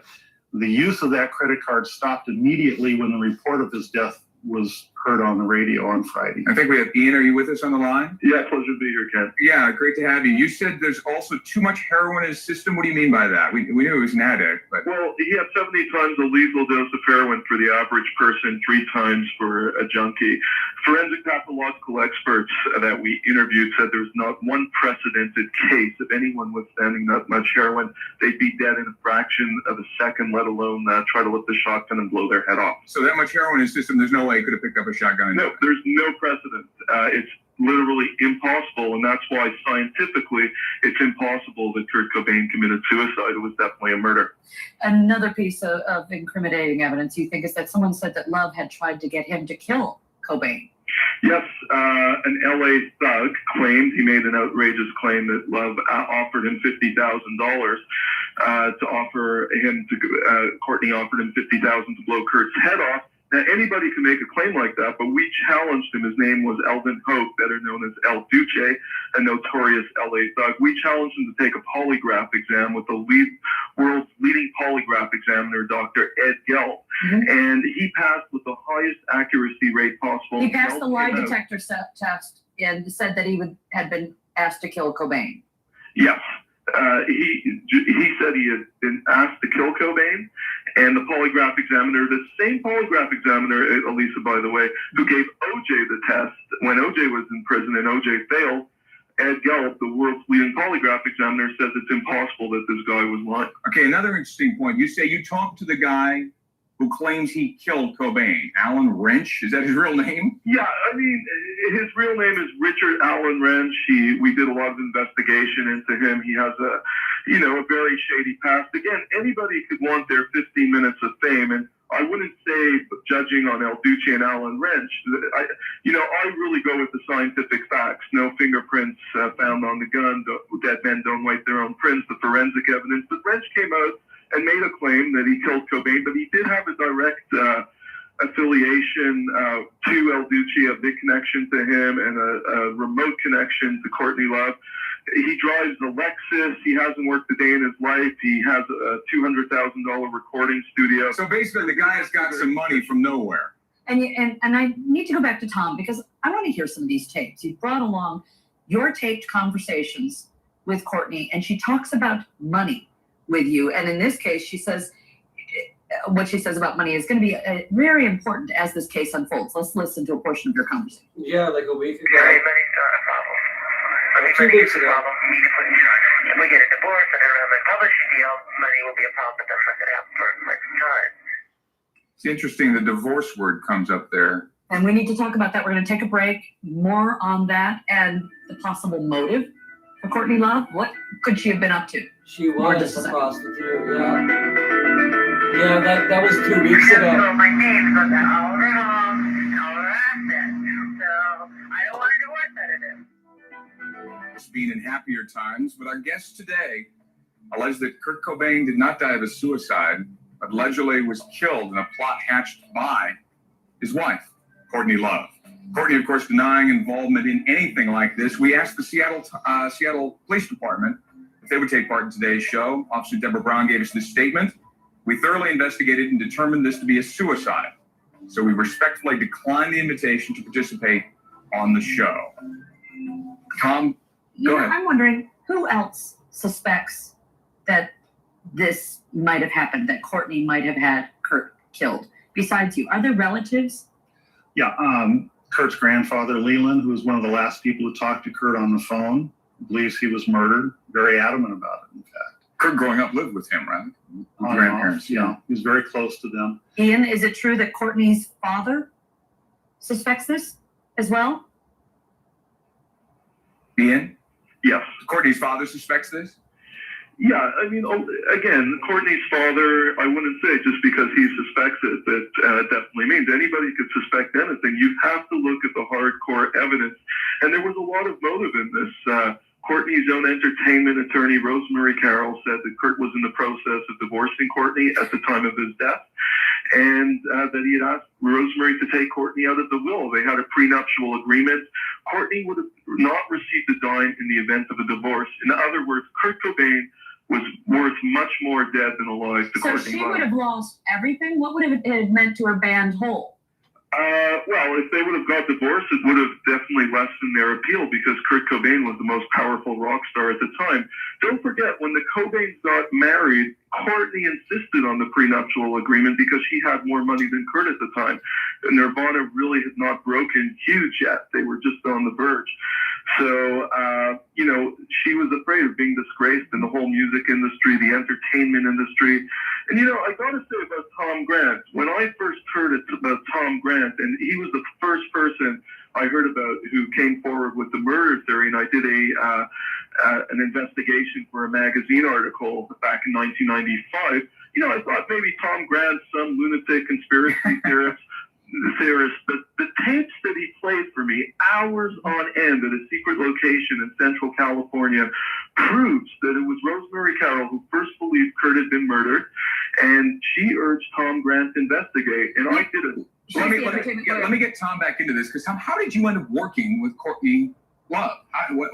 Speaker 9: The use of that credit card stopped immediately when the report of his death was heard on the radio on Friday.
Speaker 10: I think we have Ian. Are you with us on the line?
Speaker 8: Yeah, pleasure to be here, Ken.
Speaker 10: Yeah, great to have you. You said there's also too much heroin in his system. What do you mean by that? We knew he was an addict, but...
Speaker 8: Well, he had 70 times a lethal dose of heroin for the average person, 3 times for a junkie. Forensic pathological experts that we interviewed said there's not one precedented case of anyone withstanding that much heroin. They'd be dead in a fraction of a second, let alone try to lift the shotgun and blow their head off.
Speaker 10: So that much heroin in his system, there's no way he could have picked up a shotgun.
Speaker 8: No, there's no precedent. It's literally impossible, and that's why scientifically it's impossible that Kurt Cobain committed suicide. It was definitely a murder.
Speaker 11: Another piece of incriminating evidence you think is that someone said that Love had tried to get him to kill Cobain.
Speaker 8: Yes, an LA thug claimed, he made an outrageous claim that Love offered him $50,000 to offer him to, Courtney offered him $50,000 to blow Kurt's head off. Now, anybody can make a claim like that, but we challenged him. His name was Elvin Hope, better known as El Duce, a notorious LA thug. We challenged him to take a polygraph exam with the world's leading polygraph examiner, Dr. Ed Gelb, and he passed with the highest accuracy rate possible.
Speaker 11: He passed the lie detector test and said that he had been asked to kill Cobain.
Speaker 8: Yes. He said he had been asked to kill Cobain, and the polygraph examiner, the same polygraph examiner, Elisa, by the way, who gave OJ the test when OJ was in prison and OJ failed, Ed Gelb, the world's leading polygraph examiner, says it's impossible that this guy was lying.
Speaker 10: Okay, another interesting point. You say you talked to the guy who claims he killed Cobain. Alan Wrench? Is that his real name?
Speaker 8: Yeah, I mean, his real name is Richard Alan Wrench. We did a lot of investigation into him. He has a very shady past. Again, anybody could want their 15 minutes of fame, and I wouldn't say, judging on El Duce and Alan Wrench, I really go with the scientific facts. No fingerprints found on the gun. Dead men don't wipe their own prints, the forensic evidence. But Wrench came out and made a claim that he killed Cobain, but he did have a direct affiliation to El Duce, a big connection to him, and a remote connection to Courtney Love. He drives a Lexus. He hasn't worked a day in his life. He has a $200,000 recording studio.
Speaker 10: So basically, the guy has got some money from nowhere.
Speaker 11: And I need to go back to Tom because I want to hear some of these tapes. You brought along your taped conversations with Courtney, and she talks about money with you. And in this case, she says what she saes about money is going to be very important as this case unfolds. Let's listen to a portion of your conversation.
Speaker 12: Yeah, like a week ago.
Speaker 3: Yeah, money's not a problem. I mean,
Speaker 12: 2 weeks ago.
Speaker 3: If we get a divorce and I don't have my publishing deal, money will be a problem, but that's not going to happen for quite some time.
Speaker 10: It's interesting, the divorce word comes up there.
Speaker 11: And we need to talk about that. We're going to take a break. More on that and the possible motive for Courtney Love. What could she have been up to?
Speaker 12: She
Speaker 11: Or
Speaker 12: was
Speaker 11: just
Speaker 12: a
Speaker 11: a-
Speaker 12: prostitute, yeah. Yeah, that was 2 weeks ago.
Speaker 4: So my name goes to all her homes and all her assets. So I don't want to divorce that of him.
Speaker 10: It's been in happier times, but our guest today alleged that Kurt Cobain did not die of a suicide, but allegedly was killed in a plot hatched by his wife, Courtney Love. Courtney, of course, denying involvement in anything like this. We asked the Seattle Police Department if they would take part in today's show. Officer Deborah Brown gave us this statement. We thoroughly investigated and determined this to be a suicide. So we respectfully declined the invitation to participate on the show. Tom, go ahead.
Speaker 11: I'm wondering who else suspects that this might have happened, that Courtney might have had Kurt killed besides you? Are there relatives?
Speaker 9: Yeah, Kurt's grandfather, Leland, who was one of the last people to talk to Kurt on the phone, believes he was murdered. Very adamant about it, in fact.
Speaker 10: Kurt growing up lived with him, right?
Speaker 9: On and off,
Speaker 10: Grandparents.
Speaker 9: yeah. He was very close to them.
Speaker 11: Ian, is it true that Courtney's father suspects this as well?
Speaker 10: Ian?
Speaker 8: Yes.
Speaker 10: Courtney's father suspects this?
Speaker 8: Yeah, I mean, again, Courtney's father, I wouldn't say just because he suspects it, that definitely means anybody could suspect anything. You have to look at the hardcore evidence. And there was a lot of motive in this. Courtney's own entertainment attorney, Rosemary Carroll, said that Kurt was in the process of divorcing Courtney at the time of his death, and that he had asked Rosemary to take Courtney out of the will. They had a prenuptial agreement. Courtney would have not received a dime in the event of a divorce. In other words, Kurt Cobain was worth much more dead than alive to
Speaker 11: So
Speaker 8: Courtney
Speaker 11: she
Speaker 8: Love.
Speaker 11: would have lost everything? What would it have meant to her band Whole?
Speaker 8: Well, if they would have got divorced, it would have definitely lessened their appeal because Kurt Cobain was the most powerful rock star at the time. Don't forget, when the Cobains got married, Courtney insisted on the prenuptial agreement because she had more money than Kurt at the time. Nirvana really had not broken huge yet. They were just on the verge. So, she was afraid of being disgraced in the whole music industry, the entertainment industry. And, I got to say about Tom Grant, when I first heard about Tom Grant, and he was the first person I heard about who came forward with the murder theory, and I did an investigation for a magazine article back in 1995. I thought maybe Tom Grant, some lunatic conspiracy theorist, but the tapes that he played for me hours on end at a secret location in Central California proves that it was Rosemary Carroll who first believed Kurt had been murdered, and she urged Tom Grant to investigate, and I did it.
Speaker 10: Let me get Tom back into this, because Tom, how did you end up working with Courtney Love?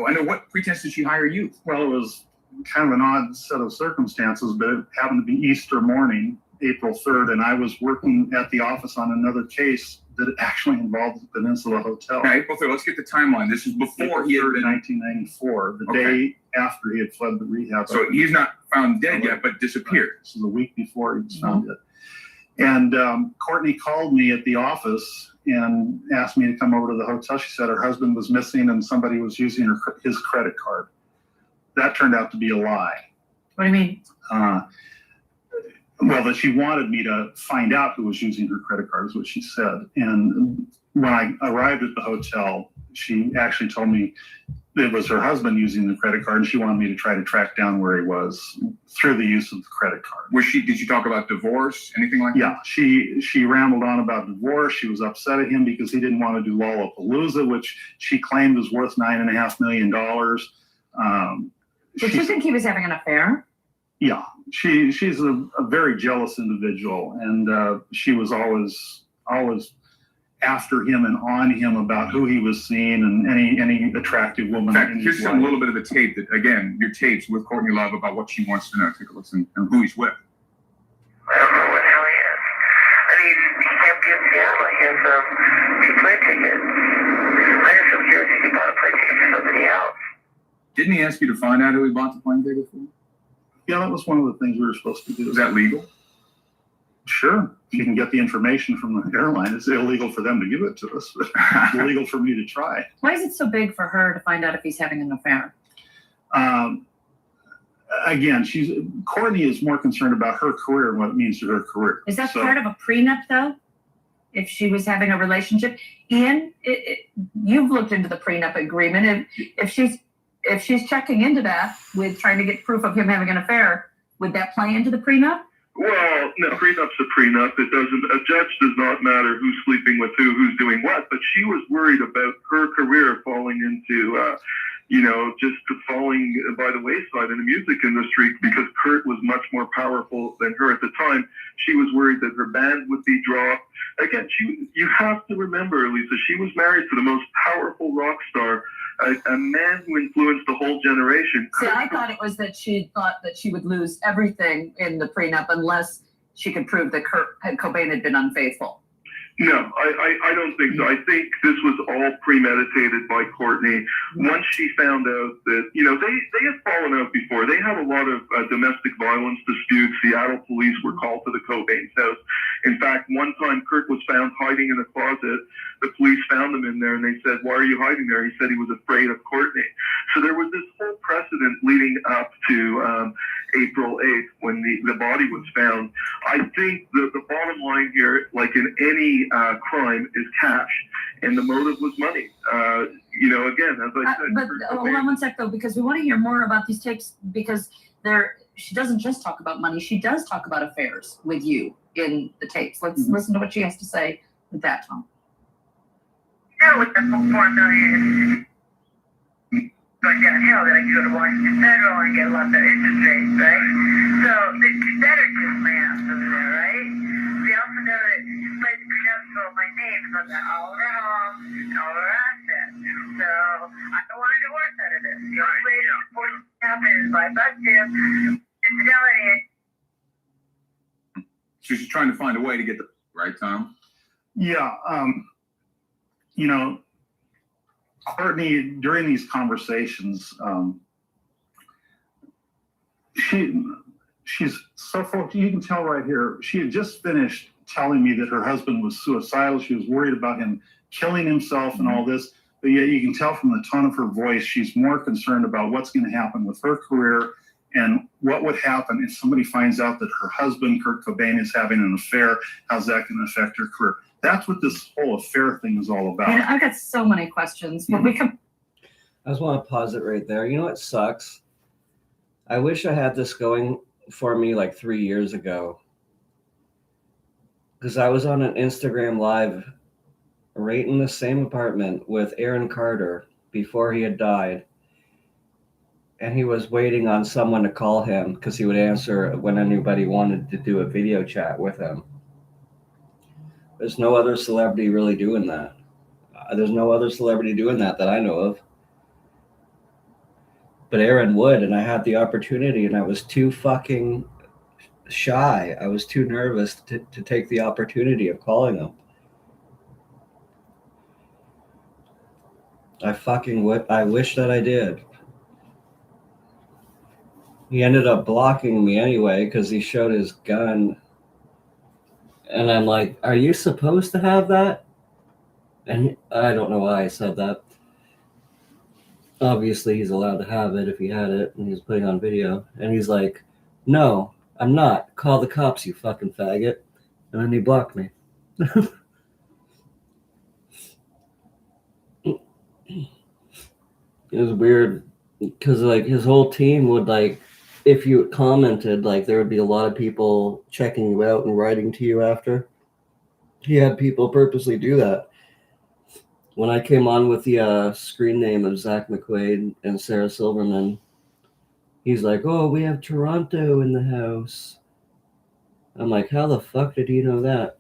Speaker 10: Under what pretense did she hire you?
Speaker 9: Well, it was kind of an odd set of circumstances, but it happened to be Easter morning, April 3rd, and I was working at the office on another case that actually involved the Peninsula Hotel.
Speaker 10: Okay, April 3rd, let's get the timeline. This is before he had been...
Speaker 9: 1994, the day after he had fled the rehab.
Speaker 10: So he's not found dead yet, but disappeared.
Speaker 9: This is the week before he was found dead. And Courtney called me at the office and asked me to come over to the hotel. She said her husband was missing and somebody was using his credit card. That turned out to be a lie.
Speaker 11: What do you mean?
Speaker 9: Well, that she wanted me to find out who was using her credit card is what she said. And when I arrived at the hotel, she actually told me it was her husband using the credit card, and she wanted me to try to track down where he was through the use of the credit card.
Speaker 10: Did she talk about divorce, anything like that?
Speaker 9: Yeah, she rambled on about divorce. She was upset at him because he didn't want to do Lollapalooza, which she claimed was worth $9.5 million.
Speaker 11: Did you think he was having an affair?
Speaker 9: Yeah, she's a very jealous individual, and she was always after him and on him about who he was seeing and any attractive woman.
Speaker 10: In fact, here's a little bit of the tape that, again, your tapes with Courtney Love about what she wants to know. Take a listen and who he's with.
Speaker 4: I don't know what hell he is. I mean, he kept getting Seattle. He has 2 plane tickets. I just am curious if he bought a plane ticket for somebody else.
Speaker 10: Didn't he ask you to find out who he bought the plane ticket for?
Speaker 9: Yeah, that was one of the things we were supposed to do.
Speaker 10: Is that legal?
Speaker 9: Sure. If you can get the information from the airline, it's illegal for them to give it to us, but it's illegal for me to try.
Speaker 11: Why is it so big for her to find out if he's having an affair?
Speaker 9: Again, Courtney is more concerned about her career and what it means to her career.
Speaker 11: Is that part of a prenup, though? if she was having a relationship. Ian, you've looked into the prenup agreement. If she's checking into that with trying to get proof of him having an affair, would that play into the prenup?
Speaker 8: Well, no, prenup's a prenup. It doesn't. A judge does not matter who's sleeping with who's doing what. But she was worried about her career falling into, just falling by the wayside in the music industry because Kurt was much more powerful than her at the time. She was worried that her band would be dropped. Again, you have to remember, Lisa, she was married to the most powerful rock star, a man who influenced the whole generation.
Speaker 11: See, I thought it was that she thought that she would lose everything in the prenup unless she could prove that Kurt Cobain had been unfaithful.
Speaker 8: No, I don't think so. I think this was all premeditated by Courtney. Once she found out that, they had fallen out before. They had a lot of domestic violence disputes. Seattle police were called to the Cobain's house. In fact, one time Kurt was found hiding in a closet. The police found him in there and they said, "Why are you hiding there?" He said he was afraid of Courtney. So there was this whole precedent leading up to April 8th when the body was found. I think the bottom line here, like in any crime, is cash, and the motive was money. Again, as I said.
Speaker 11: But hold on one sec, though, because we want to hear more about these tapes, because she doesn't just talk about money. She does talk about affairs with you in the tapes. Let's listen to what she has to say with that, Tom.
Speaker 4: With the $4 million, going downhill, then I can go to Washington Federal and get lots of interest rates, right? So it's better just my ass over there, right? We also know that despite the prenup, so my name is on all of our homes and all of our assets. So I don't want a divorce out of this. The only way to support this happen is by budget, infidelity.
Speaker 10: So she's trying to find a way to get the right, Tom?
Speaker 9: Yeah. Courtney, during these conversations, she's so full. You can tell right here, she had just finished telling me that her husband was suicidal. She was worried about him killing himself and all this. But yet you can tell from the tone of her voice, she's more concerned about what's going to happen with her career and what would happen if somebody finds out that her husband, Kurt Cobain, is having an affair. How's that going to affect her career? That's what this whole affair thing is all about.
Speaker 11: I've got so many questions. But we can.
Speaker 1: I just want to pause it right there. You know what sucks? I wish I had this going for me like 3 years ago. Because I was on an Instagram Live right in the same apartment with Aaron Carter before he had died. And he was waiting on someone to call him because he would answer when anybody wanted to do a video chat with him. There's no other celebrity really doing that. There's no other celebrity doing that I know of. But Aaron would, and I had the opportunity, and I was too fucking shy. I was too nervous to take the opportunity of calling him. I wish that I did. He ended up blocking me anyway because he showed his gun. And I'm like, are you supposed to have that? And I don't know why I said that. Obviously, he's allowed to have it if he had it, and he's putting on video. And he's like, no, I'm not. Call the cops, you fucking faggot. And then he blocked me. It was weird because like his whole team would like, if you commented, like there would be a lot of people checking you out and writing to you after. He had people purposely do that. When I came on with the screen name of Zach McQuaid and Sarah Silverman, he's like, oh, we have Toronto in the house. I'm like, how the fuck did you know that?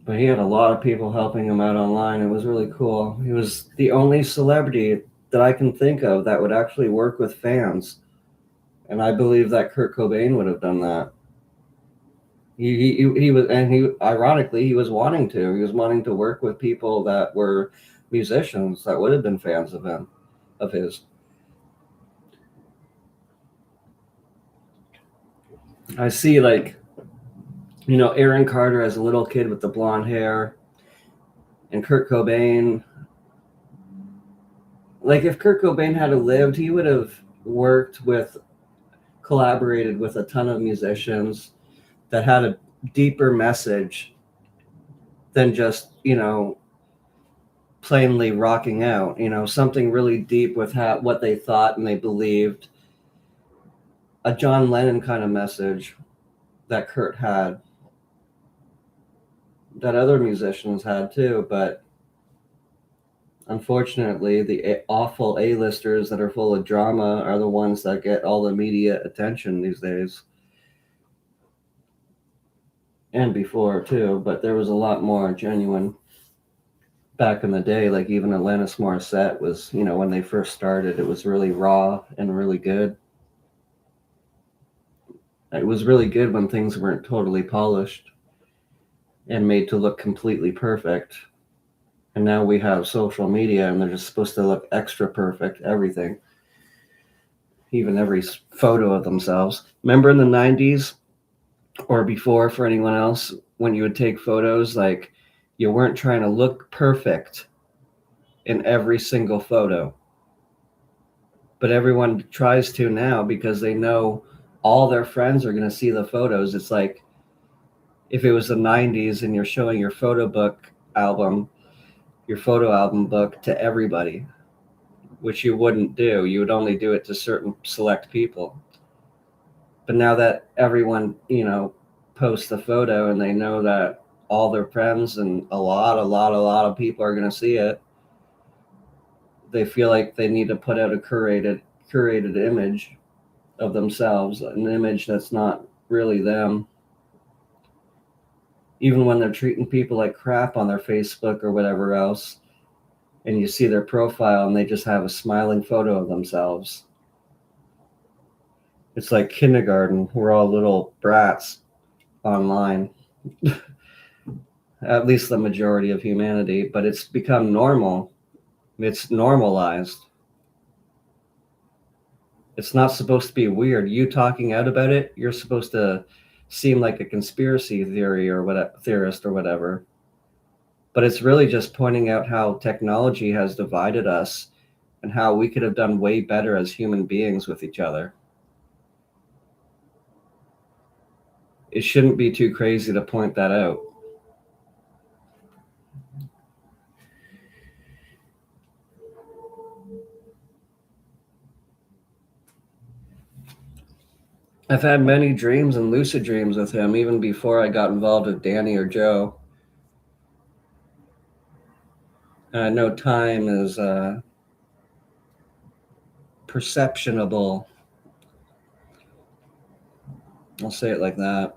Speaker 1: But he had a lot of people helping him out online. It was really cool. He was the only celebrity that I can think of that would actually work with fans. And I believe that Kurt Cobain would have done that. He was, and he ironically, he was wanting to. He was wanting to work with people that were musicians that would have been fans of him, of his. I see, like, you know, Aaron Carter as a little kid with the blonde hair, and Kurt Cobain. Like, if Kurt Cobain had lived, he would have worked with collaborated with a ton of musicians that had a deeper message than just, plainly rocking out, something really deep with what they thought and they believed. A John Lennon kind of message that Kurt had, that other musicians had too, but unfortunately, the awful A-listers that are full of drama are the ones that get all the media attention these days. And before too, but there was a lot more genuine back in the day. Like even Alanis Morissette was, when they first started, it was really raw and really good. It was really good when things weren't totally polished and made to look completely perfect. And now we have social media and they're just supposed to look extra perfect, everything. Even every photo of themselves. Remember in the 90s or before, for anyone else, when you would take photos, like you weren't trying to look perfect in every single photo. But everyone tries to now because they know all their friends are going to see the photos. It's like if it was the 90s and you're showing your photo album book to everybody, which you wouldn't do. You would only do it to certain select people. But now that everyone, posts the photo and they know that all their friends and a lot of people are going to see it, they feel like they need to put out a curated image of themselves, an image that's not really them. Even when they're treating people like crap on their Facebook or whatever else, and you see their profile and they just have a smiling photo of themselves. It's like kindergarten. We're all little brats online. At least the majority of humanity, but it's become normal. It's normalized. It's not supposed to be weird. You talking out about it, you're supposed to seem like a conspiracy theorist or whatever. But it's really just pointing out how technology has divided us and how we could have done way better as human beings with each other. It shouldn't be too crazy to point that out. I've had many dreams and lucid dreams with him, even before I got involved with Danny or Joe. And I know time is perceptionable. I'll say it like that.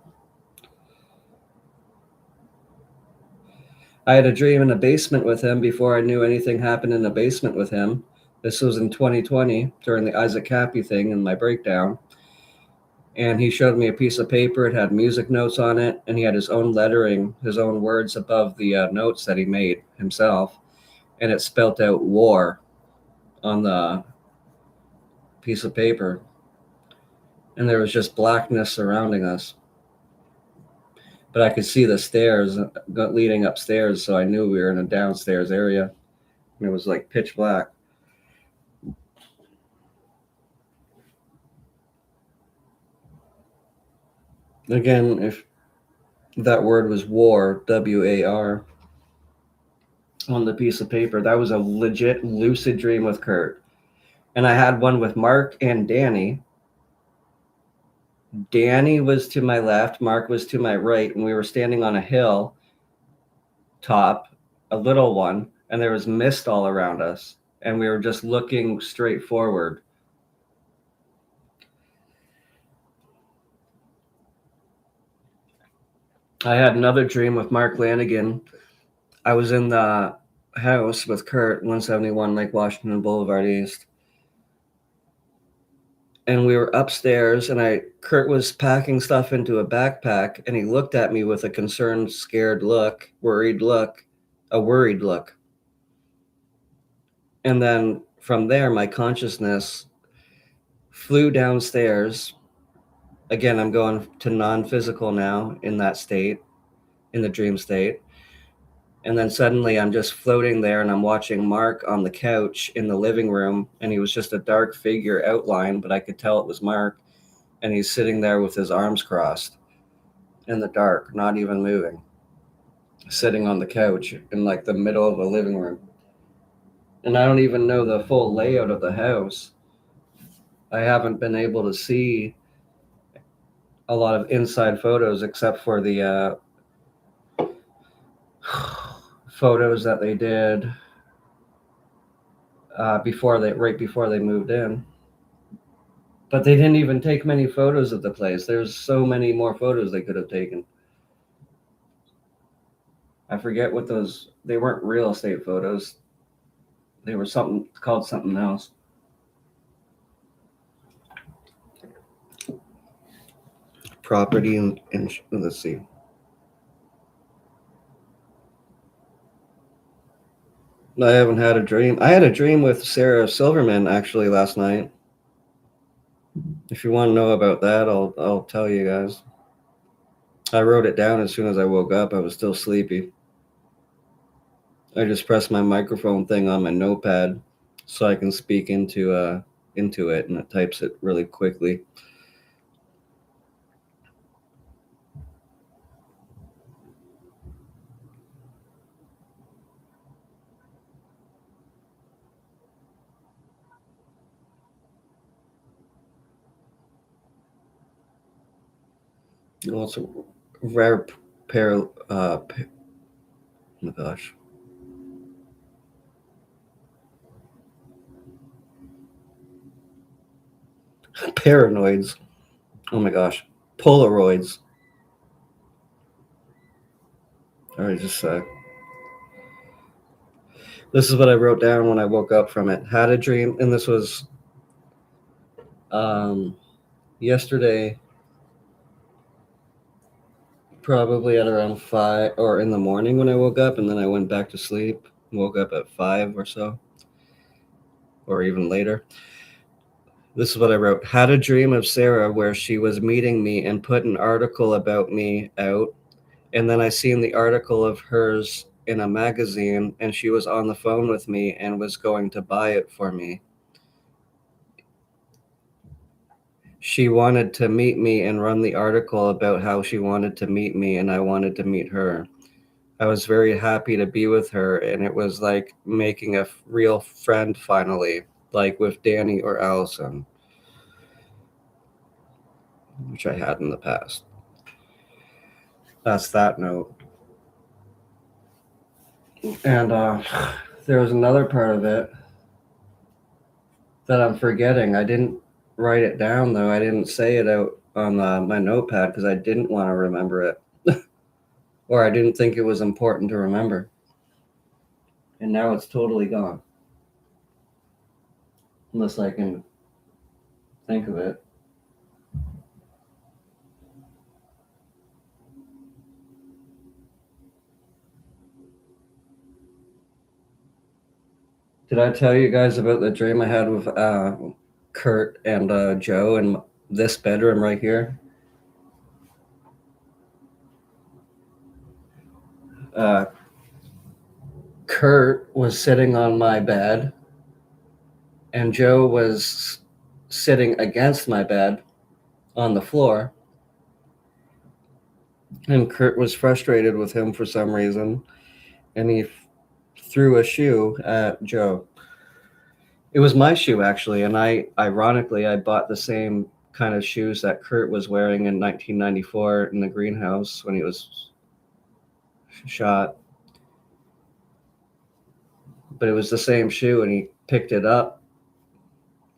Speaker 1: I had a dream in a basement with him before I knew anything happened in the basement with him. This was in 2020 during the Isaac Cappy thing in my breakdown. And he showed me a piece of paper. It had music notes on it, and he had his own lettering, his own words above the notes that he made himself. And it spelled out war on the piece of paper. And there was just blackness surrounding us. But I could see the stairs leading upstairs, so I knew we were in a downstairs area. And it was like pitch black. Again, if that word was war, W-A-R, on the piece of paper, that was a legit lucid dream with Kurt. And I had one with Mark and Danny. Danny was to my left, Mark was to my right, and we were standing on a hill top, a little one, and there was mist all around us, and we were just looking straight forward. I had another dream with Mark Lanigan. I was in the house with Kurt, 171 Lake Washington Boulevard East. And we were upstairs, and Kurt was packing stuff into a backpack, and he looked at me with a concerned, scared look, worried look. And then from there, my consciousness flew downstairs. Again, I'm going to non-physical now in that state, in the dream state. And then suddenly I'm just floating there, and I'm watching Mark on the couch in the living room, and he was just a dark figure outline, but I could tell it was Mark. and he's sitting there with his arms crossed in the dark, not even moving, sitting on the couch in like the middle of a living room. And I don't even know the full layout of the house. I haven't been able to see a lot of inside photos except for the photos that they did right before they moved in. But they didn't even take many photos of the place. There's so many more photos they could have taken. I forget what those, they weren't real estate photos. They were something called something else. Property and let's see. I haven't had a dream. I had a dream with Sarah Silverman actually last night. If you want to know about that, I'll tell you guys. I wrote it down as soon as I woke up. I was still sleepy. I just pressed my microphone thing on my notepad so I can speak into it, and it types it really quickly. Well, it's a rare pair. Oh my gosh. Paranoids. Oh my gosh. Polaroids. All right, just this is what I wrote down when I woke up from it. Had a dream, and this was yesterday, probably at around 5 or in the morning when I woke up, and then I went back to sleep. Woke up at 5 or so, or even later. This is what I wrote. Had a dream of Sarah where she was meeting me and put an article about me out. And then I seen the article of hers in a magazine, and she was on the phone with me and was going to buy it for me. She wanted to meet me and run the article about how she wanted to meet me and I wanted to meet her. I was very happy to be with her, and it was like making a real friend finally, like with Danny or Allison, which I had in the past. That's that note. And there was another part of it that I'm forgetting. I didn't write it down, though. I didn't say it out on my notepad because I didn't want to remember it. Or I didn't think it was important to remember. And now it's totally gone. Unless I can think of it. Did I tell you guys about the dream I had with Kurt and Joe in this bedroom right here? Kurt was sitting on my bed, and Joe was sitting against my bed on the floor. And Kurt was frustrated with him for some reason, and he threw a shoe at Joe. It was my shoe, actually, and I bought the same kind of shoes that Kurt was wearing in 1994 in the greenhouse when he was shot. But it was the same shoe, and he picked it up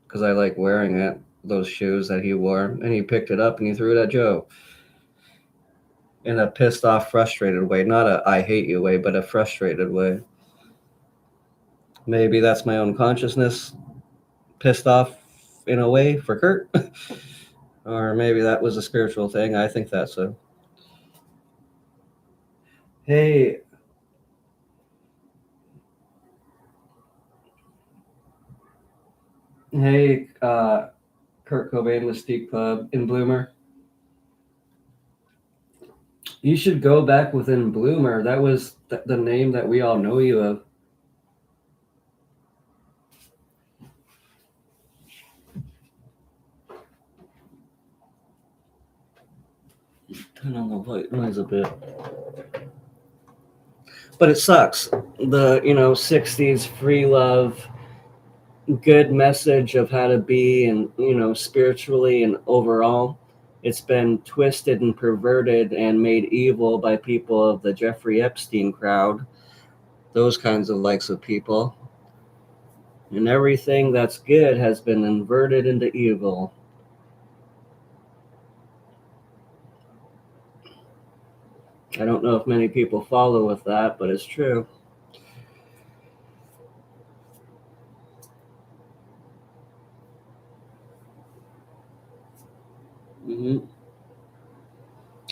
Speaker 1: because I like wearing it, those shoes that he wore, and he picked it up and he threw it at Joe in a pissed off, frustrated way. Not a I hate you way, but a frustrated way. Maybe that's my own consciousness pissed off in a way for Kurt. Or maybe that was a spiritual thing. I think that's so. Hey, Kurt Cobain Mystique Club in Bloomer. You should go back within Bloomer. That was the name that we all know you of. Turn on the white noise a bit. But it sucks. The 60s free love, good message of how to be and spiritually and overall, it's been twisted and perverted and made evil by people of the Jeffrey Epstein crowd, those kinds of likes of people. And everything that's good has been inverted into evil. I don't know if many people follow with that, but it's true.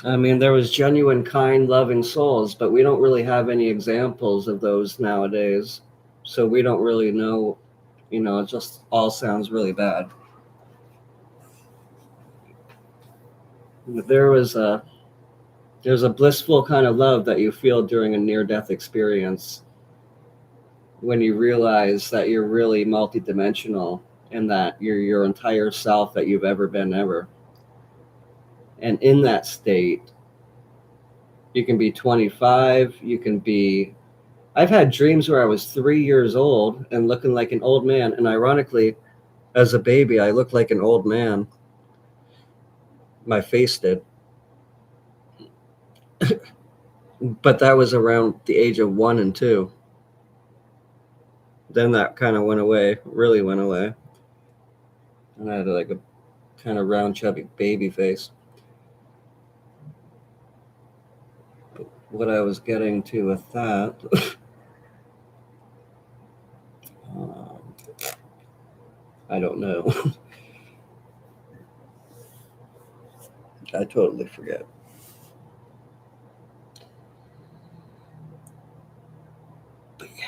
Speaker 1: I mean, there was genuine, kind, loving souls, but we don't really have any examples of those nowadays. So we don't really know, it just all sounds really bad. There's a blissful kind of love that you feel during a near-death experience when you realize that you're really multidimensional and that you're your entire self that you've ever been ever. And in that state, you can be 25, I've had dreams where I was 3 years old and looking like an old man. And ironically, as a baby, I looked like an old man. My face did. But that was around the age of 1 and 2. Then that kind of went away, really went away. And I had like a kind of round, chubby baby face. But what I was getting to with that... I don't know. I totally forget. But yeah.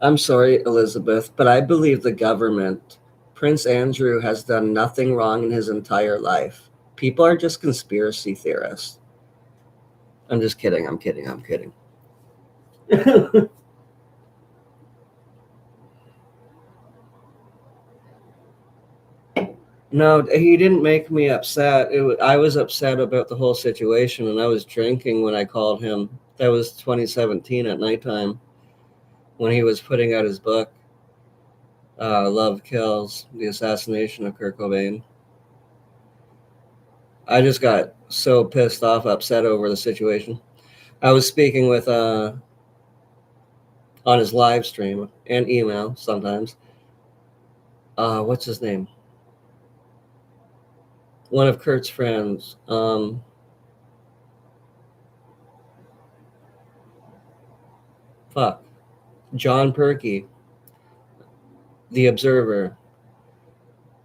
Speaker 1: I'm sorry, Elizabeth, but I believe the government, Prince Andrew, has done nothing wrong in his entire life. People are just conspiracy theorists. I'm just kidding. I'm kidding. No, he didn't make me upset. I was upset about the whole situation, and I was drinking when I called him. That was 2017 at nighttime when he was putting out his book, Love Kills, The Assassination of Kurt Cobain. I just got so pissed off, upset over the situation. I was speaking with, on his live stream and email sometimes. What's his name? One of Kurt's friends. John Perky, The Observer.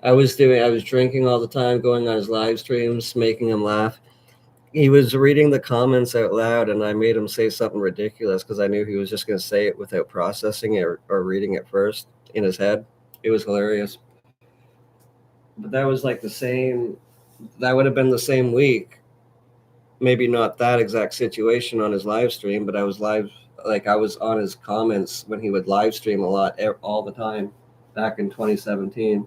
Speaker 1: I was drinking all the time, going on his live streams, making him laugh. He was reading the comments out loud, and I made him say something ridiculous because I knew he was just going to say it without processing it or reading it first in his head. It was hilarious. But that was like that would have been the same week. Maybe not that exact situation on his live stream, but I was on his comments when he would live stream a lot, all the time, back in 2017.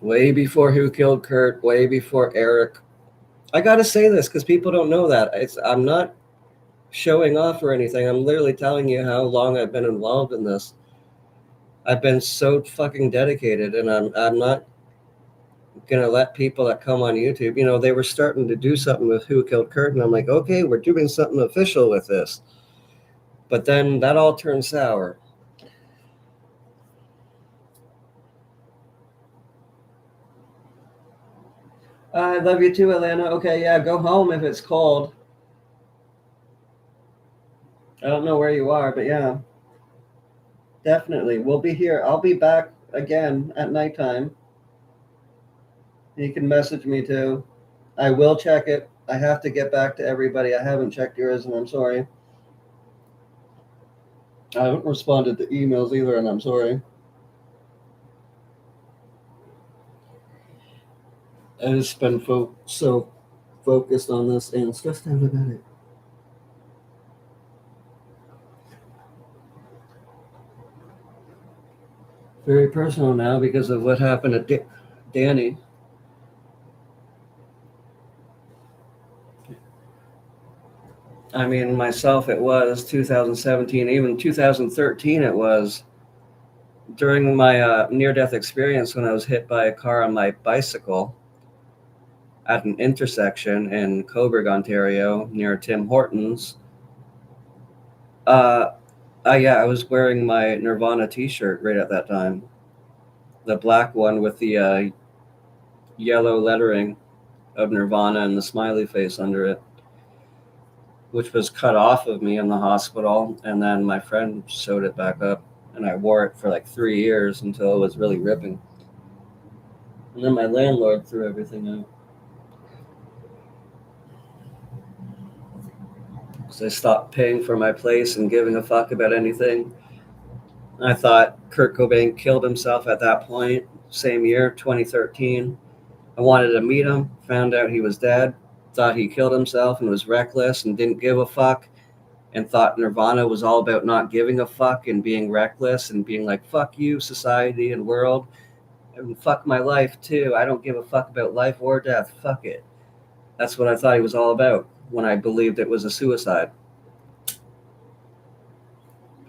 Speaker 1: Way before Who Killed Kurt, way before Eric. I gotta say this because people don't know that. I'm not showing off or anything. I'm literally telling you how long I've been involved in this. I've been so fucking dedicated, and I'm not gonna let people that come on YouTube, they were starting to do something with Who Killed Kurt, and I'm like, okay, we're doing something official with this. But then that all turned sour. I love you too, Atlanta. Okay, yeah, go home if it's cold. I don't know where you are, but yeah. Definitely. We'll be here. I'll be back again at nighttime. You can message me too. I will check it. I have to get back to everybody. I haven't checked yours, and I'm sorry. I haven't responded to emails either, and I'm sorry. I've just been so focused on this and stressed out about it. very personal now because of what happened to Danny. I mean, myself, it was 2017, even 2013, it was during my near-death experience when I was hit by a car on my bicycle at an intersection in Coburg, Ontario, near Tim Hortons. Yeah, I was wearing my Nirvana t-shirt right at that time. The black one with the yellow lettering of Nirvana and the smiley face under it, which was cut off of me in the hospital. And then my friend sewed it back up, and I wore it for like 3 years until it was really ripping. And then my landlord threw everything out. So I stopped paying for my place and giving a fuck about anything. I thought Kurt Cobain killed himself at that point, same year, 2013. I wanted to meet him, found out he was dead, thought he killed himself and was reckless and didn't give a fuck, and thought Nirvana was all about not giving a fuck and being reckless and being like, fuck you, society and world, and fuck my life too. I don't give a fuck about life or death. Fuck it. That's what I thought he was all about when I believed it was a suicide.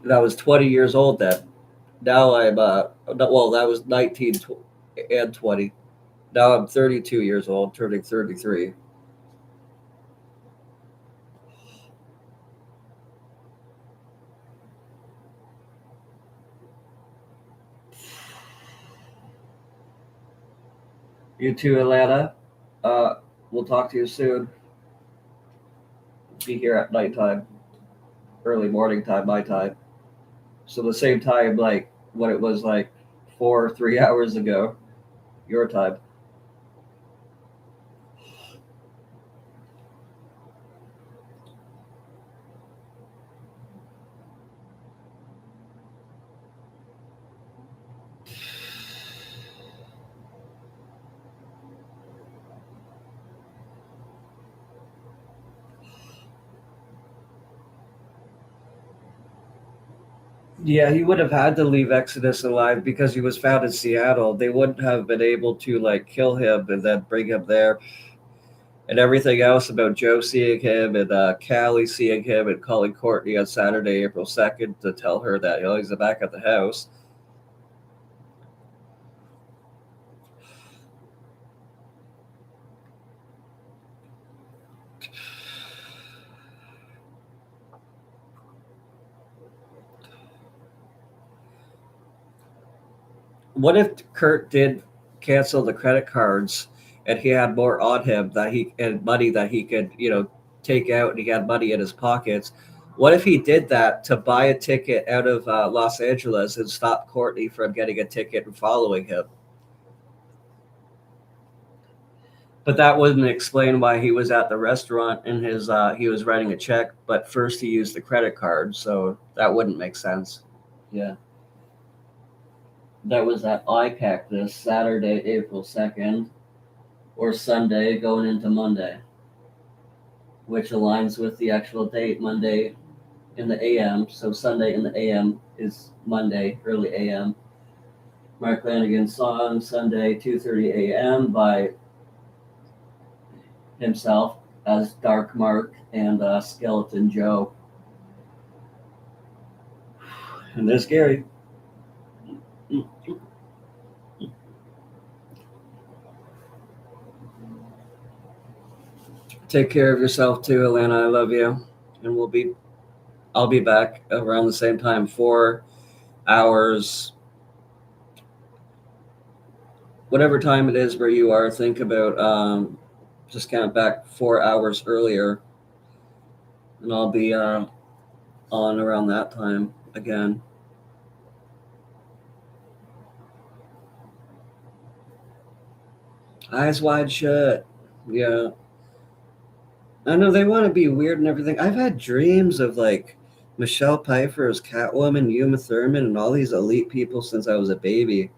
Speaker 1: And I was 20 years old then. Now I'm, that was 19 and 20. Now I'm 32 years old, turning 33. You too, Atlanta. We'll talk to you soon. Be here at nighttime, early morning time, my time. So the same time, like what it was like 3 hours ago, your time. Yeah, he would have had to leave Exodus alive because he was found in Seattle. They wouldn't have been able to like kill him and then bring him there. And everything else about Joe seeing him and Callie seeing him and calling Courtney on Saturday, April 2nd to tell her that he's back at the house. What if Kurt did cancel the credit cards and he had more on him and money that he could, take out, and he had money in his pockets? What if he did that to buy a ticket out of Los Angeles and stop Courtney from getting a ticket and following him? But that wouldn't explain why he was at the restaurant and he was writing a check, but first he used the credit card, so that wouldn't make sense. Yeah. That was at IPAC this Saturday, April 2nd, or Sunday going into Monday, which aligns with the actual date, Monday in the AM. So Sunday in the AM is Monday, early AM. Mark Lanigan's song, Sunday, 2:30 AM by himself as Dark Mark and Skeleton Joe. And there's Gary. Take care of yourself too, Alana. I love you. And I'll be back around the same time, 4 hours, whatever time it is where you are. Think about just count back 4 hours earlier, and I'll be on around that time again. Eyes wide shut. Yeah. I know they want to be weird and everything. I've had dreams of like Michelle Pfeiffer as Catwoman, Uma Thurman, and all these elite people since I was a baby.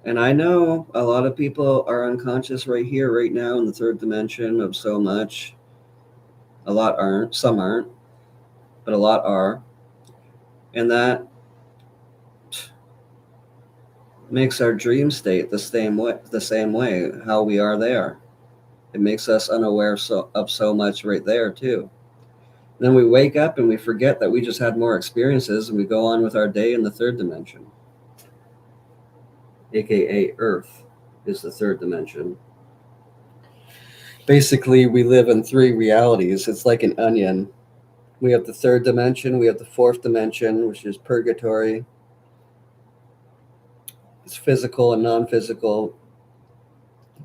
Speaker 1: And I know a lot of people are unconscious right here, right now, in the third dimension of so much. A lot aren't. Some aren't. But a lot are. And that makes our dream state the same way how we are there. It makes us unaware of so much right there too. Then we wake up and we forget that we just had more experiences, and we go on with our day in the third dimension, aka Earth is the third dimension. Basically, we live in three realities. It's like an onion. We have the third dimension, we have the fourth dimension, which is purgatory. It's physical and non-physical.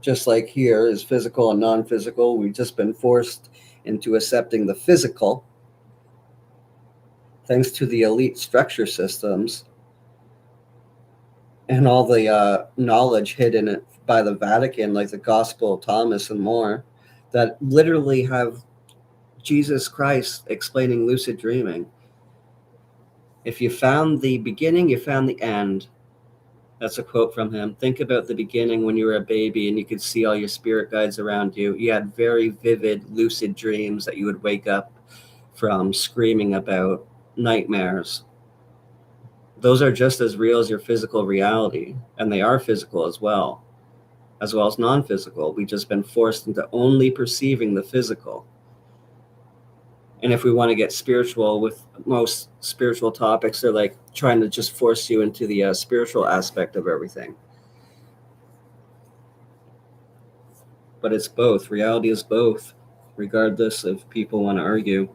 Speaker 1: Just like here is physical and non-physical. We've just been forced into accepting the physical thanks to the elite structure systems and all the knowledge hidden by the Vatican, like the Gospel of Thomas and more, that literally have Jesus Christ explaining lucid dreaming. If you found the beginning, you found the end. That's a quote from him. Think about the beginning when you were a baby and you could see all your spirit guides around you. You had very vivid, lucid dreams that you would wake up from screaming about, nightmares. Those are just as real as your physical reality, and they are physical as well as non-physical. We've just been forced into only perceiving the physical. And if we want to get spiritual, with most spiritual topics, they're like trying to just force you into the spiritual aspect of everything. But it's both. Reality is both, regardless if people want to argue.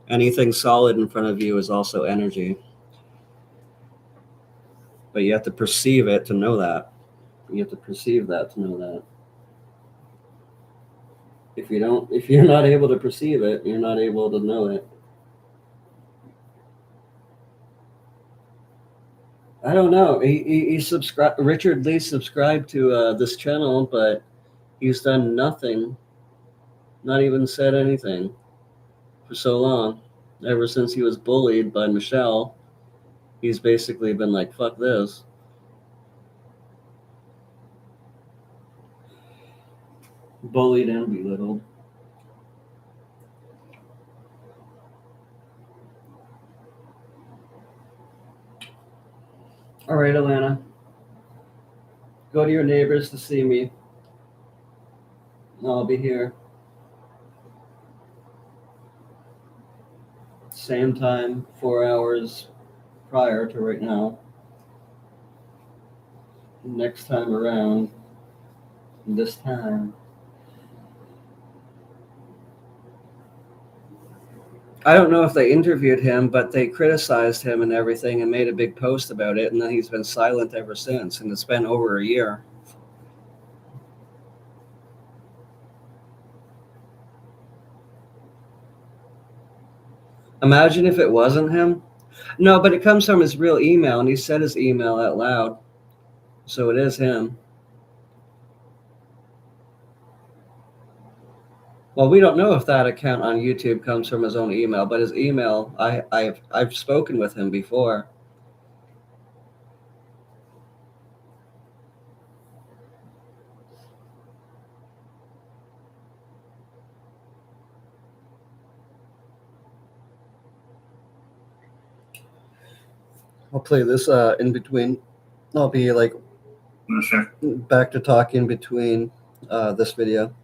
Speaker 1: Anything solid in front of you is also energy. But you have to perceive it to know that. You have to perceive that to know that. If you're not able to perceive it, you're not able to know it. I don't know. He subscribed. Richard Lee subscribed to this channel, but he's done nothing. Not even said anything for so long. Ever since he was bullied by Michelle, he's basically been like, "Fuck this." Bullied and belittled. All right, Alana. Go to your neighbors to see me. I'll be here. Same time, 4 hours prior to right now. Next time around, this time. I don't know if they interviewed him, but they criticized him and everything and made a big post about it, and then he's been silent ever since, and it's been over a year. Imagine if it wasn't him. No, but it comes from his real email, and he said his email out loud. So it is him. Well, we don't know if that account on YouTube comes from his own email, but his email, I've spoken with him before. I'll play this in between. I'll be like back to talk in between this video.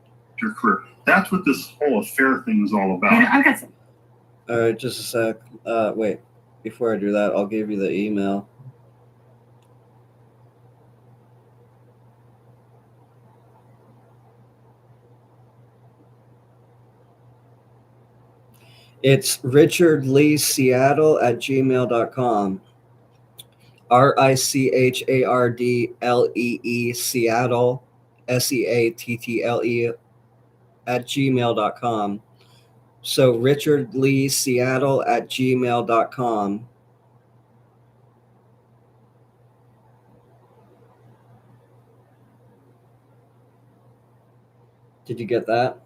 Speaker 9: Your career. That's what this whole affair thing is all about.
Speaker 11: I've got some.
Speaker 1: All right, just a sec. Wait, before I do that, I'll give you the email. It's richardleeseattle@gmail.com. RICHARDLEE Seattle SEATTLE @gmail.com. So richardleeseattle@gmail.com. Did you get that?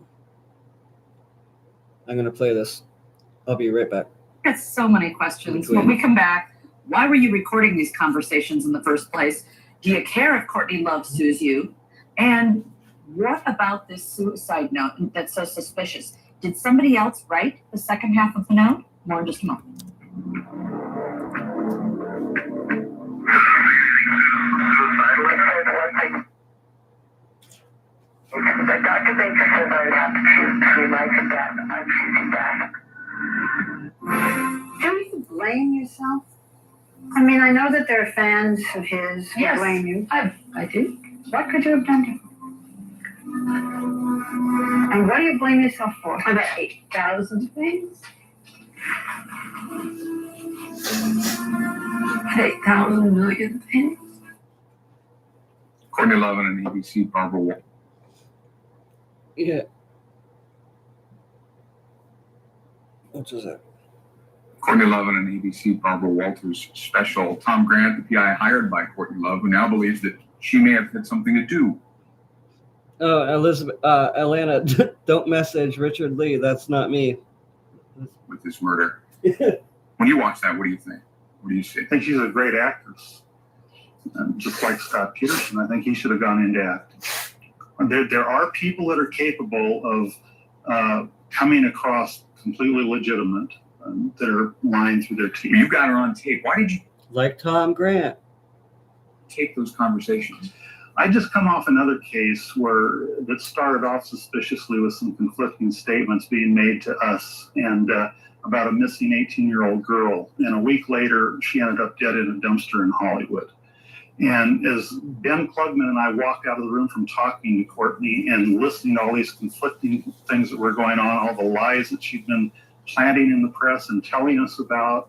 Speaker 1: I'm going to play this. I'll be right back.
Speaker 11: I've got so many questions. When we come back, why were you recording these conversations in the first place? Do you care if Courtney Love sues you? And what about this suicide note that's so suspicious? Did somebody else write the second half of the note? More in just a moment.
Speaker 4: Baker says I would have to choose between life and death. I'm choosing death.
Speaker 6: Don't you blame yourself? I mean, I know that there are fans of his who
Speaker 11: Yes.
Speaker 6: blame you.
Speaker 11: I do.
Speaker 6: What could you have done different? And what do you blame yourself for?
Speaker 11: About 8,000 things. 8,000 million things.
Speaker 10: Courtney Love and ABC, Barbara Wall.
Speaker 1: Yeah. Which is it?
Speaker 10: Courtney Love and ABC, Barbara Walters special. Tom Grant, the PI hired by Courtney Love, who now believes that she may have had something to do
Speaker 1: Oh, Elizabeth, Atlanta, don't message Richard Lee. That's not me.
Speaker 10: with this murder. When you watch that, what do you think? What do you see?
Speaker 9: I think she's a great actress. Just like Scott Peterson, I think he should have gone into acting. There are people that are capable of coming across completely legitimate, that are lying through their teeth.
Speaker 10: You got her on tape. Why did you
Speaker 1: Like Tom Grant.
Speaker 10: take those conversations?
Speaker 9: I just come off another case that started off suspiciously with some conflicting statements being made to us and about a missing 18-year-old girl. And a week later, she ended up dead in a dumpster in Hollywood. And as Ben Klugman and I walked out of the room from talking to Courtney and listening to all these conflicting things that were going on, all the lies that she'd been planting in the press and telling us about,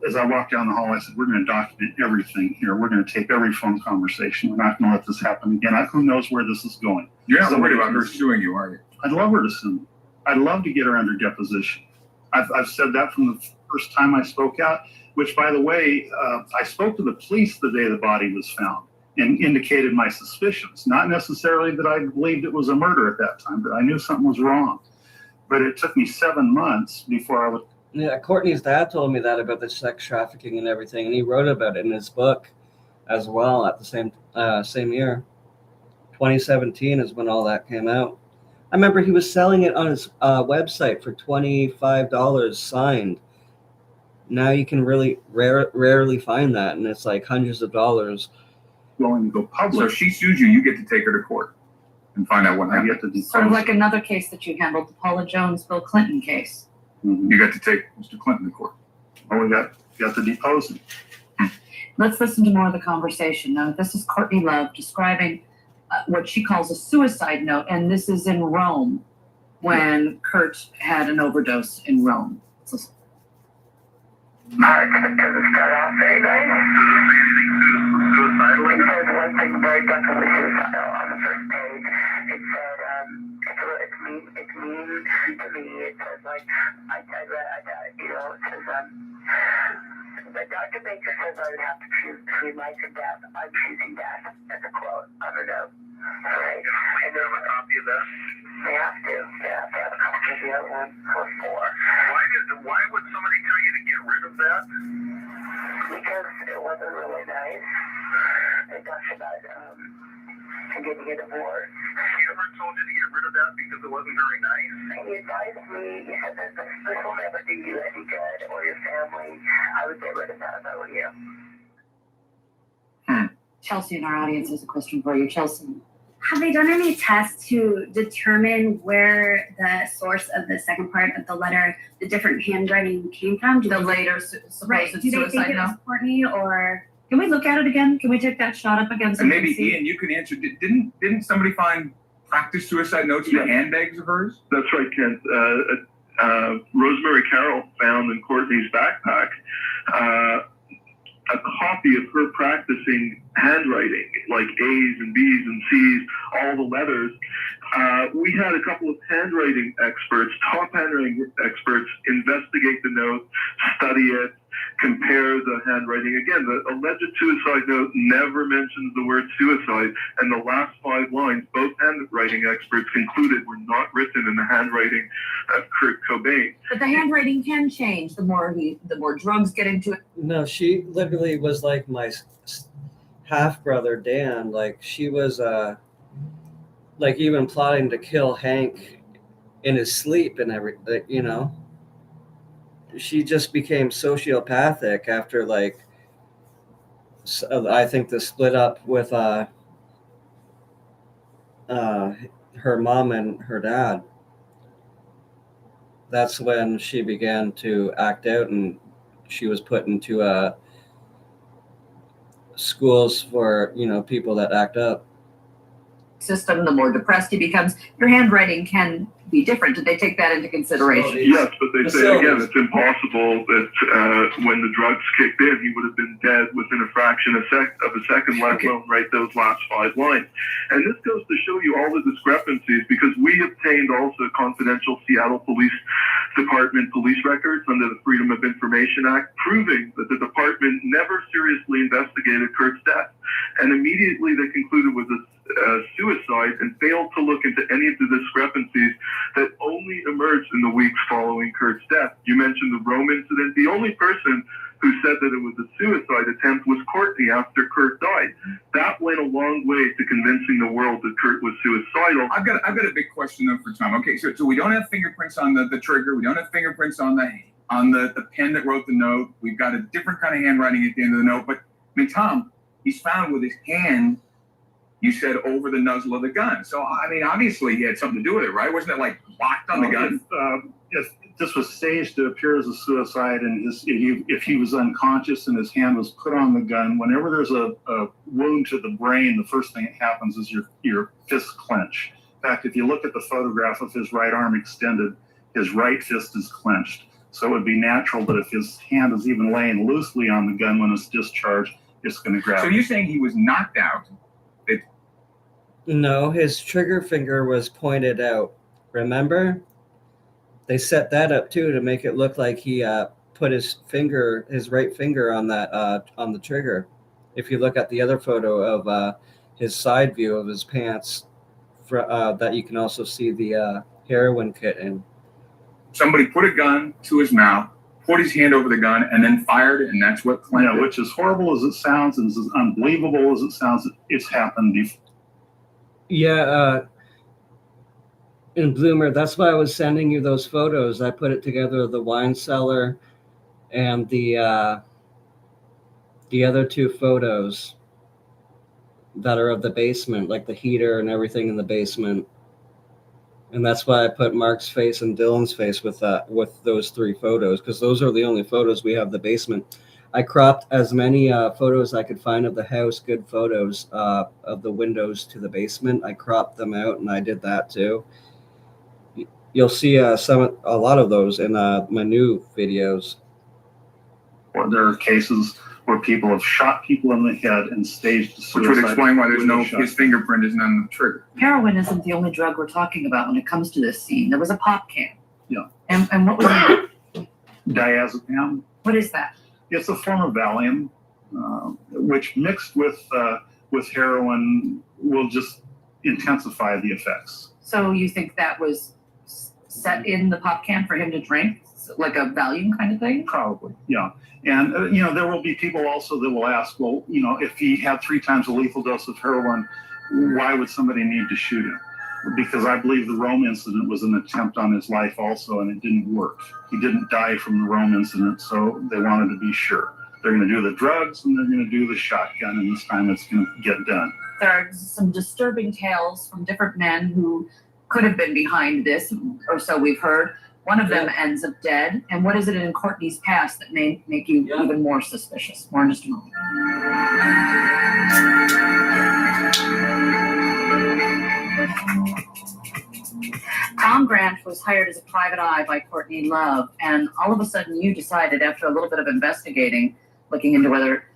Speaker 9: as I walked down the hall, I said, we're going to document everything here. We're going to tape every phone conversation. We're not going to let this happen again. Who knows where this is going?
Speaker 10: You're not worried about her suing you, are you?
Speaker 9: I'd love her to sue me. I'd love to get her under deposition. I've said that from the first time I spoke out, which, by the way, I spoke to the police the day the body was found and indicated my suspicions. Not necessarily that I believed it was a murder at that time, but I knew something was wrong. But it took me 7 months before I would.
Speaker 1: Yeah, Courtney's dad told me that about the sex trafficking and everything, and he wrote about it in his book as well at the same year. 2017 is when all that came out. I remember he was selling it on his website for $25 signed. Now you can really rarely find that, and it's like hundreds of dollars.
Speaker 9: Willing to go
Speaker 10: So
Speaker 9: public.
Speaker 10: if she sues you, you get to take her to court and find out what
Speaker 9: I
Speaker 10: happened.
Speaker 9: get to depose.
Speaker 11: Sort of like another case that you handled, the Paula Jones, Bill Clinton case.
Speaker 9: Mhm.
Speaker 10: You got to take Mr. Clinton to court.
Speaker 9: Oh, we got to depose him.
Speaker 11: Let's listen to more of the conversation. Now, this is Courtney Love describing what she calls a suicide note, and this is in Rome when Kurt had an overdose in Rome. So,
Speaker 4: Does it start off very nice?
Speaker 8: Suicidal?
Speaker 4: It says one thing very definitely suicidal on the first page. It said, it's mean to me. It says, like, it says, but Dr. Baker says I would have to choose between life and death. I'm choosing death. That's a quote on her note. Right. And then a copy of that? They have to. They have to have a copy of the other one for 4.
Speaker 8: Why would somebody tell you to get rid of that?
Speaker 4: Because it wasn't really nice. It talks about getting a divorce.
Speaker 8: She ever told you to get rid of that because it wasn't very nice?
Speaker 4: He advised me, he said that this will never do you any good or your family. I would get rid of that if I were you.
Speaker 11: Chelsea in our audience has a question for you. Chelsea.
Speaker 13: Have they done any tests to determine where the source of the second part of the letter, the different handwriting came from?
Speaker 11: The later supposed
Speaker 13: Right. Do they think
Speaker 11: suicide
Speaker 13: it was
Speaker 11: note?
Speaker 13: Courtney or?
Speaker 11: Can we look at it again? Can we take that shot up again? So
Speaker 10: And
Speaker 11: we can
Speaker 10: maybe
Speaker 11: see?
Speaker 10: Ian, you can answer. Didn't somebody find practice suicide notes in the handbags of hers?
Speaker 8: That's right, Kent. Rosemary Carroll found in Courtney's backpack a copy of her practicing handwriting, like A's and B's and C's, all the letters. We had a couple of handwriting experts, top handwriting experts, investigate the note, study it, compare the handwriting. Again, the alleged suicide note never mentions the word suicide, and the last 5 lines, both handwriting experts concluded were not written in the handwriting of Kurt Cobain.
Speaker 11: But the handwriting can change the more drugs get into it.
Speaker 1: No, she literally was like my half brother Dan. Like she was like even plotting to kill Hank in his sleep and everything, you know. She just became sociopathic after I think the split up with her mom and her dad, that's when she began to act out, and she was put into schools for people that act up.
Speaker 11: System, the more depressed he becomes, your handwriting can be different. Did they take that into consideration?
Speaker 8: Yes, but they say again, it's impossible that when the drugs kicked in, he would have been dead within a fraction of a second, let alone write those last 5 lines. And this goes to show you all the discrepancies, because we obtained also confidential Seattle Police Department police records under the Freedom of Information Act, proving that the department never seriously investigated Kurt's death. And immediately they concluded it was a suicide and failed to look into any of the discrepancies that only emerged in the weeks following Kurt's death. You mentioned the Rome incident. The only person who said that it was a suicide attempt was Courtney after Kurt died. That went a long way to convincing the world that Kurt was suicidal.
Speaker 10: I've got a big question though for Tom. Okay, so we don't have fingerprints on the trigger. We don't have fingerprints on the pen that wrote the note. We've got a different kind of handwriting at the end of the note. But I mean, Tom, he's found with his hand, you said, over the muzzle of the gun. So, I mean, obviously he had something to do with it, right? Wasn't it like locked on the gun?
Speaker 9: If this was staged to appear as a suicide, and if he was unconscious and his hand was put on the gun, whenever there's a wound to the brain, the first thing that happens is your fists clench. In fact, if you look at the photograph of his right arm extended, his right fist is clenched. So it would be natural that if his hand is even laying loosely on the gun when it's discharged, it's going to grab.
Speaker 10: So you're saying he was knocked out?
Speaker 1: No, his trigger finger was pointed out. Remember? They set that up too to make it look like he put his right finger on that on the trigger. If you look at the other photo of his side view of his pants, that you can also see the heroin kit in.
Speaker 10: Somebody put a gun to his mouth, put his hand over the gun, and then fired it, and that's what Clint did.
Speaker 9: Which, as horrible as it sounds and as unbelievable as it sounds, it's happened before.
Speaker 1: Yeah, in Bloomer, that's why I was sending you those photos. I put it together, the wine cellar and the other 2 photos that are of the basement, like the heater and everything in the basement. And that's why I put Mark's face and Dylan's face with those 3 photos, because those are the only photos we have of the basement. I cropped as many photos I could find of the house, good photos of the windows to the basement. I cropped them out, and I did that too. You'll see a lot of those in my new videos.
Speaker 9: Or there are cases where people have shot people in the head and staged a suicide.
Speaker 10: Which would explain why his fingerprint isn't on the trigger.
Speaker 11: Heroin isn't the only drug we're talking about when it comes to this scene. There was a pop can.
Speaker 9: Yeah.
Speaker 11: And what was it?
Speaker 9: Diazepam.
Speaker 11: What is that?
Speaker 9: It's a form of Valium, which mixed with heroin will just intensify the effects.
Speaker 11: So you think that was set in the pop can for him to drink, like a Valium kind of thing?
Speaker 9: Probably, yeah. And there will be people also that will ask, well, if he had 3 times a lethal dose of heroin, why would somebody need to shoot him? Because I believe the Rome incident was an attempt on his life also, and it didn't work. He didn't die from the Rome incident, so they wanted to be sure. They're going to do the drugs, and they're going to do the shotgun, and this time it's going to get done.
Speaker 11: There are some disturbing tales from different men who could have been behind this, or so we've heard. One of them ends up dead. And what is it in Courtney's past that may make you even more suspicious? More in just a moment. Tom Grant was hired as a private eye by Courtney Love, and all of a sudden you decided, after a little bit of investigating, looking into whether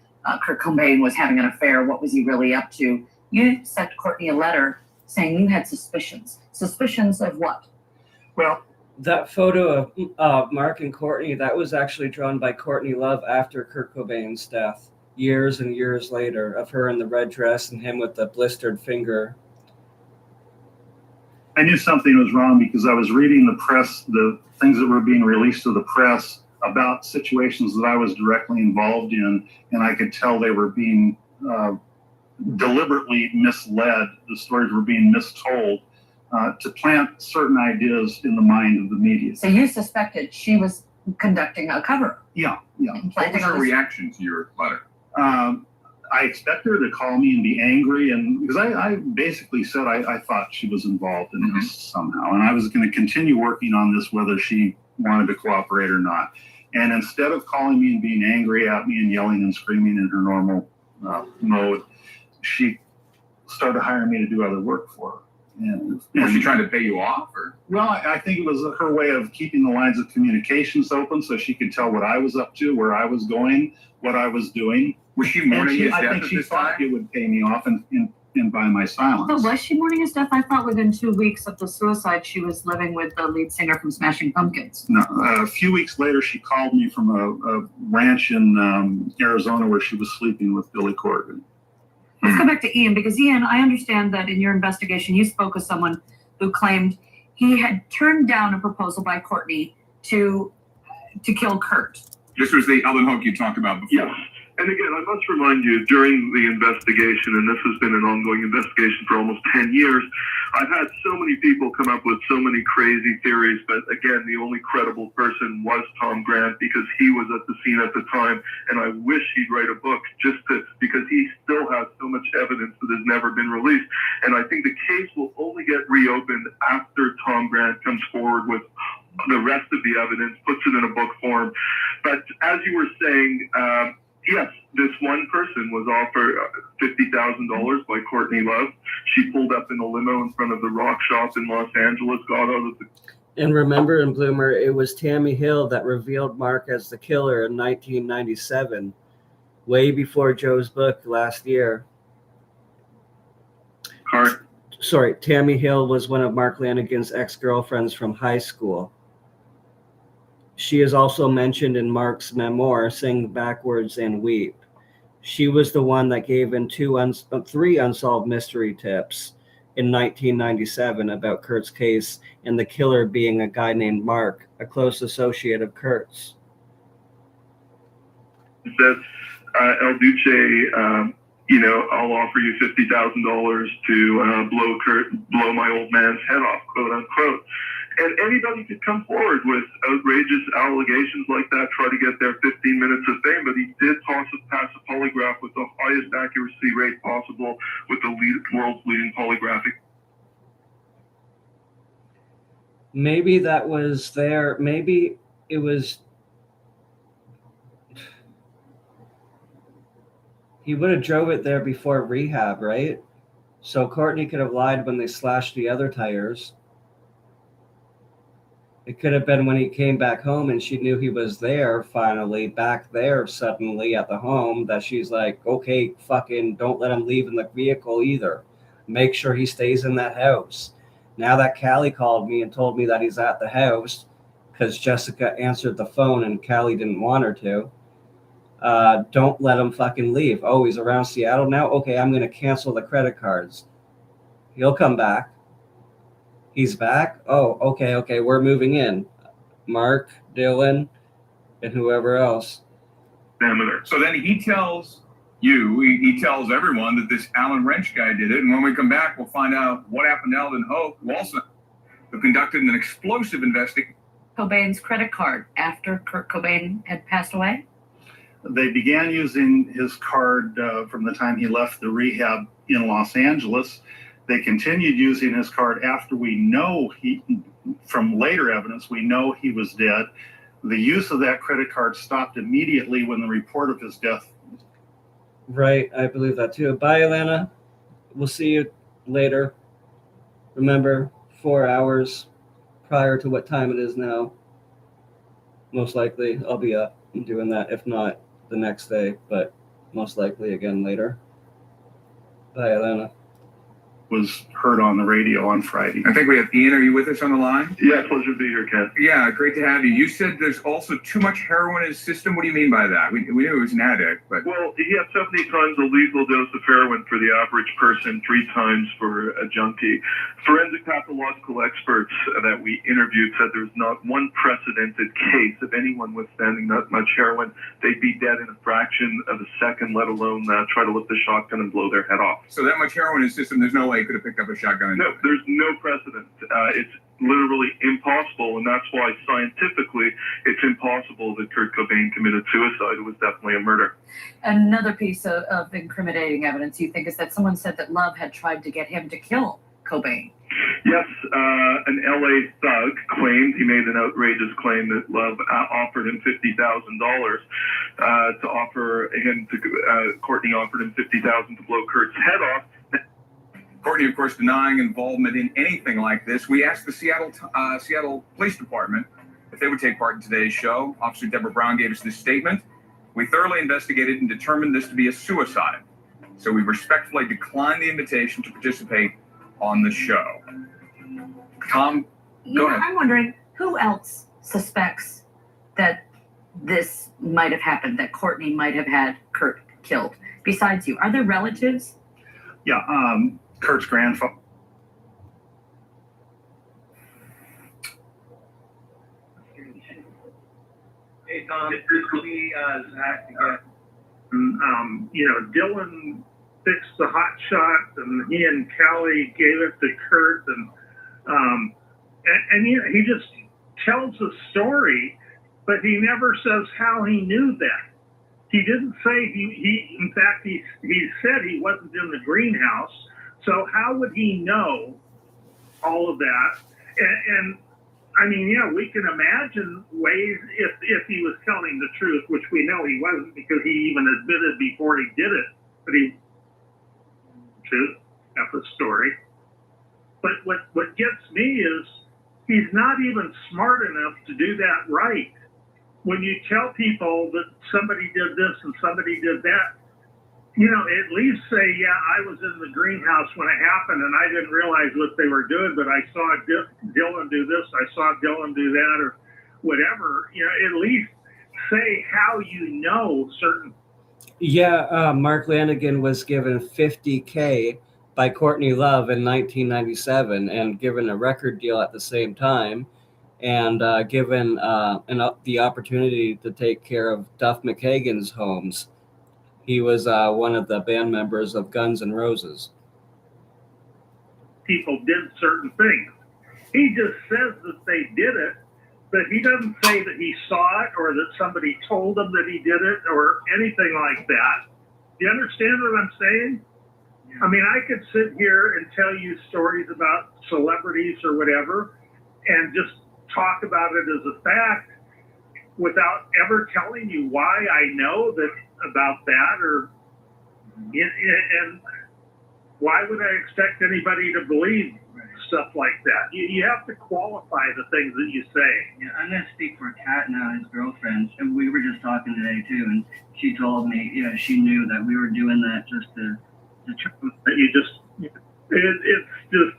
Speaker 11: Kurt Cobain was having an affair, what was he really up to, you sent Courtney a letter saying you had suspicions. Suspicions of what?
Speaker 9: Well,
Speaker 1: that photo of Mark and Courtney, that was actually drawn by Courtney Love after Kurt Cobain's death, years and years later, of her in the red dress and him with the blistered finger.
Speaker 9: I knew something was wrong because I was reading the press, the things that were being released to the press about situations that I was directly involved in, and I could tell they were being deliberately misled. The stories were being mistold to plant certain ideas in the mind of the media.
Speaker 11: So you suspected she was conducting a cover?
Speaker 9: Yeah.
Speaker 10: What was her reaction to your letter?
Speaker 9: I expect her to call me and be angry, and because I basically said I thought she was involved in this somehow, and I was going to continue working on this whether she wanted to cooperate or not. And instead of calling me and being angry at me and yelling and screaming in her normal mode, she started hiring me to do other work for her. And
Speaker 10: Was she trying to pay you off, or?
Speaker 9: Well, I think it was her way of keeping the lines of communications open so she could tell what I was up to, where I was going, what I was doing.
Speaker 10: Was she mourning his
Speaker 9: I
Speaker 10: death
Speaker 9: think
Speaker 10: at
Speaker 9: she
Speaker 10: this
Speaker 9: thought
Speaker 10: time?
Speaker 9: it would pay me off and by my silence.
Speaker 11: But was she mourning his death? I thought within 2 weeks of the suicide, she was living with the lead singer from Smashing Pumpkins.
Speaker 9: No, a few weeks later, she called me from a ranch in Arizona where she was sleeping with Billy Corgan.
Speaker 11: Let's go back to Ian, because Ian, I understand that in your investigation, you spoke with someone who claimed he had turned down a proposal by Courtney to kill Kurt.
Speaker 10: This was the Ellen Hoke you talked about before.
Speaker 8: Yes. And again, I must remind you, during the investigation, and this has been an ongoing investigation for almost 10 years, I've had so many people come up with so many crazy theories, but again, the only credible person was Tom Grant because he was at the scene at the time, and I wish he'd write a book because he still has so much evidence that has never been released. And I think the case will only get reopened after Tom Grant comes forward with the rest of the evidence, puts it in a book form. But as you were saying, yes, this one person was offered $50,000 by Courtney Love. She pulled up in a limo in front of the rock shop in Los Angeles, got out of the...
Speaker 1: And remember, in Bloomer, it was Tammy Hill that revealed Mark as the killer in 1997, way before Joe's book last year. Sorry, Tammy Hill was one of Mark Lanigan's ex-girlfriends from high school. She is also mentioned in Mark's memoir, Sing Backwards and Weep. She was the one that gave in three unsolved mystery tips in 1997 about Kurt's case, and the killer being a guy named Mark, a close associate of Kurt's.
Speaker 8: Said, El Duce, I'll offer you $50,000 to blow my old man's head off, quote unquote. And anybody could come forward with outrageous allegations like that, try to get their 15 minutes of fame, but he did pass a polygraph with the highest accuracy rate possible with the world's leading polygraphic.
Speaker 1: Maybe that was there. Maybe it was... He would have drove it there before rehab, right? So Courtney could have lied when they slashed the other tires. It could have been when he came back home and she knew he was there finally, back there suddenly at the home, that she's like, okay, fucking don't let him leave in the vehicle either. Make sure he stays in that house. Now that Callie called me and told me that he's at the house because Jessica answered the phone and Callie didn't want her to. Don't let him fucking leave. Oh, he's around Seattle now? Okay, I'm going to cancel the credit cards. He'll come back. He's back? Oh, okay, we're moving in. Mark, Dylan, and whoever else.
Speaker 10: So then he tells you, he tells everyone that this Alan Wrench guy did it, and when we come back, we'll find out what happened to Ellen Hoke, who conducted an explosive investigation.
Speaker 11: Cobain's credit card after Kurt Cobain had passed away?
Speaker 9: They began using his card from the time he left the rehab in Los Angeles. They continued using his card after we know from later evidence, we know he was dead. The use of that credit card stopped immediately when the report of his death.
Speaker 1: Right, I believe that too. Bye, Alana. We'll see you later. Remember, 4 hours prior to what time it is now. Most likely, I'll be up and doing that. If not, the next day, but most likely again later. Bye, Alana.
Speaker 9: Was heard on the radio on Friday.
Speaker 10: I think we have Ian. Are you with us on the line?
Speaker 8: Yeah, pleasure to be here, Ken.
Speaker 10: Yeah, great to have you. You said there's also too much heroin in his system. What do you mean by that? We knew he was an addict, but...
Speaker 8: Well, he had 70 times the lethal dose of heroin for the average person, 3 times for a junkie. Forensic pathological experts that we interviewed said there's not one precedented case of anyone withstanding that much heroin. They'd be dead in a fraction of a second, let alone try to lift the shotgun and blow their head off.
Speaker 10: So that much heroin in his system, there's no way could have picked up a shotgun. And
Speaker 8: No, there's no precedent. It's literally impossible, and that's why scientifically it's impossible that Kurt Cobain committed suicide. It was definitely a murder.
Speaker 11: Another piece of incriminating evidence, you think, is that someone said that Love had tried to get him to kill Cobain.
Speaker 8: Yes, an LA thug claimed, he made an outrageous claim that Love offered him $50,000 to offer him to, Courtney offered him $50,000 to blow Kurt's head off.
Speaker 10: Courtney, of course, denying involvement in anything like this. We asked the Seattle Police Department if they would take part in today's show. Officer Deborah Brown gave us this statement. We thoroughly investigated and determined this to be a suicide. So we respectfully declined the invitation to participate on the show. Tom, go ahead.
Speaker 11: I'm wondering, who else suspects that this might have happened, that Courtney might have had Kurt killed, besides you? Are there relatives?
Speaker 9: Yeah, Kurt's grandfather.
Speaker 14: Hey, Tom, we, Zach, again. Dylan fixed the hot shot, and he and Callie gave it to Kurt, and he just tells a story, but he never says how he knew that. He didn't say he in fact, he said he wasn't in the greenhouse. So how would he know all of that? And I mean, yeah, we can imagine ways if he was telling the truth, which we know he wasn't because he even admitted before he did it, but he truth of the story. But what gets me is he's not even smart enough to do that right. When you tell people that somebody did this and somebody did that, at least say, yeah, I was in the greenhouse when it happened and I didn't realize what they were doing, but I saw Dylan do this, I saw Dylan do that, or whatever. At least say how you know certain.
Speaker 1: Yeah, Mark Lanigan was given $50K by Courtney Love in 1997 and given a record deal at the same time, and given the opportunity to take care of Duff McKagan's homes. He was one of the band members of Guns N' Roses.
Speaker 14: People did certain things. He just says that they did it, but he doesn't say that he saw it or that somebody told him that he did it or anything like that. Do you understand what I'm saying? I mean, I could sit here and tell you stories about celebrities or whatever and just talk about it as a fact without ever telling you why I know that about that, and why would I expect anybody to believe stuff like that? You have to qualify the things that you say.
Speaker 15: Yeah, I'm going to speak for Kat now, his girlfriend, and we were just talking today too, and she told me, she knew that we were doing that just to
Speaker 14: that you just, it's just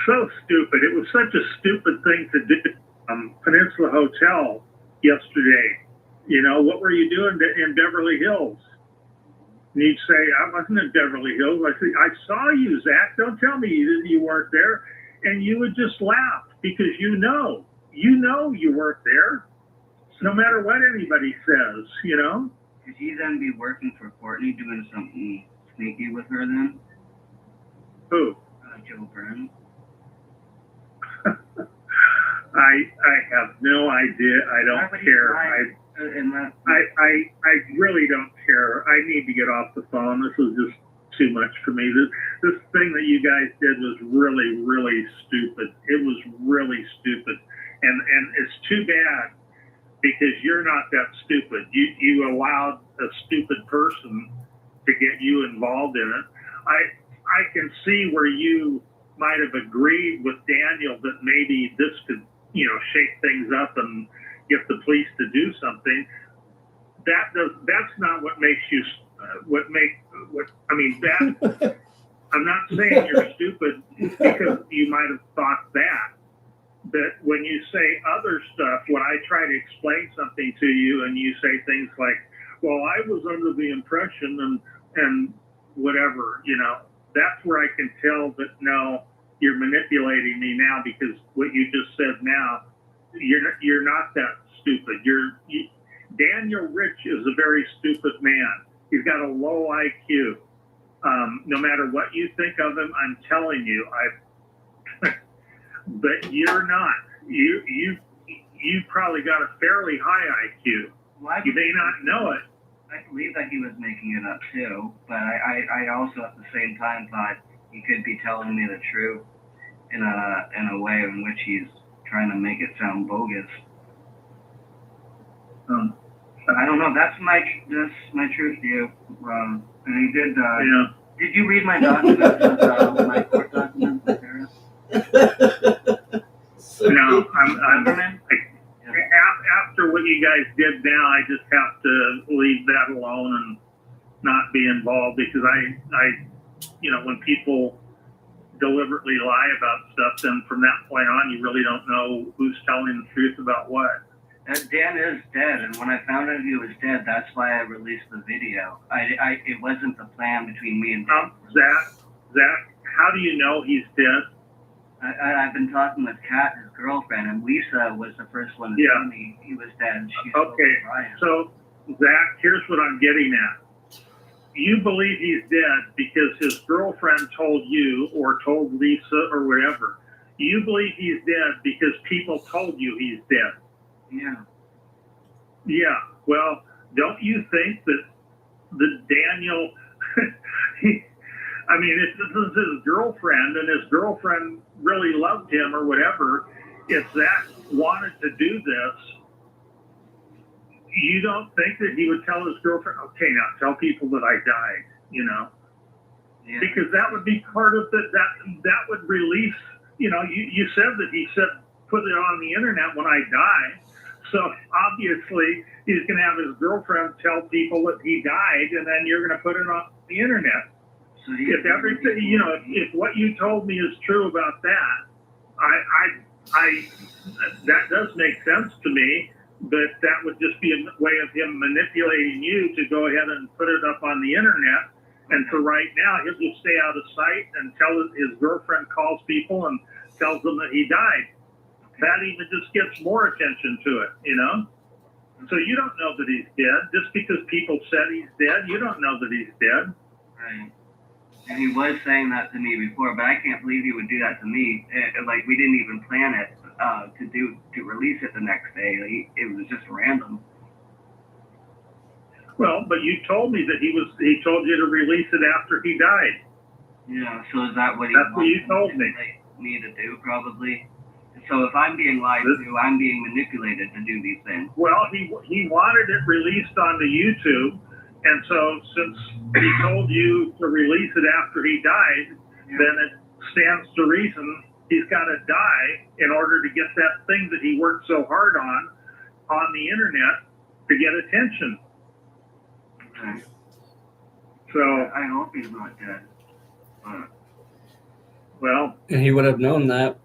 Speaker 14: so stupid. It was such a stupid thing to do. Peninsula Hotel yesterday. What were you doing in Beverly Hills? And you'd say, I wasn't in Beverly Hills. I said, I saw you, Zach. Don't tell me you weren't there. And you would just laugh because you know you weren't there, no matter what anybody says,
Speaker 15: Could he then be working for Courtney, doing something sneaky with her then?
Speaker 14: Who?
Speaker 15: Joe Byrne.
Speaker 14: I have no idea. I don't care. I really don't care. I need to get off the phone. This was just too much for me. This thing that you guys did was really, really stupid. It was really stupid. And it's too bad because you're not that stupid. You allowed a stupid person to get you involved in it. I can see where you might have agreed with Daniel that maybe this could, shake things up and get the police to do something. That's not what makes you, I'm not saying you're stupid because you might have thought that. But when you say other stuff, when I try to explain something to you and you say things like, well, I was under the impression and whatever, that's where I can tell that no, you're manipulating me now because what you just said now, you're not that stupid. Daniel Rich is a very stupid man. He's got a low IQ. No matter what you think of him, I'm telling you, but you're not. You probably got a fairly high IQ.
Speaker 15: Well,
Speaker 14: You may not know it.
Speaker 15: I believe that he was making it up too, but I also at the same time thought he could be telling me the truth in a way in which he's trying to make it sound bogus. I don't know. That's my truth view. And he did.
Speaker 14: Yeah.
Speaker 15: Did you read my documents? My court documents, Sarah?
Speaker 14: No, after what you guys did now, I just have to leave that alone and not be involved, because I when people deliberately lie about stuff, then from that point on, you really don't know who's telling the truth about what.
Speaker 15: Dan is dead, and when I found out he was dead, that's why I released the video. It wasn't the plan between me and Dan.
Speaker 14: Zach, how do you know he's dead?
Speaker 15: I've been talking with Kat, his girlfriend, and Lisa was the first one to tell me he was dead.
Speaker 14: Okay, so Zach, here's what I'm getting at. You believe he's dead because his girlfriend told you, or told Lisa, or whatever. You believe he's dead because people told you he's dead.
Speaker 15: Yeah.
Speaker 14: Yeah. Well, don't you think that Daniel, I mean, if this is his girlfriend and his girlfriend really loved him or whatever, if Zach wanted to do this, you don't think that he would tell his girlfriend, okay, now tell people that I died, Yeah. Because that would be part of that would release, you said that he said, put it on the internet when I die. So obviously he's going to have his girlfriend tell people that he died, and then you're going to put it on the internet. So if everything, if what you told me is true about that, that does make sense to me. But that would just be a way of him manipulating you to go ahead and put it up on the internet. And for right now, he'll just stay out of sight until his girlfriend calls people and tells them that he died. That even just gets more attention to it, So you don't know that he's dead. Just because people said he's dead, you don't know that he's dead.
Speaker 15: Right. And he was saying that to me before, but I can't believe he would do that to me. Like, we didn't even plan it to release it the next day. It was just random.
Speaker 14: Well, but you told me that he told you to release it after he died.
Speaker 15: Yeah, so is that what
Speaker 14: That's what you told me.
Speaker 15: Me to do, probably? So if I'm being lied to, I'm being manipulated to do these things.
Speaker 14: Well, he wanted it released onto YouTube, and so since he told you to release it after he died, then it stands to reason he's got to die in order to get that thing that he worked so hard on the internet to get attention.
Speaker 15: Okay.
Speaker 14: So
Speaker 15: I hope he's not dead.
Speaker 14: Well,
Speaker 1: and he would have known that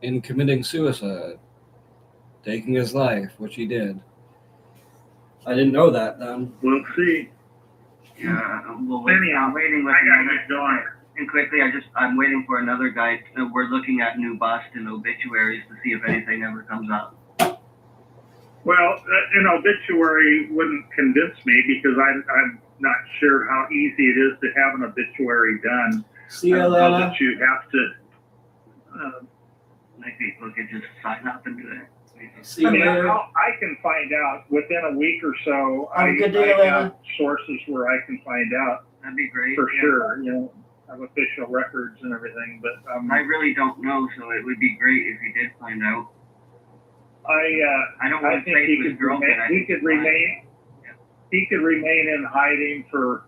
Speaker 1: in committing suicide, taking his life, which he did. I didn't know that then.
Speaker 14: We'll see.
Speaker 15: Yeah, well,
Speaker 14: Anyhow,
Speaker 15: I'm waiting with
Speaker 14: I gotta get going.
Speaker 15: And quickly, I'm waiting for another guy. We're looking at new bust and obituaries to see if anything ever comes up.
Speaker 14: Well, an obituary wouldn't convince me because I'm not sure how easy it is to have an obituary done.
Speaker 1: See you, Lana.
Speaker 14: That you have to.
Speaker 15: Maybe people could just sign up and do it.
Speaker 1: See you later.
Speaker 14: I can find out within a week or so.
Speaker 1: Have a good day,
Speaker 14: I
Speaker 1: Lana.
Speaker 14: have sources where I can find out.
Speaker 15: That'd be great.
Speaker 14: For sure. Have official records and everything, but
Speaker 15: I really don't know, so it would be great if you did find out.
Speaker 14: I
Speaker 15: don't want to
Speaker 14: think
Speaker 15: say
Speaker 14: he
Speaker 15: to his
Speaker 14: could
Speaker 15: girlfriend.
Speaker 14: he could remain. He could remain in hiding for,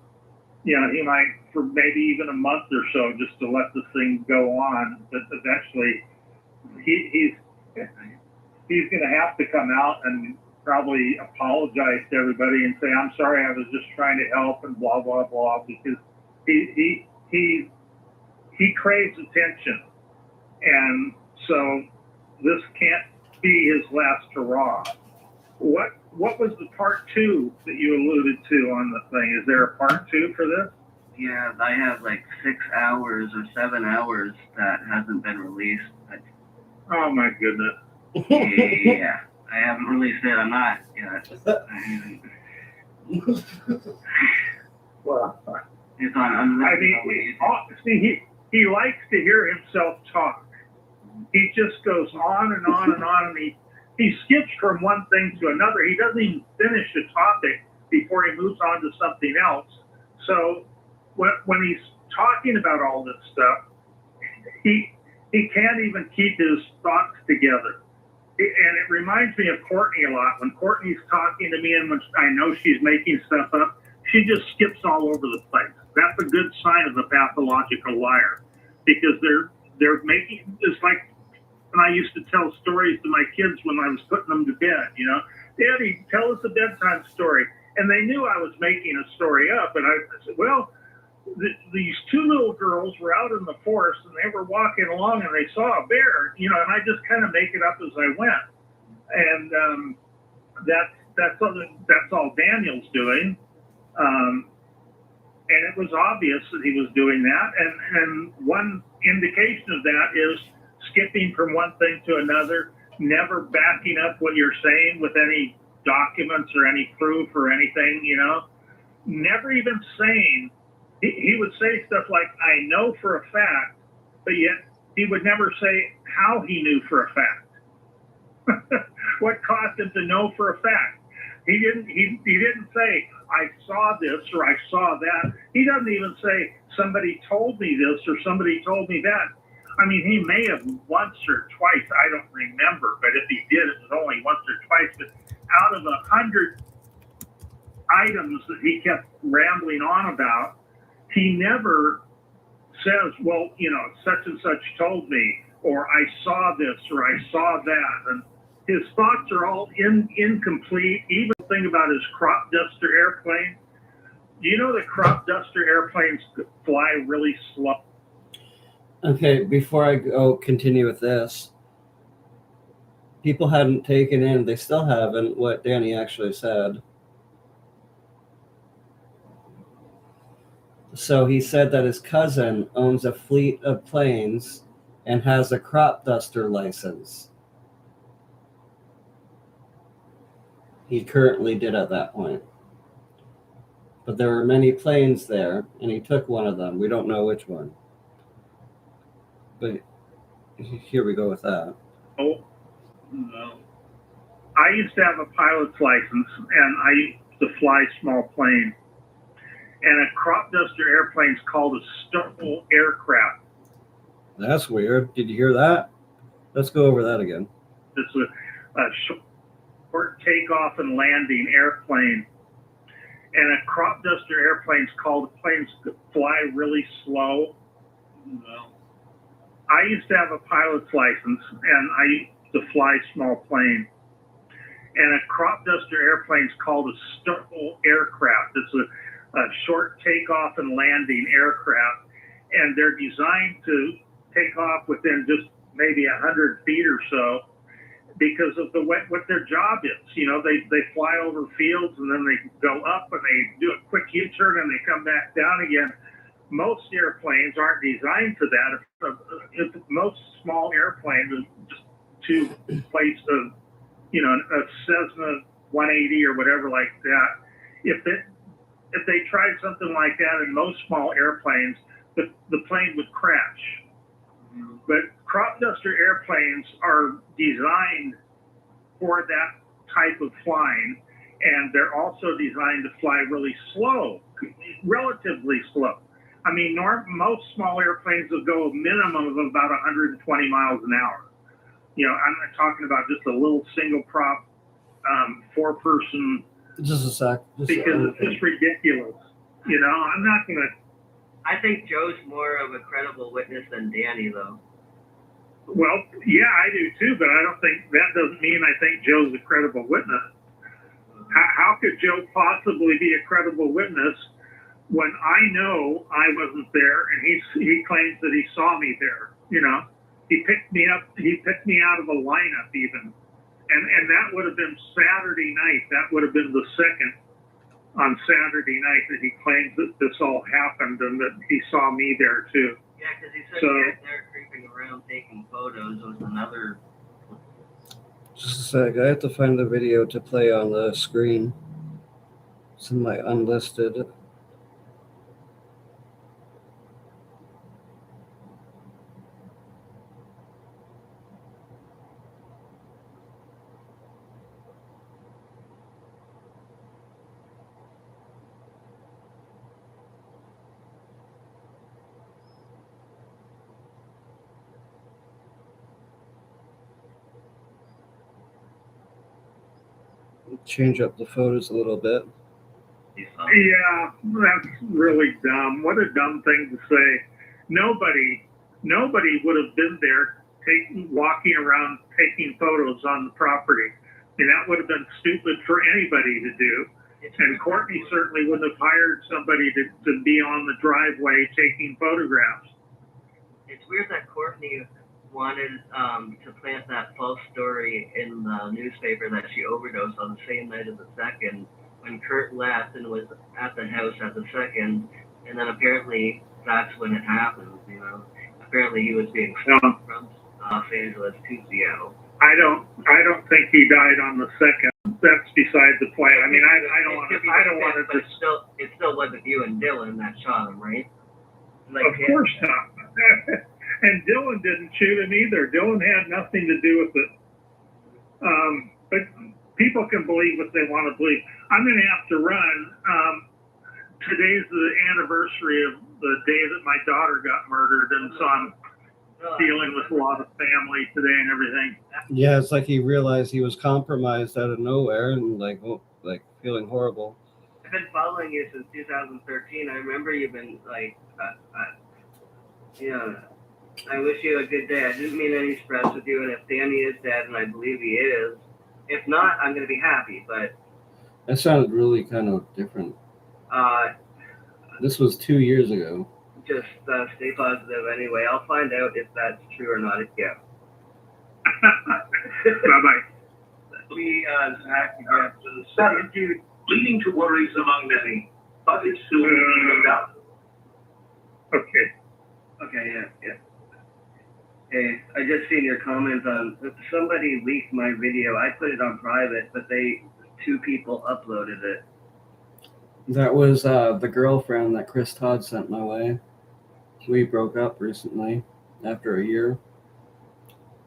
Speaker 14: he might for maybe even a month or so, just to let this thing go on. But eventually, he's going to have to come out and probably apologize to everybody and say, "I'm sorry, I was just trying to help," and blah blah blah, because he craves attention, and so this can't be his last hurrah. What was the part 2 that you alluded to on the thing? Is there a part 2 for this?
Speaker 15: Yeah, I have like 6 hours or 7 hours that hasn't been released.
Speaker 14: Oh my goodness.
Speaker 15: Yeah, I haven't released it. I'm not yet.
Speaker 14: Well,
Speaker 15: It's on.
Speaker 14: I mean, he likes to hear himself talk. He just goes on and on and on, and he skips from one thing to another. He doesn't even finish a topic before he moves on to something else. So when he's talking about all this stuff, he can't even keep his thoughts together. And it reminds me of Courtney a lot. When Courtney's talking to me and when I know she's making stuff up, she just skips all over the place. That's a good sign of a pathological liar, because they're making, it's like when I used to tell stories to my kids when I was putting them to bed, you know, Daddy, tell us a bedtime story. And they knew I was making a story up. And I said, well, these two little girls were out in the forest and they were walking along and they saw a bear, you know, and I just kind of make it up as I went. And that's all Daniel's doing. And it was obvious that he was doing that. And one indication of that is skipping from one thing to another, never backing up what you're saying with any documents or any proof or anything, you know, never even saying. He would say stuff like, I know for a fact, but yet he would never say how he knew for a fact. What caused him to know for a fact? He didn't say, I saw this or I saw that. He doesn't even say, somebody told me this or somebody told me that. I mean, he may have once or twice, I don't remember, but if he did, it was only once or twice. But out of 100 items that he kept rambling on about, he never says, well, you know, such and such told me, or I saw this, or I saw that. And his thoughts are all incomplete. Even the thing about his crop duster airplane. Do you know that crop duster airplanes fly really slow?
Speaker 1: Okay, before I continue with this, people hadn't taken in, they still haven't, what Danny actually said. So he said that his cousin owns a fleet of planes and has a crop duster license. He currently did at that point. But there were many planes there, and he took one of them. We don't know which one. But here we go with that.
Speaker 14: Oh, no. I used to have a pilot's license, and I used to fly small planes. And a crop duster airplane is called a Storyteller aircraft.
Speaker 1: That's weird. Did you hear that? Let's go over that again.
Speaker 14: It's a short takeoff and landing airplane. And a crop duster airplane is called planes that fly really slow. No. I used to have a pilot's license, and I used to fly small planes. And a crop duster airplane is called a Storyteller aircraft. It's a short takeoff and landing aircraft, and they're designed to take off within just maybe 100 feet or so because of what their job is. You know, they fly over fields and then they go up and they do a quick U-turn and they come back down again. Most airplanes aren't designed for that. If most small airplanes is just to place a Cessna 180 or whatever like that. If they tried something like that in most small airplanes, the plane would crash. But crop duster airplanes are designed for that type of flying, and they're also designed to fly really slow, relatively slow. I mean, most small airplanes will go a minimum of about 120 miles an hour. You know, I'm not talking about just a little single prop, four-person.
Speaker 1: Just a sec.
Speaker 14: Because it's just ridiculous. You know, I'm not going to.
Speaker 15: I think Joe's more of a credible witness than Danny, though.
Speaker 14: Well, yeah, I do too, but I don't think that doesn't mean I think Joe's a credible witness. How could Joe possibly be a credible witness when I know I wasn't there and he claims that he saw me there? You know, he picked me up. He picked me out of a lineup even. And that would have been Saturday night. That would have been the second on Saturday night that he claims that this all happened and that he saw me there too.
Speaker 15: Yeah, because he said he was there creeping around taking photos. It was another.
Speaker 1: Just a sec. I have to find the video to play on the screen. It's in my unlisted. change up the photos a little bit.
Speaker 14: Yeah, that's really dumb. What a dumb thing to say. Nobody would have been there walking around taking photos on the property. I mean, that would have been stupid for anybody to do. And Courtney certainly wouldn't have hired somebody to be on the driveway taking photographs.
Speaker 15: It's weird that Courtney wanted to plant that false story in the newspaper that she overdosed on the same night as the second, when Kurt left and was at the house at the second, and then apparently that's when it happened, you know. Apparently he was being flown from Los Angeles to Seattle.
Speaker 14: I don't think he died on the second. That's beside the point. I mean, I don't want to.
Speaker 15: But it still wasn't you and Dylan that shot him, right? Like,
Speaker 14: of course not. And Dylan didn't shoot him either. Dylan had nothing to do with it. But people can believe what they want to believe. I'm going to have to run. Today's the anniversary of the day that my daughter got murdered, and so I'm dealing with a lot of family today and everything.
Speaker 1: Yeah, it's like he realized he was compromised out of nowhere and like feeling horrible.
Speaker 15: I've been following you since 2013. I remember you've been like, I wish you a good day. I didn't mean any stress with you, and if Danny is dead, and I believe he is, if not, I'm going to be happy, but...
Speaker 1: That sounded really kind of different. This was 2 years ago.
Speaker 15: Just stay positive anyway. I'll find out if that's true or not again.
Speaker 14: Bye-bye.
Speaker 16: We, Zach, again, to the second, leading to worries among many, but it's still being out.
Speaker 14: Okay,
Speaker 15: yeah. Hey, I just seen your comments on, somebody leaked my video. I put it on private, but two people uploaded it.
Speaker 1: That was the girlfriend that Chris Todd sent my way. We broke up recently after a year.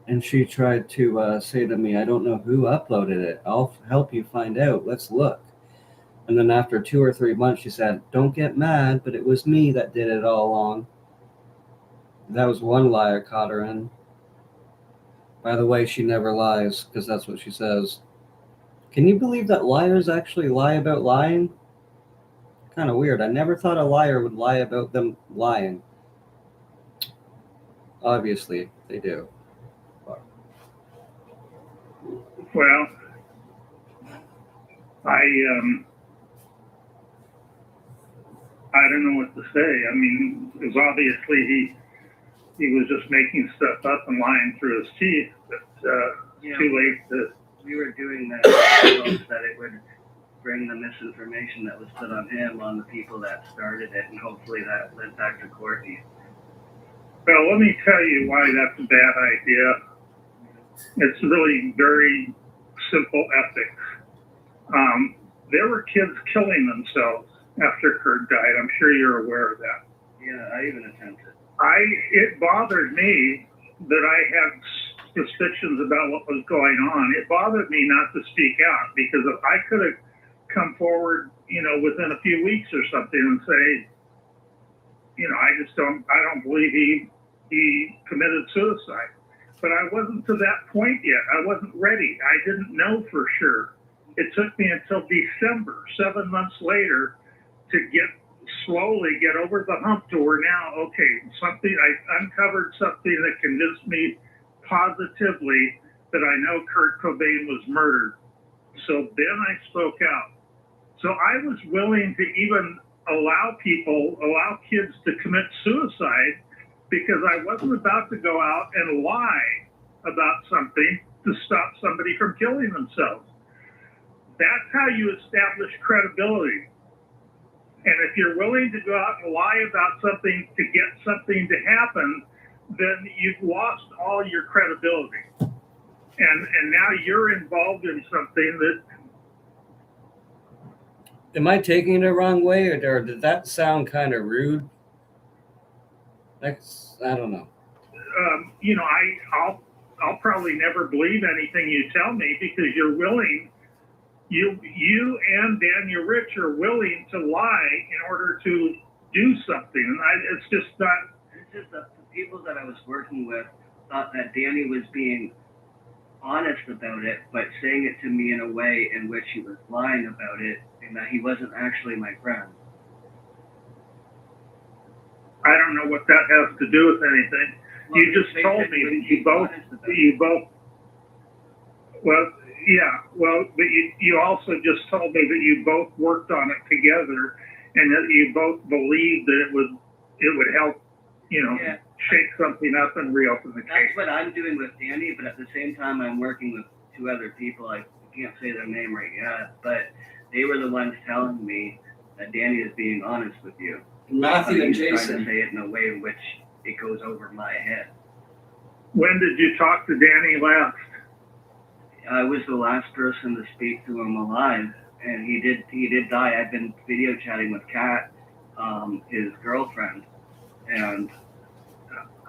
Speaker 1: And she tried to say to me, I don't know who uploaded it. I'll help you find out. Let's look. And then after 2 or 3 months, she said, don't get mad, but it was me that did it all along. That was one lie I caught her in. By the way, she never lies, because that's what she says. Can you believe that liars actually lie about lying? Kind of weird. I never thought a liar would lie about them lying. Obviously, they do.
Speaker 14: Well, I don't know what to say. I mean, because obviously he was just making stuff up and lying through his teeth. But it's too late to.
Speaker 15: We were doing that in hopes that it would bring the misinformation that was put on him on the people that started it, and hopefully that led back to Courtney.
Speaker 14: Well, let me tell you why that's a bad idea. It's really very simple ethics. There were kids killing themselves after Kurt died. I'm sure you're aware of that.
Speaker 15: Yeah, I even attempted.
Speaker 14: It bothered me that I had suspicions about what was going on. It bothered me not to speak out, because if I could have come forward, within a few weeks or something and say, I don't believe he committed suicide. But I wasn't to that point yet. I wasn't ready. I didn't know for sure. It took me until December, 7 months later, to slowly get over the hump to where now, I uncovered something that convinced me positively that I know Kurt Cobain was murdered. So then I spoke out. So I was willing to even allow kids to commit suicide, because I wasn't about to go out and lie about something to stop somebody from killing themselves. That's how you establish credibility. And if you're willing to go out and lie about something to get something to happen, then you've lost all your credibility. And now you're involved in something that...
Speaker 1: Am I taking it the wrong way, or did that sound kind of rude? I don't know.
Speaker 14: I'll probably never believe anything you tell me, because you're willing... You and Daniel Rich are willing to lie in order to do something. And it's just not...
Speaker 15: It's just the people that I was working with thought that Danny was being honest about it, but saying it to me in a way in which he was lying about it and that he wasn't actually my friend.
Speaker 14: I don't know what that has to do with anything.
Speaker 15: Well,
Speaker 14: You just told me that you both, well, yeah, well, but you also just told me that you both worked on it together and that you both believed that it would help,
Speaker 15: Yeah.
Speaker 14: shake something up and reopen the case.
Speaker 15: That's what I'm doing with Danny, but at the same time, I'm working with two other people. I can't say their name right yet, but they were the ones telling me that Danny is being honest with you.
Speaker 12: Matthew and
Speaker 15: He's
Speaker 12: Jason.
Speaker 15: trying to say it in a way in which it goes over my head.
Speaker 14: When did you talk to Danny last?
Speaker 15: I was the last person to speak to him alive, and he did die. I've been video chatting with Kat, his girlfriend, and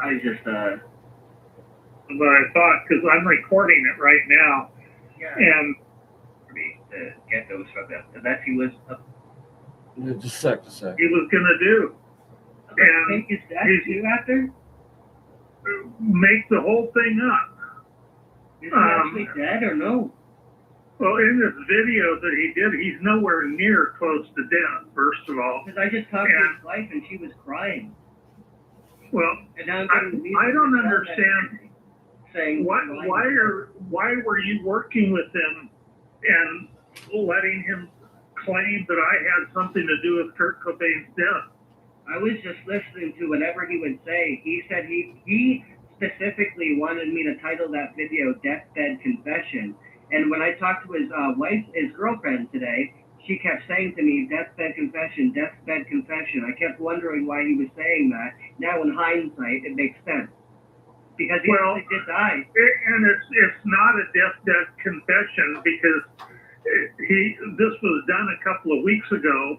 Speaker 15: I just
Speaker 14: But I thought, because I'm recording it right now, and
Speaker 15: for me to get those from them. That he was
Speaker 1: Just a sec.
Speaker 14: he was gonna do, and
Speaker 15: think his dad
Speaker 14: he's
Speaker 15: after?
Speaker 14: make the whole thing up.
Speaker 15: Is he actually dead or no?
Speaker 14: Well, in this video that he did, he's nowhere near close to death, first of all.
Speaker 15: Because I just talked to his wife and she was crying.
Speaker 14: Well,
Speaker 15: And now
Speaker 14: I don't understand
Speaker 15: saying
Speaker 14: why were you working with him and letting him claim that I had something to do with Kurt Cobain's death?
Speaker 15: I was just listening to whatever he would say. He said he specifically wanted me to title that video Deathbed Confession. And when I talked to his wife, his girlfriend today, she kept saying to me, Deathbed Confession, Deathbed Confession. I kept wondering why he was saying that. Now in hindsight, it makes sense. Because he actually did die.
Speaker 14: And it's not a deathbed confession because this was done a couple of weeks ago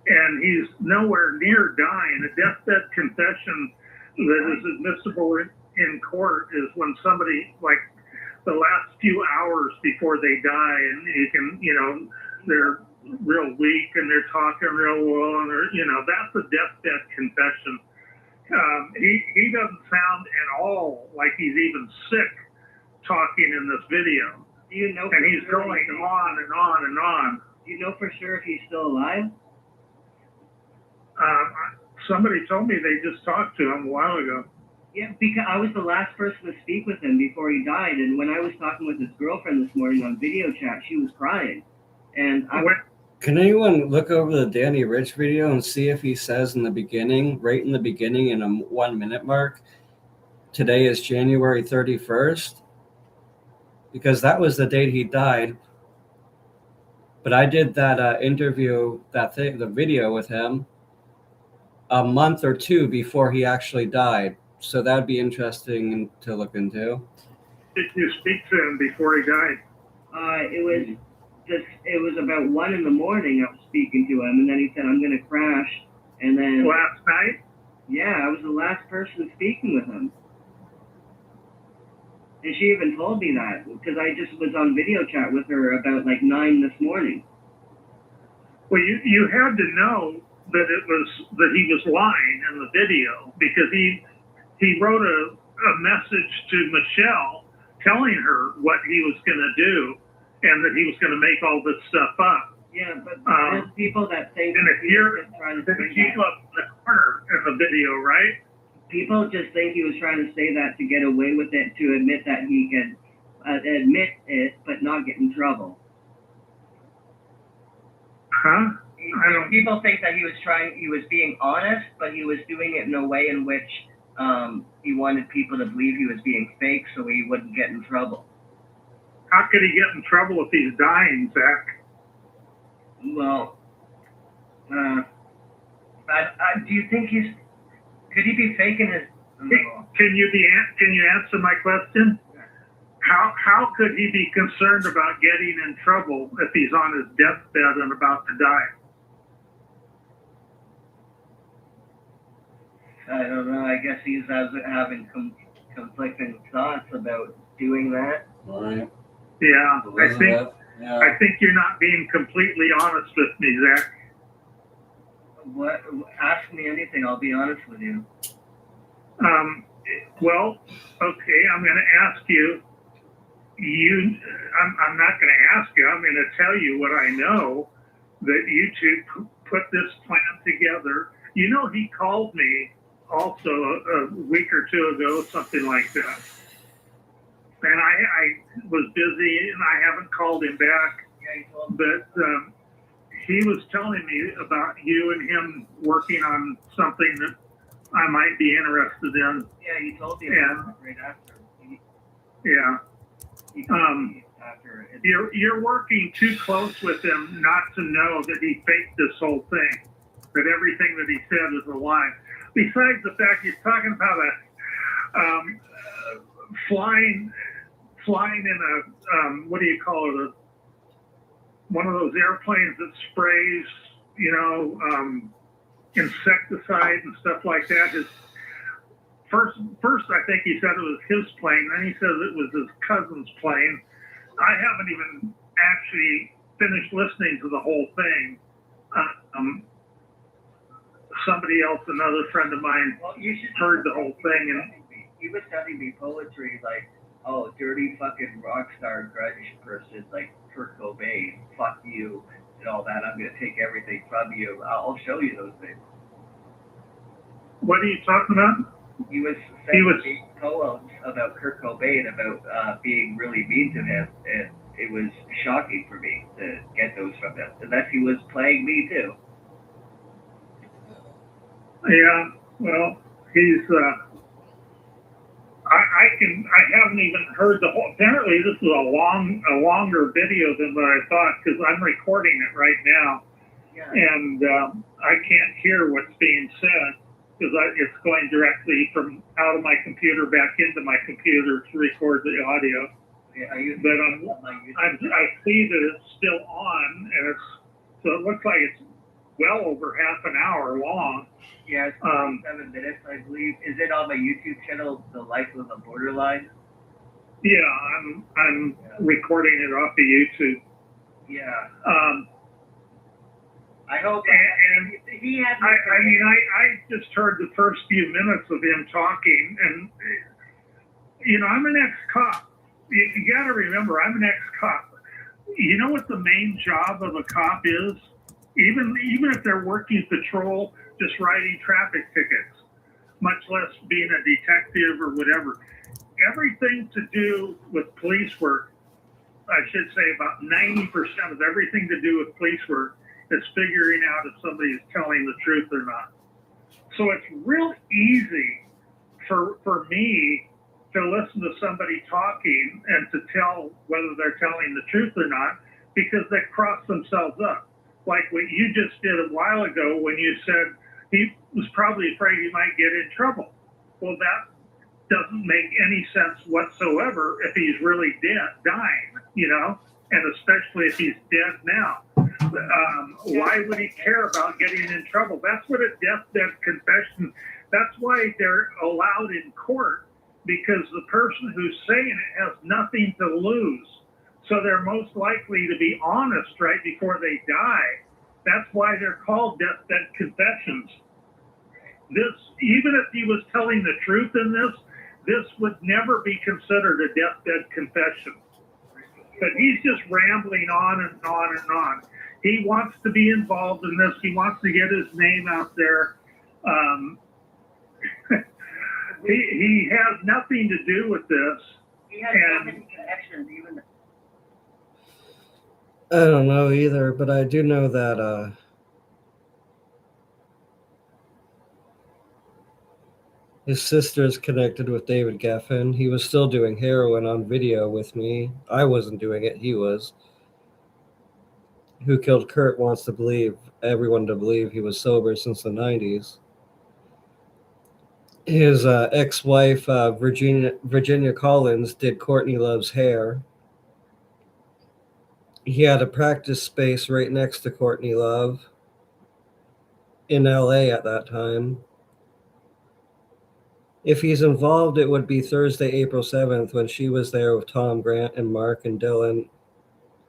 Speaker 14: and he's nowhere near dying. A deathbed confession that is admissible in court is when somebody, like the last few hours before they die, and you can, they're real weak and they're talking real low, and that's a deathbed confession. He doesn't sound at all like he's even sick talking in this video.
Speaker 15: Do you know?
Speaker 14: And he's going on and on and on.
Speaker 15: Do you know for sure if he's still alive?
Speaker 14: Somebody told me they just talked to him a while ago.
Speaker 15: Yeah, because I was the last person to speak with him before he died, and when I was talking with his girlfriend this morning on video chat, she was crying. And
Speaker 1: Can anyone look over the Danny Rich video and see if he says in the beginning, right in the beginning, in a 1 minute mark, today is January 31st? Because that was the date he died. But I did that interview, the video with him a month or two before he actually died. So that would be interesting to look into.
Speaker 14: Did you speak to him before he died?
Speaker 15: It was about 1 in the morning I was speaking to him, and then he said, I'm going to crash. And then...
Speaker 14: Last night?
Speaker 15: Yeah, I was the last person speaking with him. And she even told me that, because I just was on video chat with her about 9 this morning.
Speaker 14: Well, you had to know that he was lying in the video, because he wrote a message to Michelle telling her what he was going to do and that he was going to make all this stuff up.
Speaker 15: Yeah, but there's people that think...
Speaker 14: And if you're trying to keep up in the corner in the video, right?
Speaker 15: People just think he was trying to say that to get away with it, to admit that he could admit it, but not get in trouble.
Speaker 14: Huh?
Speaker 15: People think that he was being honest, but he was doing it in a way in which he wanted people to believe he was being fake so he wouldn't get in trouble.
Speaker 14: How could he get in trouble if he's dying, Zach?
Speaker 15: Well, do you think could he be faking his...
Speaker 14: Can you answer my question? How could he be concerned about getting in trouble if he's on his deathbed and about to die?
Speaker 15: I don't know. I guess he's having conflicting thoughts about doing that.
Speaker 1: Right.
Speaker 14: Yeah, I think you're not being completely honest with me, Zach.
Speaker 15: What? Ask me anything. I'll be honest with you.
Speaker 14: Well, okay. I'm going to ask you. I'm not going to ask you. I'm going to tell you what I know, that you two put this plan together. You know, he called me also a week or two ago, something like that. And I was busy and I haven't called him back. But he was telling me about you and him working on something that I might be interested in.
Speaker 15: Yeah, he told me right after.
Speaker 14: Yeah. You're working too close with him not to know that he faked this whole thing, that everything that he said is a lie. Besides the fact he's talking about flying in a what do you call it? One of those airplanes that sprays, insecticide and stuff like that. First, I think he said it was his plane. Then he says it was his cousin's plane. I haven't even actually finished listening to the whole thing. Somebody else, another friend of mine, heard the whole thing, and
Speaker 15: he was sending me poetry like, "Oh, dirty fucking rock star grudge person like Kurt Cobain, fuck you," and all that. I'm gonna take everything from you. I'll show you those things.
Speaker 14: What are you talking about?
Speaker 15: He was sending me poems about Kurt Cobain, about being really mean to him, and it was shocking for me to get those from him. Unless he was playing me too.
Speaker 14: Yeah, well, he's. I haven't even heard the whole. Apparently, this is a longer video than what I thought, because I'm recording it right now, and I can't hear what's being said because it's going directly from out of my computer back into my computer to record the audio.
Speaker 15: Yeah,
Speaker 14: but I see that it's still on, and so it looks like it's well over half an hour long.
Speaker 15: Yeah, it's 7 minutes, I believe. Is it on my YouTube channel, The Life of the Borderline?
Speaker 14: Yeah, I'm recording it off of YouTube.
Speaker 15: Yeah. I hope.
Speaker 14: And he had. I just heard the first few minutes of him talking, and I'm an ex-cop. You got to remember, I'm an ex-cop. You know what the main job of a cop is? Even if they're working patrol, just writing traffic tickets, much less being a detective or whatever. Everything to do with police work, I should say about 90% of everything to do with police work is figuring out if somebody is telling the truth or not. So it's real easy for me to listen to somebody talking and to tell whether they're telling the truth or not, because they cross themselves up. Like what you just did a while ago when you said he was probably afraid he might get in trouble. Well, that doesn't make any sense whatsoever if he's really dying, and especially if he's dead now. Why would he care about getting in trouble? That's what a deathbed confession, that's why they're allowed in court, because the person who's saying it has nothing to lose. So they're most likely to be honest right before they die. That's why they're called deathbed confessions. Even if he was telling the truth in this would never be considered a deathbed confession. But he's just rambling on and on and on. He wants to be involved in this. He wants to get his name out there. He has nothing to do with this.
Speaker 15: He has so many connections, even.
Speaker 1: I don't know either, but I do know that his sister's connected with David Geffen. He was still doing heroin on video with me. I wasn't doing it, he was. Who Killed Kurt wants everyone to believe he was sober since the 90s. His ex-wife, Virginia Collins, did Courtney Love's hair. He had a practice space right next to Courtney Love in LA at that time. If he's involved, it would be Thursday, April 7th, when she was there with Tom Grant and Mark and Dylan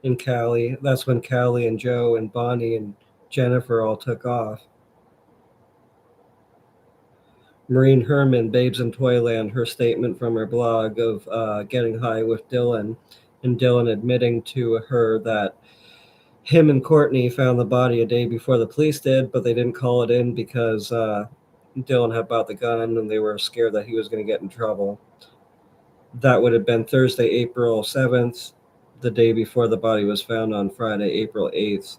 Speaker 1: and Callie. That's when Callie and Joe and Bonnie and Jennifer all took off. Maureen Herman, Babes in Toyland, her statement from her blog of getting high with Dylan, and Dylan admitting to her that him and Courtney found the body a day before the police did, but they didn't call it in because Dylan had bought the gun and they were scared that he was going to get in trouble. That would have been Thursday, April 7th, the day before the body was found on Friday, April 8th,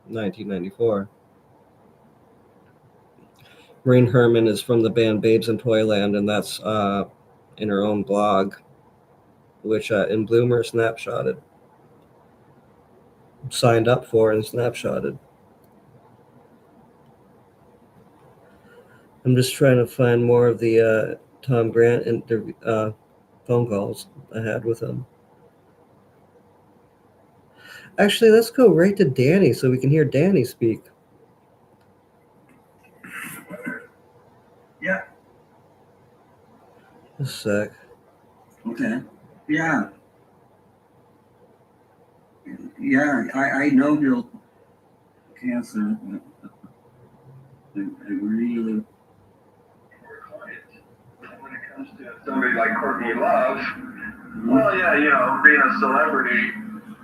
Speaker 1: 1994. Maureen Herman is from the band Babes in Toyland, and that's in her own blog, which in Bloomer snapshotted. Signed up for and snapshotted. I'm just trying to find more of the Tom Grant interview, phone calls I had with him. Actually, let's go right to Danny so we can hear Danny speak.
Speaker 17: Yeah.
Speaker 1: A sec.
Speaker 17: Okay. Yeah. Yeah, I know he'll cancer. I really.
Speaker 16: When it comes to somebody like Courtney Love, well, yeah, you know, being a celebrity,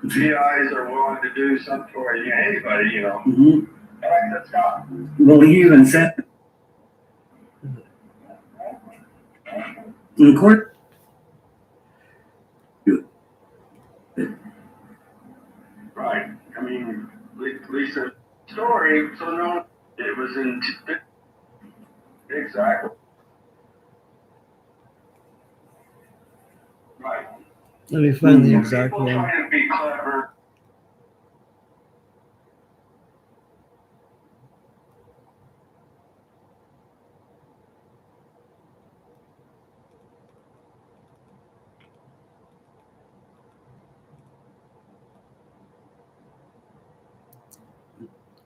Speaker 16: GIs are willing to do something for you, anybody, you know.
Speaker 17: Mm-hmm.
Speaker 16: I like that stuff.
Speaker 17: Well, he even said, in court.
Speaker 16: Right. I mean, Lisa's story, so no, it was in. Exactly. Right.
Speaker 1: Let me find the exact
Speaker 16: People
Speaker 1: one.
Speaker 16: trying to be clever.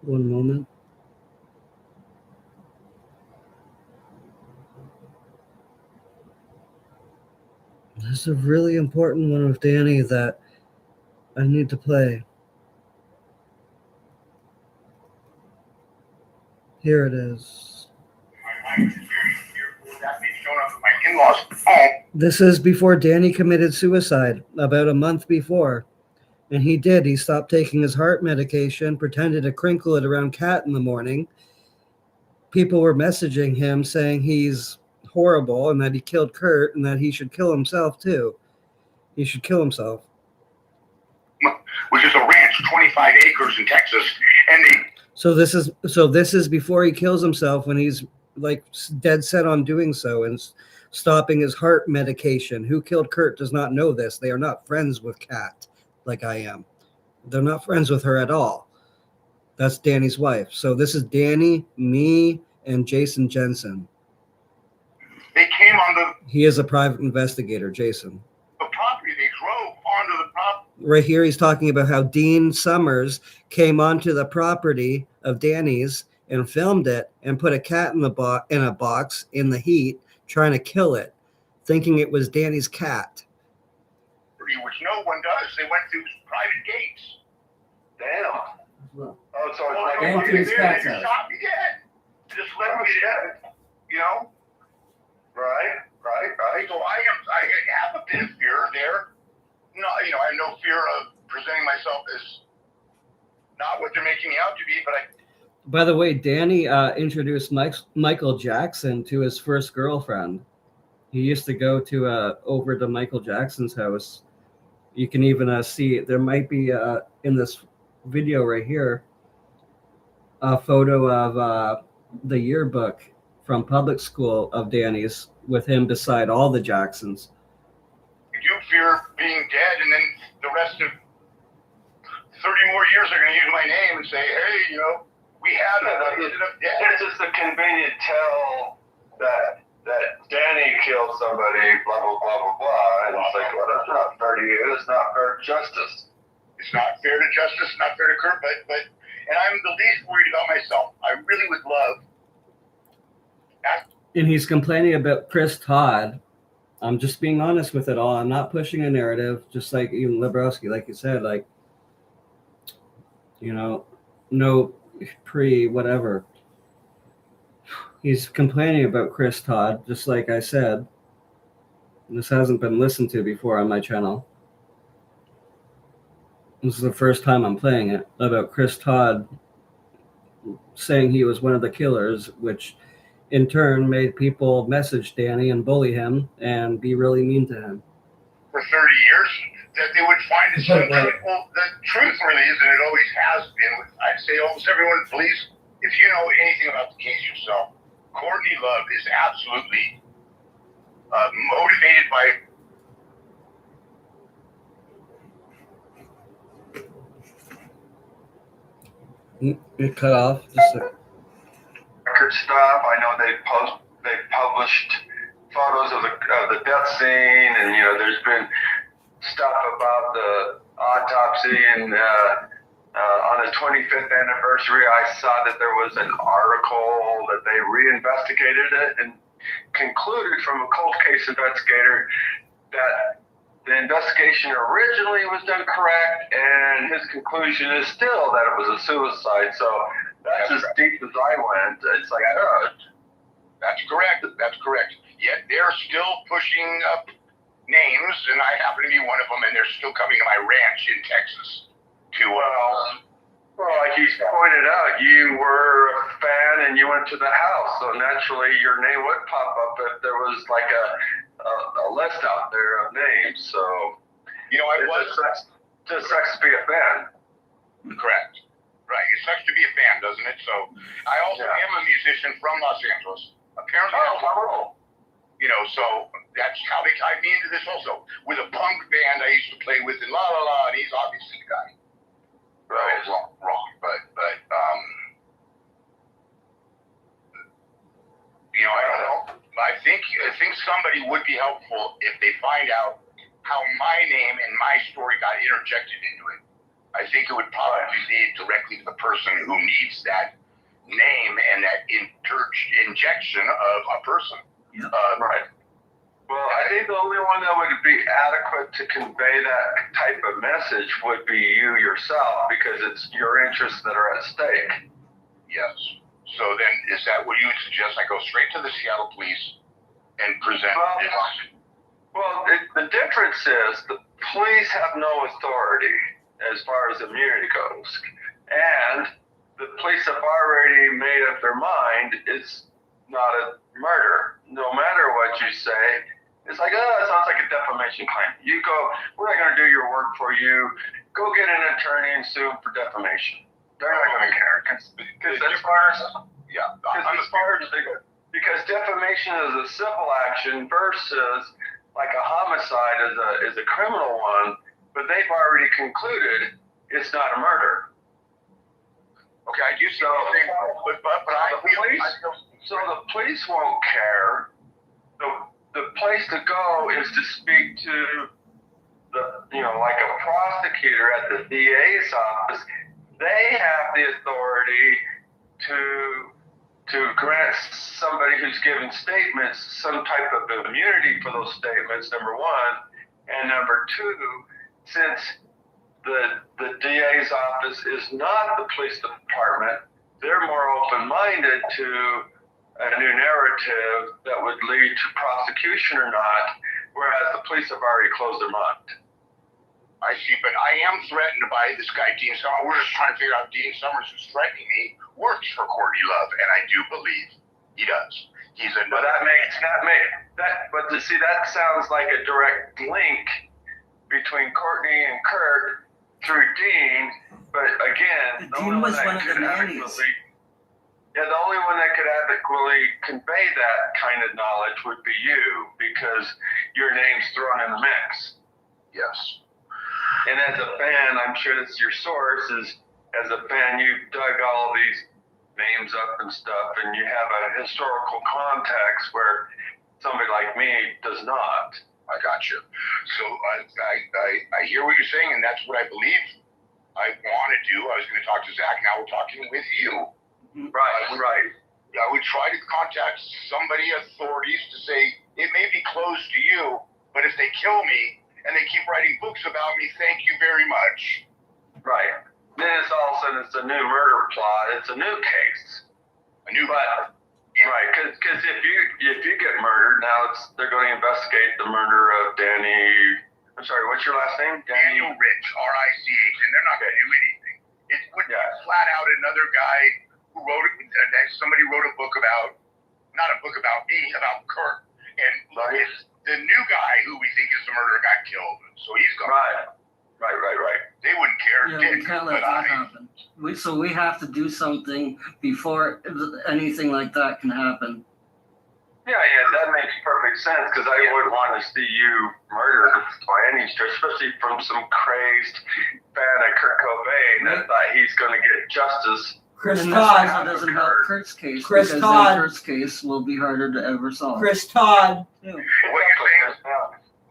Speaker 1: One moment. This is a really important one with Danny that I need to play. Here it is. This is before Danny committed suicide, about a month before. And he did. He stopped taking his heart medication, pretended to crinkle it around Kat in the morning. People were messaging him saying he's horrible and that he killed Kurt and that he should kill himself too. He should kill himself.
Speaker 18: Which is a ranch, 25 acres in Texas, and they.
Speaker 1: So this is before he kills himself, when he's like dead set on doing so and stopping his heart medication. Who killed Kurt does not know this. They are not friends with Kat like I am. They're not friends with her at all. That's Danny's wife. So this is Danny, me, and Jason Jensen.
Speaker 18: They came on the
Speaker 1: He is a private investigator, Jason.
Speaker 18: property. They drove onto the property.
Speaker 1: Right here, he's talking about how Dean Summers came onto the property of Danny's and filmed it and put a cat in a box in the heat, trying to kill it, thinking it was Danny's cat.
Speaker 18: Which no one does. They went through private gates.
Speaker 16: Damn.
Speaker 18: Well,
Speaker 16: Oh, so it's like
Speaker 12: And to his cat's house.
Speaker 18: shot me dead. Just let me dead. You know?
Speaker 16: right.
Speaker 18: So I have a bit of fear there. No, you know, I have no fear of presenting myself as not what they're making me out to be, but
Speaker 1: By the way, Danny introduced Michael Jackson to his first girlfriend. He used to go to over to Michael Jackson's house. You can even see, there might be in this video right here, a photo of the yearbook from public school of Danny's with him beside all the Jacksons.
Speaker 18: I do fear being dead, and then the rest of 30 more years are going to use my name and say, hey, you know, we had it. I ended up dead.
Speaker 16: It's just a convenient tell that Danny killed somebody, blah, blah, blah, blah, blah. And it's like, well, that's not fair to you. It's not fair to justice.
Speaker 18: It's not fair to justice, not fair to Kurt, but and I'm the least worried about myself. I really would love.
Speaker 1: And he's complaining about Chris Todd. I'm just being honest with it all. I'm not pushing a narrative, just like even Lebrowski, like you said, like, you know, no pre whatever. He's complaining about Chris Todd, just like I said. This hasn't been listened to before on my channel. This is the first time I'm playing it, about Chris Todd saying he was one of the killers, which in turn made people message Danny and bully him and be really mean to him.
Speaker 18: For 30 years, that they would find it some truth. Well, the truth really is, and it always has been, I'd say almost everyone believes, if you know anything about the case yourself, Courtney Love is absolutely motivated by...
Speaker 1: It cut off. Just a...
Speaker 16: Record stuff. I know they published photos of the death scene, and there's been stuff about the autopsy. And on the 25th anniversary, I saw that there was an article that they reinvestigated it and concluded from a cold case investigator that the investigation originally was done correct, and his conclusion is still that it was a suicide. So that's as deep as I went. It's like,
Speaker 18: That's correct. That's correct. Yet they're still pushing up names, and I happen to be one of them, and they're still coming to my ranch in Texas to...
Speaker 16: Well, like he's pointed out, you were a fan and you went to the house, so naturally your name would pop up if there was like a list out there of names. So, just sucks to be a fan.
Speaker 18: Correct. Right. It sucks to be a fan, doesn't it? So, I also am a musician from Los Angeles. Apparently, so that's how they tied me into this also. With a punk band I used to play with in La La La, and he's obviously the guy. Right. Wrong. But I don't know. I think somebody would be helpful if they find out how my name and my story got interjected into it. I think it would probably lead directly to the person who needs that name and that injection of a person.
Speaker 16: Right. Well, I think the only one that would be adequate to convey that type of message would be you yourself, because it's your interests that are at stake.
Speaker 18: Yes. So then, is that what you would suggest? I go straight to the Seattle police and present this?
Speaker 16: Well, the difference is the police have no authority as far as immunity goes. And the police have already made up their mind it's not a murder. No matter what you say, it's like, it sounds like a defamation claim. You go, we're not going to do your work for you. Go get an attorney and sue them for defamation. They're not going to care. Because defamation is a civil action versus like a homicide is a criminal one, but they've already concluded it's not a murder.
Speaker 18: Okay, I do see what you're saying, but
Speaker 16: the police won't care. The place to go is to speak to like a prosecutor at the DA's office. They have the authority to grant somebody who's given statements some type of immunity for those statements, number one. And number two, since the DA's office is not the police department, they're more open-minded to a new narrative that would lead to prosecution or not, whereas the police have already closed their mind.
Speaker 18: I see, but I am threatened by this guy, Dean Summers. We're just trying to figure out Dean Summers, who's threatening me, works for Courtney Love, and I do believe he does. He's another...
Speaker 16: But that sounds like a direct link between Courtney and Kurt through Dean, but again,
Speaker 17: Dean was one of the nannies.
Speaker 16: Yeah, the only one that could adequately convey that kind of knowledge would be you, because your name's thrown in the mix.
Speaker 18: Yes.
Speaker 16: And as a fan, I'm sure that's your source, as a fan, you've dug all these names up and stuff, and you have a historical context where somebody like me does not.
Speaker 18: I got you. So I hear what you're saying, and that's what I believe I want to do. I was going to talk to Zach, now we're talking with you.
Speaker 16: Right.
Speaker 18: I would try to contact somebody, authorities, to say, it may be close to you, but if they kill me and they keep writing books about me, thank you very much.
Speaker 16: Right. Then it's all of a sudden it's a new murder plot. It's a new case.
Speaker 18: And
Speaker 16: Right, because if you get murdered, now they're going to investigate the murder of Danny. I'm sorry, what's your last name?
Speaker 18: Daniel Rich, R-I-C-H, and they're not going to do anything. It would be flat out another guy who wrote it. Somebody wrote a book about, not a book about me, about Kurt, and the new guy who we think is the murderer got killed, so he's gone. Right. They wouldn't care.
Speaker 12: Yeah, we can't let that happen. So we have to do something before anything like that can happen.
Speaker 16: Yeah, that makes perfect sense, because I wouldn't want to see you murdered by any stretch, especially from some crazed fan of Kurt Cobain that thought he's going to get justice.
Speaker 12: Chris Todd doesn't help Kurt's case.
Speaker 19: Chris
Speaker 12: because
Speaker 19: Todd.
Speaker 12: then Kurt's case will be harder to ever solve.
Speaker 19: Chris Todd.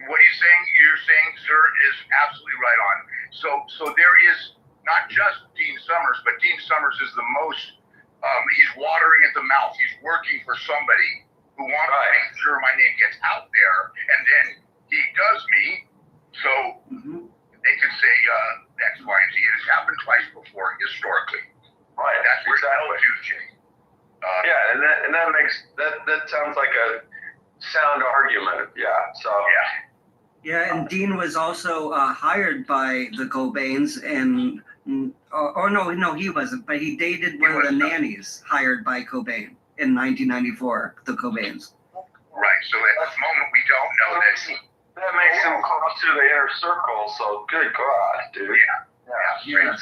Speaker 18: What you're saying, sir, is absolutely right on. So there is not just Dean Summers, but Dean Summers is the most. He's watering at the mouth. He's working for somebody who wants to make sure my name gets out there, and then he does me. So they could say X, Y, and Z. It has happened twice before historically. Right. That's what that'll do, Jay.
Speaker 16: And that sounds like a sound argument. Yeah. So
Speaker 20: Yeah, and Dean was also hired by the Cobains, and no, he wasn't, but he dated one of the nannies hired by Cobain in 1994, the Cobains.
Speaker 18: Right. So at this moment, we don't know this.
Speaker 16: that makes him close to the inner circle. So good God, dude. Yeah.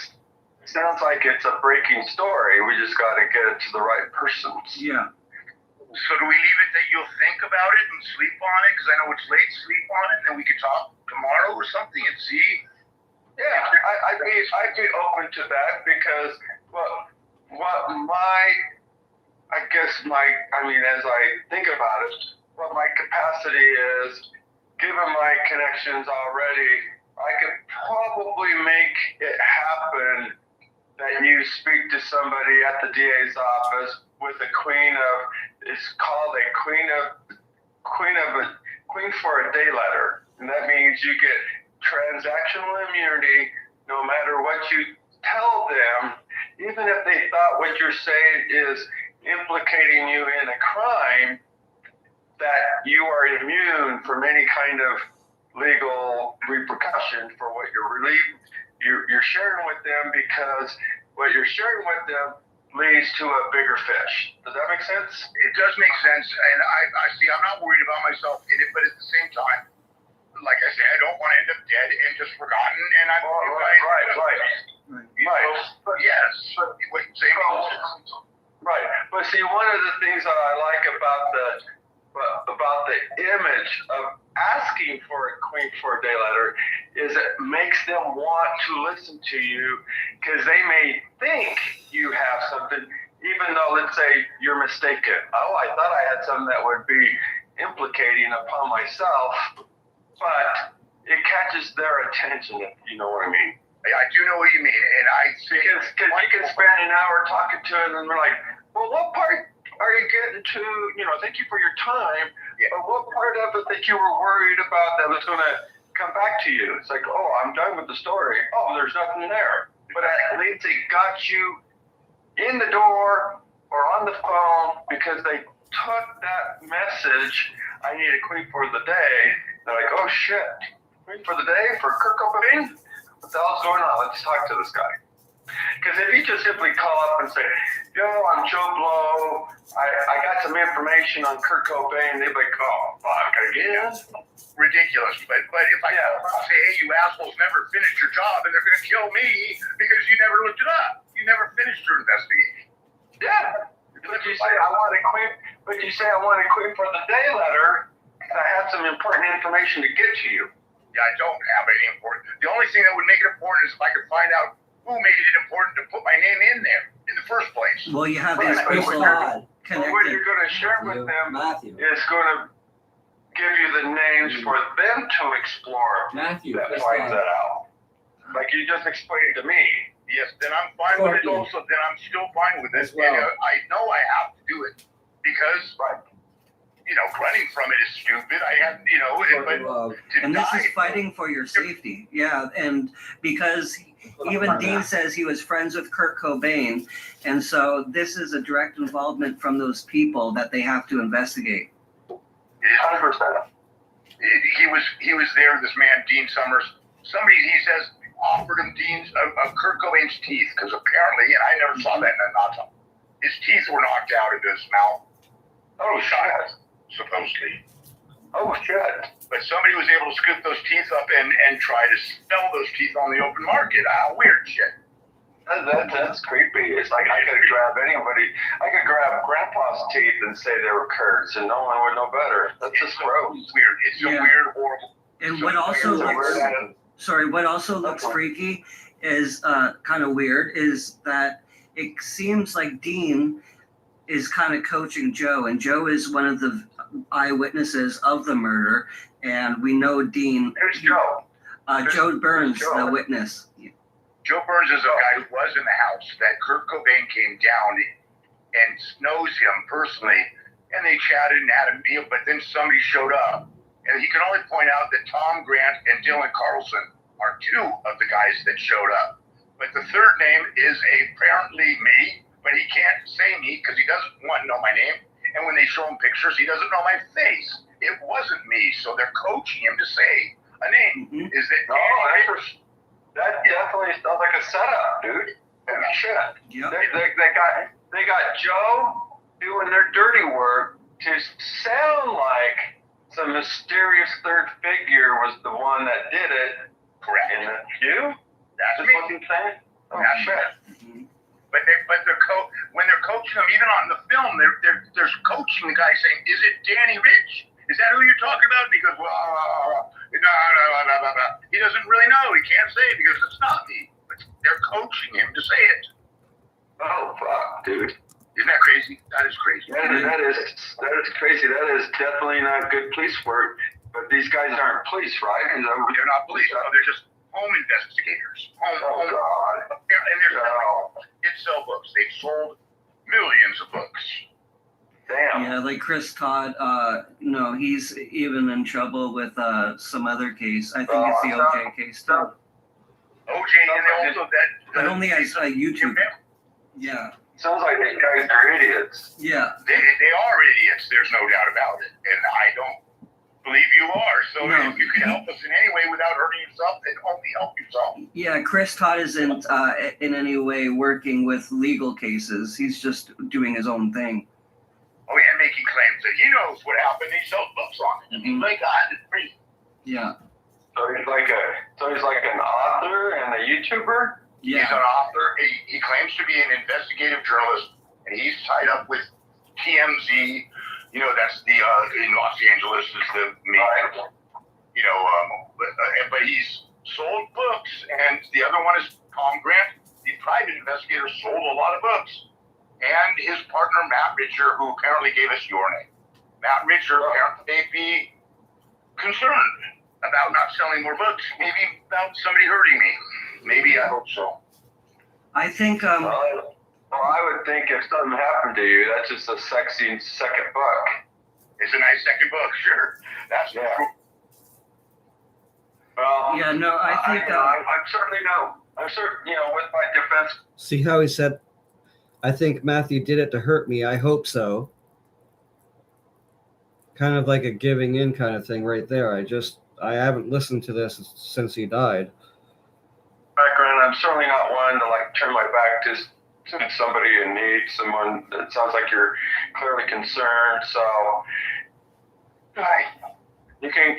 Speaker 16: Sounds like it's a breaking story. We just got to get it to the right persons.
Speaker 20: Yeah.
Speaker 18: So do we leave it that you'll think about it and sleep on it? Because I know it's late, sleep on it, and then we could talk tomorrow or something and see.
Speaker 16: Yeah, I'd be open to that, because as I think about it, what my capacity is, given my connections already, I could probably make it happen that you speak to somebody at the DA's office with a it's called a queen for a day letter. And that means you get transactional immunity no matter what you tell them, even if they thought what you're saying is implicating you in a crime, that you are immune from any kind of legal repercussion for what you're sharing with them, because what you're sharing with them leads to a bigger fish. Does that make sense?
Speaker 18: It does make sense, and I see. I'm not worried about myself in it, but at the same time, like I say, I don't want to end up dead and just forgotten. And I'm
Speaker 16: right.
Speaker 18: Yes.
Speaker 16: Right. But see, one of the things that I like about the image of asking for a queen for a day letter is it makes them want to listen to you, because they may think you have something, even though, let's say, you're mistaken. Oh, I thought I had something that would be implicating upon myself, but it catches their attention, if you know what I mean.
Speaker 18: I do know what you mean, and
Speaker 16: because you can spend an hour talking to them, and they're like, well, what part are you getting to? Thank you for your time. Yeah. But what part of it that you were worried about that was going to come back to you? It's like, oh, I'm done with the story. Oh, there's nothing there. But at least it got you in the door or on the phone, because they took that message, I need a queen for the day. They're like, oh shit, queen for the day for Kurt Cobain? What the hell's going on? Let's talk to this guy. Because if you just simply call up and say, yo, I'm Joe Blow, I got some information on Kurt Cobain, they'd be like, oh, fuck, again?
Speaker 18: Ridiculous. But if I say, hey, you assholes never finished your job, and they're going to kill me because you never looked it up. You never finished your investigation.
Speaker 16: Yeah. But you say I want a queen for the day letter, because I have some important information to get to you.
Speaker 18: Yeah, I don't have any important. The only thing that would make it important is if I could find out who made it important to put my name in there in the first place.
Speaker 20: Well, you have these
Speaker 16: people
Speaker 20: connected.
Speaker 16: What you're going to share with them is going to give you the names for them to explore. That finds that out. Like you just explained to me.
Speaker 18: Yes, then I'm fine with it also. Then I'm still fine with it. Well. And I know I have to do it because, running from it is stupid. I have,
Speaker 20: and this is fighting for your safety. Yeah, and because Even Dean says he was friends with Kurt Cobain, and so this is a direct involvement from those people that they have to investigate.
Speaker 18: 100%. He was there. This man, Dean Summers. Somebody, he says, offered him Kurt Cobain's teeth because apparently, and I never saw that in a knock. His teeth were knocked out into his mouth. Oh shit! Supposedly. Oh shit! But somebody was able to scoop those teeth up and try to sell those teeth on the open market. Weird shit.
Speaker 16: That's creepy. It's like I could grab anybody. I could grab Grandpa's teeth and say they were Kurt's, and no one would know better. That's just gross.
Speaker 18: Weird. It's a weird, horrible.
Speaker 20: And what also looks freaky is kind of weird is that it seems like Dean is kind of coaching Joe, and Joe is one of the eyewitnesses of the murder, and we know Dean.
Speaker 18: There's Joe.
Speaker 20: Joe Burns, the witness.
Speaker 18: Joe Burns is a guy who was in the house that Kurt Cobain came down and knows him personally, and they chatted and had a meal, but then somebody showed up. And he can only point out that Tom Grant and Dylan Carlson are two of the guys that showed up. But the third name is apparently me, but he can't say me because he doesn't, one, know my name. And when they show him pictures, he doesn't know my face. It wasn't me, so they're coaching him to say a name.
Speaker 16: Mm-hmm.
Speaker 18: Is it
Speaker 16: that definitely sounds like a setup, dude. Holy shit.
Speaker 20: Yep.
Speaker 16: They got Joe doing their dirty work to sound like some mysterious third figure was the one that did it.
Speaker 18: Correct.
Speaker 16: And you?
Speaker 18: That's
Speaker 16: what
Speaker 18: me.
Speaker 16: you're saying? Oh shit.
Speaker 18: Mm-hmm. But when they're coaching him, even on the film, they're coaching the guy saying, "Is it Danny Rich? Is that who you're talking about?" And he goes, "Well, no. He doesn't really know. He can't say it because it's not me." But they're coaching him to say it.
Speaker 16: Oh fuck, dude.
Speaker 18: Isn't that crazy? That is crazy.
Speaker 16: That is crazy. That is definitely not good police work. But these guys aren't police, right?
Speaker 18: They're not police. No, they're just home investigators.
Speaker 16: God.
Speaker 18: And they sell books. They've sold millions of books.
Speaker 16: Damn.
Speaker 20: Yeah, like Chris Todd, he's even in trouble with some other case. I think it's the OJ case too.
Speaker 18: OJ, and also that.
Speaker 20: But only as YouTube. Yeah.
Speaker 16: Sounds like these guys are idiots.
Speaker 20: Yeah.
Speaker 18: They are idiots. There's no doubt about it. And I don't believe you are. So if you can help us in any way without hurting yourself, then only help yourself.
Speaker 20: Yeah, Chris Todd isn't in any way working with legal cases. He's just doing his own thing.
Speaker 18: Oh, yeah, making claims that he knows what happened. He sells books on it.
Speaker 20: Mm-hmm.
Speaker 18: My God, it's crazy.
Speaker 20: Yeah.
Speaker 16: So he's like an author and a YouTuber?
Speaker 20: Yeah.
Speaker 18: He's an author. He claims to be an investigative journalist, and he's tied up with TMZ. That's the in Los Angeles is the main. But he's sold books, and the other one is Tom Grant. The private investigator sold a lot of books, and his partner Matt Richer, who apparently gave us your name. Matt Richer apparently may be concerned about not selling more books, maybe about somebody hurting me. Maybe, I hope so.
Speaker 20: I think.
Speaker 16: Well, I would think if something happened to you, that's just a sexy second book.
Speaker 18: It's a nice second book, sure. That's
Speaker 16: yeah.
Speaker 18: Cool.
Speaker 16: Well,
Speaker 20: yeah, no, I think.
Speaker 16: I'm certainly no. I'm certain, with my defense.
Speaker 1: See how he said, "I think Matthew did it to hurt me. I hope so." Kind of like a giving in kind of thing right there. I haven't listened to this since he died.
Speaker 16: Background, I'm certainly not one to turn my back to somebody in need, someone that sounds like you're clearly concerned. So you can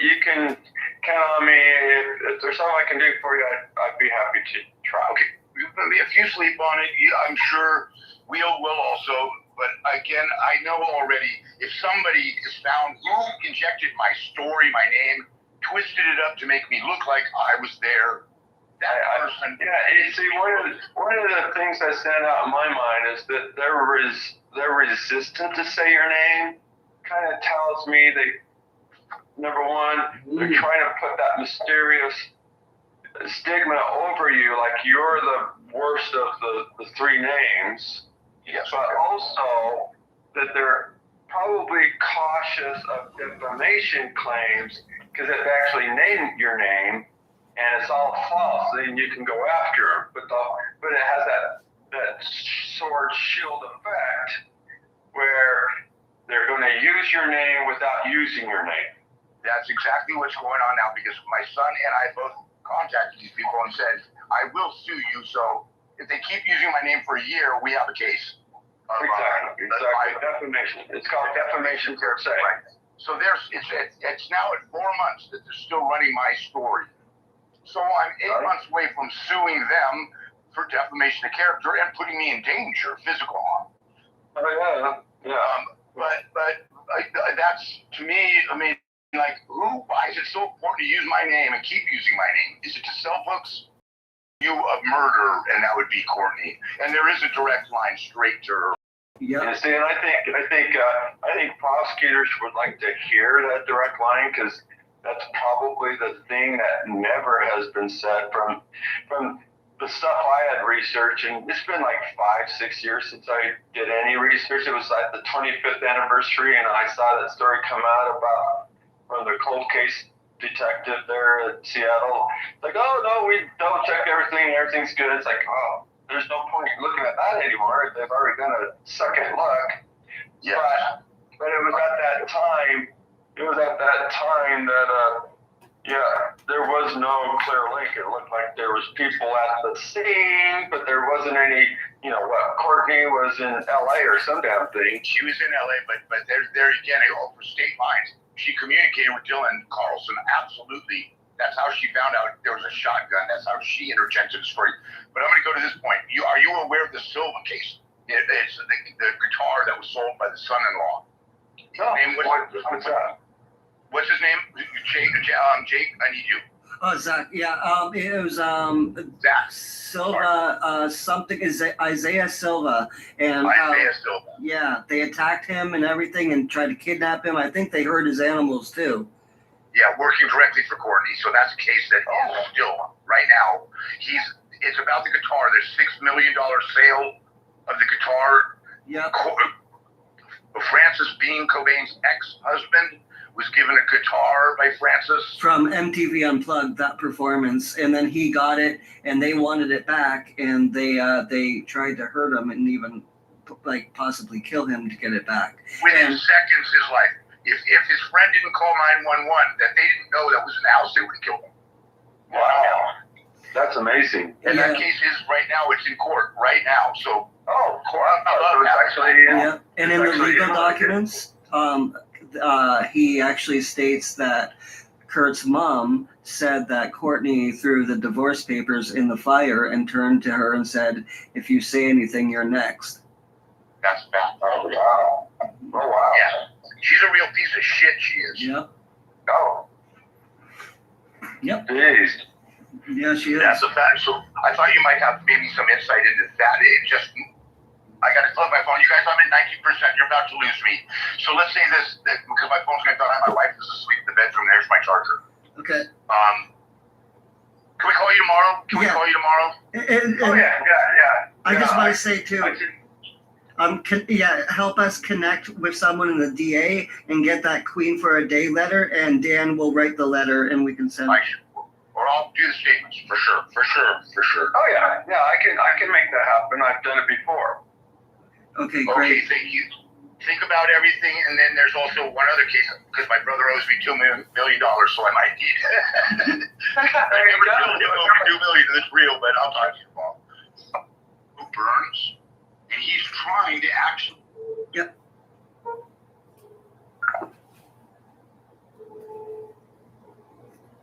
Speaker 16: count on me. If there's something I can do for you, I'd be happy to try.
Speaker 18: Okay, if you sleep on it, I'm sure we'll also. But again, I know already if somebody is found who injected my story, my name, twisted it up to make me look like I was there. That person.
Speaker 16: Yeah, you see, one of the things that stand out in my mind is that they're resistant to say your name. Kind of tells me they, number one, they're trying to put that mysterious stigma over you, like you're the worst of the three names.
Speaker 18: Yes.
Speaker 16: But also that they're probably cautious of defamation claims because if they actually name your name, and it's all false, then you can go after him. But it has that sword shield effect where they're going to use your name without using your name.
Speaker 18: That's exactly what's going on now, because my son and I both contacted these people and said, I will sue you. So if they keep using my name for a year, we have a case.
Speaker 16: Exactly. Defamation. It's called defamation per se.
Speaker 18: Right. So it's now at 4 months that they're still running my story. So I'm 8 months away from suing them for defamation of character and putting me in danger, physical harm.
Speaker 16: Oh yeah.
Speaker 18: But that's, to me, I mean, like, why is it so important to use my name and keep using my name? Is it to sell books? You of murder, and that would be Courtney. And there is a direct line straight to her.
Speaker 16: Yeah. And see, and I think prosecutors would like to hear that direct line, because that's probably the thing that never has been said from the stuff I had researched, and it's been like 5-6 years since I did any research. It was like the 25th anniversary, and I saw that story come out about from the cold case detective there at Seattle. Like, oh no, we double checked everything, everything's good. It's like, oh, there's no point looking at that anymore. They've already done a second look.
Speaker 18: Yeah.
Speaker 16: But it was at that time. That there was no clear link. It looked like there was people at the scene, but there wasn't any. Courtney was in LA or some damn thing.
Speaker 18: She was in LA, but there again, for state lines, she communicated with Dylan Carlson. Absolutely. That's how she found out there was a shotgun. That's how she interjected the story. But I'm going to go to this point. Are you aware of the Silva case? It's the guitar that was sold by the son-in-law.
Speaker 16: No. What's that?
Speaker 18: What's his name? Jake, I need you.
Speaker 20: Oh, Zach. Yeah. It was
Speaker 18: Zach
Speaker 20: Silva. Something is Isaiah Silva, and
Speaker 18: Isaiah Silva.
Speaker 20: Yeah, they attacked him and everything and tried to kidnap him. I think they hurt his animals too.
Speaker 18: Yeah, working directly for Courtney. So that's a case that is still right now. It's about the guitar. There's $6 million sale of the guitar.
Speaker 20: Yeah.
Speaker 18: Francis Bean, Cobain's ex-husband, was given a guitar by Francis
Speaker 20: from MTV Unplugged, that performance, and then he got it, and they wanted it back, and they tried to hurt him and even possibly kill him to get it back.
Speaker 18: Within seconds, his life. If his friend didn't call 911, that they didn't know that was in the house, they would have killed him.
Speaker 16: Wow, that's amazing.
Speaker 18: And that case is right now. It's in court right now. So
Speaker 20: and in the legal documents, he actually states that Kurt's mom said that Courtney threw the divorce papers in the fire and turned to her and said, "If you say anything, you're next."
Speaker 18: That's bad.
Speaker 16: Oh wow.
Speaker 18: Yeah. She's a real piece of shit, she is.
Speaker 20: Yep.
Speaker 18: Oh.
Speaker 20: Yep.
Speaker 16: Jeez.
Speaker 20: Yeah, she is.
Speaker 18: That's a fact. So I thought you might have maybe some insight into that. I got to flip my phone. You guys, I'm at 19%. You're about to lose me. So let's say this, because my phone's going to die. My wife is asleep in the bedroom. There's my charger.
Speaker 20: Okay.
Speaker 18: Can we call you tomorrow? Can we call you tomorrow?
Speaker 16: Yeah.
Speaker 20: I just want to say too. Help us connect with someone in the DA and get that Queen for a Day letter, and Dan will write the letter and we can send it.
Speaker 18: Or I'll do the statements for sure.
Speaker 16: Oh yeah, I can make that happen. I've done it before.
Speaker 20: Okay, great.
Speaker 18: Okay, thank you. Think about everything, and then there's also one other case because my brother owes me $2 million, so I might need it. I never told him over $2 million. It's real, but I'll talk to you about who burns, and he's trying to actually.
Speaker 20: Yep.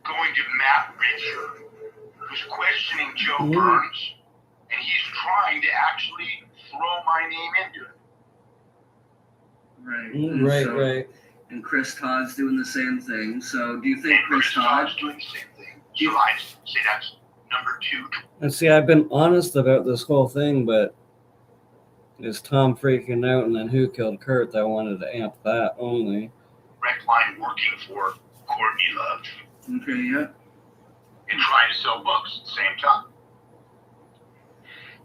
Speaker 18: Going to Matt Richard, who's questioning Joe Burns, and he's trying to actually throw my name into it.
Speaker 20: Right.
Speaker 1: Right.
Speaker 20: And Chris Todd's doing the same thing. So do you think Chris
Speaker 18: Todd's doing the same thing? So I'd say that's number 2.
Speaker 1: And see, I've been honest about this whole thing, but is Tom freaking out, and then who killed Kurt? I wanted to amp that only.
Speaker 18: Direct line working for Courtney Love.
Speaker 20: Okay, yeah.
Speaker 18: And trying to sell books at the same time.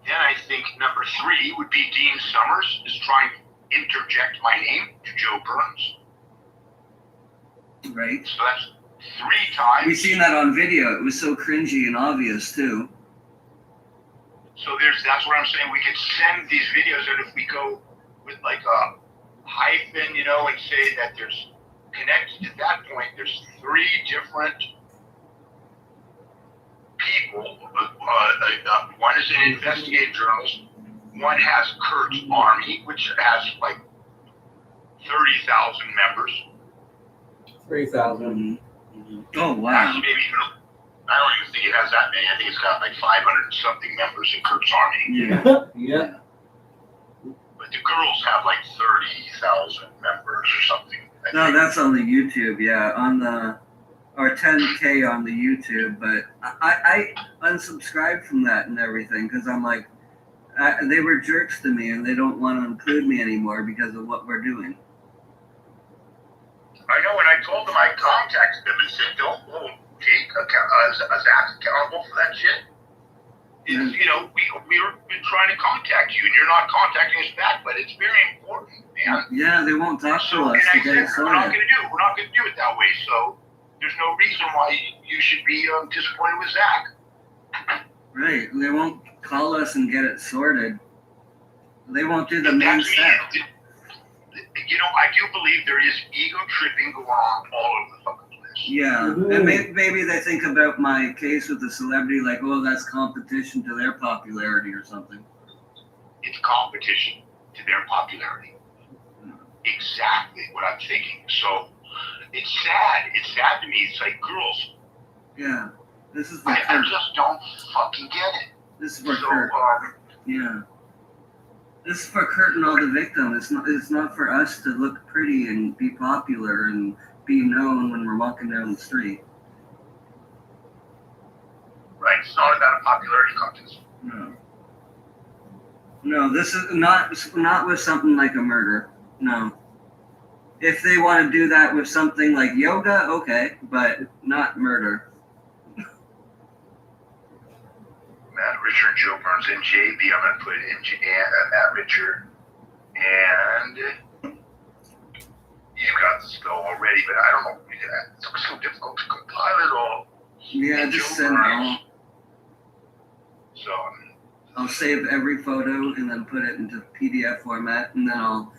Speaker 18: Then I think number 3 would be Dean Summers is trying to interject my name to Joe Burns.
Speaker 20: Right.
Speaker 18: So 3 times.
Speaker 20: We seen that on video. It was so cringy and obvious too.
Speaker 18: So that's what I'm saying. We could send these videos, and if we go with like a hyphen, you know, and say that there's connected at that point, there's 3 different people. One is an investigative journalist. One has Kurt's army, which has like 30,000 members.
Speaker 19: 3,000.
Speaker 20: Oh wow!
Speaker 18: Actually, maybe even, I don't even think it has that many. I think it's got like 500 and something members in Kurt's army.
Speaker 19: Yeah.
Speaker 18: But the girls have like 30,000 members or something.
Speaker 20: No, that's on the YouTube. Yeah, on the or 10K on the YouTube. But I unsubscribed from that and everything because I'm like, they were jerks to me and they don't want to include me anymore because of what we're doing.
Speaker 18: I know, and I told them, I contacted them and said, don't hold Jake Zach accountable for that shit. It's, you know, we've been trying to contact you, and you're not contacting us back, but it's very important, man.
Speaker 20: Yeah, they won't talk to us.
Speaker 18: And I said, we're not going to do it that way, so there's no reason why you should be disappointed with Zach.
Speaker 20: Right, they won't call us and get it sorted. They won't do the main step.
Speaker 18: You know, I do believe there is ego tripping going on all over the fucking place.
Speaker 20: Yeah, and maybe they think about my case with the celebrity like, oh, that's competition to their popularity or something.
Speaker 18: It's competition to their popularity. Exactly what I'm thinking. So it's sad. It's sad to me. It's like, girls.
Speaker 20: Yeah, this is.
Speaker 18: I just don't fucking get it.
Speaker 20: This is for Kurt. Yeah. This is for Kurt and all the victims. It's not for us to look pretty and be popular and be known when we're walking down the street.
Speaker 18: Right, it's not about a popularity contest.
Speaker 20: No, this is not with something like a murder. No. If they want to do that with something like yoga, okay, but not murder.
Speaker 18: Matt, Richard, Joe Burns, and JB. I'm going to put it in Matt, Richard. And you've got the spell already, but I don't know. It's so difficult to compile it all.
Speaker 20: Yeah, just send it all.
Speaker 18: So
Speaker 20: I'll save every photo and then put it into PDF format, and then I'll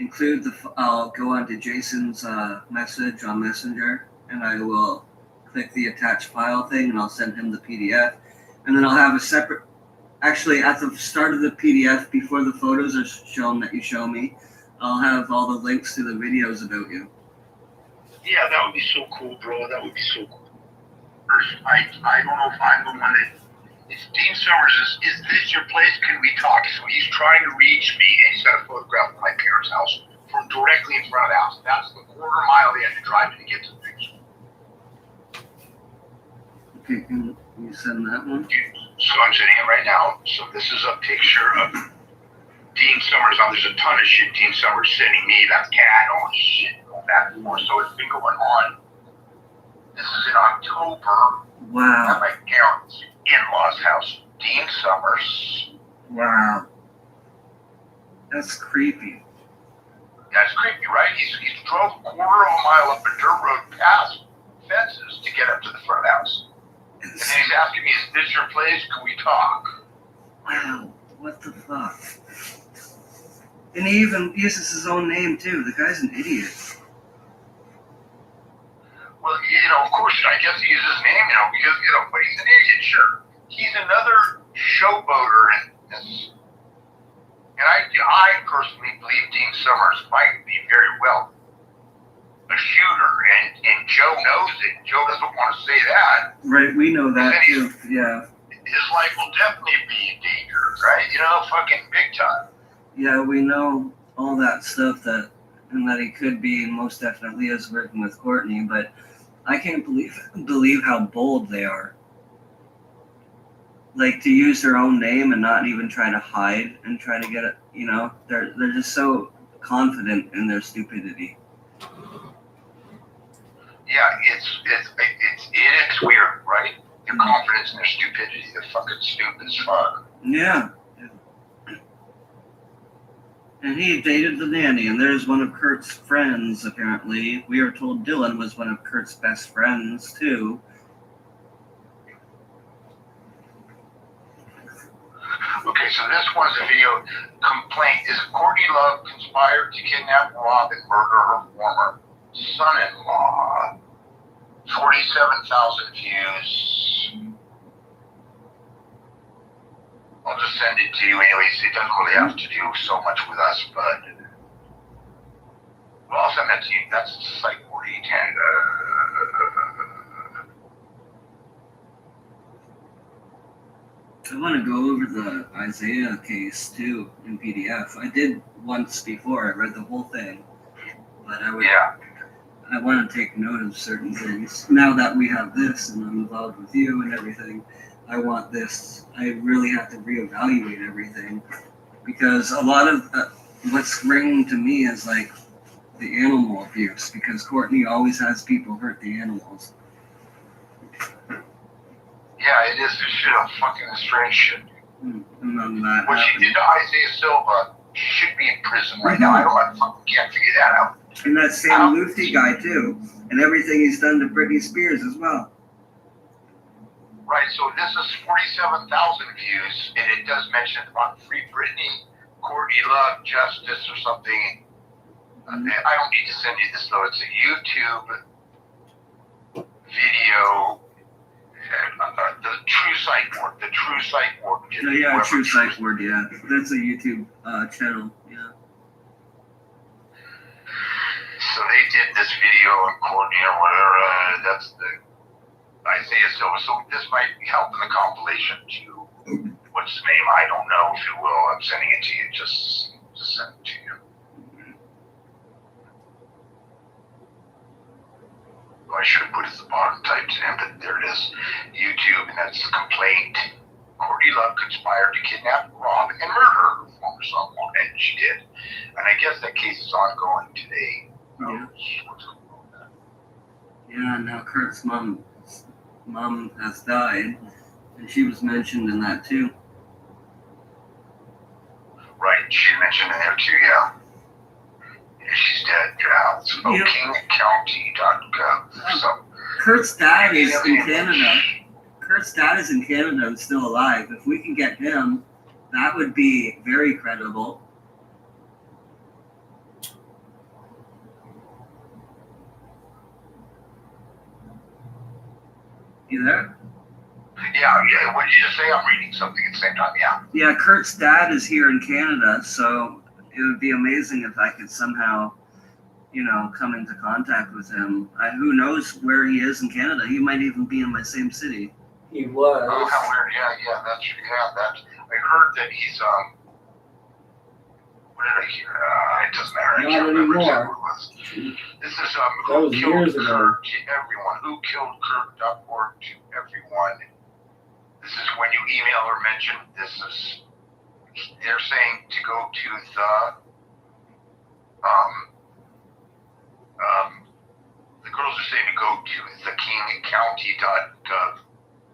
Speaker 20: include I'll go onto Jason's message on Messenger, and I will click the attached file thing, and I'll send him the PDF. And then I'll have a separate, actually at the start of the PDF, before the photos are shown that you show me, I'll have all the links to the videos about you.
Speaker 18: yeah, that would be so cool, bro. That would be so cool. I don't know if I'm the one that. It's Dean Summers. Is this your place? Can we talk? So he's trying to reach me, and he's got a photograph of my parents' house from directly in front of the house. That's the quarter mile they had to drive to get to the picture.
Speaker 20: Okay, can you send that one?
Speaker 18: So I'm sending it right now. So this is a picture of Dean Summers. Now there's a ton of shit Dean Summers sending me. That's cat, all this shit, all that more. So it's been going on. This is in October.
Speaker 20: Wow.
Speaker 18: At my parents' in-laws' house. Dean Summers.
Speaker 20: Wow. That's creepy.
Speaker 18: That's creepy, right? He's drove a quarter of a mile up a dirt road past fences to get up to the front of the house. And then he's asking me, is this your place? Can we talk?
Speaker 20: Wow. What the fuck? And he even uses his own name, too. The guy's an idiot.
Speaker 18: Well, of course, I guess he uses his name, because, but he's an idiot, sure. He's another showboater in this. And I personally believe Dean Summers might be very well a shooter, and Joe knows it. Joe doesn't want to say that.
Speaker 20: Right, we know that, too. Yeah.
Speaker 18: His life will definitely be in danger, right? Fucking big time.
Speaker 20: Yeah, we know all that stuff and that he could be, and most definitely is working with Courtney, but I can't believe how bold they are. Like, to use their own name and not even try to hide and try to get it, they're just so confident in their stupidity.
Speaker 18: Yeah, it's weird, right? Their confidence in their stupidity. They're fucking stupid as fuck.
Speaker 20: Yeah. And he dated the nanny, and there's one of Kurt's friends, apparently. We are told Dylan was one of Kurt's best friends, too.
Speaker 18: Okay, so this one's a video complaint. Is Courtney Love conspired to kidnap, rob, and murder her former son-in-law? 47,000 views. I'll just send it to you anyways. It doesn't really have to do so much with us, but well, I'll send that to you. That's Site 4010.
Speaker 20: I want to go over the Isaiah case, too, in PDF. I did once before. I read the whole thing. But I want to take note of certain things. Now that we have this, and I'm involved with you and everything, I want this. I really have to reevaluate everything. Because a lot of what's ringing to me is like the animal abuse. Because Courtney always has people hurt the animals.
Speaker 18: Yeah, it is this shit of fucking strange shit.
Speaker 20: What
Speaker 18: she did to Isaiah Silva, she should be in prison right now. I can't figure that out.
Speaker 20: And that Sam Lutfi guy, too. And everything he's done to Britney Spears as well.
Speaker 18: Right, so this is 47,000 views, and it does mention about Free Britney, Courtney Love, Justice, or something. I don't need to send you this, though. It's a YouTube video. The True Psych Ward. The True Psych Ward.
Speaker 20: Yeah, True Psych Ward, yeah. That's a YouTube channel, yeah.
Speaker 18: So they did this video on Courtney or whatever. That's the Isaiah Silva. So this might help in the compilation to what's his name? I don't know if it will. I'm sending it to you. Just send it to you. I should have put it at the bottom, typed it in, but there it is. YouTube, and that's the complaint. Courtney Love conspired to kidnap, rob, and murder her former son-in-law, and she did. And I guess that case is ongoing today.
Speaker 20: Yeah. Yeah, now Kurt's mom has died, and she was mentioned in that too.
Speaker 18: Right, she mentioned in there too, yeah. Yeah, she's dead, yeah. It's kingcounty.gov. So,
Speaker 20: Kurt's dad is in Canada. Kurt's dad is in Canada and still alive. If we can get him, that would be very credible. You there?
Speaker 18: Yeah. What did you just say? I'm reading something at the same time, yeah.
Speaker 20: Yeah, Kurt's dad is here in Canada, so it would be amazing if I could somehow, come into contact with him. Who knows where he is in Canada? He might even be in my same city.
Speaker 12: He was.
Speaker 18: Oh, how weird. Yeah, that's, I heard that he's, what did I hear? It doesn't matter.
Speaker 12: Not anymore.
Speaker 18: This is, who killed Kurt to everyone. Who killed Kurt.org to everyone. This is when you email or mention, they're saying to go to the girls are saying to go to the kingcounty.gov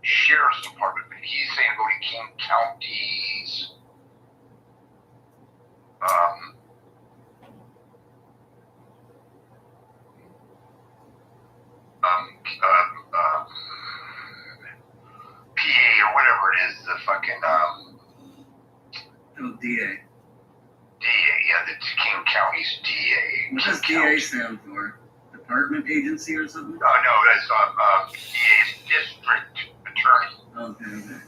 Speaker 18: sheriff's department, but he's saying go to King County's PA or whatever it is, the fucking
Speaker 20: DA.
Speaker 18: Yeah, the King County's DA.
Speaker 20: What does DA stand for? Department agency or something?
Speaker 18: No, that's DA's district attorney.
Speaker 20: Okay.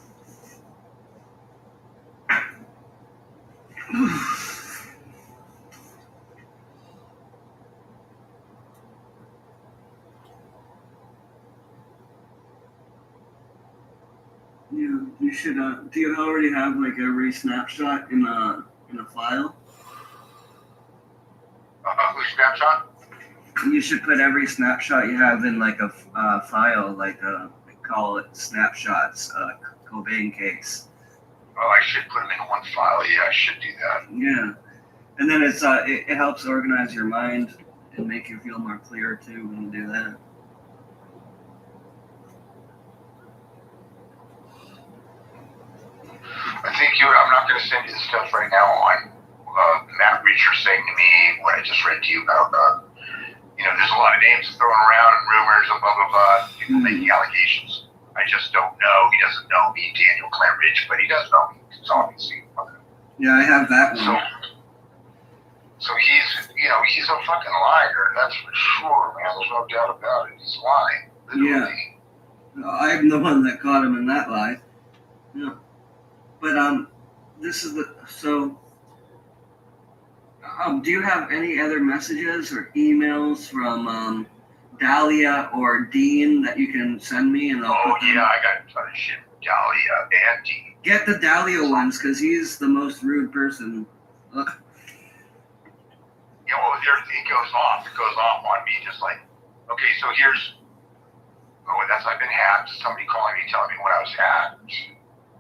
Speaker 20: You should. Do you already have like every snapshot in a file?
Speaker 18: Who's snapshot?
Speaker 20: You should put every snapshot you have in like a file, like call it snapshots, Cobain case.
Speaker 18: Oh, I should put them in one file. Yeah, I should do that.
Speaker 20: Yeah, and then it helps organize your mind and make you feel more clear too when you do that.
Speaker 18: I think I'm not going to send you the stuff right now on Matt Reacher saying to me what I just read to you about, there's a lot of names thrown around and rumors and blah, blah, blah, people making allegations. I just don't know. He doesn't know me, Daniel Claridge, but he does know me. It's obviously.
Speaker 20: Yeah, I have that one.
Speaker 18: So he's a fucking liar. That's for sure, man. There's no doubt about it. He's lying. Literally.
Speaker 20: Yeah. I'm the one that caught him in that lie. Yeah. But, this is do you have any other messages or emails from, Dahlia or Dean that you can send me? And I'll put them.
Speaker 18: I got a ton of shit from Dahlia and Dean.
Speaker 20: Get the Dahlia ones, because he's the most rude person.
Speaker 18: It goes off. It goes off on me, just like, okay, so here's, I've been hacked. Somebody calling me, telling me when I was hacked.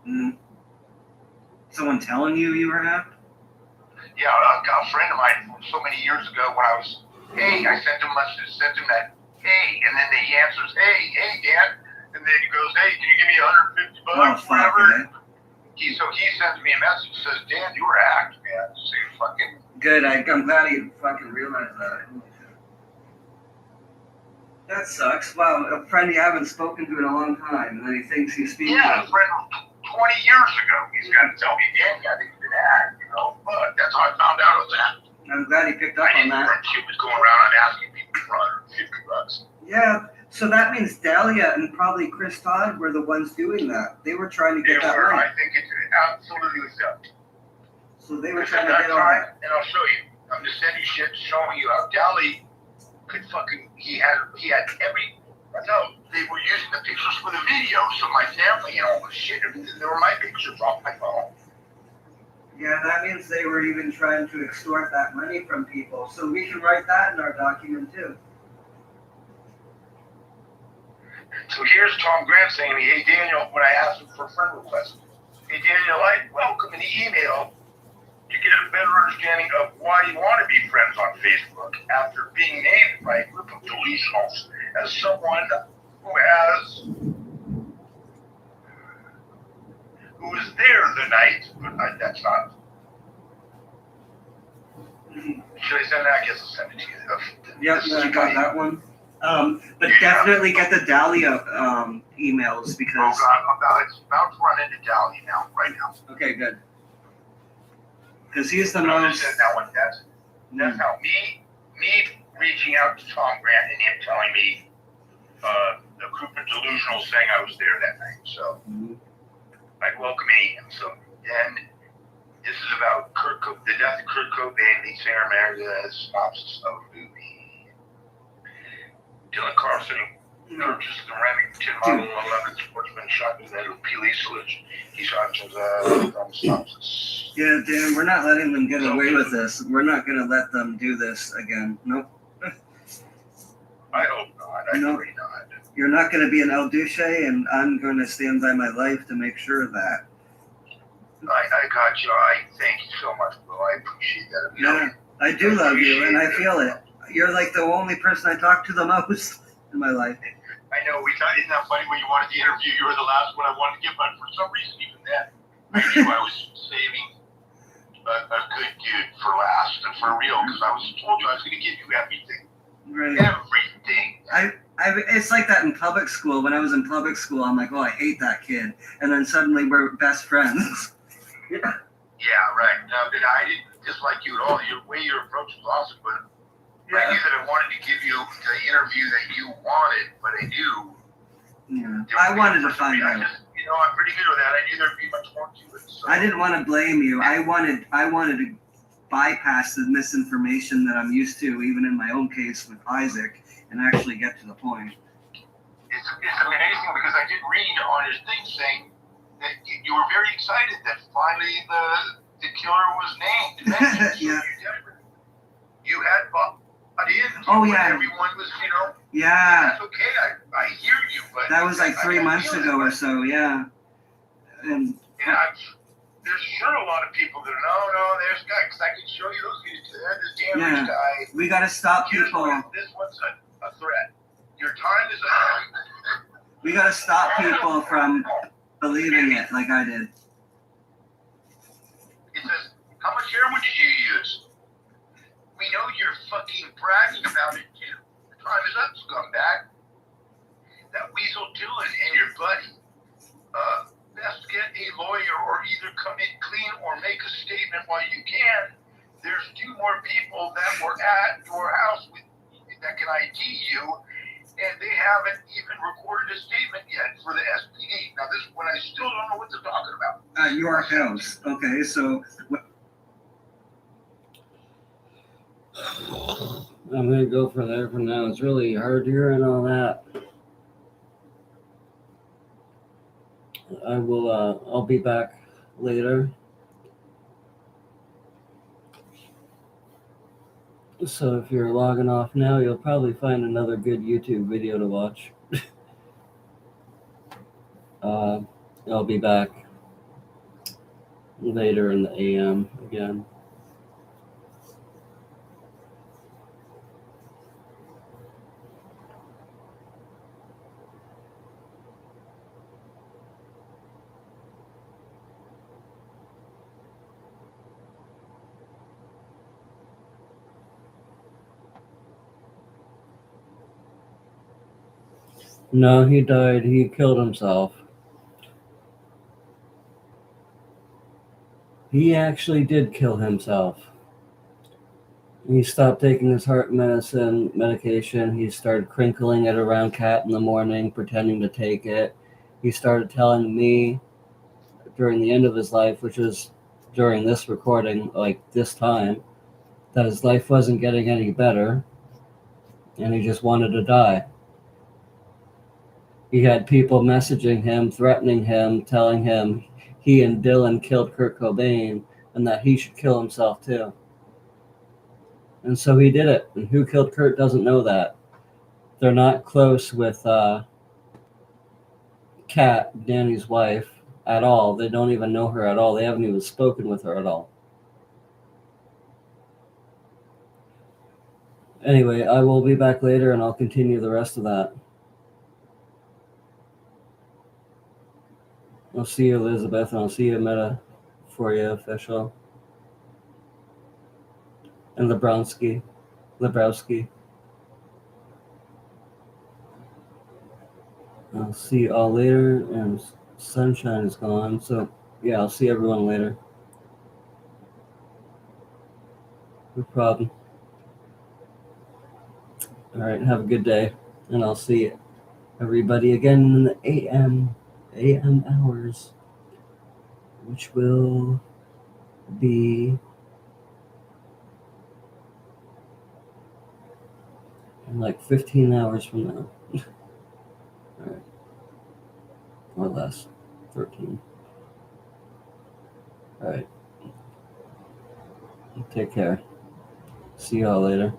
Speaker 20: Mm. Someone telling you were hacked?
Speaker 18: Yeah, a friend of mine from so many years ago when I was, hey, I sent him that, hey, and then he answers, hey, Dan, and then he goes, hey, can you give me $150, whatever? He sends me a message, says, Dan, you were hacked, man. So you fucking...
Speaker 20: Good, I'm glad he fucking realized that. That sucks. Wow, a friend you haven't spoken to in a long time, and then he thinks he's speaking.
Speaker 18: Yeah, a friend 20 years ago. He's got to tell me, Dan, I think you've been hacked, but that's how I found out of that.
Speaker 20: I'm glad he picked up on that.
Speaker 18: She was going around and asking people for $150.
Speaker 20: Yeah, so that means Dahlia and probably Chris Todd were the ones doing that. They were trying to get that money.
Speaker 18: I think it's absolutely so.
Speaker 20: So they were trying to get on that.
Speaker 18: And I'll show you. I'm just sending shit showing you how Dahlia could fucking, he had every, they were using the pictures for the videos of my family and all the shit. There were my pictures off my phone.
Speaker 20: Yeah, that means they were even trying to extort that money from people. So we can write that in our document too.
Speaker 18: So here's Tom Grant saying to me, hey Daniel, when I asked him for a friend request, hey Daniel, I welcome an email to get a better understanding of why you want to be friends on Facebook after being named by a group of delusionals as someone who was there the night, but that's not. Should I send that? I guess I'll send it to you.
Speaker 20: Yeah, I got that one. But definitely get the Dahlia emails because.
Speaker 18: Oh God, it's about to run into Dahlia now, right now.
Speaker 20: Okay, good. Because he's the most.
Speaker 18: That one, that's how me reaching out to Tom Grant and him telling me the group of delusionals saying I was there that night. So like welcoming him. So then this is about the death of Kurt Cobain, the singer America, synopsis of the movie. Dylan Carlson purchased the Remington Model 11 Sportsman shotgun that with Pele Sledge. He shot his synopsis.
Speaker 20: Yeah, Dan, we're not letting them get away with this. We're not going to let them do this again. Nope.
Speaker 18: I hope not. I pray not.
Speaker 20: You're not going to be an El Duce, and I'm going to stand by my life to make sure of that.
Speaker 18: I got you. I thank you so much, Will. I appreciate that.
Speaker 20: Yeah, I do love you, and I feel it. You're like the only person I talk to the most in my life.
Speaker 18: I know. Isn't that funny when you wanted to interview? You were the last one I wanted to get, but for some reason, even then, I knew I was saving a good dude for last and for real because I told you I was going to give you everything.
Speaker 20: Right.
Speaker 18: Everything.
Speaker 20: It's like that in public school. When I was in public school, I'm like, oh, I hate that kid. And then suddenly we're best friends.
Speaker 18: Yeah, right. No, but I didn't dislike you at all. The way your approach was awesome, but I knew that I wanted to give you the interview that you wanted, but I knew.
Speaker 20: Yeah. I wanted to find out.
Speaker 18: I'm pretty good with that. I knew there'd be much more to it. So.
Speaker 20: I didn't want to blame you. I wanted to bypass the misinformation that I'm used to, even in my own case with Isaac, and actually get to the point.
Speaker 18: It's amazing because I did read on his thing saying that you were very excited that finally the killer was named.
Speaker 20: Yeah.
Speaker 18: You had bought in.
Speaker 20: Oh yeah.
Speaker 18: Everyone was,
Speaker 20: Yeah.
Speaker 18: That's okay. I hear you, but
Speaker 20: that was like 3 months ago or so. Yeah. And
Speaker 18: there's sure a lot of people that there's guys, because I can show you those guys. There's damn rich guy.
Speaker 20: We got to stop people.
Speaker 18: This one's a threat. Your time is up.
Speaker 20: We got to stop people from believing it like I did.
Speaker 18: It says, how much heroin did you use? fucking bragging about it too. The time is up, scumbag. That Weasel Dylan and your buddy. Best get a lawyer or either come in clean or make a statement while you can. There's 2 more people that were at your house that can ID you, and they haven't even recorded a statement yet for the SPD. Now, this one I still don't know what they're talking about.
Speaker 20: Your house. Okay, so
Speaker 1: I'm gonna go for there for now. It's really hard hearing all that. I'll be back later. So if you're logging off now, you'll probably find another good YouTube video to watch. I'll be back later in the AM again. No, he died. He killed himself. He actually did kill himself. He stopped taking his heart medication. He started crinkling it around Kat in the morning, pretending to take it. He started telling me during the end of his life, which is during this recording, like this time, that his life wasn't getting any better and he just wanted to die. He had people messaging him, threatening him, telling him he and Dylan killed Kurt Cobain and that he should kill himself too. And so he did it. And who killed Kurt doesn't know that. They're not close with Kat, Danny's wife, at all. They don't even know her at all. They haven't even spoken with her at all. Anyway, I will be back later and I'll continue the rest of that. I'll see you, Elizabeth, and I'll see you, Meta, for you, official. And Lebrowski. I'll see you all later, and sunshine is gone, so yeah, I'll see everyone later. No problem. All right, have a good day, and I'll see everybody again in the AM hours, which will be in like 15 hours from now. All right. Or less. 13. All right. Take care. See y'all later.